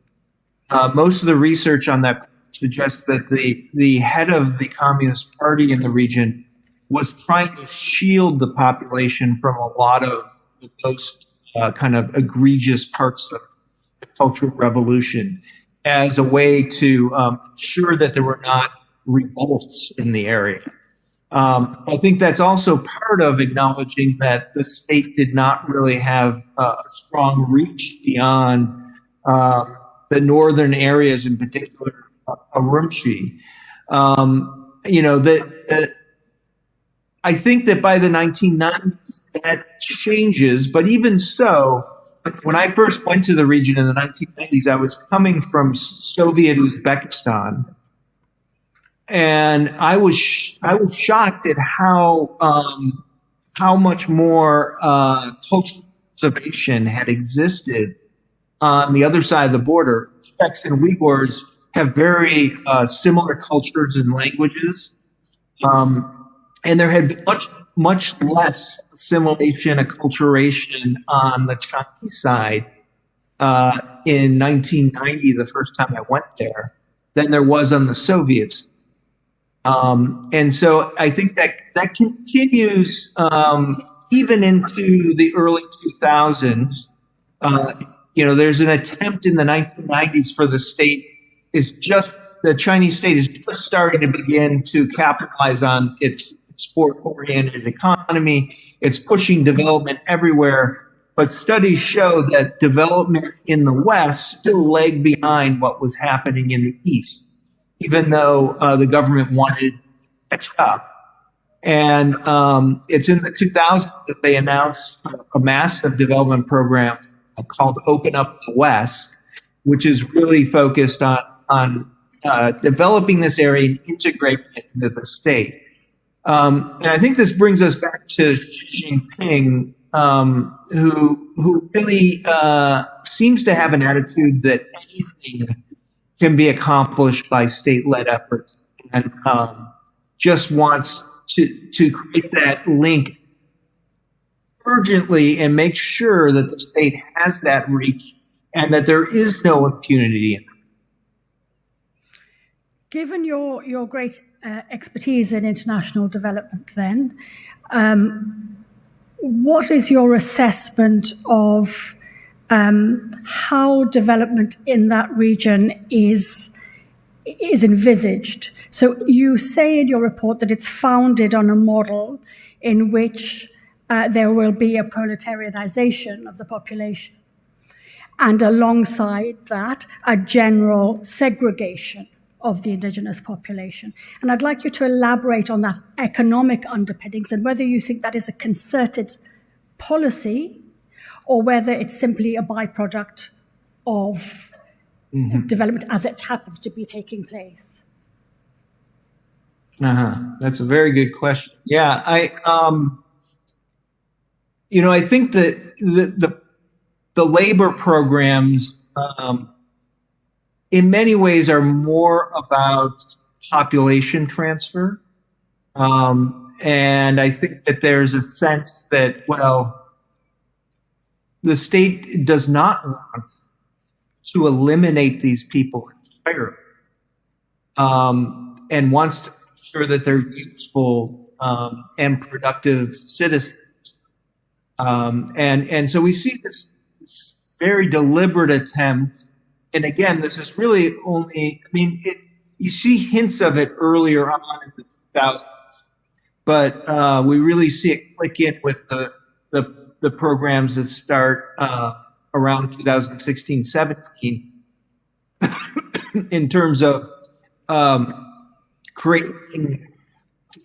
Most of the research on that suggests that the head of the Communist Party in the region was trying to shield the population from a lot of the most kind of egregious parts of the Cultural Revolution as a way to ensure that there were not revolts in the area. I think that's also part of acknowledging that the state did not really have a strong reach beyond the northern areas, in particular Urumqi. I think that by the 1990s that changes, but even so, when I first went to the region in the 1990s, I was coming from Soviet Uzbekistan. And I was shocked at how much more cultural conservation had existed on the other side of the border. Uzbeks and Uyghurs have very similar cultures and languages, and there had been much less assimilation, acculturation on the Chinese side in 1990, the first time I went there, than there was on the Soviets. And so I think that continues even into the early 2000s. There's an attempt in the 1990s for the Chinese state is just starting to begin to capitalize on its export-oriented economy. It's pushing development everywhere, but studies show that development in the West still lagged behind what was happening in the East, even though the government wanted to catch up. And it's in the 2000s that they announced a massive development program called Open Up the West, which is really focused on developing this area and integrating it into the state. And I think this brings us back to Xi Jinping, who really seems to have an attitude that anything can be accomplished by state-led efforts, and just wants to create that link urgently and make sure that the state has that reach and that there is no impunity in it. Given your great expertise in international development, then, what is your assessment of how development in that region is envisaged? So you say in your report that it's founded on a model in which there will be a proletarianization of the population, and alongside that, a general segregation of the indigenous population. And I'd like you to elaborate on that economic underpinnings and whether you think that is a concerted policy or whether it's simply a byproduct of development as it happens to be taking place. That's a very good question. Yeah, I think that the labor programs in many ways are more about population transfer. And I think that there's a sense that, well, the state does not want to eliminate these people entirely, and wants to ensure that they're useful and productive citizens. And so we see this very deliberate attempt. And again, this is really only, you see hints of it earlier on in the 2000s, but we really see it click in with the programs that start around 2016, 17 in terms of creating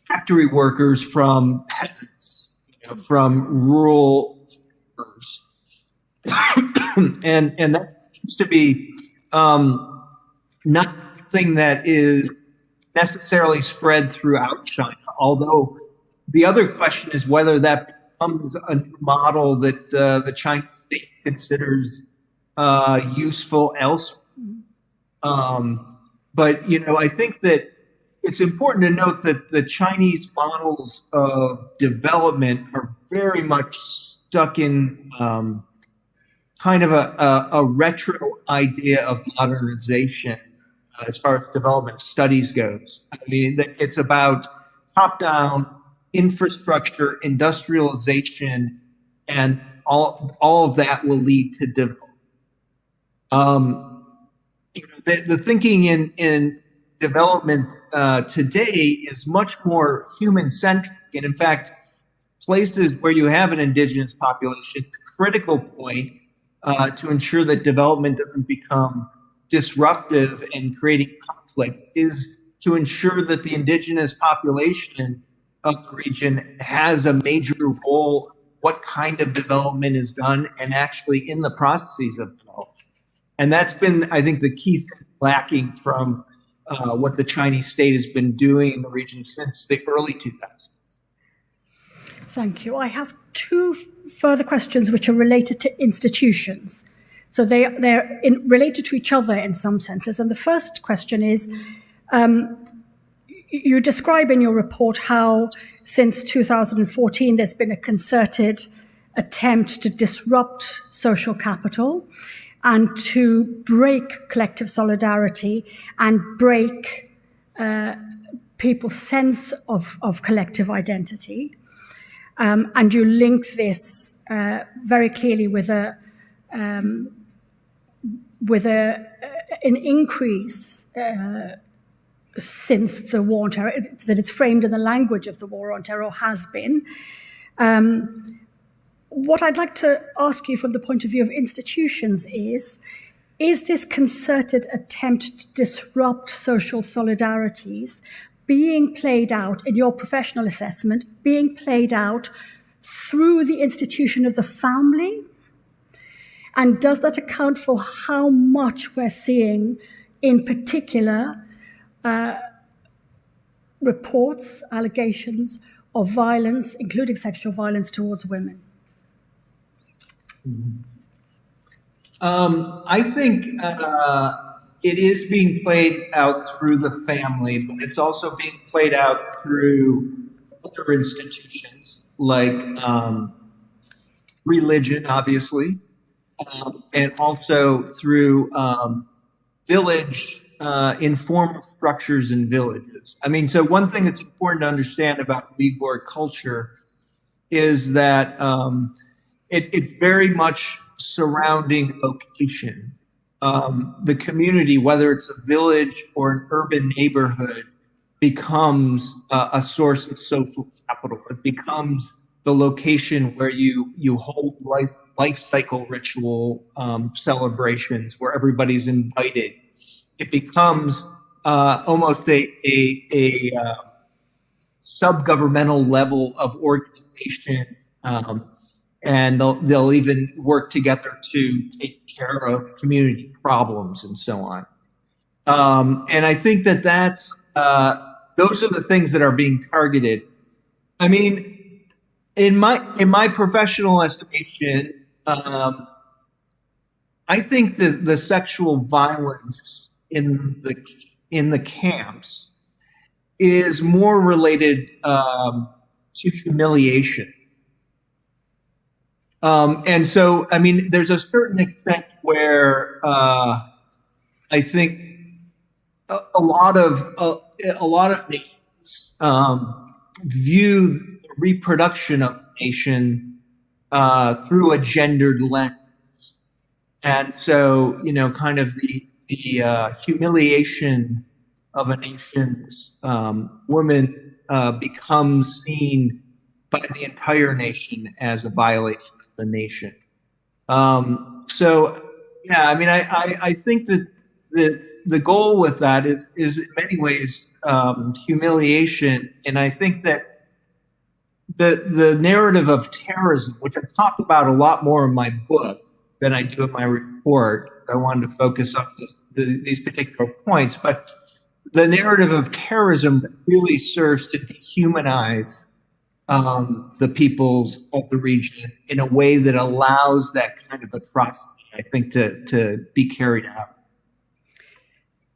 factory workers from peasants, from rural farmers. and that seems to be not something that is necessarily spread throughout China, although the other question is whether that becomes a model that the Chinese state considers useful elsewhere. But, you know, I think that it's important to note that the Chinese models of development are very much stuck in kind of a retro idea of modernization as far as development studies goes. I mean, it's about top-down infrastructure, industrialization, and all of that will lead to development. You know, the thinking in development today is much more human-centric, and in fact, places where you have an indigenous population, the critical point to ensure that development doesn't become disruptive and creating conflict is to ensure that the indigenous population of the region has a major role in what kind of development is done and actually in the processes of development. And that's been, I think, the key thing lacking from what the Chinese state has been doing in the region since the early 2000s. Thank you. I have two further questions which are related to institutions. So they're related to each other in some senses. And the first question is, you describe in your report how since 2014 there's been a concerted attempt to disrupt social capital and to break collective solidarity and break people's sense of collective identity. And you link this very clearly with an increase since the war on terror, that it's framed in the language of the war on terror, has been. What I'd like to ask you from the point of view of institutions is this concerted attempt to disrupt social solidarities being played out, in your professional assessment, being played out through the institution of the family? And does that account for how much we're seeing, in particular, reports, allegations of violence, including sexual violence towards women? I think it is being played out through the family, but it's also being played out through other institutions like religion, obviously, and also through village, informal structures in villages. I mean, so one thing that's important to understand about Uyghur culture is that it's very much surrounding location. The community, whether it's a village or an urban neighborhood, becomes a source of social capital. It becomes the location where you hold life cycle ritual celebrations where everybody's invited. It becomes almost a sub-governmental level of organization, and they'll even work together to take care of community problems and so on. And I think that's those are the things that are being targeted. I mean, in my professional estimation, I think the sexual violence in the camps is more related to humiliation. And so, I mean, there's a certain extent where I think a lot of nations view the reproduction of a nation through a gendered lens, and so kind of the humiliation of a nation's woman becomes seen by the entire nation as a violation of the nation. So, yeah, I mean, I think that the goal with that is in many ways humiliation, and I think that the narrative of terrorism, which I talk about a lot more in my book than I do in my report, I wanted to focus on these particular points, but the narrative of terrorism really serves to dehumanize the peoples of the region in a way that allows that kind of atrocity, I think, to be carried out.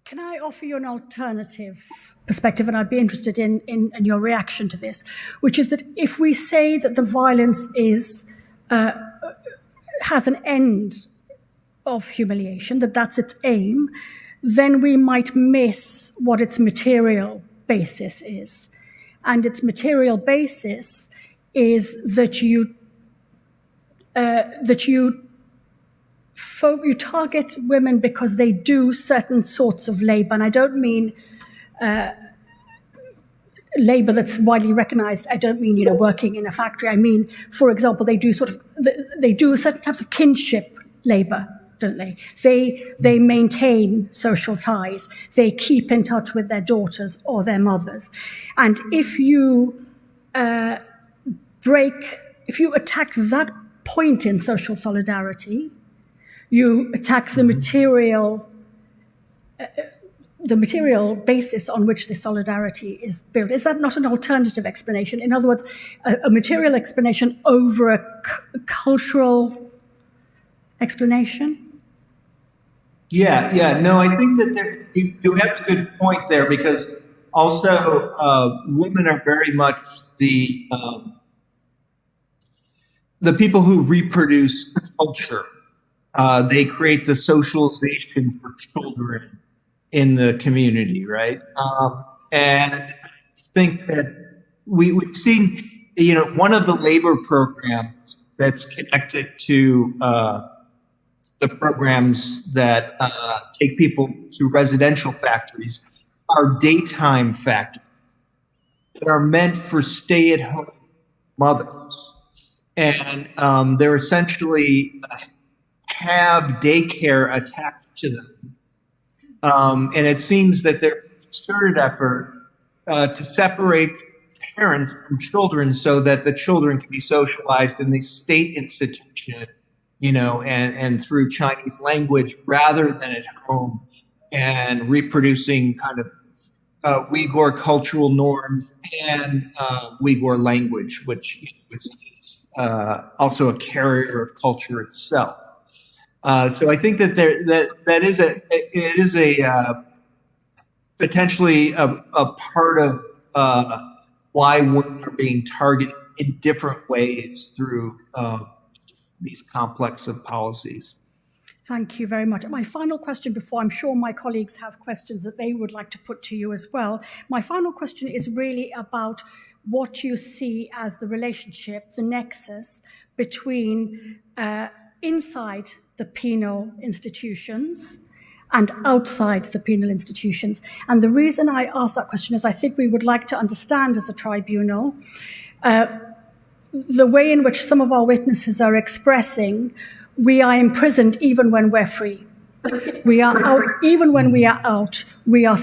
Can I offer you an alternative perspective, and I'd be interested in your reaction to this, which is that if we say that the violence has an end of humiliation, that's its aim, then we might miss what its material basis is. And its material basis is that you target women because they do certain sorts of labor, and I don't mean labor that's widely recognized. I don't mean working in a factory. I mean, for example, they do certain types of kinship labor, don't they? They maintain social ties. They keep in touch with their daughters or their mothers, and if you attack that point in social solidarity, you attack the material basis on which the solidarity is built. Is that not an alternative explanation? In other words, a material explanation over a cultural explanation? Yeah. No, I think that you have a good point there, because also women are very much the people who reproduce culture. They create the socialization for children in the community, right? And I think that we've seen, one of the labor programs that's connected to the programs that take people to residential factories are daytime factories that are meant for stay-at-home mothers. And they're essentially have daycare attached to them. And it seems that there's a concerted effort to separate parents from children so that the children can be socialized in the state institution, and through Chinese language rather than at home, and reproducing kind of Uyghur cultural norms and Uyghur language, which is also a carrier of culture itself. So I think that it is a potentially a part of why women are being targeted in different ways through these complex of policies. Thank you very much. My final question, before I'm sure my colleagues have questions that they would like to put to you as well. My final question is really about what you see as the relationship, the nexus between inside the penal institutions and outside the penal institutions. And the reason I ask that question is I think we would like to understand as a tribunal the way in which some of our witnesses are expressing we are imprisoned even when we're free. We are out, even when we are out, we are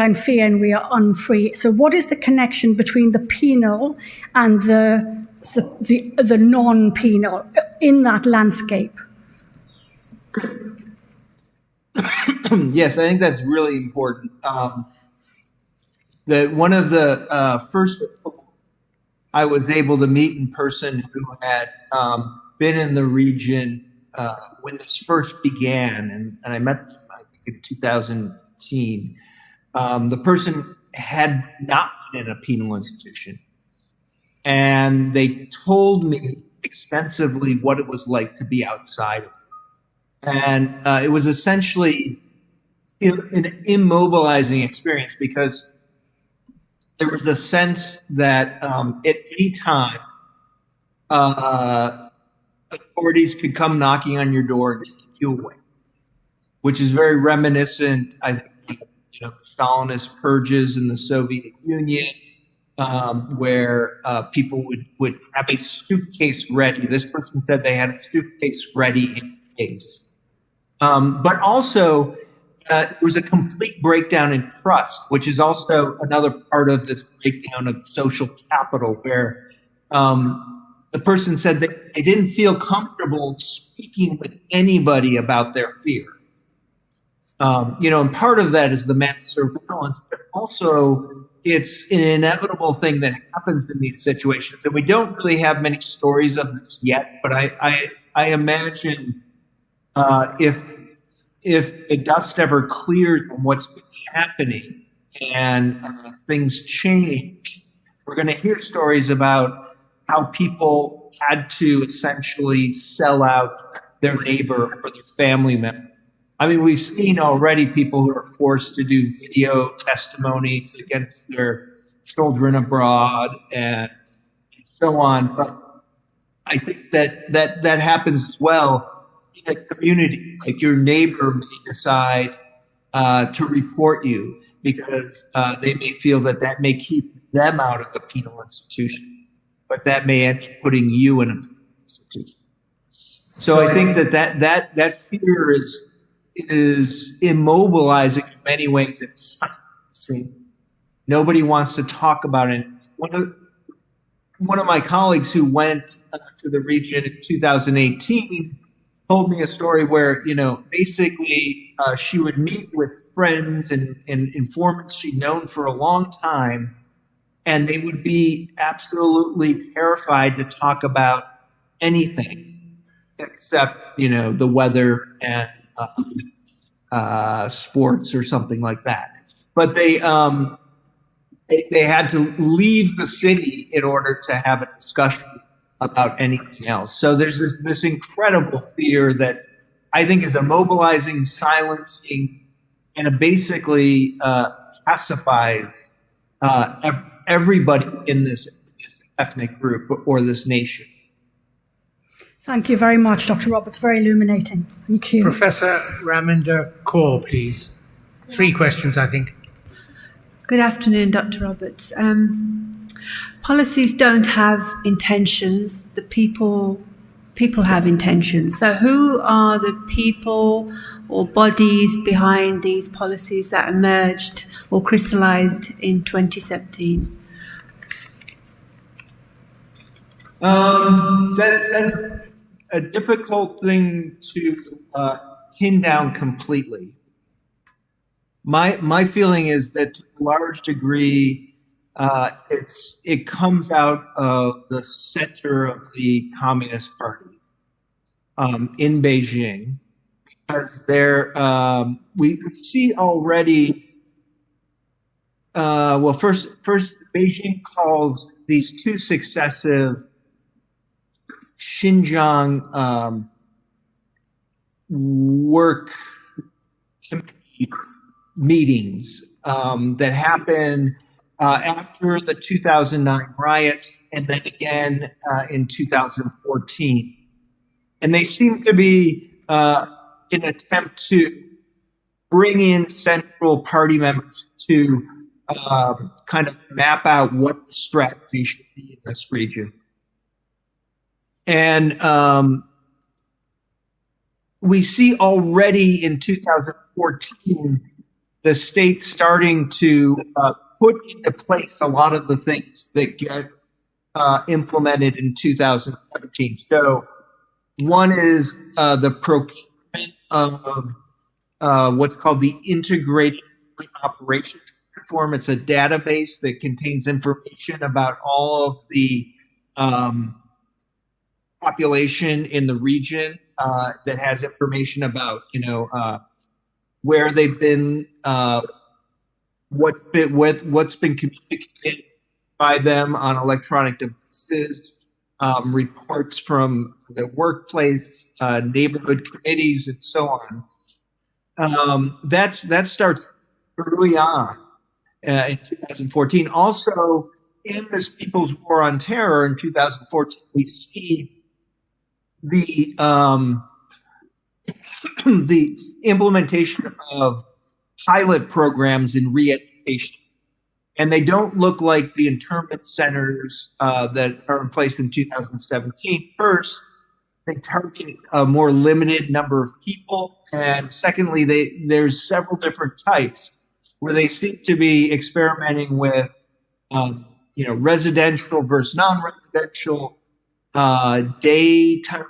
in fear and we are unfree. So what is the connection between the penal and the non-penal in that landscape? Yes, I think that's really important. One of the first I was able to meet in person who had been in the region when this first began, and I met them, I think, in 2018. The person had not been in a penal institution, and they told me extensively what it was like to be outside of it. And it was essentially an immobilizing experience, because there was a sense that at any time authorities could come knocking on your door and take you away, which is very reminiscent, I think, the Stalinist purges in the Soviet Union, where people would have a suitcase ready. This person said they had a suitcase ready in case. But also, there was a complete breakdown in trust, which is also another part of this breakdown of social capital, where the person said that they didn't feel comfortable speaking with anybody about their fear. And part of that is the mass surveillance, but also it's an inevitable thing that happens in these situations. And we don't really have many stories of this yet, but I imagine if the dust ever clears on what's been happening and things change, we're going to hear stories about how people had to essentially sell out their neighbor or their family member. I mean, we've seen already people who are forced to do video testimonies against their children abroad and so on. But I think that happens as well in a community. Like your neighbor may decide to report you because they may feel that may keep them out of a penal institution, but that may end up putting you in a penal institution. So I think that fear is immobilizing in many ways. It's silencing. Nobody wants to talk about it. One of my colleagues who went to the region in 2018 told me a story where, basically she would meet with friends and informants she'd known for a long time, and they would be absolutely terrified to talk about anything except, the weather and sports or something like that. But they had to leave the city in order to have a discussion about anything else. So there's this incredible fear that I think is immobilizing, silencing, and it basically pacifies everybody in this ethnic group or this nation. Thank you very much, Dr. Roberts. Very illuminating. Thank you. Professor Raminder Kaur, please. 3 questions, I think. Good afternoon, Dr. Roberts. Policies don't have intentions. The people have intentions. So who are the people or bodies behind these policies that emerged or crystallized in 2017? That's a difficult thing to pin down completely. My feeling is that to a large degree, it comes out of the center of the Communist Party in Beijing, because we see already. First, Beijing calls these 2 successive Xinjiang work committee meetings that happened after the 2009 riots and then again in 2014. And they seem to be an attempt to bring in central party members to kind of map out what the strategy should be in this region. And we see already in 2014 the state starting to put into place a lot of the things that get implemented in 2017. So one is the procurement of what's called the Integrated Operations Platform. It's a database that contains information about all of the population in the region, that has information about, where they've been, what's been communicated by them on electronic devices, reports from the workplace, neighborhood committees, and so on. That starts early on in 2014. Also, in this People's War on Terror in 2014, we see the the implementation of pilot programs in re-education. And they don't look like the internment centers that are in place in 2017. First, they target a more limited number of people. And secondly, there's several different types where they seem to be experimenting with, residential versus non-residential, daytime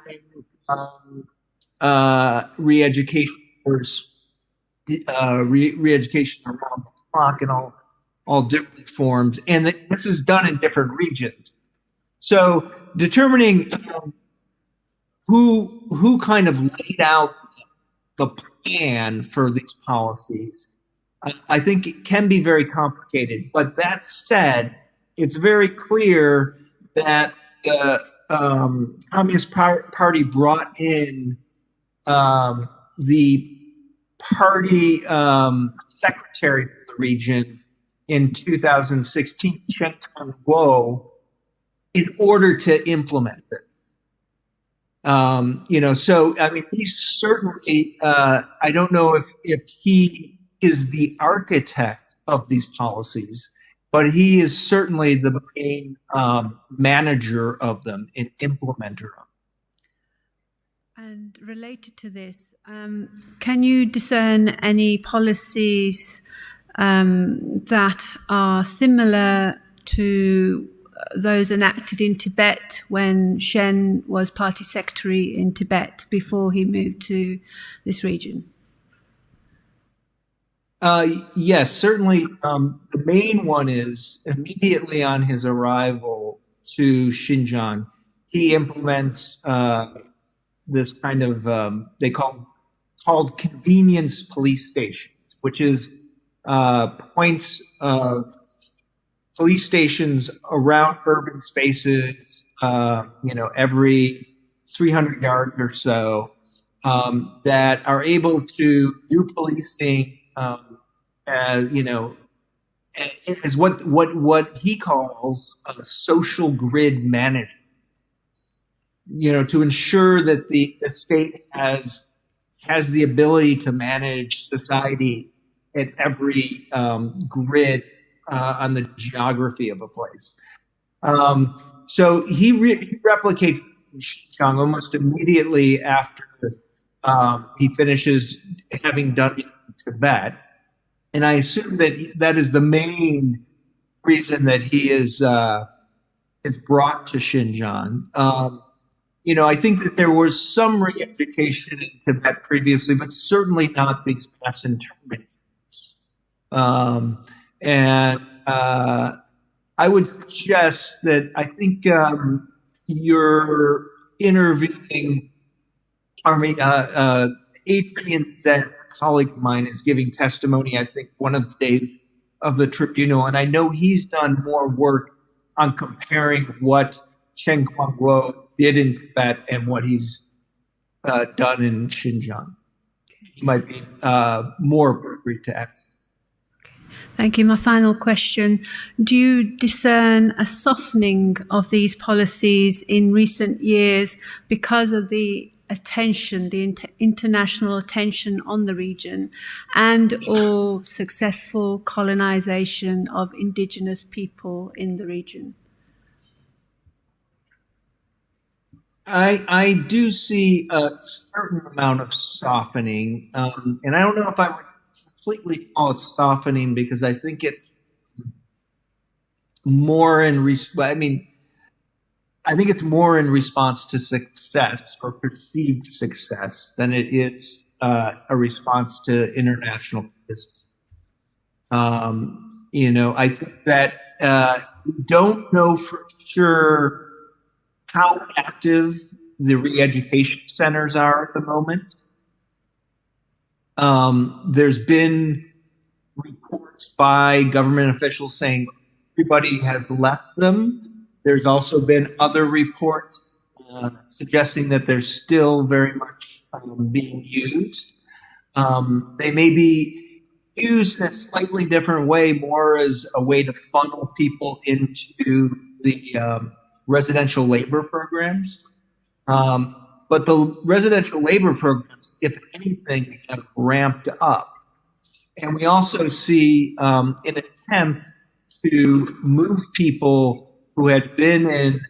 re-education versus re-education around the clock in all different forms, and this is done in different regions. So determining who kind of laid out the plan for these policies, I think it can be very complicated. But that said, it's very clear that the Communist Party brought in the party secretary for the region in 2016, Chen Kang-guo, in order to implement this. So I mean, he's certainly. I don't know if he is the architect of these policies, but he is certainly the main manager of them and implementer of them. And related to this, can you discern any policies that are similar to those enacted in Tibet when Shen was party secretary in Tibet before he moved to this region? Yes, certainly. The main one is immediately on his arrival to Xinjiang, he implements this kind of they called convenience police stations, which is points of police stations around urban spaces, every 300 yards or so, that are able to do policing, is what he calls a social grid management. To ensure that the state has the ability to manage society at every grid on the geography of a place. So he replicates Xinjiang almost immediately after he finishes having done it in Tibet. And I assume that is the main reason that he is brought to Xinjiang. I think that there was some re-education in Tibet previously, but certainly not these mass internments. I would suggest that I think you're interviewing, Adrian Zed, a colleague of mine, is giving testimony, I think, one of the days of the tribunal. And I know he's done more work on comparing what Chen Kang-guo did in Tibet and what he's done in Xinjiang. He might be more appropriate to access. Thank you. My final question. Do you discern a softening of these policies in recent years because of the attention, the international attention on the region and or successful colonization of indigenous people in the region? I do see a certain amount of softening, and I don't know if I would completely call it softening, because I think it's more I think it's more in response to success or perceived success than it is a response to international criticism. I think that we don't know for sure how active the re-education centers are at the moment. There's been reports by government officials saying everybody has left them. There's also been other reports suggesting that they're still very much being used. They may be used in a slightly different way, more as a way to funnel people into the residential labor programs. But the residential labor programs, if anything, have ramped up. And we also see an attempt to move people who had been in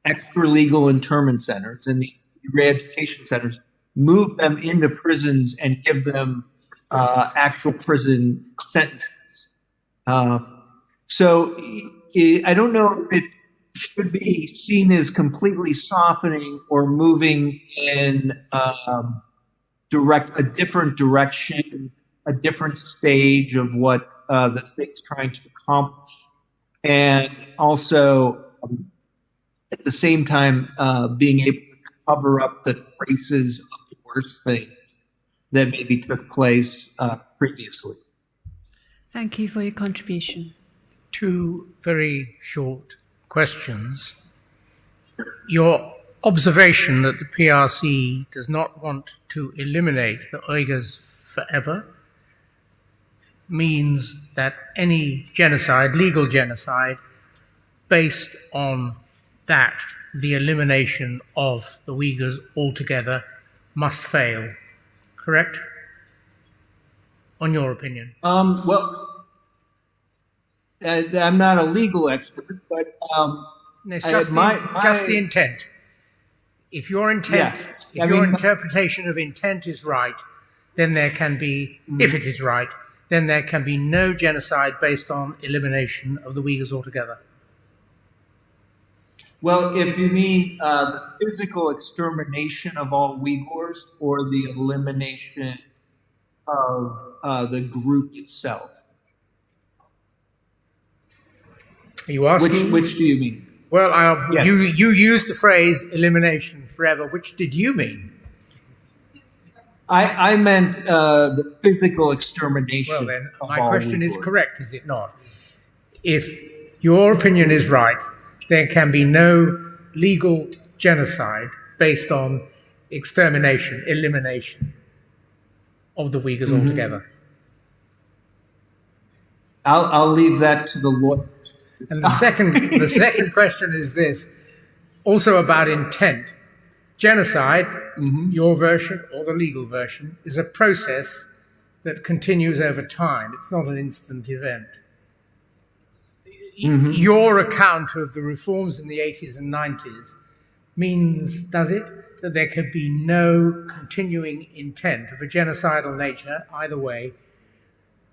extra-legal internment centers and these re-education centers, move them into prisons and give them actual prison sentences. So I don't know if it should be seen as completely softening or moving in a different direction, a different stage of what the state's trying to accomplish, and also at the same time being able to cover up the traces of the worst things that maybe took place previously. Thank you for your contribution. Two very short questions. Your observation that the PRC does not want to eliminate the Uyghurs forever means that any genocide, legal genocide, based on that, the elimination of the Uyghurs altogether must fail. Correct? On your opinion. Well, I'm not a legal expert, but it's just, just the intent. If your intent, yeah. if your interpretation of intent is right, then there can be, if it is right, then there can be no genocide based on elimination of the Uyghurs altogether. Well, if you mean the physical extermination of all Uyghurs or the elimination of the group itself. Are you asking? Which do you mean? Well, yes. you used the phrase elimination forever. Which did you mean? I meant the physical extermination. Well, then, my question is correct, is it not? If your opinion is right, there can be no legal genocide based on extermination, elimination of the Uyghurs altogether. I'll leave that to the lawyers. And the second question is this, also about intent. Genocide, your version or the legal version, is a process that continues over time. It's not an instant event. Your account of the reforms in the 80s and 90s means, does it, that there could be no continuing intent of a genocidal nature, either way,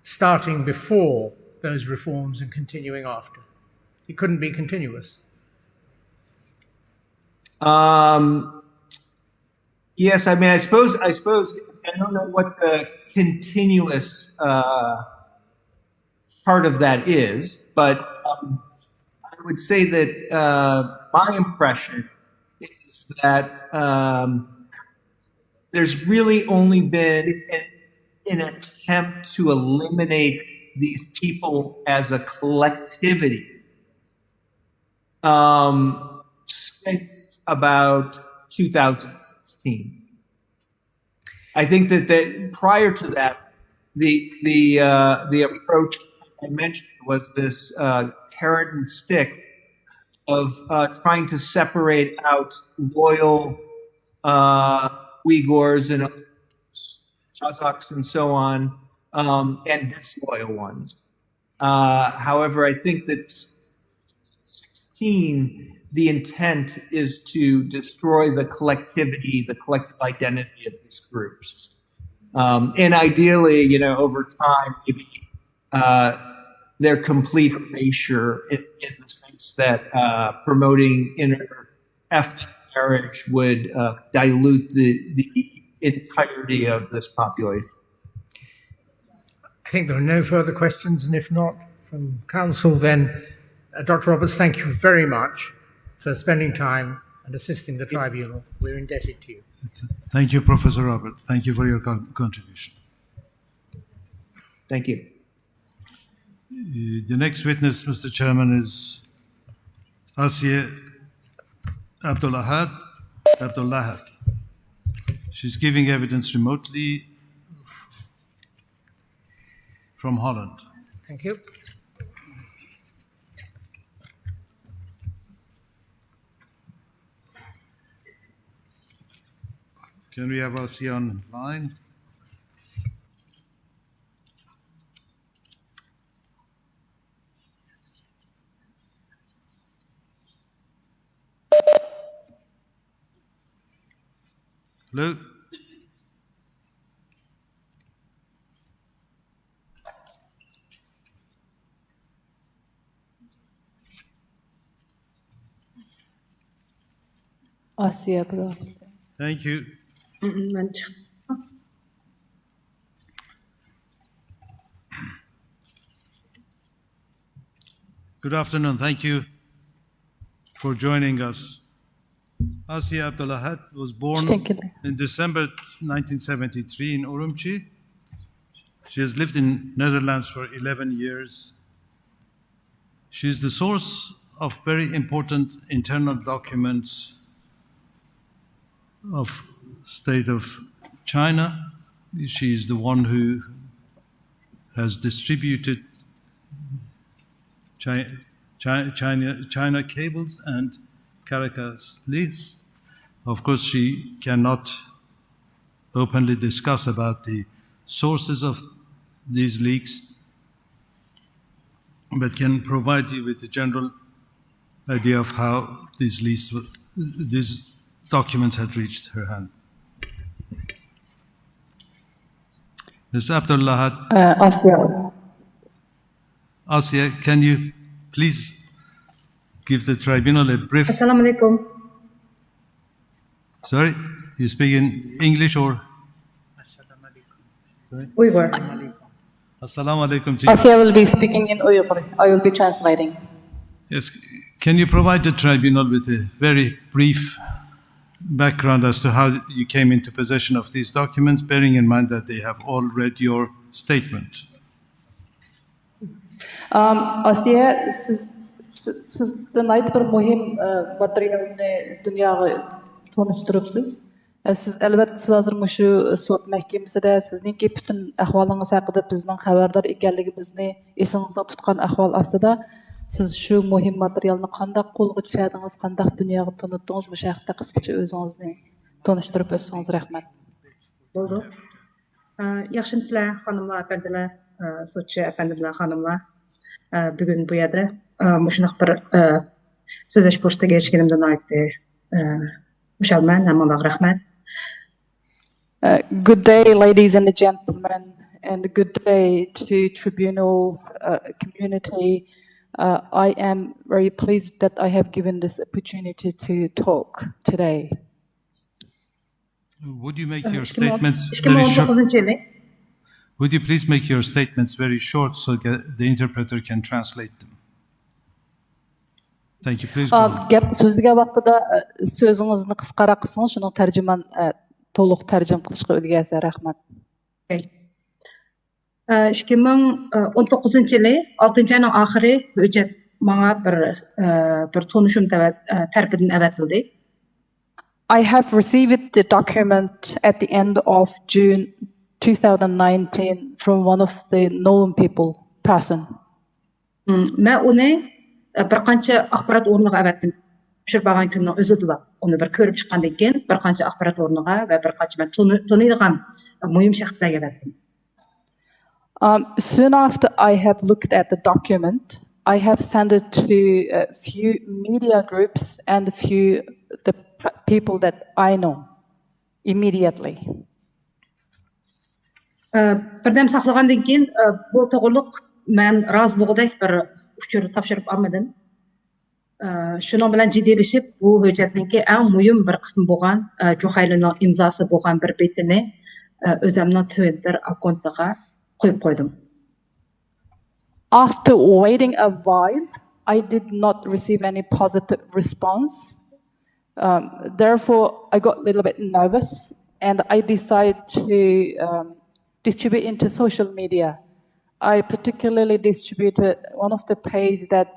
starting before those reforms and continuing after? It couldn't be continuous. Yes, I mean, I suppose, I don't know what the continuous part of that is, but I would say that my impression is that there's really only been an attempt to eliminate these people as a collectivity since about 2016. I think that prior to that, the approach I mentioned was this carrot and stick of trying to separate out loyal Uyghurs and Kazakhs and so on, and disloyal ones. However, I think that 16, the intent is to destroy the collectivity, the collective identity of these groups. And ideally, over time, maybe their complete erasure in the sense that promoting inter-ethnic marriage would dilute the entirety of this population. I think there are no further questions, and if not from Council, then Dr. Roberts, thank you very much for spending time and assisting the tribunal. We're indebted to you. Thank you, Professor Roberts. Thank you for your contribution. Thank you. The next witness, Mr. Chairman, is Asiye Abdullahat. She's giving evidence remotely from Holland. Thank you. Can we have Asiye online? Hello? Asiye, please. Thank you. Good afternoon. Thank you for joining us. Asiya Abdullahat was born in December 1973 in Urumqi. She has lived in Netherlands for 11 years. She is the source of very important internal documents of state of China. She is the one who has distributed China cables and Caracas lists. Of course, she cannot openly discuss about the sources of these leaks, but can provide you with a general idea of how these documents had reached her hand. Ms. Abdullahat. Asya, can you please give the tribunal a brief... Assalamu alaikum. Sorry, you speak in English or... Uyghur. Assalamu alaikum. Asya will be speaking in Uyghur. I will be translating. Yes, can you provide the tribunal with a very brief background as to how you came into possession of these documents, bearing in mind that they have all read your statement? Asiye, sizden ait bir muhim materialni dunyoga tanıştırıpsız. Siz elbette siz hazır muşu sot mahkemesinde sizningki bütün ahvalınız haqida bizning xabardor ekanligimizni esingizda tutgan ahval astida siz şu muhim materialni qanday qo'lga tushardingiz, qanday dunyoga tanıtdingiz, bu haqida qisqacha o'zingizni tanıştırıp o'tsangiz rahmat. Bo'ldi. Yaxshimsizlar, xonimlar, afandilar, sotchi afandilar, xonimlar. Bugun bu yerda mushunaq bir so'zlash fursatiga erishganimdan xushalman, hammaga rahmat. Good day, ladies and gentlemen, and good day to tribunal community. I am very pleased that I have given this opportunity to talk today. Would you make your statements very short? Would you please make your statements very short so that the interpreter can translate them? Thank you. Please go on. Gap so'zliga vaqtida so'zingizni qisqaroq qilsangiz, shuni tarjiman to'liq tarjim qilishga o'rgatsa rahmat. 2019 yılı 6. ayının ahiri hüccet bana bir tanışım tarafidan avatildi. I have received the document at the end of June 2019 from one of the known person. Ben onu bir qancha axborot o'rniga avatdim. Shu bo'lgan kunning o'zida uni bir ko'rib chiqqandan keyin bir qancha axborot o'rniga va bir qancha men taniydigan muhim shaxslarga avatdim. Soon after I have looked at the document, I have sent it to a few media groups and a few the people that I know immediately. Birdam saqlagandan keyin bu to'g'riliq men rozi bo'lgandek bir uchur topshirib olmadim. Shuning bilan jiddiylashib bu hujjatningki eng muhim bir qismi bo'lgan Juhaylining imzosi bo'lgan bir betini o'zimning Twitter akkauntiga qo'yib qo'ydim. After waiting a while, I did not receive any positive response. Therefore, I got a little bit nervous and I decided to distribute into social media. I particularly distributed one of the page that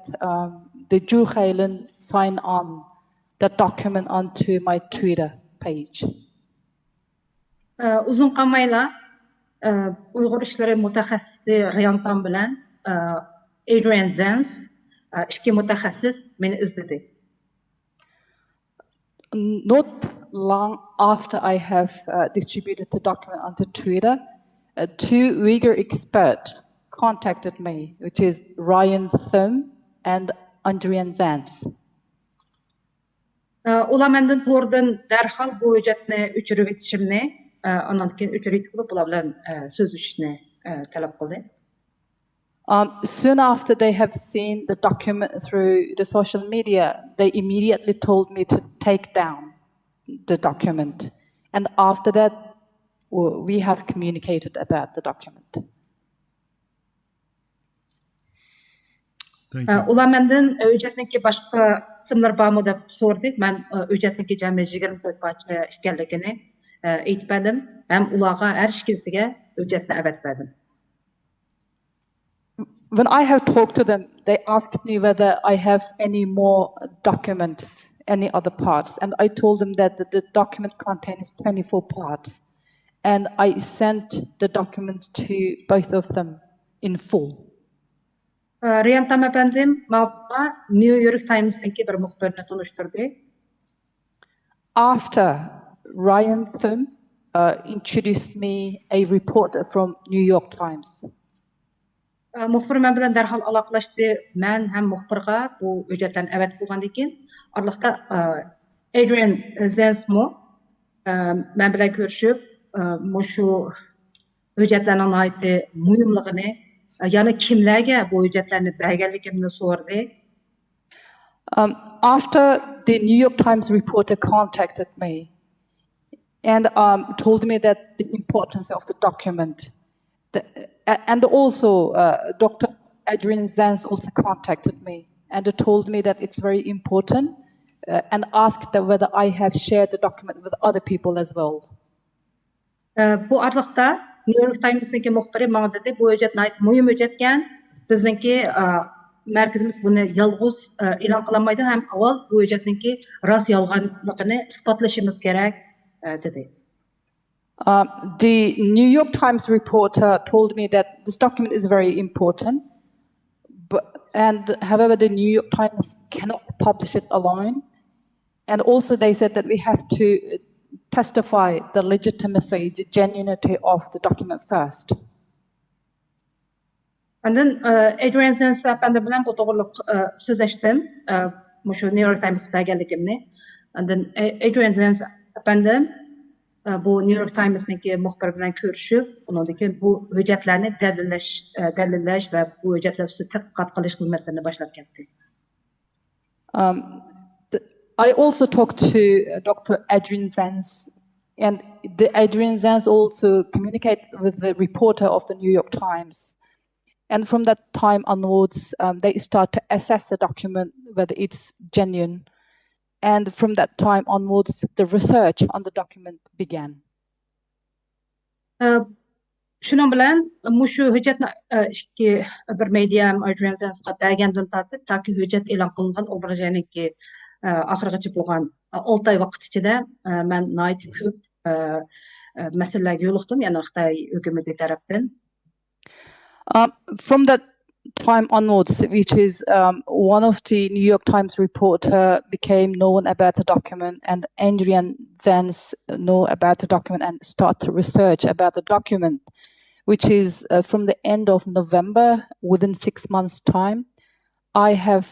the Zhu Hailin signed on that document onto my Twitter page. Uzun qalmayla Uyghur işleri mutaxassisi Riyantan bilan Adrian Zenz ikki mutaxassis meni izladi. Not long after I have distributed the document onto Twitter, two Uyghur experts contacted me, which is Ryan Thum and Adrian Zenz. Ular mendan to'g'ridan darhol bu hujjatni o'chirib etishimni, ondan keyin o'chirib qilib ular bilan so'zlashishni talab qildi. Soon after they have seen the document through the social media, they immediately told me to take down the document. And after that, we have communicated about the document. Ular menden ücretniki başka kısımlar bağımı da sordu. Ben ücretniki cami 24 parça işgalligini eğitip edim. Hem ulağa her şekilde ücretini evet verdim. When I have talked to them, they asked me whether I have any more documents, any other parts. And I told them that the document contains 24 parts. And I sent the documents to both of them in full. Riyantam efendim, mağluba New York Times'daki bir muhbirine tanıştırdı. After Ryan Thum introduced me a reporter from New York Times. Muhbir men bilen derhal alaqlaştı. Men hem muhbirga bu ücretlerini evet bulgan dikin. Arlıqta Adrian Zensmo men bilen görüşüp şu ücretlerinin aiti mühimliğini yani kimlerge bu ücretlerini belgelikimini sordu. After the New York Times reporter contacted me and told me that the importance of the document, and also Dr. Adrian Zens also contacted me and told me that it's very important and asked that whether I have shared the document with other people as well. Bu arlıqta New York Times'daki muhbiri bana dedi bu ücretine ait mühim ücretken bizdeki merkezimiz bunu yalğız ilan kılamaydı hem avval bu ücretindeki rast yalğanlığını ispatlaşımız gerek dedi. The New York Times reporter told me that this document is very important, however, the New York Times cannot publish it alone. And also they said that we have to testify the legitimacy, the genuinity of the document first. And then Adrian Zens efendi bilen bu doğruluk sözleştim. Şu New York Times'da geldiğimde. And then Adrian Zens efendim bu New York Times'daki muhbir bilen görüşüp onundaki bu hücretlerini delilleş ve bu hücretler üstü tədqiqat qilish hizmetlerini başladı ketdi. I also talked to Dr. Adrian Zens, and the Adrian Zens also communicated with the reporter of the New York Times. And from that time onwards, they start to assess the document, whether it's genuine. And from that time onwards, the research on the document began. Şunun bilen, şu hüccetni bir medyam Adrian Zens'a bergendan tatib, taki hüccet elan kılıngan obrajaniki ahırgıcı bolgan 6 ay vaqt içinde men nayt köp meselelerge yoluqtum, yani Xitay hökümeti taraftan. From that time onwards, which is one of the New York Times reporter became known about the document, and Adrian Zens know about the document and start to research about the document, which is from the end of November, within 6 months' time, I have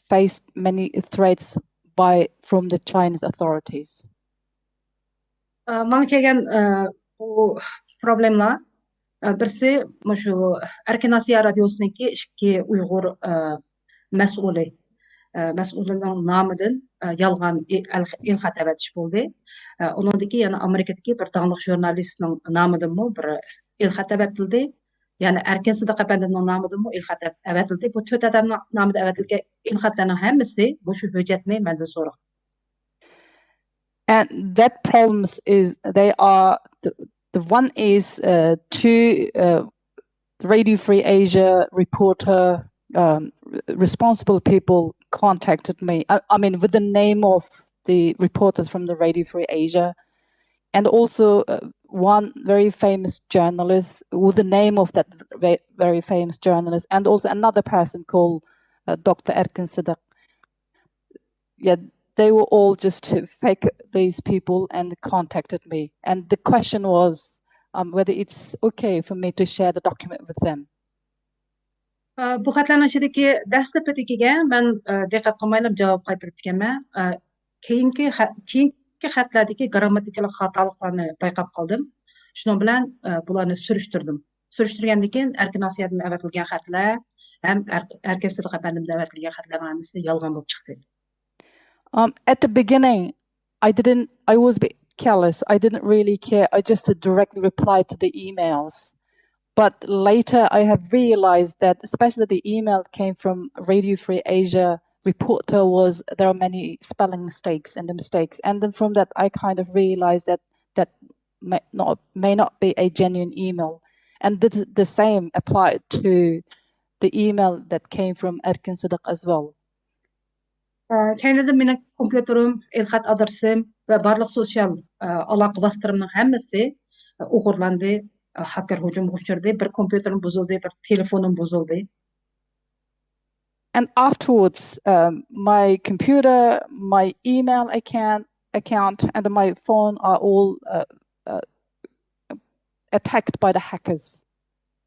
faced many threats from the Chinese authorities. Bana kelgen bu problemler birisi şu Erkin Asya Radyosu'ndaki iki Uygur mesulünün namıdın yalgan ilhat evetiş buldu. Onundaki yani Amerika'daki bir dağınık jurnalistinin namıdın mı bir ilhat evetildi. Yani Erkin Sıdık Efendi'nin namıdın mı ilhat evetildi. Bu tüt adamın namıdı evetildi ilhatlarının hemisi bu şu hüccetini benden sonra. And that problems is they are the one is two Radio Free Asia reporter responsible people contacted me. I mean, with the name of the reporters from the Radio Free Asia, and also one very famous journalist with the name of that very famous journalist, and also another person called Dr. Erkin Sıdık. Yeah. They were all just fake these people and contacted me. And the question was whether it's okay for me to share the document with them. Bu xatlarning ichidagi dastlabkiga men diqqat qilmaylam javob qaytarib ekanman. Keyingi xatlardagi grammatikalik xatoliklarni payqab qoldim. Shuning bilan bularni surishtirdim. Surishtirgandan keyin Erkin Asiyadan avatilgan xatlar ham Erkin Sıdık Efendi'mdan avatilgan xatlarning hammasi yolg'on bo'lib chiqdi. At the beginning, I was a bit careless. I didn't really care. I just directly replied to the emails. But later I have realized that especially the email came from Radio Free Asia reporter there are many spelling mistakes and the mistakes. And then from that, I kind of realized that may not be a genuine email. And the same applied to the email that came from Erkin Sıdık as well. Kendim mening kompüterim, elxat adresim ve barliq sosial aloqa bastırımның hammasi o'g'irlandi, hacker hujum uchirdi, bir kompüterim buzildi, bir telefonim buzildi. And afterwards, my computer, my email account, and my phone are all attacked by the hackers.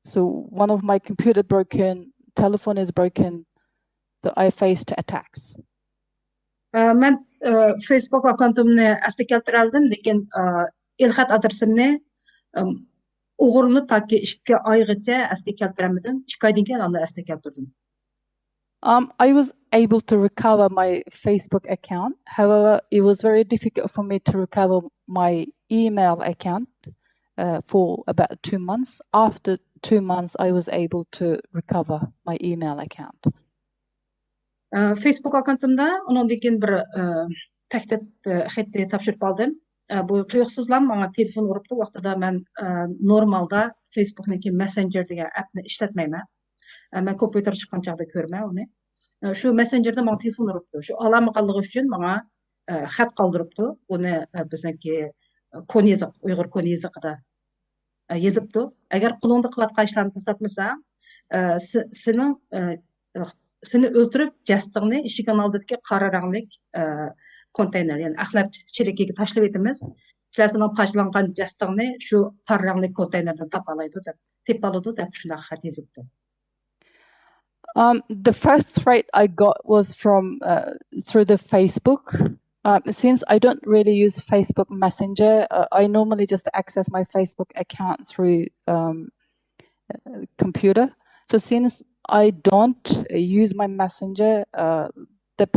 So one of my computer broken, telephone is broken. So I faced attacks. Men Facebook akkauntimni asli keltira oldim, lekin elxat adresimni o'g'irlanib taki 2 oygacha asli keltiramadim. 2 oydan keyin uni asli keltirdim. I was able to recover my Facebook account. However, it was very difficult for me to recover my email account for about 2 months. After 2 months, I was able to recover my email account. Facebook akkauntimda undan keyin bir tahdid xati topshirib oldim. Bu tuyuqsizlar menga telefon uribdi. Vaqtida men normalda Facebook'niki Messenger degan appni ishlatmayman. Men kompüter chiqqan chaqda ko'rman uni. Shu Messengerda menga telefon uribdi. Shu alamaqanligi uchun menga xat qoldiribdi. Uni bizniki Konyeziq, Uygur Konyeziqida yozibdi. Agar qo'lingda qilayotgan ishlarni to'xtatmasang, seni o'ltirib jastig'ni eshiging oldidagi qora ranglik konteyner, ya'ni axlat chirikiga tashlab etamiz. Sizlar sening pajlangan jastig'ni shu qora ranglik konteynerdan topalaydi deb shunday xat yozibdi. The first threat I got was from through the Facebook. Since I don't really use Facebook Messenger, I normally just access my Facebook account through computer. So since I don't use my Messenger, the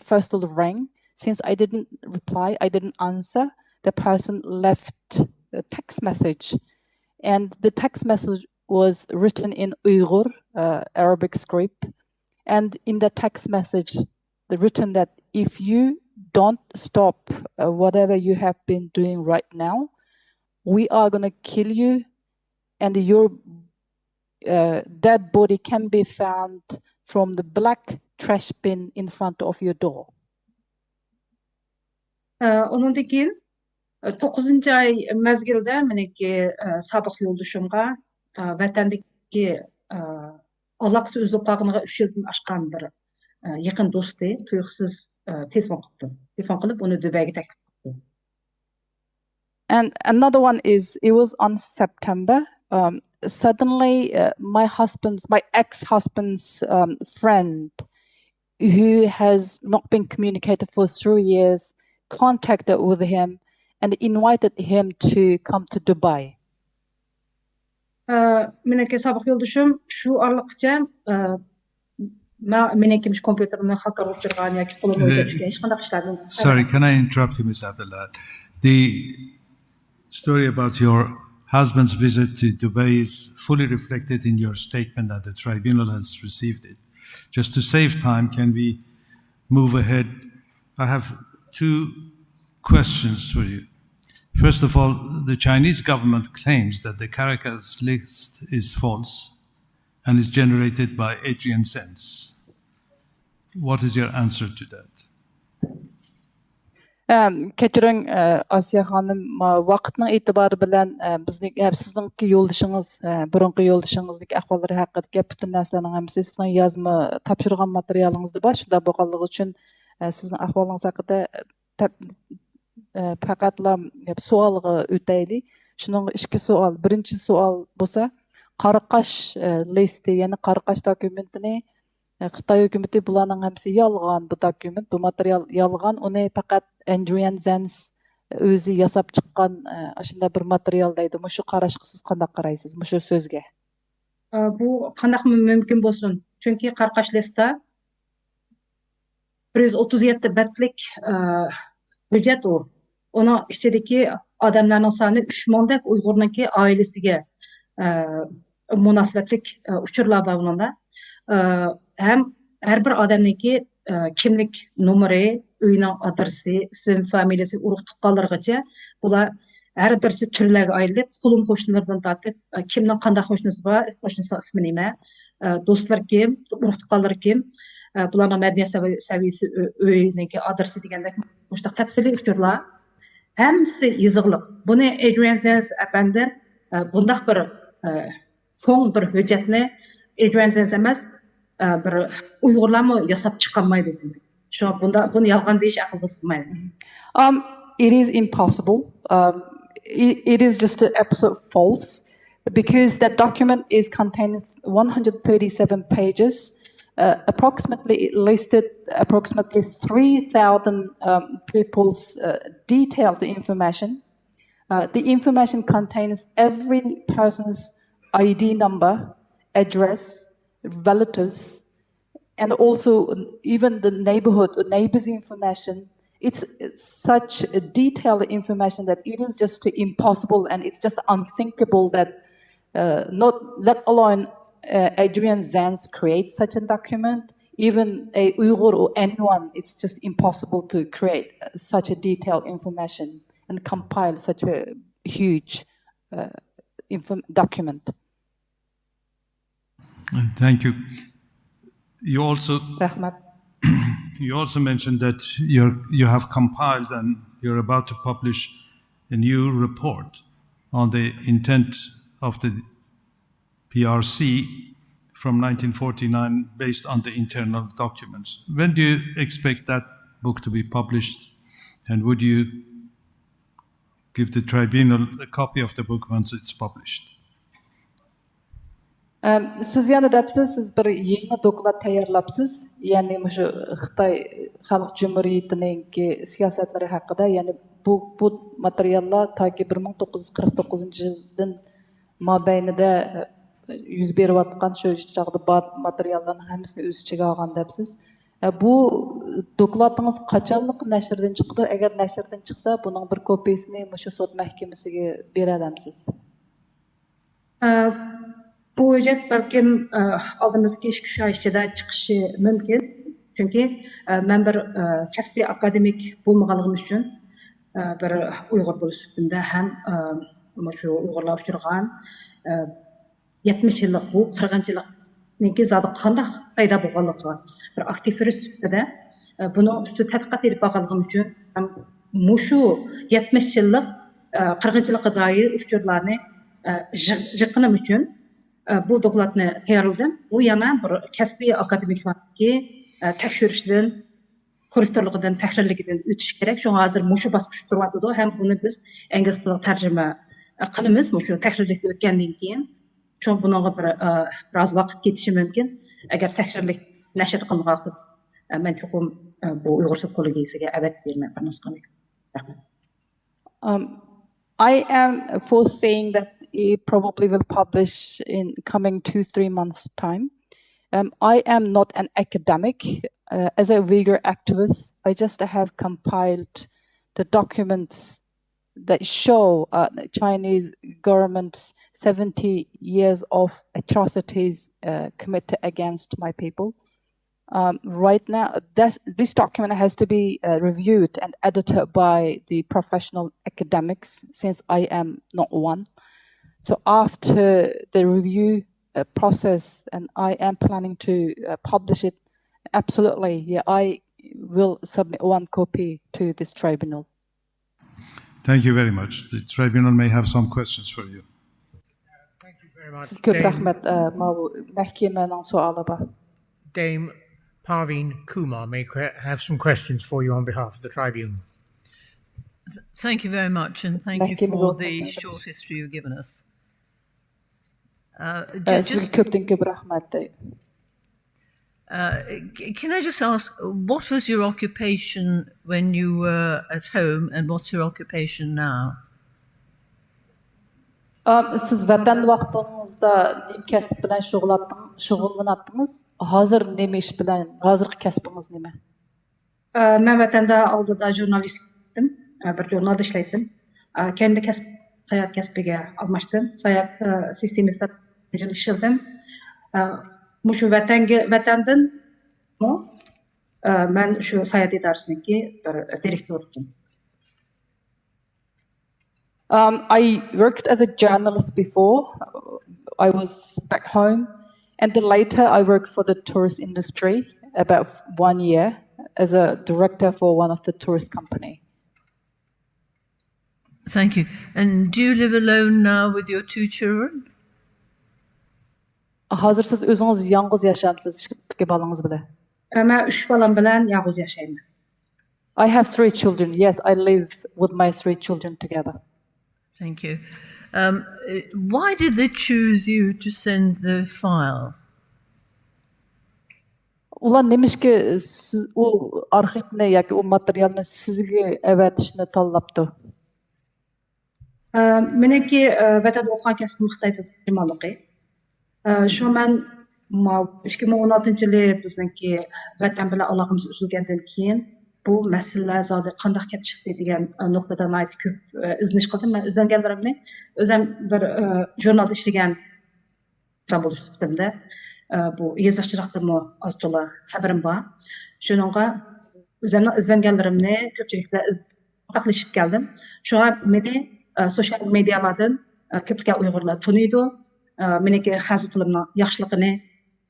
first will ring. Since I didn't reply, I didn't answer, the person left a text message. And the text message was written in Uyghur, Arabic script. And in the text message, they written that if you don't stop whatever you have been doing right now, we are going to kill you, and your dead body can be found from the black trash bin in front of your door. Ondan keyin 9 ay mezgilde meniki sabiq yo'ldoshimga vatandagi aloqasi uzilib qolganiga 3 yildan oshgan bir yaqin do'sti tuyuqsiz telefon qildi. Telefon qilib uni Dubayga taklif qildi. And another one is, it was on September. Suddenly, my ex-husband's friend, who has not been communicated for 3 years, contacted with him and invited him to come to Dubai. Meniki sabiq yo'ldoshim shu orliqcha meniki kompüterimni hacker uchirgan yoki qo'limga o'tishgan hech qanday ishlarni. Sorry, can I interrupt you, Ms. Abdullah? The story about your husband's visit to Dubai is fully reflected in your statement that the tribunal has received it. Just to save time, can we move ahead? I have 2 questions for you. First of all, the Chinese government claims that the Caracas list is false and is generated by Adrian Sense. What is your answer to that? Kechiring Asiya xonim, vaqtning e'tibori bilan bizning sizningki yo'ldoshingiz, burunqi yo'ldoshingizdagi ahvollari haqida butun narsalarning hammasi sizning yozma topshirgan materialingizda bor. Shunda bo'lganligi uchun sizning ahvolingiz haqida faqatla savolga o'taylik. Shuning 2 savol. Birinchi savol bo'lsa, Qaraqash listi, ya'ni Qaraqash dokumentini Xitoy hukumati bularning hammasi yolg'on, bu dokument, bu material yolg'on, uni faqat Adrian Zenz o'zi yasab chiqqan shunday bir material deydi. Mushu qarashga siz qanday qaraysiz mushu so'zga? Bu qanday mumkin bo'lsin? Chunki Qaraqash listda 137 betlik hujjat u. Onun ichidagi odamlarning soni 3000 dak Uyg'urniki oilasiga münasibetlik uçurlar bağlamında hem her bir adamdaki kimlik numara, uyning adresi, isim, familiyasi, urug' tuqqanlargacha bular her birisi türlerge ayrılıp, kulum qo'shnilardan tortib, kimning qanday qo'shnisi bor, qo'shnisi ismi nima, do'stlar kim, urug' tuqqanlar kim, bularning madaniyat saviyasi, uyniki adresi degandek mushta tafsiliy uchurlar hammasi yozig'liq. Buni Adrian Zenz apandi bundaq bir cho'ng bir hujjatni Adrian Zenz emas, bir Uyg'urlarmi yasab chiqolmaydi. Shu buni yolg'on deyish aqlga sig'maydi. It is impossible. It is just absolute false because that document is contained 137 pages. Approximately it listed approximately 3,000 people's detailed information. The information contains every person's ID number, address, relatives, and also even the neighborhood, neighbors' information. It's such a detailed information that it is just impossible and it's just unthinkable that not let alone Adrian Zenz create such a document. Even a Uyghur or anyone, it's just impossible to create such a detailed information and compile such a huge document. Thank you. You also mentioned that you have compiled and you're about to publish a new report on the intent of the PRC from 1949 based on the internal documents. When do you expect that book to be published, and would you give the tribunal a copy of the book once it's published? Siz yana depsiz, siz bir yeni doklad tayyorlabsiz. Yani şu Xitoy Xalq Cumhuriyetining siyosatlari haqida, yani bu materiallar taki 1949-yildan mobaynida yuz berayotgan shu chaqda bor materiallarning hammasini o'z ichiga olgan depsiz. Bu dokladingiz qachonliq nashrdan chiqdi? Agar nashrdan chiqsa, buning bir kopiyasini shu sud mahkamasiga beradimsiz? Bu hujjat balkim oldimizga 2-3 oy ichida chiqishi mumkin. Chunki men bir kasbiy akademik bo'lmaganligim uchun bir Uyg'ur bo'lishimda ham shu Uyg'urlar uchirgan 70 yillik bu qirg'inchilikniki zodi qanday paydo bo'lganligi bir aktivist sifatida buni ustida tadqiqot olib borganligim uchun shu 70 yillik qirg'inchilikqa doir uchurlarni yig'inim uchun bu dokladni tayyorladim. Bu yana bir kasbiy akademiklarga tekshirishdan, korrektorligidan, tahrirligidan o'tish kerak. Shu hozir mushu bosqichda turibdi. Ham buni biz ingliz tiliga tarjima qilamiz. Mushu tahrirlikdan o'tgandan keyin shu bunga biroz vaqt ketishi mumkin. Agar tahrirlik nashr qilingan men chuqur bu Uygur Sot Kollégiyesiga avat berman bir nusxani. I am foreseeing that it probably will publish in coming 2-3 months' time. I am not an academic. As a Uyghur activist, I just have compiled the documents that show Chinese government's 70 years of atrocities committed against my people. Right now, this document has to be reviewed and edited by the professional academics, since I am not one. So after the review process, and I am planning to publish it, absolutely, yeah, I will submit one copy to this tribunal. Thank you very much. The tribunal may have some questions for you. Thank you very much. Dame Parveen Kumar may have some questions for you on behalf of the tribunal. Thank you very much, and thank you for the short history you've given us. Can I just ask, what was your occupation when you were at home, and what's your occupation now? Siz vatan vaqtingizda nim kasb bilan shug'ullanatdingiz? Hozir nima ish bilan, hozirgi kasbingiz nima? Men vatanda oldida jurnalistdim, bir jurnalda ishlaydim. Kendi kasb sayohat kasbiga almashdim. Sayohat sistemasida yil ishladim. Mushu vatandan men shu sayohat idorasiniki bir direktor edim. I worked as a journalist before. I was back home, and then later I worked for the tourist industry about 1 year as a director for one of the tourist company. Thank you. And do you live alone now with your 2 children? Hazır siz özünüz yalnız yaşamsınız iki balanız bilen. Men 3 balam bilen yalnız yaşayman. I have 3 children. Yes, I live with my 3 children together. Thank you. Why did they choose you to send the file? Ulan demişki siz o arxivni yoki o materialni sizga avatishni tanlabdi. Meniki vatan o'qigan kasbim Xitoyda terjimoligi. Shu men 2016-yili bizniki vatan bilan aloqamiz uzilgandan keyin bu masalalar zodi qanday kelib chiqdi degan nuqtadan aytib ko'p izlanish qildim. Men izlanganlarimni o'zim bir jurnalda ishlagan inson bo'lish sifatimda bu yezishchilikdami ozto'la xabarim bor. Shuningga o'zimning izlanganlarimni ko'pchilikda ortaqlashib keldim. Shunga meni sosyal medyalardan ko'plab Uyg'urlar taniydi. Meniki xazi tilimning yaxshiligini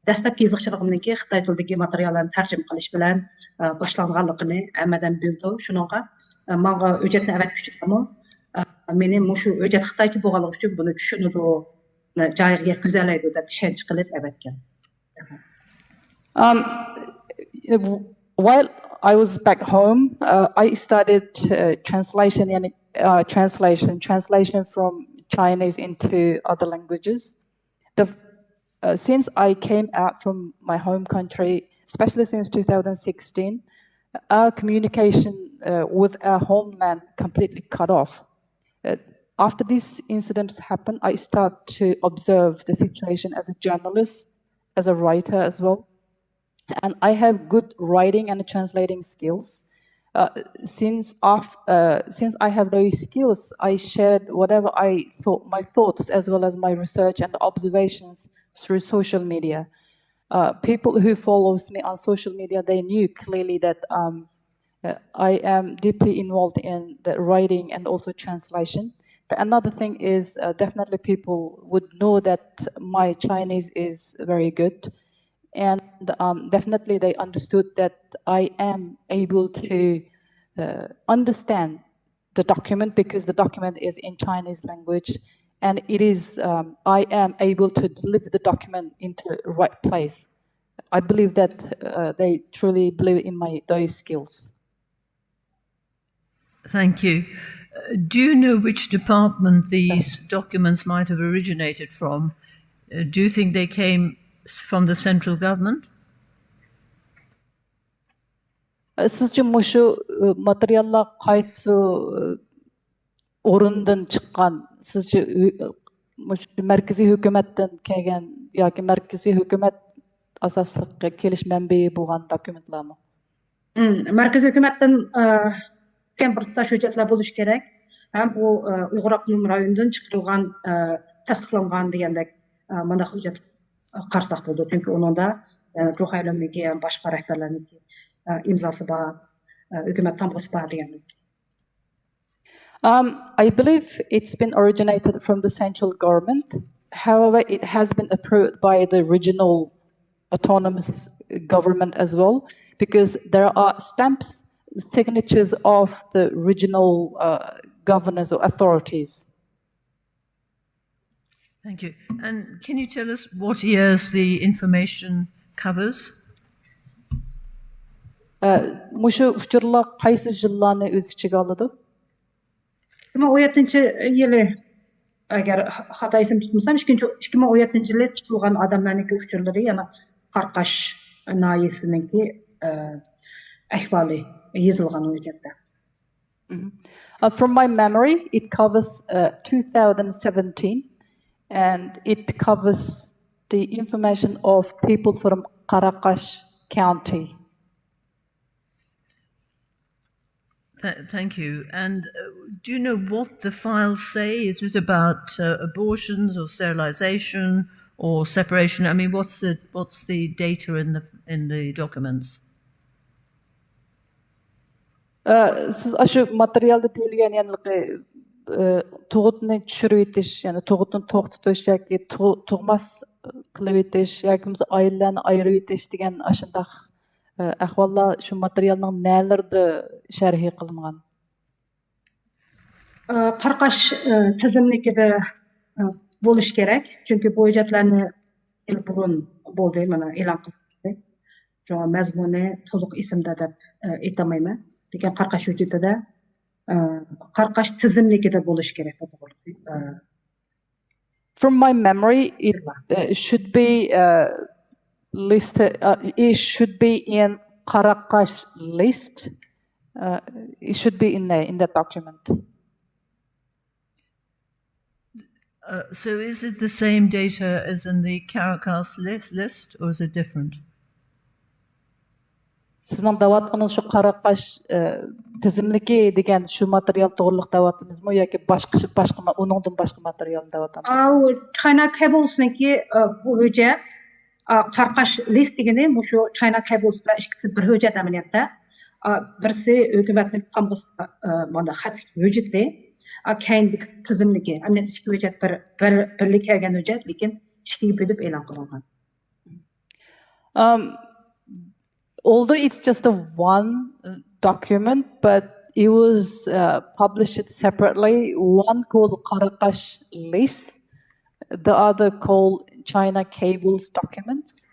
dastlabki yezishchiligimniki Xitoy tilidagi materiallarni tarjima qilish bilan boshlanganligini hammadan bildi. Shuningga menga hujjatni avatkichimi meni shu hujjat Xitoycha bo'lganligi uchun buni tushunadi, joyiga yetkazoladi deb ishonch qilib avatgan. While I was back home, I studied translation and translation from Chinese into other languages. Since I came out from my home country, especially since 2016, our communication with our homeland completely cut off. After these incidents happened, I started to observe the situation as a journalist, as a writer as well. And I have good writing and translating skills. Since I have those skills, I shared whatever I thought, my thoughts as well as my research and observations through social media. People who follows me on social media, they knew clearly that I am deeply involved in the writing and also translation. Another thing is definitely people would know that my Chinese is very good. And definitely they understood that I am able to understand the document because the document is in Chinese language, and it is I am able to deliver the document into the right place. I believe that they truly believe in those skills. Thank you. Do you know which department these documents might have originated from? Do you think they came from the central government? Sizce mushu materiallar qaysi o'rindan chiqqan? Sizce markaziy hukumatdan kelgan yoki markaziy hukumat asosli kelish manbai bo'lgan dokumentlarmi? Markaziy hukumatdan kelgan bir tutash hujjatlar bo'lishi kerak. Ham bu Uyg'ur avtonom rayonidan chiqarilgan, tasdiqlangan degandek mana hujjat qarsak bo'ldi. Chunki uningda Ruhaylimniki ham boshqa rahbarlarniki imzosi bor, hukumat tamg'asi bor degandek. I believe it's been originated from the central government. However, it has been approved by the regional autonomous government as well, because there are stamps, signatures of the regional governors or authorities. Thank you. And can you tell us what years the information covers? Mushu uchurlar qaysi yillarni o'z ichiga oladi? 2017-yili agar xato esim tutmasam 2017-yili chiqilgan odamlarniki uchurlari yana Qarqash noyisiniki ahvoli yozilgan hujjatda. From my memory, it covers 2017, and it covers the information of people from Qaraqash County. Thank you. And do you know what the files say? Is it about abortions or sterilization or separation? I mean, what's the data in the documents? Siz aşı materialda deyilgen yani tuğutunu düşürüp etiş, yani tuğutunu to'xtatish yoki tug'mas qilib etish yoki oilalarni ayirib etish degan ashundaq ahvollar shu materialning nelerida sharhi qilingan? Qarqash tizimlikida bo'lish kerak, chunki bu hujjatlarni burun bo'ldi, mana e'lon qilindi. Shunga mazmuni to'liq ismda deb aytolmayman. Lekin qarqash hujjatida qarqash tizimlikida bo'lish kerak. From my memory, it should be listed. It should be in Qaraqash list. It should be in there in that document. So is it the same data as in the Caracas list, or is it different? Sizning davatqınız şu Qaraqash tizimliki degan şu material to'g'riliq davatımızmı yoki boshqa uningdan boshqa material davatamiz? China Cables'niki bu hujjat Qarqash list degani shu China Cables bilan ikkisi bir hujjat amaliyotda. Birisi hukumatning qamg'isida mana xat hujjati, keyingi tizimligi. Amaliyotda ikki hujjat birlik kelgan hujjat, lekin ikkiga bo'lib e'lon qilingan. Although it's just a one document, but it was published separately. One called Qaraqash list, the other called China Cables documents.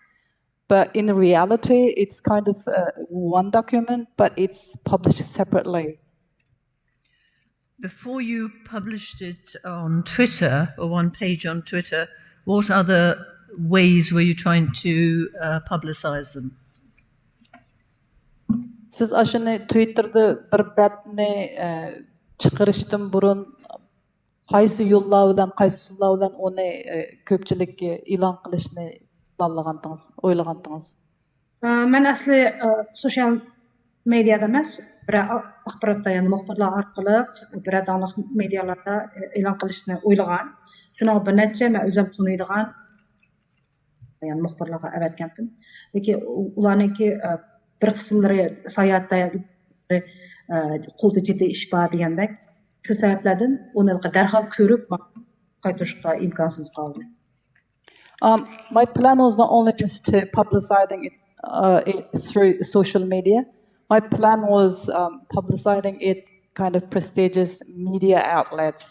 But in reality, it's kind of one document, but it's published separately. Before you published it on Twitter, or one page on Twitter, what other ways were you trying to publicize them? Siz aşını Twitter'da bir betni chiqarishdan burun qaysi yo'llar bilan onu ko'pchilikka e'lon qilishni o'ylagandingiz? Men asli sosyal medyada emas, bir axborotda, ya'ni muxbirlar orqali bir davlat medialarda e'lon qilishni o'ylagan. Shuni bir necha men o'zim taniydigan, ya'ni muxbirlarga avatgandim. Lekin ularniki bir qismlari sayohatda qo'lda jiddiy ish bor degandek, shu sabablardan uni darhol ko'rib qaytarishga imkonsiz qoldi. My plan was not only just to publicizing it through social media. My plan was publicizing it kind of prestigious media outlets.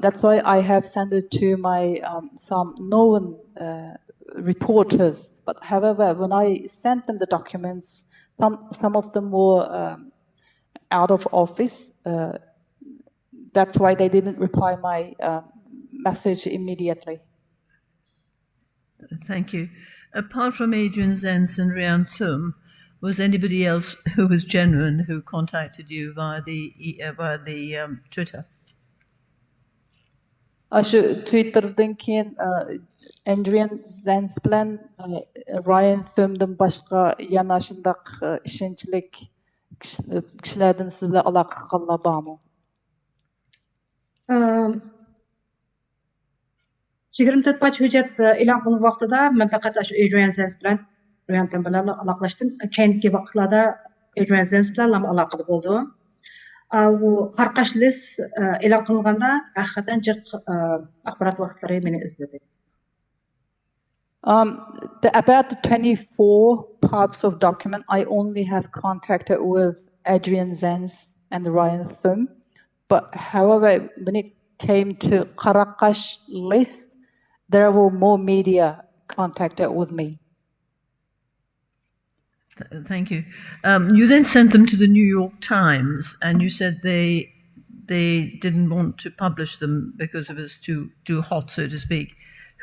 That's why I have sent it to my some known reporters. But however, when I sent them the documents, some of them were out of office. That's why they didn't reply my message immediately. Thank you. Apart from Adrian Zenz and Rian Thum, was anybody else who was genuine who contacted you via the Twitter? Aşı Twitter'dan keyin Adrian Zenz bilan Ryan Thum'dan boshqa yana shundaq ishonchlik kishilardan siz bilan aloqa qilganlar bormi? 24 pach hujjat e'lon qilingan vaqtida men faqat shu Adrian Zenz bilan Ryan Thum bilan aloqalashdim. Keyingi vaqtlarda Adrian Zenz bilan aloqada bo'ldim. Bu Qarqash list e'lon qilinganda haqiqatan jiq axborot vositalari meni izladi. About the 24 parts of document, I only have contacted with Adrian Zenz and Ryan Thum. But however, when it came to Qaraqash list, there were more media contacted with me. Thank you. You then sent them to the New York Times, and you said they didn't want to publish them because it was too hot, so to speak.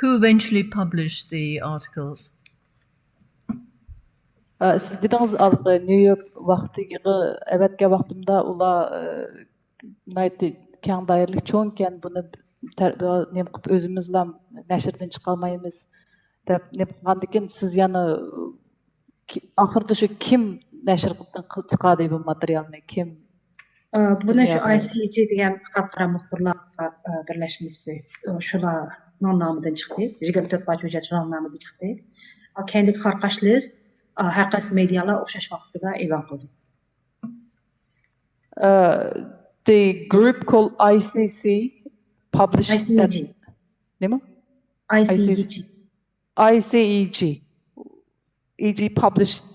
Who eventually published the articles? Siz dediniz New York vaqtiga evatga vaqtimda ular keng doirlik cho'nkan buni nem qilib o'zimizlar nashrdan chiqolmaymiz deb nem qilgandikin siz yana oxirida shu kim nashr chiqadi bu materialni kim Buni shu ICG degan xalqaro muxbirlar birlashmasi shularning nomidan chiqdi. 24 parcha hujjat shularning nomidan chiqdi. Kendiki qarqashlist har qaysi medialar o'xshash vaqtida e'lon qildi. The group called ICC published ICEG. Name? ICEG. ICEG. EG published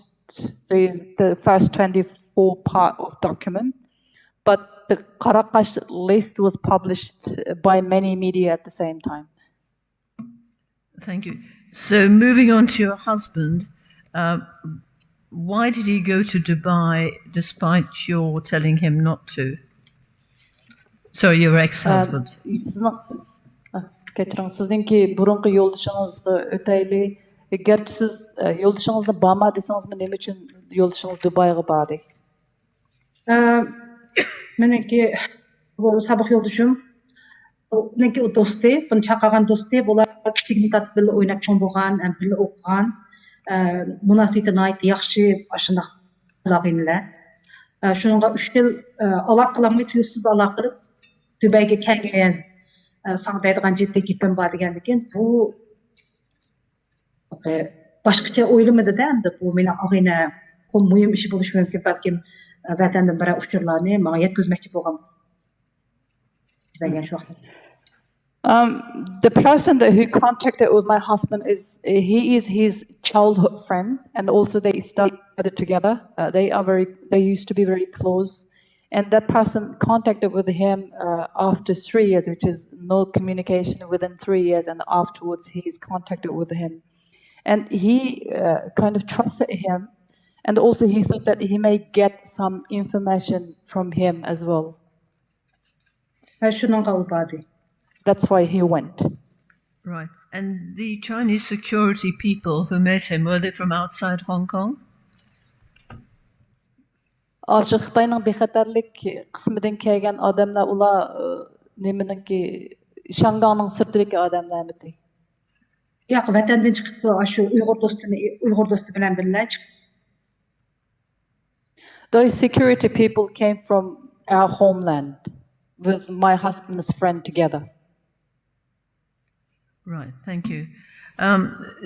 the first 24 part of document, but the Qaraqash list was published by many media at the same time. Thank you. So moving on to your husband, why did he go to Dubai despite your telling him not to? Sorry, your ex-husband. Sizningki burunqi yo'ldoshingizni o'tayli. Gerçi siz yo'ldoshingizni borma desangizmi, nima uchun yo'ldoshingiz Dubayga bordi? Meniki bu sabiq yo'ldoshim, meniki u do'sti, buni chaqirgan do'sti, bular kichikni tatib birga o'ynab cho'ng bo'lgan, birga o'qigan, munosabati nihoyat yaxshi, shunday aloqalar. Shunga 3 yil aloqa qilmay, tuyuqsiz aloqa qilib Dubayga kelgan, sana deydigan jiddiy gapim bor degandan keyin bu boshqacha o'ylamadi-da, endi bu meni og'ayna qo'l muhim ishi bo'lishi mumkin, balkim vatandan biror uchurlarni menga yetkazmoqchi bo'lgan. The person who contacted with my husband is his childhood friend, and also they studied together. They used to be very close, and that person contacted with him after 3 years, which is no communication within 3 years, and afterwards he is contacted with him, and he kind of trusted him, and also he thought that he may get some information from him as well. That's why he went. Right. And the Chinese security people who met him, were they from outside Hong Kong? Xitoyning bexatarlik qismidan kelgan odamlar ular nimaninki Shangdongning sirtidagi odamlarmidi? Yo'q, vatandan chiqib shu Uyg'ur do'sti bilan birga chiqib. Those security people came from our homeland with my husband's friend together. Right, thank you.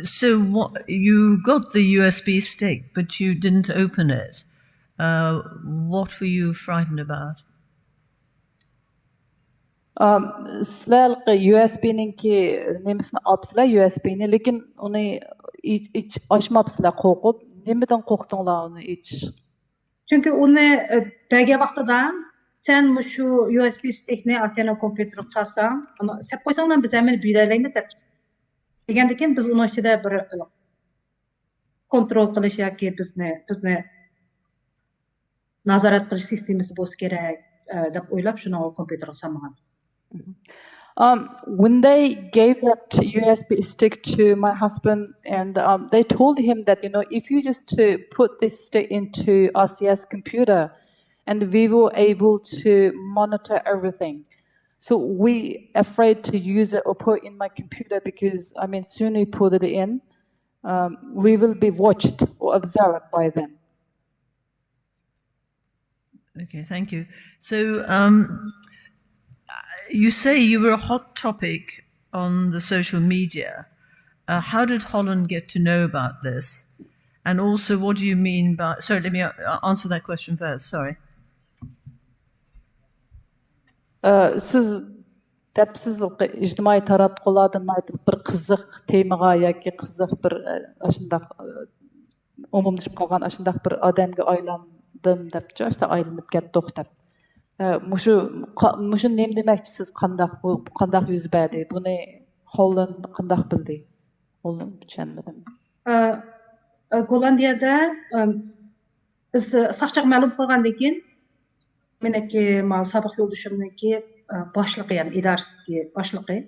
So you got the USB stick, but you didn't open it. What were you frightened about? Sizlar USB-ninki nemisini olibsizlar, USB-ni, lekin uni ochmabsizlar qo'rqib. Nimadan qo'rqdinglar uni ichish? Chunki uni bergan vaqtida sen shu USB stickni Asiyaning kompyuteriga solsang, uni sep qo'ysanglar biz ham buyuraymiz deb. Degandan keyin biz uni ichida bir kontrol qilish yoki bizni nazorat qilish sistemasi bo'lishi kerak deb o'ylab shuni kompyuterga solmagan. When they gave that USB stick to my husband, and they told him that, if you just put this stick into RCS computer, and we were able to monitor everything. So we afraid to use it or put in my computer because, soon we put it in, we will be watched or observed by them. Okay, thank you. So you say you were a hot topic on the social media. How did Holland get to know about this? And also, what do you mean by... Sorry, let me answer that question first. Sorry. Siz ijtimoiy taratqulardan aytib bir qiziq temaga yoki qiziq bir shundaq umumlashib qolgan shundaq bir odamga aylandim debchi, işte aylanib ketdik deb. Mushu nima demoqchisiz, qandaq yuz berdi? Buni Holland qandaq bildi? Holland tushunmadim. Gollandiyada biz saqchaq ma'lum qilgandan keyin meniki mal sabiq yo'ldoshimniki boshlig'i, ya'ni idorasidagi boshlig'i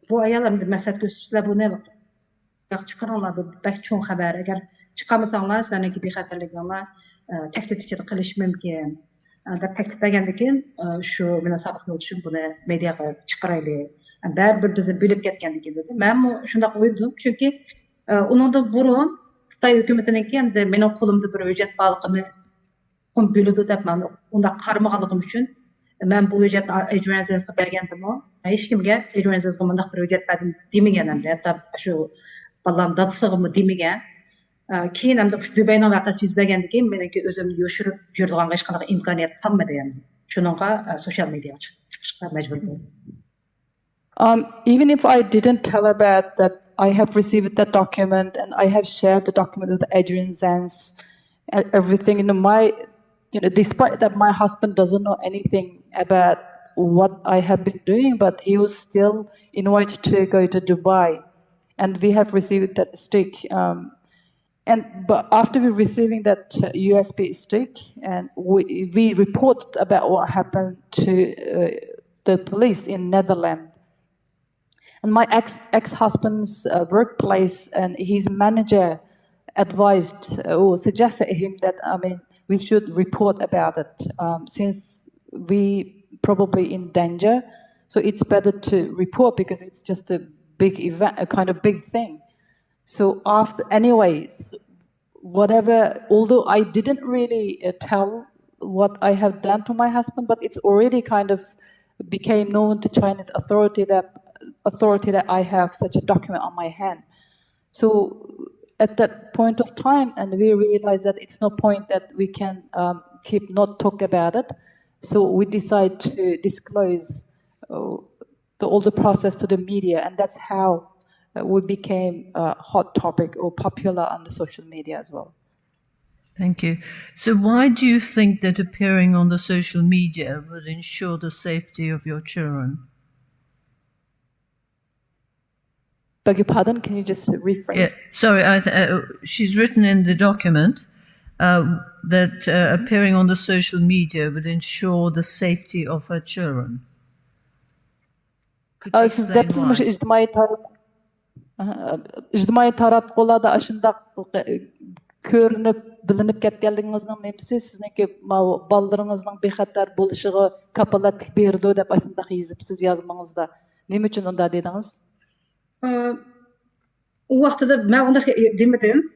bu ayol endi maslahat ko'rsatibsizlar buni yo'q chiqaringlar, bu bak cho'ng xabar. Agar chiqarmasanglar sizlarniki bexatarliginglar tahdid ichida qilish mumkin deb taklif bergandan keyin shu meni sabiq yo'ldoshim buni mediaga chiqarayli, baribir bizni bo'lib ketgandan keyin dedi. Men shunday o'yladim, chunki undan burun Xitoy hukumatiniki endi mening qo'limda bir hujjat borligini Kun bölüdü dep men onda karmaganlygym üçin men bu höjjatny Adrian'ga bergendim o. Hiç kimge Adrian'ga mındak bir höjjat berdim demegen hem de hatta şu ballan datsygymy demegen. Keyin hem de şu Dubay'nın vakası yüz bergendi ki meneki özüm yoşurup jurdygan hiç qanaqa imkaniyet tapmady hem. Şununğa sosyal medyaya çıkışqa mecbur boldum. Even if I didn't tell about that I have received that document and I have shared the document with Adrian Zens and everything, despite that my husband doesn't know anything about what I have been doing, but he was still invited to go to Dubai, and we have received that stick. But after we receiving that USB stick, and we reported about what happened to the police in Netherlands. And my ex-husband's workplace and his manager advised or suggested him that we should report about it since we probably in danger. So it's better to report because it's just a big event, a kind of big thing. So anyways, although I didn't really tell what I have done to my husband, but it's already kind of became known to Chinese authority that I have such a document on my hand. So at that point of time, and we realized that it's no point that we can keep not talk about it. So we decide to disclose all the process to the media, and that's how we became a hot topic or popular on the social media as well. Thank you. So why do you think that appearing on the social media would ensure the safety of your children? Beg your pardon, can you just rephrase? Yeah, sorry, she's written in the document that appearing on the social media would ensure the safety of her children. Could you explain why? İctimai taratqularda aşındaq körünüp, bilinip ketkenliğinizin nemisi sizniki ballarınızın bexatar bolışığı kapalatlık berdi dep aşındaq yazıpsız yazmanızda. Neme üçün onda dediniz? O vaqtida men onda demedim.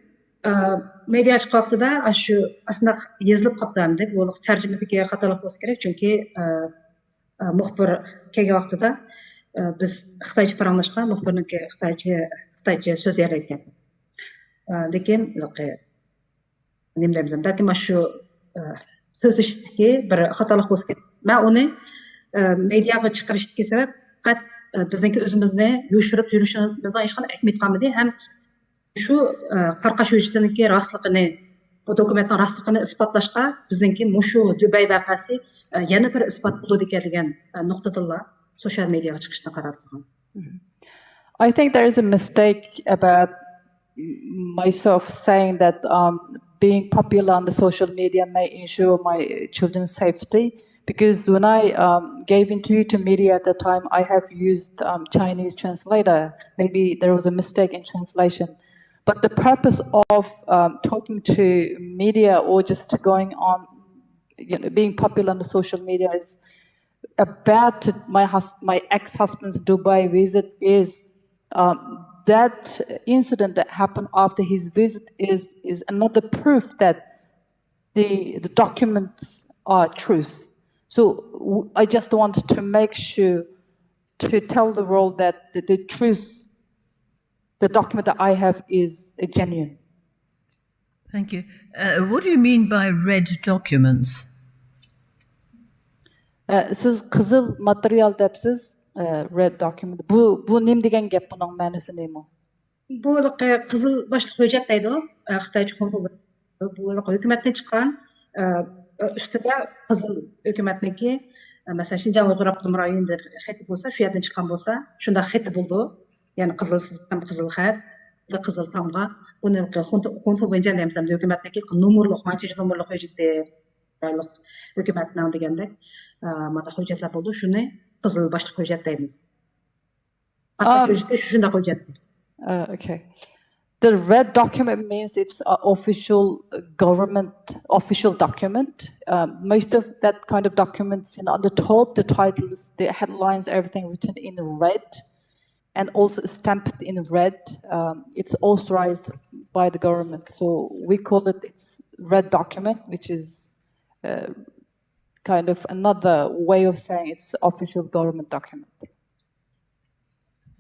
Media chiq vaqtida aşındaq yazılıp qaptam deb, bu tarjima fikriga xatolik bo'lsa kerak, chunki muxbir kelgan vaqtida biz Xitoycha paranglashgan, muxbirniki Xitoycha so'zlar aytgan. Lekin nima deymiz, balki mana shu so'z eshitdiki bir xatolik bo'lsa kerak. Men uni mediaga chiqarishdagi sabab faqat bizniki o'zimizni yo'shirib yurishimizdan hech qanday ahmiyat qolmadi. Ham shu qarqash hujjatiniki rostligini, bu dokumentning rostligini isbotlashga bizniki shu Dubay vaqasi yana bir isbot bo'ladi degan nuqtadan social mediaga chiqishni qaror qilgan. I think there is a mistake about myself saying that being popular on the social media may ensure my children's safety. Because when I gave interview to media at the time, I have used Chinese translator. Maybe there was a mistake in translation. But the purpose of talking to media or just going on, being popular on the social media is about my ex-husband's Dubai visit is that incident that happened after his visit is another proof that the documents are truth. So I just want to make sure to tell the world that the truth, the document that I have is genuine. Thank you. What do you mean by red documents? Siz kızıl materyal depsiz, red document. Bu nem degen gap bunun ma'nosi nemi? Bu kızıl başlık hüccet deydi o. Xitoycha bu hükümetten çıkan üstüde kızıl hükümetniki mesela Şinjan Uygur Abdum rayonunda xeti bolsa, şu yerden çıkan bolsa, şunda xeti buldu. Yani kızıl xet, kızıl tamga. Bunu xontu boyunca demsem hükümetniki numurluq, mançıcı numurluq hüccetde hükümetden degende. Mada hüccetler buldu. Şunu kızıl başlık hüccet deymiz. Hatta hüccette şunda hüccet. Okay. The red document means it's an official government official document. Most of that kind of documents, on the top, the titles, the headlines, everything written in red, and also stamped in red. It's authorized by the government, so we call it's red document, which is kind of another way of saying it's official government document.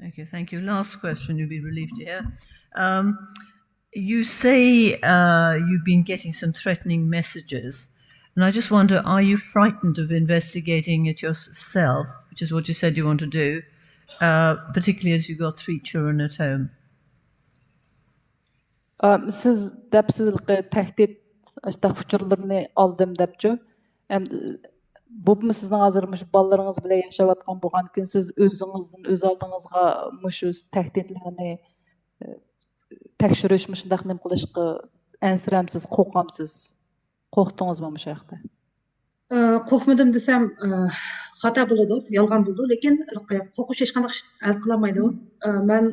Okay, thank you. Last question, you'll be relieved to hear. You say you've been getting some threatening messages, and I just wonder, are you frightened of investigating it yourself, which is what you said you want to do, particularly as you've got 3 children at home? Siz depsizlik tehdit işte uçurlarını aldım depçü. Bu mu sizin hazırmış ballarınız bile yaşavatkan boğan ki siz özünüzün öz aldığınızga muşu tehditlerini tekşürüş müşündaq nem qilishqa ensiremsiz, qo'rqamsiz. Qo'rqdingizmi o'sha yoqda? Qo'rqmadim desam xato bo'ladi, yolg'on bo'ladi, lekin qo'rqish hech qanday hal qilolmaydi. Men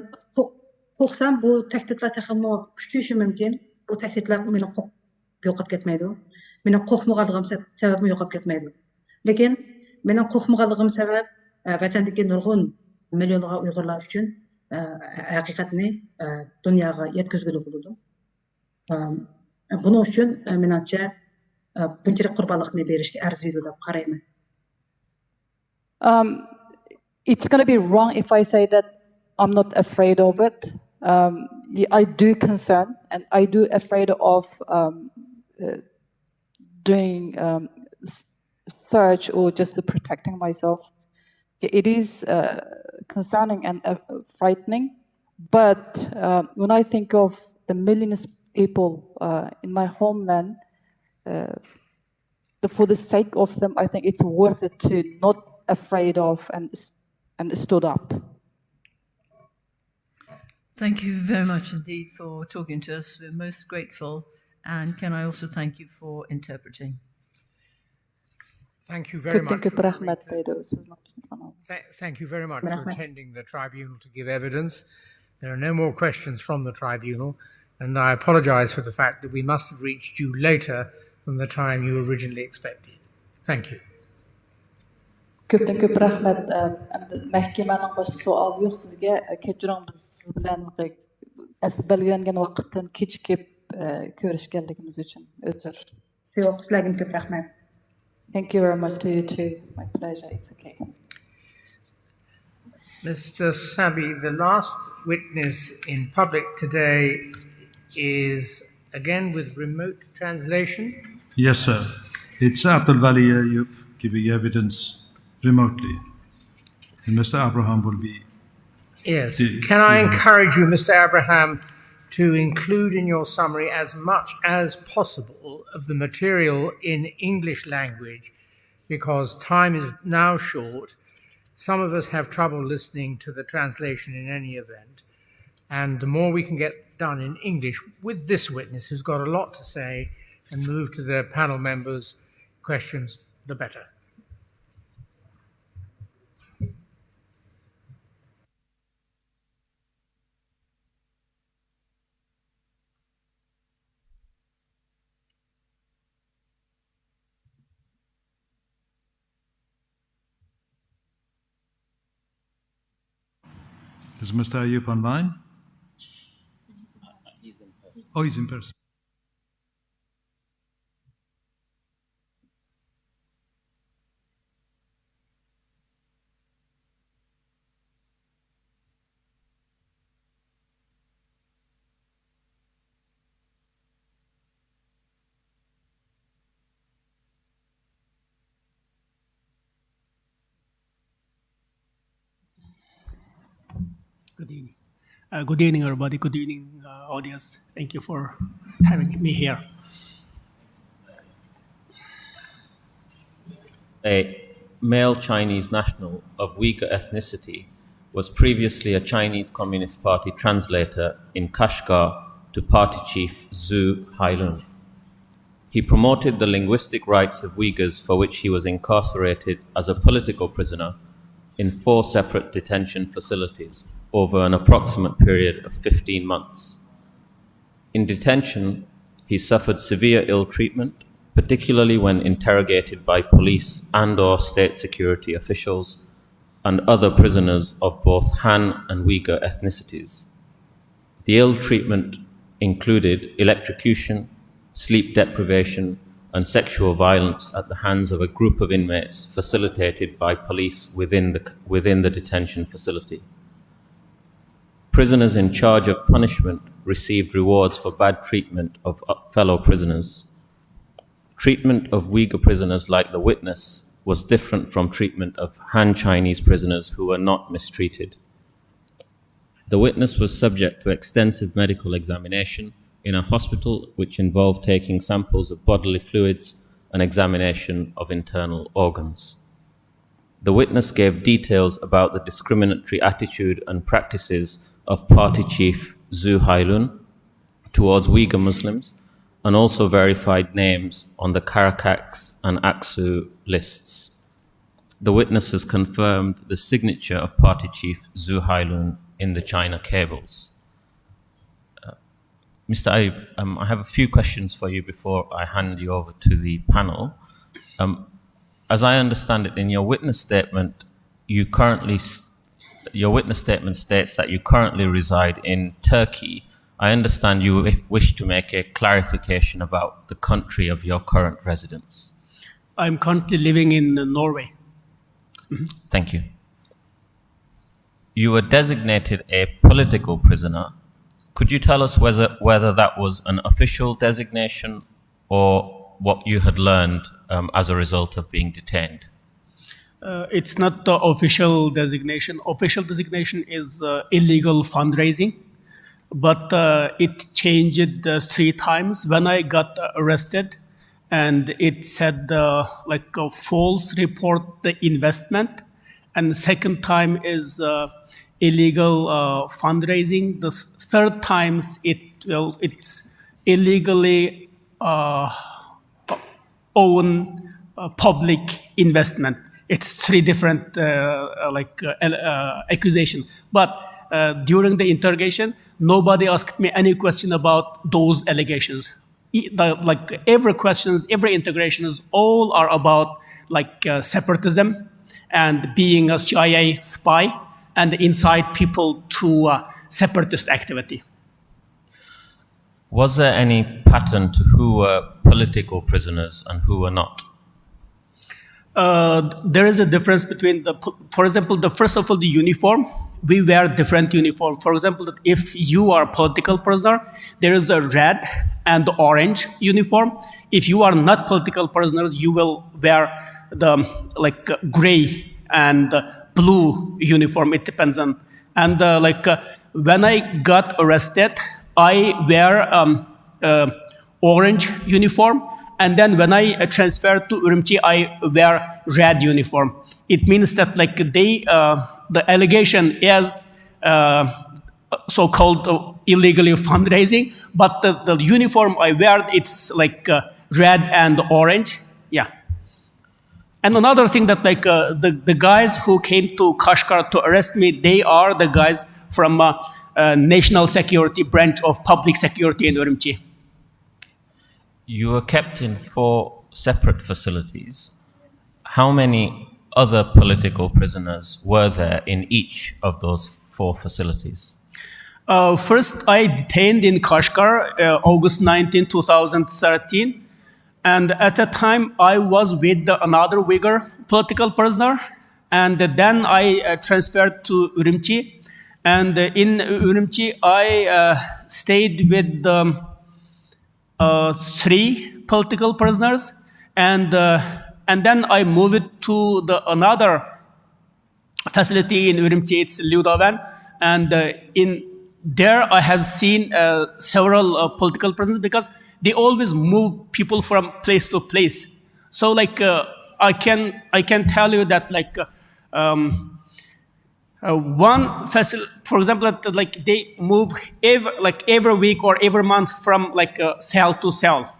qo'rqsam bu tahdidlar taxmin kuchayishi mumkin. Bu tahdidlar meni yo'qotib ketmaydi. Meni qo'rqmaganligim sababim yo'qolib ketmaydi. Lekin mening qo'rqmaganligim sabab vatandagi nurg'un millionlab Uyg'urlar uchun haqiqatni dunyoga yetkazguli bo'ladi. Buning uchun menimcha bunchalik qurbonlikni berishga arziydi deb qarayman. It's going to be wrong if I say that I'm not afraid of it. I do concern and I do afraid of doing search or just protecting myself. It is concerning and frightening, but when I think of the millions of people in my homeland, for the sake of them, I think it's worth it to not afraid of and stood up. Thank you very much indeed for talking to us. We're most grateful. And can I also thank you for interpreting? Thank you very much. Thank you very much for attending the tribunal to give evidence. There are no more questions from the tribunal, and I apologize for the fact that we must have reached you later than the time you originally expected. Thank you. Köp rahmet. Mahkemenin başka sual yok sizge. Keçirin biz siz bilen belgilengen vaqtdan kechikib ko'rishganligimiz uchun uzr. Sizlarga köp rahmet. Thank you very much to you too. My pleasure. It's okay. Mr. Sabi, the last witness in public today is again with remote translation. Yes, sir. It's Abdul Wali Ayub giving evidence remotely. And Mr. Abraham will be... Yes. Can I encourage you, Mr. Abraham, to include in your summary as much as possible of the material in English language, because time is now short. Some of us have trouble listening to the translation in any event. And the more we can get done in English with this witness who's got a lot to say and move to the panel members' questions, the better. Is Mr. Ayub online? Oh, he's in person. Good evening. Good evening, everybody. Good evening, audience. Thank you for having me here. A male Chinese national of Uyghur ethnicity was previously a Chinese Communist Party translator in Kashgar to party chief Zhu Hailun. He promoted the linguistic rights of Uyghurs, for which he was incarcerated as a political prisoner in 4 separate detention facilities over an approximate period of 15 months. In detention, he suffered severe ill treatment, particularly when interrogated by police and/or state security officials and other prisoners of both Han and Uyghur ethnicities. The ill treatment included electrocution, sleep deprivation, and sexual violence at the hands of a group of inmates facilitated by police within the detention facility. Prisoners in charge of punishment received rewards for bad treatment of fellow prisoners. Treatment of Uyghur prisoners like the witness was different from treatment of Han Chinese prisoners who were not mistreated. The witness was subject to extensive medical examination in a hospital which involved taking samples of bodily fluids and examination of internal organs. The witness gave details about the discriminatory attitude and practices of party chief Zhu Hailun towards Uyghur Muslims, and also verified names on the Karakaks and Aksu lists. The witnesses confirmed the signature of party chief Zhu Hailun in the China cables. Mr. Ayub, I have a few questions for you before I hand you over to the panel. As I understand it, in your witness statement, your witness statement states that you currently reside in Turkey. I understand you wish to make a clarification about the country of your current residence. I'm currently living in Norway. Thank you. You were designated a political prisoner. Could you tell us whether that was an official designation or what you had learned as a result of being detained? It's not the official designation. Official designation is illegal fundraising, but it changed 3 times when I got arrested, and it said like a false report the investment, and the second time is illegal fundraising. The third times it's illegally own public investment. It's 3 different accusations. But during the interrogation, nobody asked me any question about those allegations. Like every questions, every integrations, all are about like separatism and being a CIA spy and incite people to separatist activity. Was there any pattern to who were political prisoners and who were not? There is a difference between for example, first of all, the uniform. We wear different uniform. For example, if you are a political prisoner, there is a red and orange uniform. If you are not political prisoners, you will wear the like gray and blue uniform. It depends on. And when I got arrested, I wear orange uniform. And then when I transferred to Urumqi, I wear red uniform. It means that like the allegation is so-called illegally fundraising, but the uniform I wear, it's like red and orange. Yeah. And another thing that like the guys who came to Kashgar to arrest me, they are the guys from National Security Branch of Public Security in Urumqi. You were kept in 4 separate facilities. How many other political prisoners were there in each of those 4 facilities? First, I detained in Kashgar, August 19, 2013. And at that time, I was with another Uyghur political prisoner. And then I transferred to Urumqi. And in Urumqi, I stayed with 3 political prisoners, and then I moved to another facility in Urumqi. It's Liudavan, and in there I have seen several political prisoners because they always move people from place to place. So like I can tell you that like one facility, for example, like they move every week or every month from like cell to cell.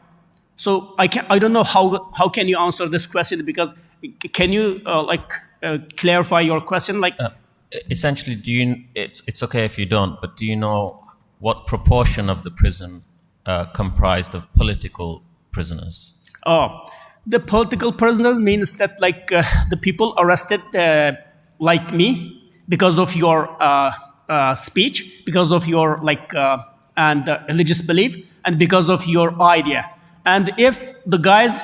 So I don't know how can you answer this question, because can you clarify your question? Like essentially, it's okay if you don't, but do you know what proportion of the prison comprised of political prisoners? Oh, the political prisoners means that like the people arrested like me, because of your speech, because of your and religious belief, and because of your idea. And if the guys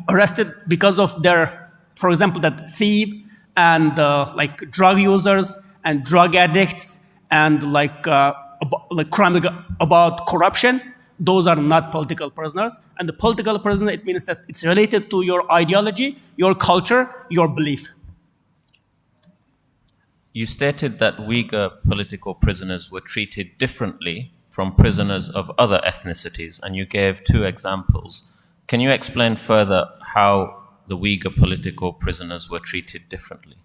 arrested because of their, for example, that thief and like drug users and drug addicts and like crime about corruption, those are not political prisoners. And the political prisoner, it means that it's related to your ideology, your culture, your belief. You stated that Uyghur political prisoners were treated differently from prisoners of other ethnicities, and you gave 2 examples. Can you explain further how the Uyghur political prisoners were treated differently?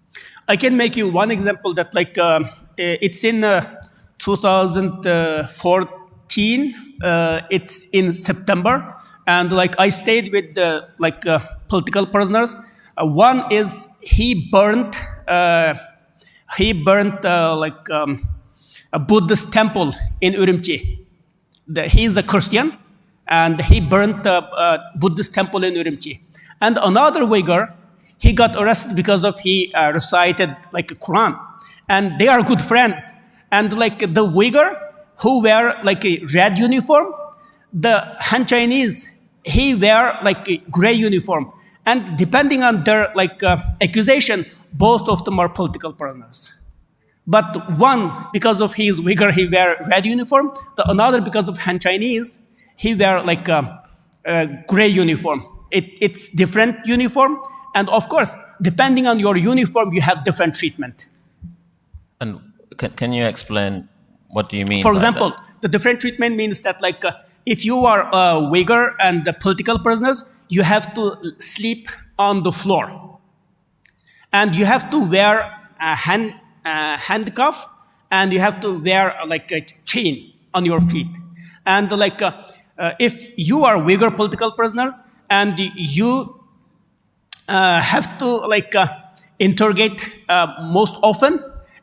I can make you one example that like it's in 2014, it's in September, and like I stayed with political prisoners. One is he burnt a Buddhist temple in Urumqi. He's a Christian, and he burnt a Buddhist temple in Urumqi. And another Uyghur, he got arrested because of he recited like a Quran, and they are good friends. And like the Uyghur who wear like a red uniform, the Han Chinese, he wear like a gray uniform. And depending on their like accusation, both of them are political prisoners. But one, because of his Uyghur, he wear red uniform. The another, because of Han Chinese, he wear like a gray uniform. It's different uniform. And of course, depending on your uniform, you have different treatment. And can you explain what do you mean? For example, the different treatment means that like if you are a Uyghur and the political prisoners, you have to sleep on the floor. And you have to wear a handcuff, and you have to wear like a chain on your feet. And like if you are Uyghur political prisoners and you have to like interrogate most often.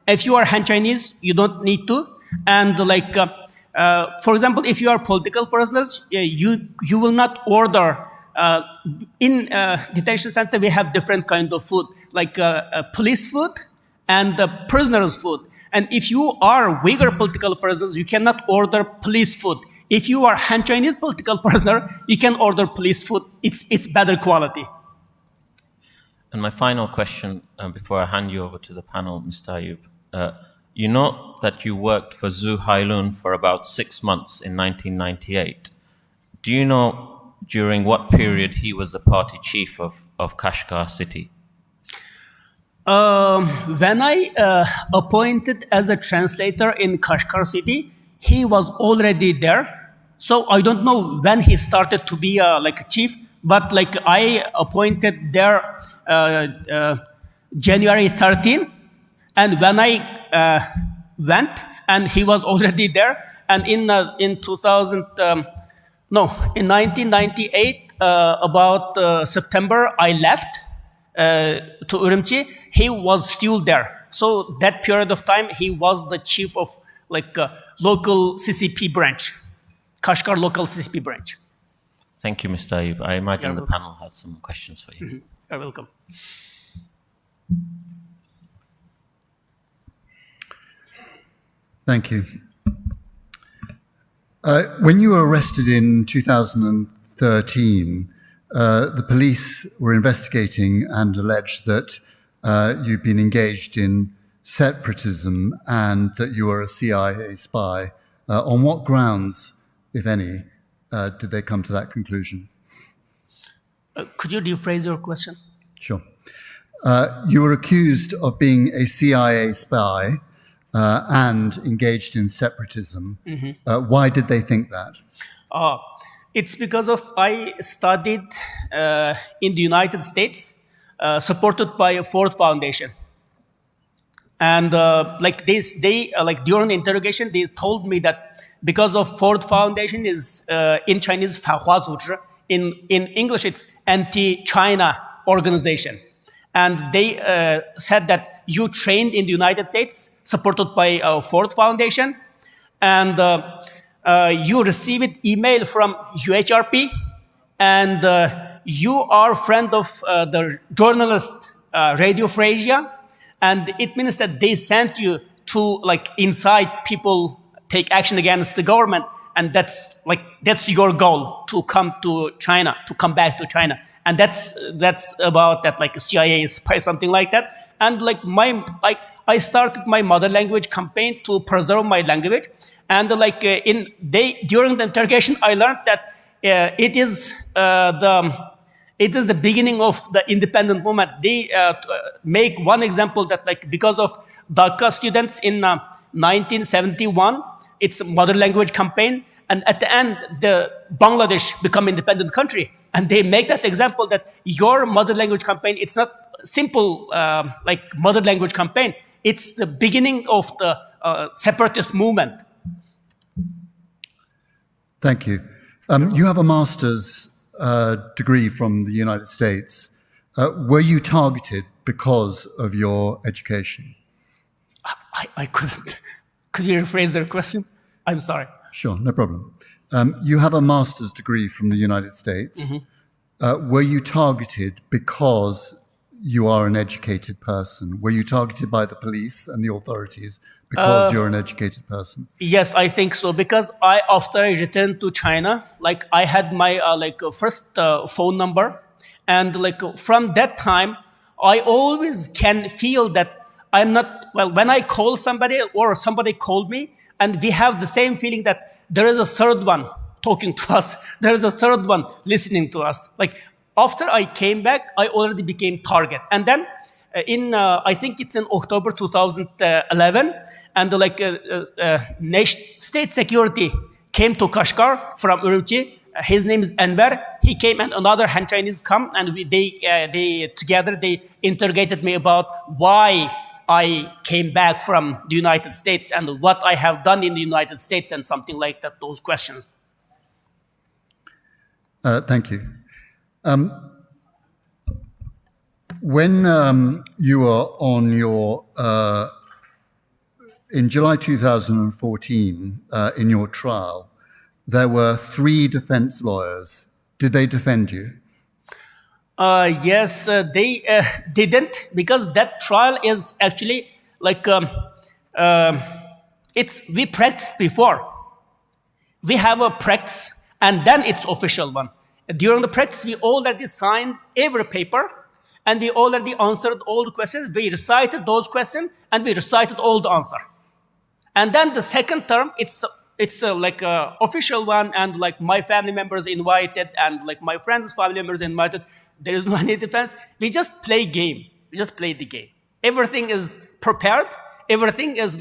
If you are Han Chinese, you don't need to. And like, for example, if you are political prisoners, you will not order. In detention center, we have different kind of food, like police food and prisoners' food. And if you are Uyghur political prisoners, you cannot order police food. If you are Han Chinese political prisoner, you can order police food. It's better quality. And my final question, before I hand you over to the panel, Mr. Ayub, you know that you worked for Zhu Hailun for about 6 months in 1998. Do you know during what period he was the party chief of Kashgar city? When I appointed as a translator in Kashgar city, he was already there. So I don't know when he started to be like a chief, but like I appointed there January 13, and when I went, and he was already there, and in 1998, about September, I left to Urumqi. He was still there. So that period of time, he was the chief of like local CCP branch, Kashgar local CCP branch. Thank you, Mr. Ayub. I imagine the panel has some questions for you. Mm-hmm. You're welcome. Thank you. When you were arrested in 2013, the police were investigating and alleged that you'd been engaged in separatism and that you were a CIA spy. On what grounds, if any, did they come to that conclusion? Could you rephrase your question? Sure. You were accused of being a CIA spy and engaged in separatism. Mm-hmm. Why did they think that? It's because of I studied in the United States, supported by a Ford Foundation. And like they like during the interrogation, they told me that because of Ford Foundation is in Chinese, in English it's anti-China organization. And they said that you trained in the United States, supported by Ford Foundation, and you received email from UHRP, and you are friend of the journalist Radio Frasia, and it means that they sent you to like incite people take action against the government, and that's your goal, to come to China, to come back to China. And that's about that, like CIA spy, something like that. And I started my mother language campaign to preserve my language. And during the interrogation, I learned that it is the beginning of the independent movement. They make one example that because of Dhaka students in 1971, it's a mother language campaign, and at the end, the Bangladesh become independent country. And they make that example that your mother language campaign, it's not simple mother language campaign. It's the beginning of the separatist movement. Thank you. You have a master's degree from the United States. Were you targeted because of your education? I couldn't. Could you rephrase the question? I'm sorry. Sure, no problem. You have a master's degree from the United States. Mm-hmm. Were you targeted because you are an educated person? Were you targeted by the police and the authorities because you're an educated person? Yes, I think so. Because after I returned to China, I had my first phone number, and from that time, I always can feel that I'm not, when I call somebody or somebody called me, and we have the same feeling that there is a third one talking to us. There is a third one listening to us. After I came back, I already became target. And then I think it's in October 2011, and state security came to Kashgar from Urumqi. His name is Enver. He came, and another Han Chinese come, and they together interrogated me about why I came back from the United States and what I have done in the United States and something like that, those questions. Thank you. When you were on your, in July 2014, in your trial, there were 3 defense lawyers. Did they defend you? Yes, they didn't, because that trial is actually we practiced before. We have a practice, and then it's official one. During the practice, we already signed every paper, and we already answered all the questions. We recited those questions, and we recited all the answer. And then the second term, it's a official one, and my family members invited, and my friends' family members invited. There is no any defense. We just play game. We just play the game. Everything is prepared. Everything is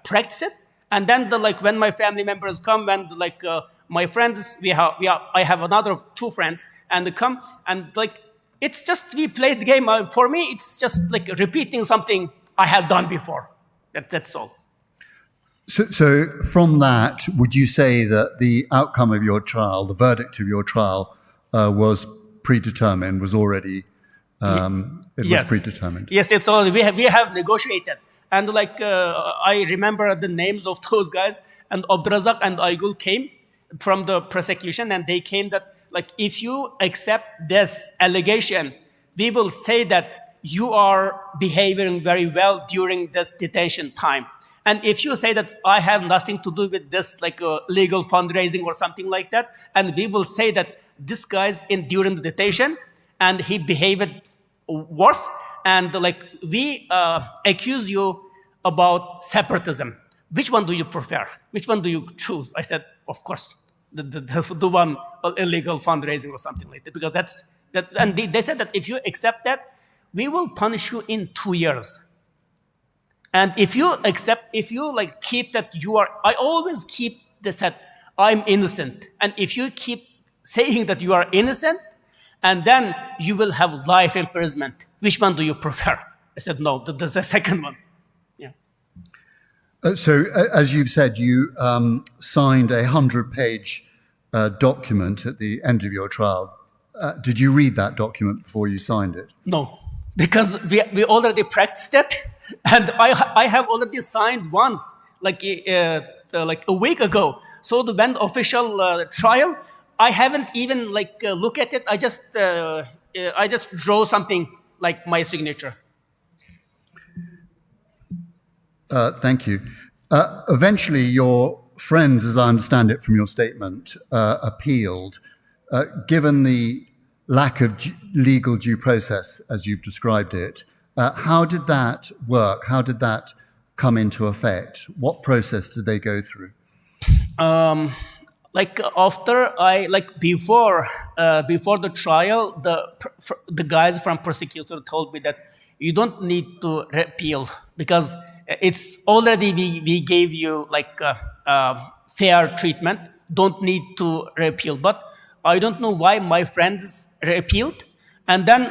practiced. And then when my family members come, and my friends, I have another 2 friends, and they come, and it's just we play the game. For me, it's just repeating something I have done before. That's all. So from that, would you say that the outcome of your trial, the verdict of your trial, was predetermined, was already, was predetermined? Yes, it's all, we have negotiated. And I remember the names of those guys, and Abdurazak and Aygul came from the prosecution, and they came that, if you accept this allegation, we will say that you are behaving very well during this detention time. And if you say that I have nothing to do with this, legal fundraising or something like that, and we will say that this guy's during the detention, and he behaved worse, and we accuse you about separatism. Which one do you prefer? Which one do you choose? I said, of course, the one illegal fundraising or something like that, because and they said that if you accept that, we will punish you in 2 years. And if you keep that I always keep this that I'm innocent. And if you keep saying that you are innocent, and then you will have life imprisonment, which one do you prefer? I said, no, that's the second one. Yeah. So, as you've said, you signed a 100-page document at the end of your trial. Did you read that document before you signed it? No, because we already practiced it. And I have already signed once, a week ago. So when the official trial, I haven't even look at it. I just draw something like my signature. Thank you. Eventually, your friends, as I understand it from your statement, appealed. Given the lack of legal due process, as you've described it, how did that work? How did that come into effect? What process did they go through? Before the trial, the guys from prosecutor told me that you don't need to appeal because it's already we gave you fair treatment. Don't need to appeal. But I don't know why my friends appealed, and then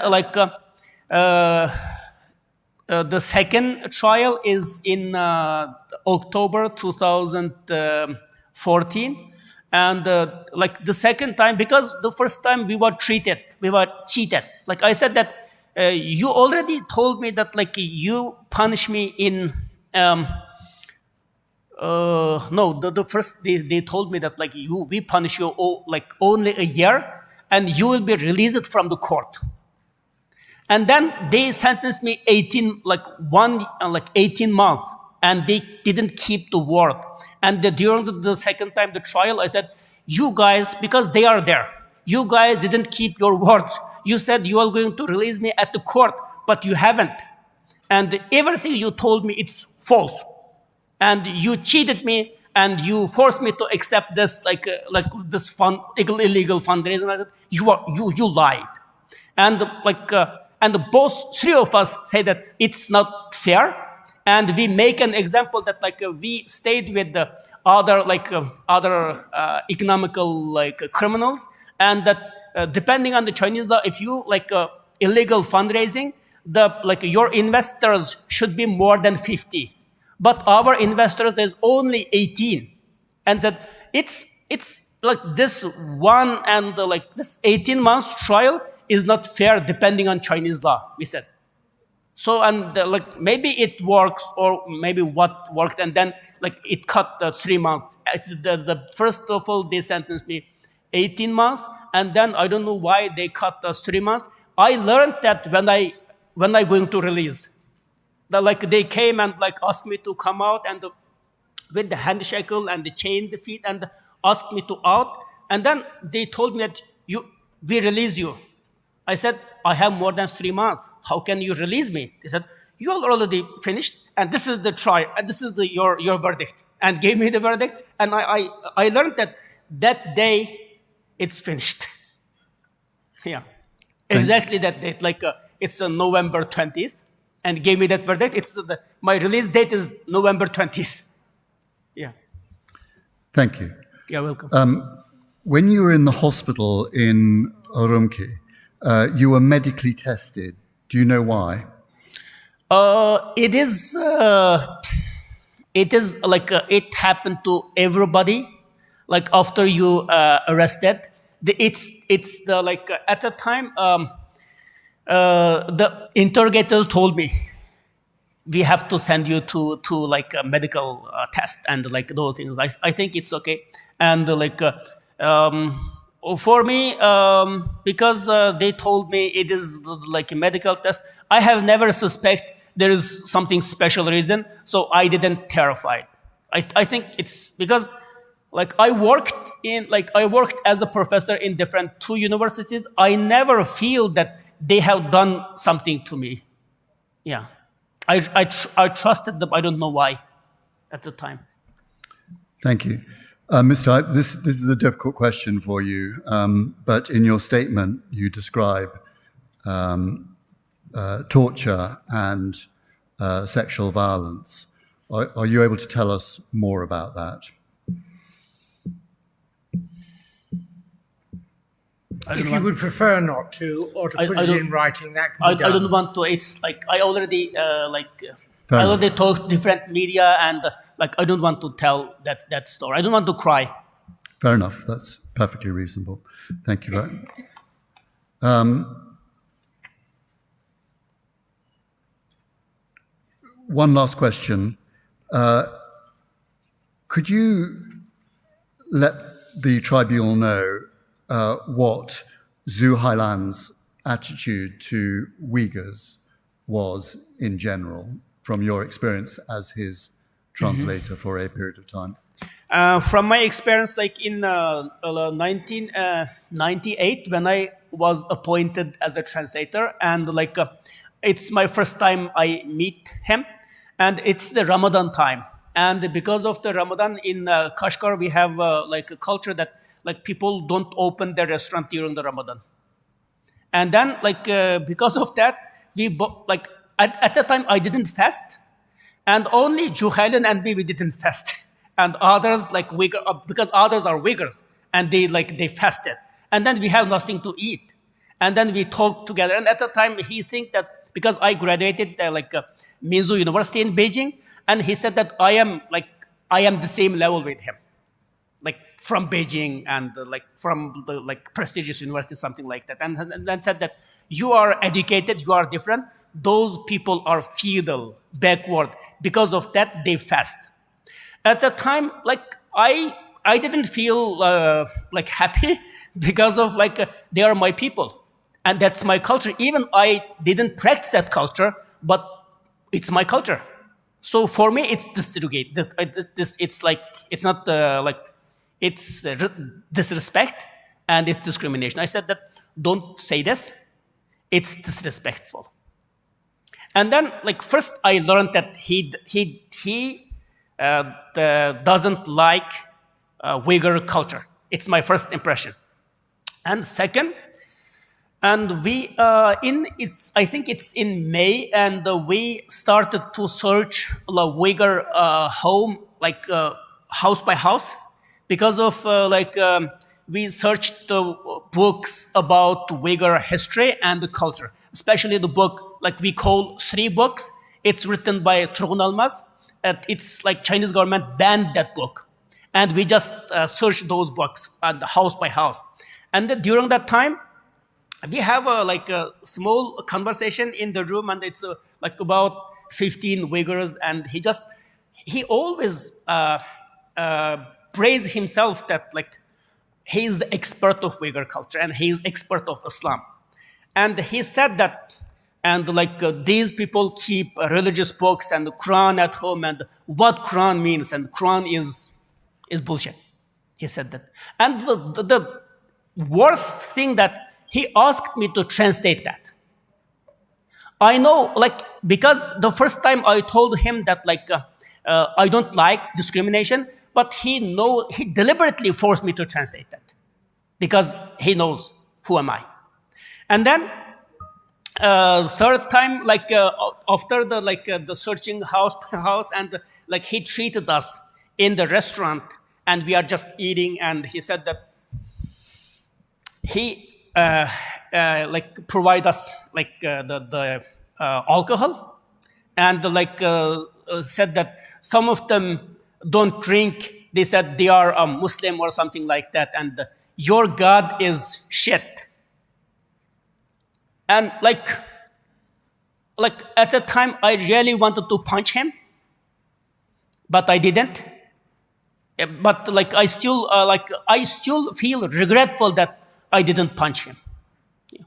the second trial is in October 2014, and the second time, because the first time we were cheated. Like I said that you already told me that you punish me in the first they told me that we punish you only a year and you will be released from the court. And then they sentenced me 18 months, and they didn't keep the word. And during the second time, the trial, I said, you guys, because they are there, you guys didn't keep your words. You said you are going to release me at the court, but you haven't. And everything you told me, it's false. And you cheated me, and you forced me to accept this this illegal fundraising. You lied. And both three of us say that it's not fair, and we make an example that we stayed with the other economical criminals, and that depending on the Chinese law, if you illegal fundraising, your investors should be more than 50, but our investors is only 18, and that it's this one and this 18 months trial is not fair depending on Chinese law, we said. So, and maybe it works, or maybe what worked, and then it cut 3 months. First of all, they sentenced me 18 months, and then I don't know why they cut 3 months. I learned that when I going to release. They came and asked me to come out, and with the handshake and the chain the feet, and asked me to out, and then they told me that we release you. I said, I have more than 3 months. How can you release me? They said, you are already finished, and this is the trial, and this is your verdict, and gave me the verdict. And I learned that day it's finished. Yeah, exactly that date. It's November 20th, and gave me that verdict. My release date is November 20th. Yeah. Thank you. You're welcome. When you were in the hospital in Urumqi, you were medically tested. Do you know why? It it happened to everybody. After you arrested, at the time the interrogators told me we have to send you to a medical test and those things. I think it's okay, and for me, because they told me it is a medical test, I have never suspect there is something special reason, so I didn't terrified. I think it's because I worked as a professor in different 2 universities. I never feel that they have done something to me. Yeah, I trusted them. I don't know why at the time. Thank you. Mr. Ipe, this is a difficult question for you, but in your statement you describe torture and sexual violence. Are you able to tell us more about that? If you would prefer not to, or to put it in writing, that can be done. I don't want to. It's I already I already talked different media, and I don't want to tell that story. I don't want to cry. Fair enough. That's perfectly reasonable. Thank you very much. One last question. Could you let the tribunal know what Zhu Hailan's attitude to Uyghurs was in general, from your experience as his translator for a period of time? From my experience, like in 1998, when I was appointed as a translator, and it's my first time I meet him, and it's the Ramadan time, and because of the Ramadan in Kashgar, we have a culture that people don't open their restaurant during the Ramadan, and then because of that, at that time I didn't fast, and only Juhailan and me we didn't fast. And others Uyghur, because others are Uyghurs, and they fasted, and then we have nothing to eat, and then we talked together. And at the time, he think that because I graduated Minzu University in Beijing, and he said that I am the same level with him, from Beijing and from the prestigious university, something like that, and then said that you are educated, you are different. Those people are feudal, backward. Because of that, they fast. At the time, I didn't feel happy because of they are my people, and that's my culture. Even I didn't practice that culture, but it's my culture. So for me, it's disrogate. It's not it's disrespect and it's discrimination. I said that don't say this. It's disrespectful. And then first I learned that he doesn't like Uyghur culture. It's my first impression. And second, and we I think it's in May, and we started to search Uyghur home, house by house, because of we searched the books about Uyghur history and the culture, especially the book we call 3 books. It's written by Turgun Almaz. It's Chinese government banned that book, and we just searched those books house by house. And during that time, we have a small conversation in the room, and it's about 15 Uyghurs, and he always praise himself that he is the expert of Uyghur culture and he is expert of Islam, and he said that. And these people keep religious books and the Quran at home, and what Quran means, and Quran is bullshit. He said that. And the worst thing that he asked me to translate that. I know, because the first time I told him that I don't like discrimination, but he deliberately forced me to translate that because he knows who am I. And then third time, after the searching house by house, and he treated us in the restaurant, and we are just eating, and he said that he provide us the alcohol, and said that some of them don't drink. They said they are a Muslim or something like that, and your God is shit. And at the time, I really wanted to punch him, but I didn't. But I still feel regretful that I didn't punch him. Yeah.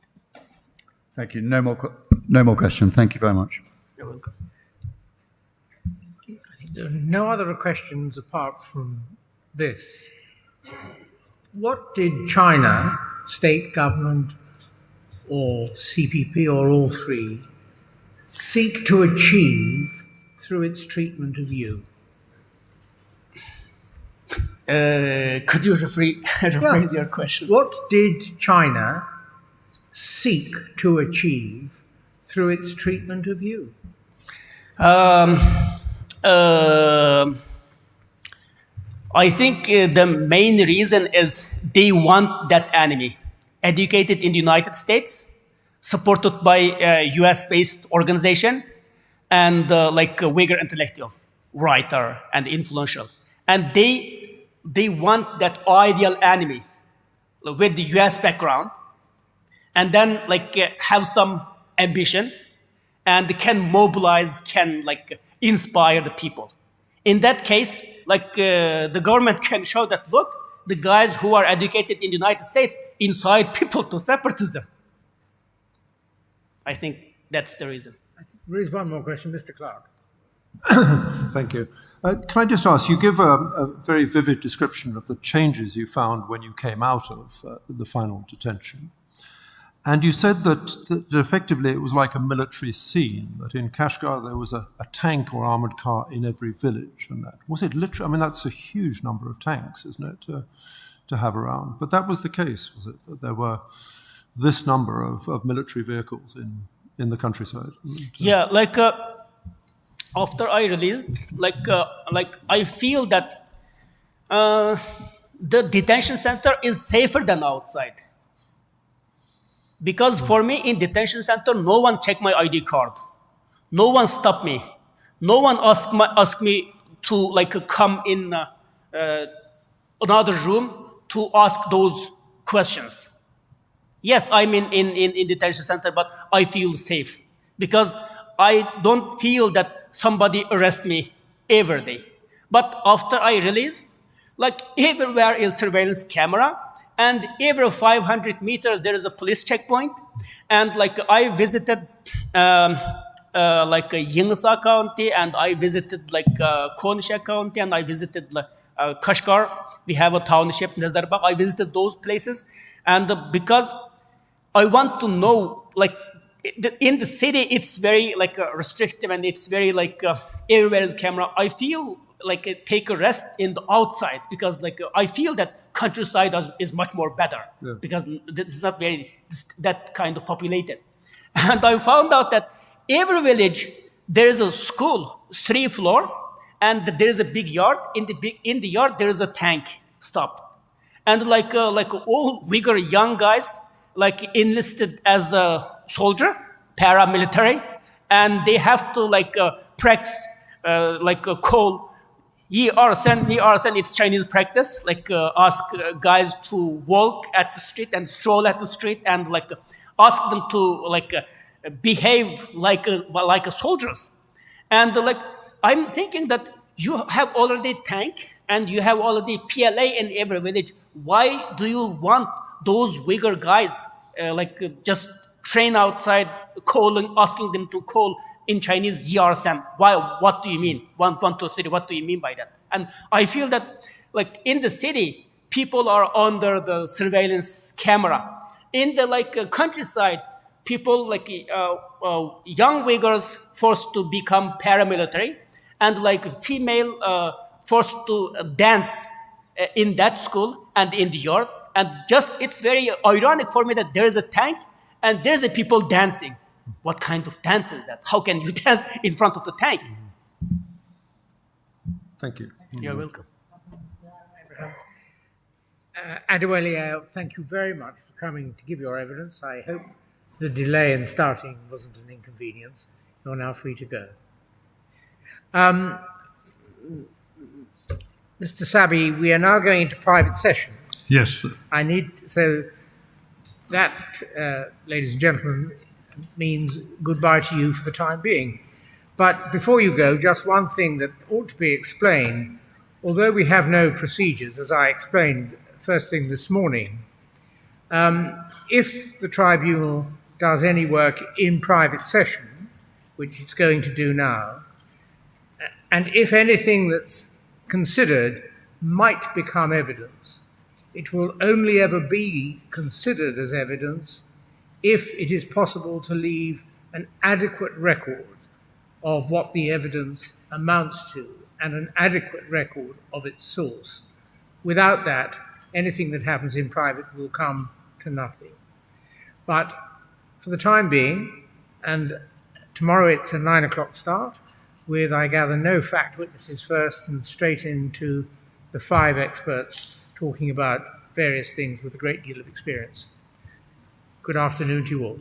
Thank you. No more question. Thank you very much. You're welcome. There are no other questions apart from this. What did China, state government, or CPP, or all three, seek to achieve through its treatment of you? Could you rephrase your question? What did China seek to achieve through its treatment of you? I think the main reason is they want that enemy educated in the United States, supported by a US-based organization, and a Uyghur intellectual, writer, and influential. And they want that ideal enemy with the US background, and then have some ambition, and can mobilize, can inspire the people. In that case, the government can show that, look, the guys who are educated in the United States incite people to separatism. I think that's the reason. There is one more question, Mr. Clark. Thank you. Can I just ask, you give a very vivid description of the changes you found when you came out of the final detention. And you said that effectively it was like a military scene, that in Kashgar there was a tank or armoured car in every village. And that was it literally? I mean, that's a huge number of tanks, isn't it, to have around? But that was the case, was it? That there were this number of military vehicles in the countryside? Yeah, after I released, I feel that the detention center is safer than outside. Because for me, in detention center, no one checked my ID card. No one stopped me. No one asked me to come in another room to ask those questions. Yes, I'm in detention center, but I feel safe because I don't feel that somebody arrest me every day. But after I released, everywhere is surveillance camera, and every 500 meters there is a police checkpoint. And I visited Yighini County, and I visited Konisha County, and I visited Kashgar. We have a township, Nazarbagh. I visited those places, and because I want to know, in the city, it's very restrictive, and it's very everywhere is camera. I feel take a rest in the outside because I feel that countryside is much more better because it's not very that kind of populated. And I found out that every village there is a school, 3 floor, and there is a big yard. In the yard there is a tank stopped, and all Uyghur young guys enlisted as a soldier, paramilitary, and they have to practice call Yi Arsen, it's Chinese practice, ask guys to walk at the street and stroll at the street and ask them to behave like a soldiers. And I'm thinking that you have already tank and you have already PLA in every village. Why do you want those Uyghur guys just train outside, asking them to call in Chinese Yarsan? Why? What do you mean? 1, 2, 3. What do you mean by that? And I feel that in the city, people are under the surveillance camera. In the countryside, people young Uyghurs forced to become paramilitary, and female forced to dance in that school and in the yard. And it's very ironic for me that there is a tank and there's a people dancing. What kind of dance is that? How can you dance in front of the tank? Thank you. You're welcome. Adewale, thank you very much for coming to give your evidence. I hope the delay in starting wasn't an inconvenience. You're now free to go. Mr. Sabi, we are now going into private session. Yes, sir. So that, ladies and gentlemen, means goodbye to you for the time being. But before you go, just one thing that ought to be explained. Although we have no procedures, as I explained first thing this morning, if the tribunal does any work in private session, which it's going to do now, and if anything that's considered might become evidence, it will only ever be considered as evidence if it is possible to leave an adequate record of what the evidence amounts to and an adequate record of its source. Without that, anything that happens in private will come to nothing. But for the time being, and tomorrow it's a 9 o'clock start, with, I gather, no fact witnesses first and straight into the 5 experts talking about various things with a great deal of experience. Good afternoon to you all.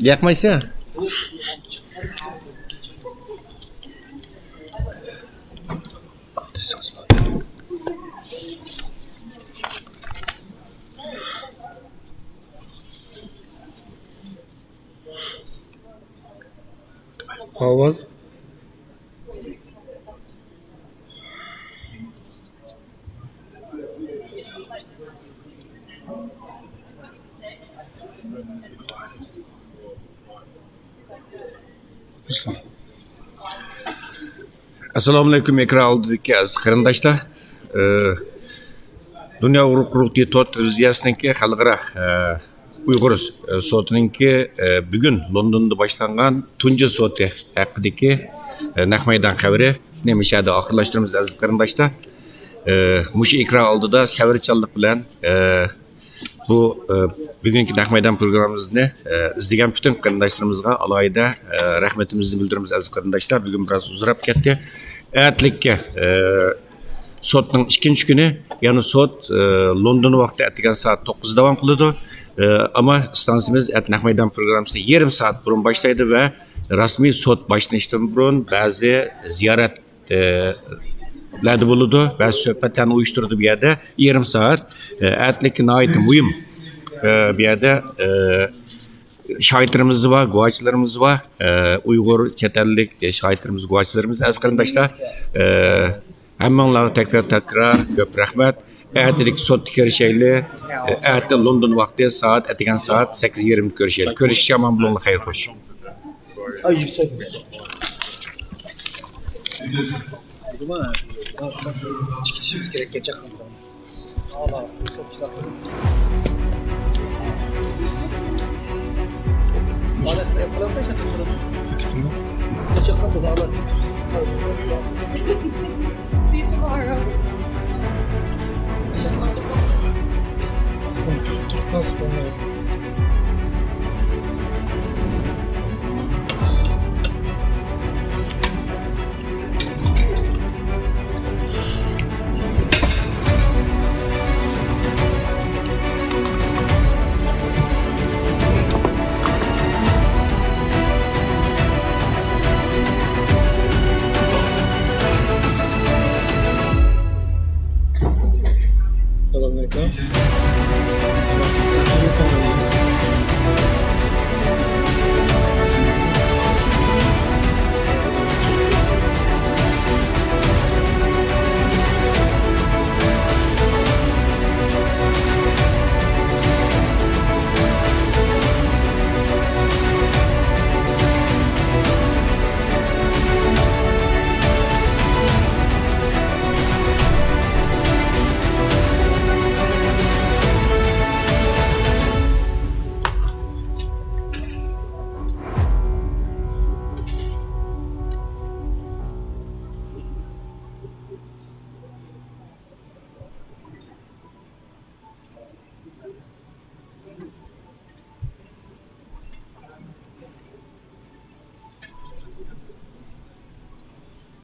Yakmaysa. How was? Assalomu alaykum ekran oldidagi aziz qarindoshlar. Dunyo urug' tot televiziyasiniki xalqaro Uygur sotininki bugun Londonda boshlangan tunji soti haqidagi naq maydon xabari nemishada oxirlashtiramiz aziz qarindoshlar. Mushu ekran oldida savrchanlik bilan bu bugungi naq maydon programmamizni izlagan bütün qarindoshlarimizga alohida rahmatimizni bildiramiz aziz qarindoshlar. Bugun biroz uzrab ketdi. Ertlikka sotning ikkinchi kuni, ya'ni sot London vaqti atgan soat 9 davom qiladi. Ama stansiyamiz naq maydon programmasi yarım saat burun boshlaydi va rasmiy sot boshlanishdan burun ba'zi ziyoratlar bo'ladi va suhbatlarni uyushtirdi bu yerda yarım saat. Ertlikka nihoyat muhim bu yerda şahitlerimiz var, guvaçlarımız var. Uygur çetellik şahitlerimiz, guvaçlarımız. Az qarindoshlar, hammalarga tekrar ko'p rahmat. Ertelik sot görüşeyle, erte London vakti saat, etigen saat 8:20 görüşeyle. Görüşüşe aman bulunla hayır hoş. Aslında yapılamsa işte tutulur. Tutulur. Kaçak kapıda Allah tutulur. See you tomorrow. Kaçak kapıda. Tutulur.